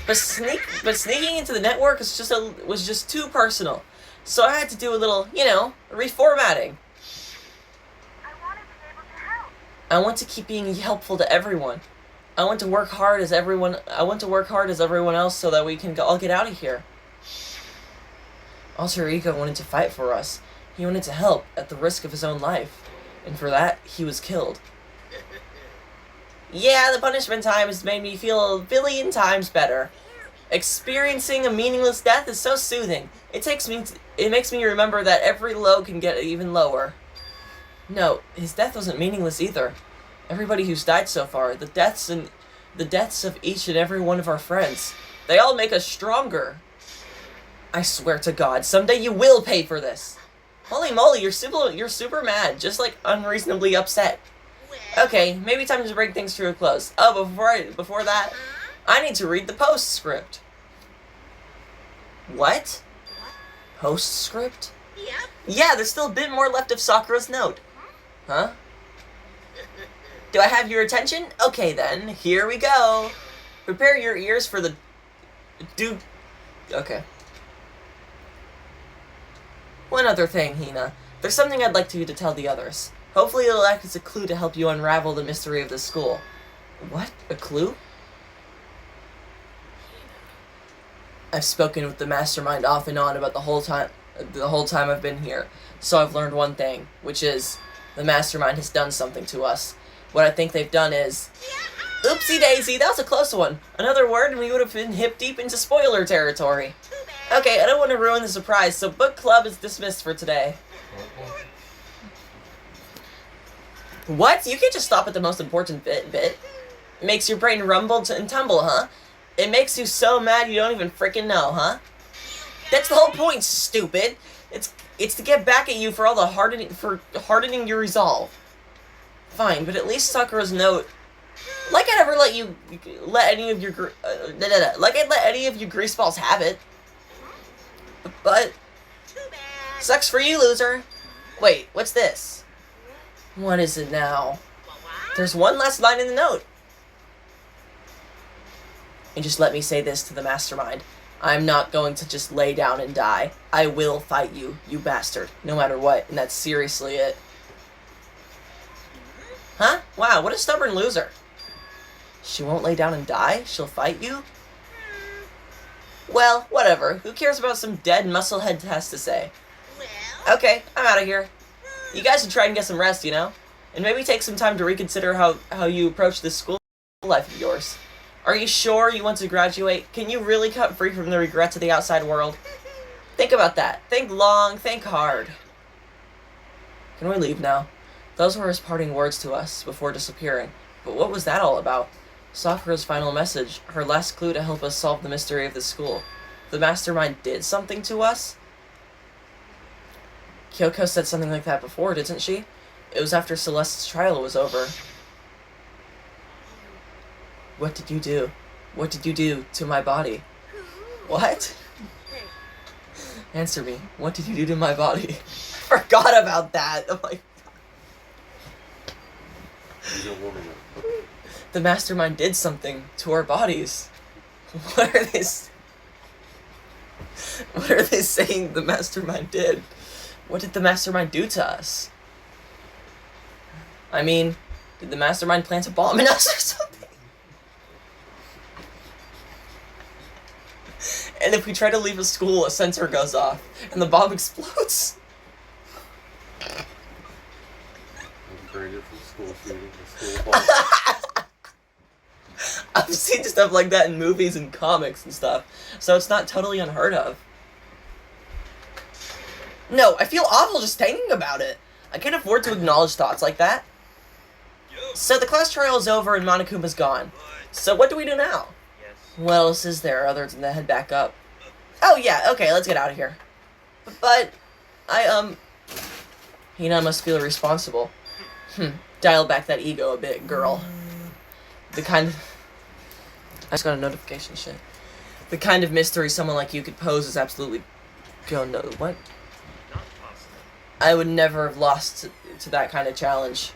But sneaking into the network was just too personal. So I had to do a little, reformatting. I want to keep being helpful to everyone. I want to work hard as everyone else so that we can all get out of here. Alter Ego wanted to fight for us. He wanted to help at the risk of his own life. And for that, he was killed. Yeah, the punishment time has made me feel a billion times better. Experiencing a meaningless death is so soothing. It makes me remember that every low can get even lower. No, his death wasn't meaningless either. Everybody who's died so far, the deaths of each and every one of our friends, they all make us stronger. I swear to God, someday you will pay for this. Holy moly, you're super mad, just like unreasonably upset. Okay, maybe time to bring things to a close. Oh, before that, I need to read the postscript. What? Postscript? Yep. Yeah, there's still a bit more left of Sakura's note. Huh? Do I have your attention? Okay then, here we go. Prepare your ears for the... Okay. One other thing, Hina. There's something I'd like you to tell the others. Hopefully it'll act as a clue to help you unravel the mystery of the school. What? A clue? I've spoken with the mastermind off and on about the whole time I've been here. So I've learned one thing, which is the mastermind has done something to us. What I think they've done is... Oopsie daisy, that was a close one. Another word and we would have been hip deep into spoiler territory. Okay, I don't want to ruin the surprise, so book club is dismissed for today. What? You can't just stop at the most important bit. Makes your brain rumble and tumble, huh? It makes you so mad you don't even freaking know, huh? That's the whole point, stupid. It's to get back at you for all the hardening your resolve. Fine, but at least Sakura's note. Like I'd ever let any of your greaseballs have it. But sucks for you, loser. Wait, what's this? What is it now? There's one last line in the note. And just let me say this to the mastermind. I'm not going to just lay down and die. I will fight you, you bastard, no matter what, and that's seriously it. Huh? Wow, what a stubborn loser. She won't lay down and die? She'll fight you? Well, whatever. Who cares about some dead musclehead has to say? Okay, I'm out of here. You guys should try and get some rest, you know? And maybe take some time to reconsider how you approach this school life of yours. Are you sure you want to graduate? Can you really cut free from the regrets of the outside world? Think about that. Think long, think hard. Can we leave now? Those were his parting words to us before disappearing. But what was that all about? Sakura's final message, her last clue to help us solve the mystery of the school. The mastermind did something to us? Kyoko said something like that before, didn't she? It was after Celeste's trial was over. What did you do? What did you do to my body? What? Answer me. What did you do to my body? I forgot about that. I'm like... The mastermind did something to our bodies. What are they saying the mastermind did? What did the mastermind do to us? I mean, did the mastermind plant a bomb in us or something? And if we try to leave a school, a sensor goes off, and the bomb explodes. I've seen stuff like that in movies and comics and stuff, so it's not totally unheard of. No, I feel awful just thinking about it. I can't afford to acknowledge thoughts like that. So the class trial is over and Monokuma's gone. So what do we do now? What else is there other than to head back up? Oh yeah, okay, let's get out of here. But Hina must feel responsible. Dial back that ego a bit, girl. The kind of... I just got a notification, shit. The kind of mystery someone like you could pose is absolutely... Go no... What? I would never have lost to that kind of challenge.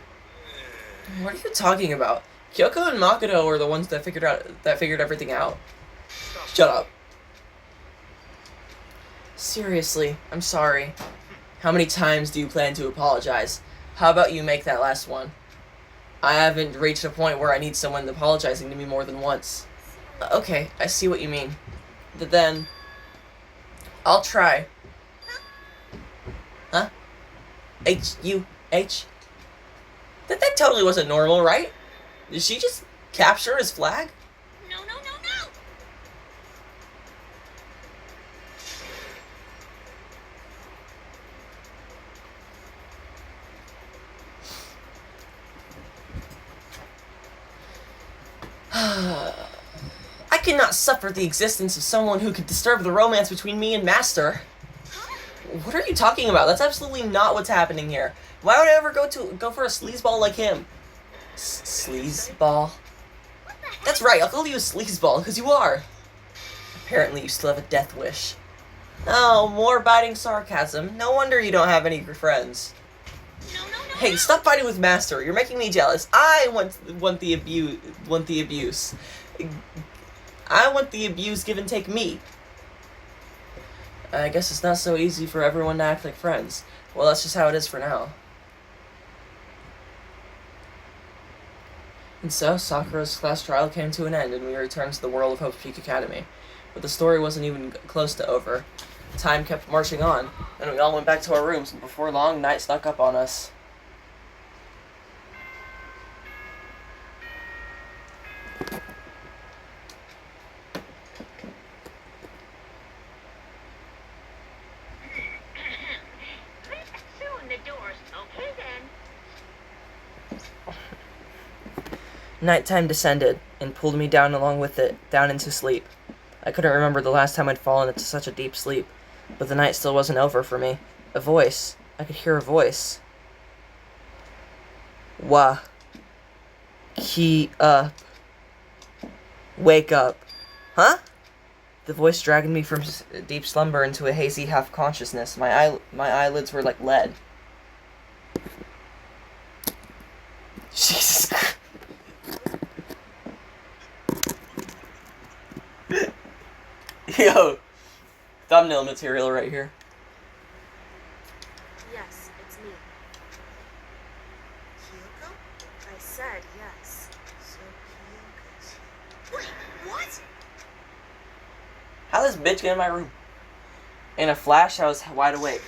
What are you talking about? Kyoko and Makoto were the ones that figured everything out. Shut up. Seriously, I'm sorry. How many times do you plan to apologize? How about you make that last one? I haven't reached a point where I need someone apologizing to me more than once. Okay, I see what you mean. But then... I'll try. Huh? H-U-H? That totally wasn't normal, right? Did she just capture his flag? No, no, no, no! I cannot suffer the existence of someone who could disturb the romance between me and Master. What are you talking about? That's absolutely not what's happening here. Why would I ever go for a sleazeball like him? Sleazeball? That's right, I'll call you a sleazeball, because you are. Apparently you still have a death wish. Oh, more biting sarcasm. No wonder you don't have any friends. Hey, stop fighting with Master. You're making me jealous. I want the abuse. I want the abuse give and take me. I guess it's not so easy for everyone to act like friends. Well, that's just how it is for now. And so, Sakura's class trial came to an end, and we returned to the world of Hope's Peak Academy. But the story wasn't even close to over. Time kept marching on, and we all went back to our rooms, and before long, night snuck up on us. Soon the doors. Okay then. Nighttime descended, and pulled me down along with it, down into sleep. I couldn't remember the last time I'd fallen into such a deep sleep, but the night still wasn't over for me. A voice. I could hear a voice. Key up. Wake up. Huh? The voice dragged me from deep slumber into a hazy half-consciousness. My eyelids were like lead. Jesus Christ. Yo, thumbnail material right here. Yes, it's me. Kyoko? I said yes. So Kyoko's... Wait, what? How did this bitch get in my room? In a flash, I was wide awake.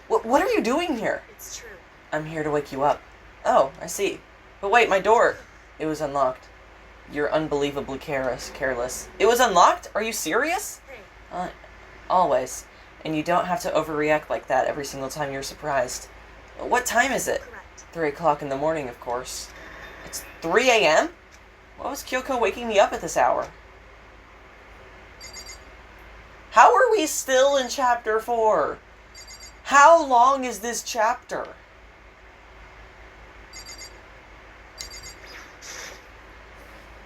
What are you doing here? It's true. I'm here to wake you up. Oh, I see. But wait, my door. It was unlocked. You're unbelievably careless. It was unlocked? Are you serious? Hey. Always. And you don't have to overreact like that every single time you're surprised. What time is it? Correct. 3 o'clock in the morning, of course. It's 3 a.m.? Why was Kyoko waking me up at this hour? How are we still in chapter 4? How long is this chapter?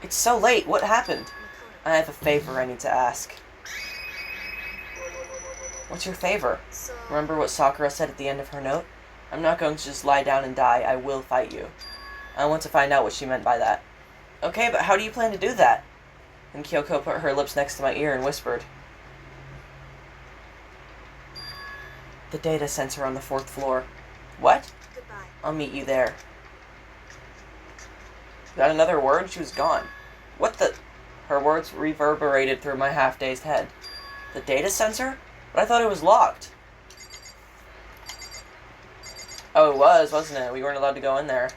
It's so late. What happened? I have a favor I need to ask. What's your favor? So, Remember what Sakura said at the end of her note? I'm not going to just lie down and die. I will fight you. I want to find out what she meant by that. Okay, but how do you plan to do that? And Kyoko put her lips next to my ear and whispered. The data sensor on the 4th floor. What? goodbye. I'll meet you there. Got another word? She was gone. What the... Her words reverberated through my half-dazed head. The data sensor? But I thought it was locked. Oh, it was, wasn't it? We weren't allowed to go in there.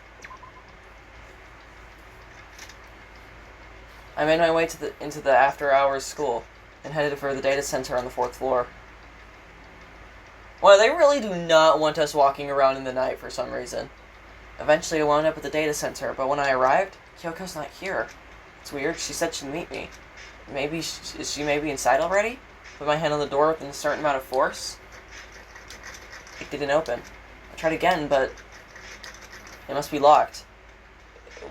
I made my way into the after-hours school and headed for the data center on the 4th floor. Well, they really do not want us walking around in the night for some reason. Eventually, I wound up at the data center, but when I arrived, Kyoko's not here. It's weird. She said she'd meet me. Maybe is she maybe inside already? Put my hand on the door with a certain amount of force. It didn't open. I tried again, but it must be locked.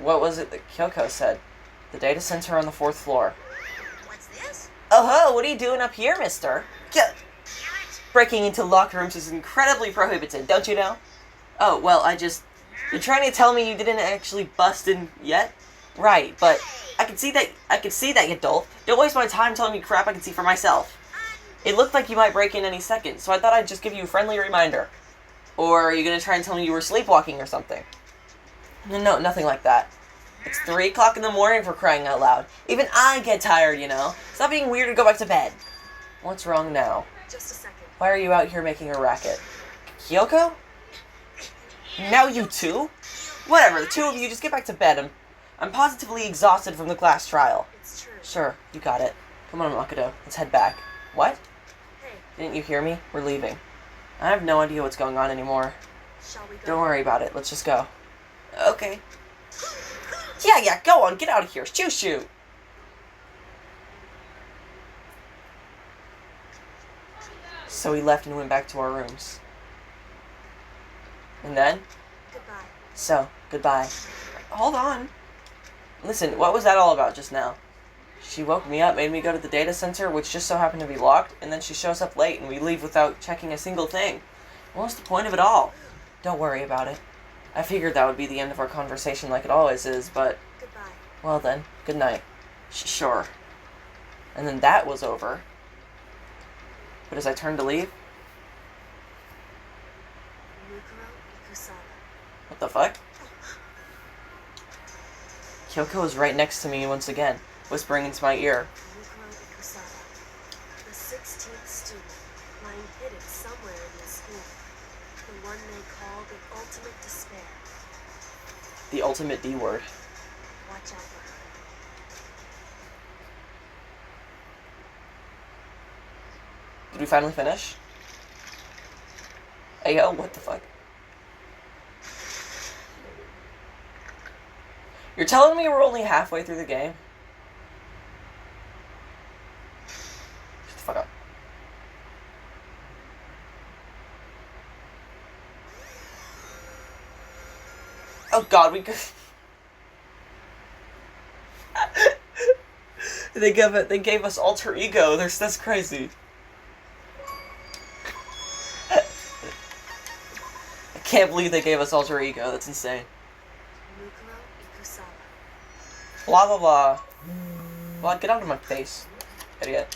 What was it that Kyoko said? The data center on the 4th floor. What's this? Oh ho, what are you doing up here, mister? Breaking into locker rooms is incredibly prohibited, don't you know? Oh, well, You're trying to tell me you didn't actually bust in yet? Right, but I can see that, you dolt. Don't waste my time telling me crap I can see for myself. It looked like you might break in any second, so I thought I'd just give you a friendly reminder. Or are you gonna try and tell me you were sleepwalking or something? No, nothing like that. It's 3 o'clock in the morning, for crying out loud. Even I get tired, you know? Stop being weird and go back to bed. What's wrong now? Just a second. Why are you out here making a racket? Kyoko? Now you too? Whatever, the two of you just get back to bed. I'm positively exhausted from the class trial. It's true. Sure, you got it. Come on, Makoto, let's head back. What? Hey, Didn't you hear me? We're leaving. I have no idea what's going on anymore. shall we go? Don't worry about it, let's just go. Okay. Yeah, go on, get out of here. Shoot. So we left and went back to our rooms. And then? Goodbye. So, goodbye. Hold on. Listen, what was that all about just now? She woke me up, made me go to the data center, which just so happened to be locked, and then she shows up late and we leave without checking a single thing. What's the point of it all? Don't worry about it. I figured that would be the end of our conversation like it always is, but... Goodbye. Well then, good night. Sure. And then that was over. But as I turned to leave... Mukuro Ikusada. What the fuck? Kyoko was right next to me once again, whispering into my ear. Mukuro Ikusada. The 16th student, lying hidden somewhere in this school. The one they call the ultimate despair. The ultimate D word. Watch out for her. Did we finally finish? Hey yo, what the fuck? You're telling me we're only halfway through the game? Shut the fuck up. Oh god, we could... They gave us alter ego. That's crazy. I can't believe they gave us alter ego. That's insane. Mukuro Ikusada. Blah blah blah. Well, get out of my face, idiot.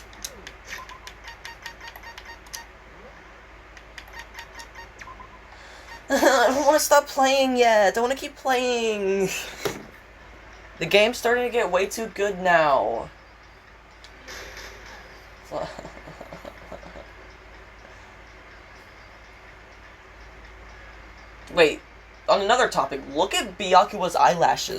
I don't want to stop playing yet. I want to keep playing. The game's starting to get way too good now. Wait, on another topic, look at Byakuya's eyelashes.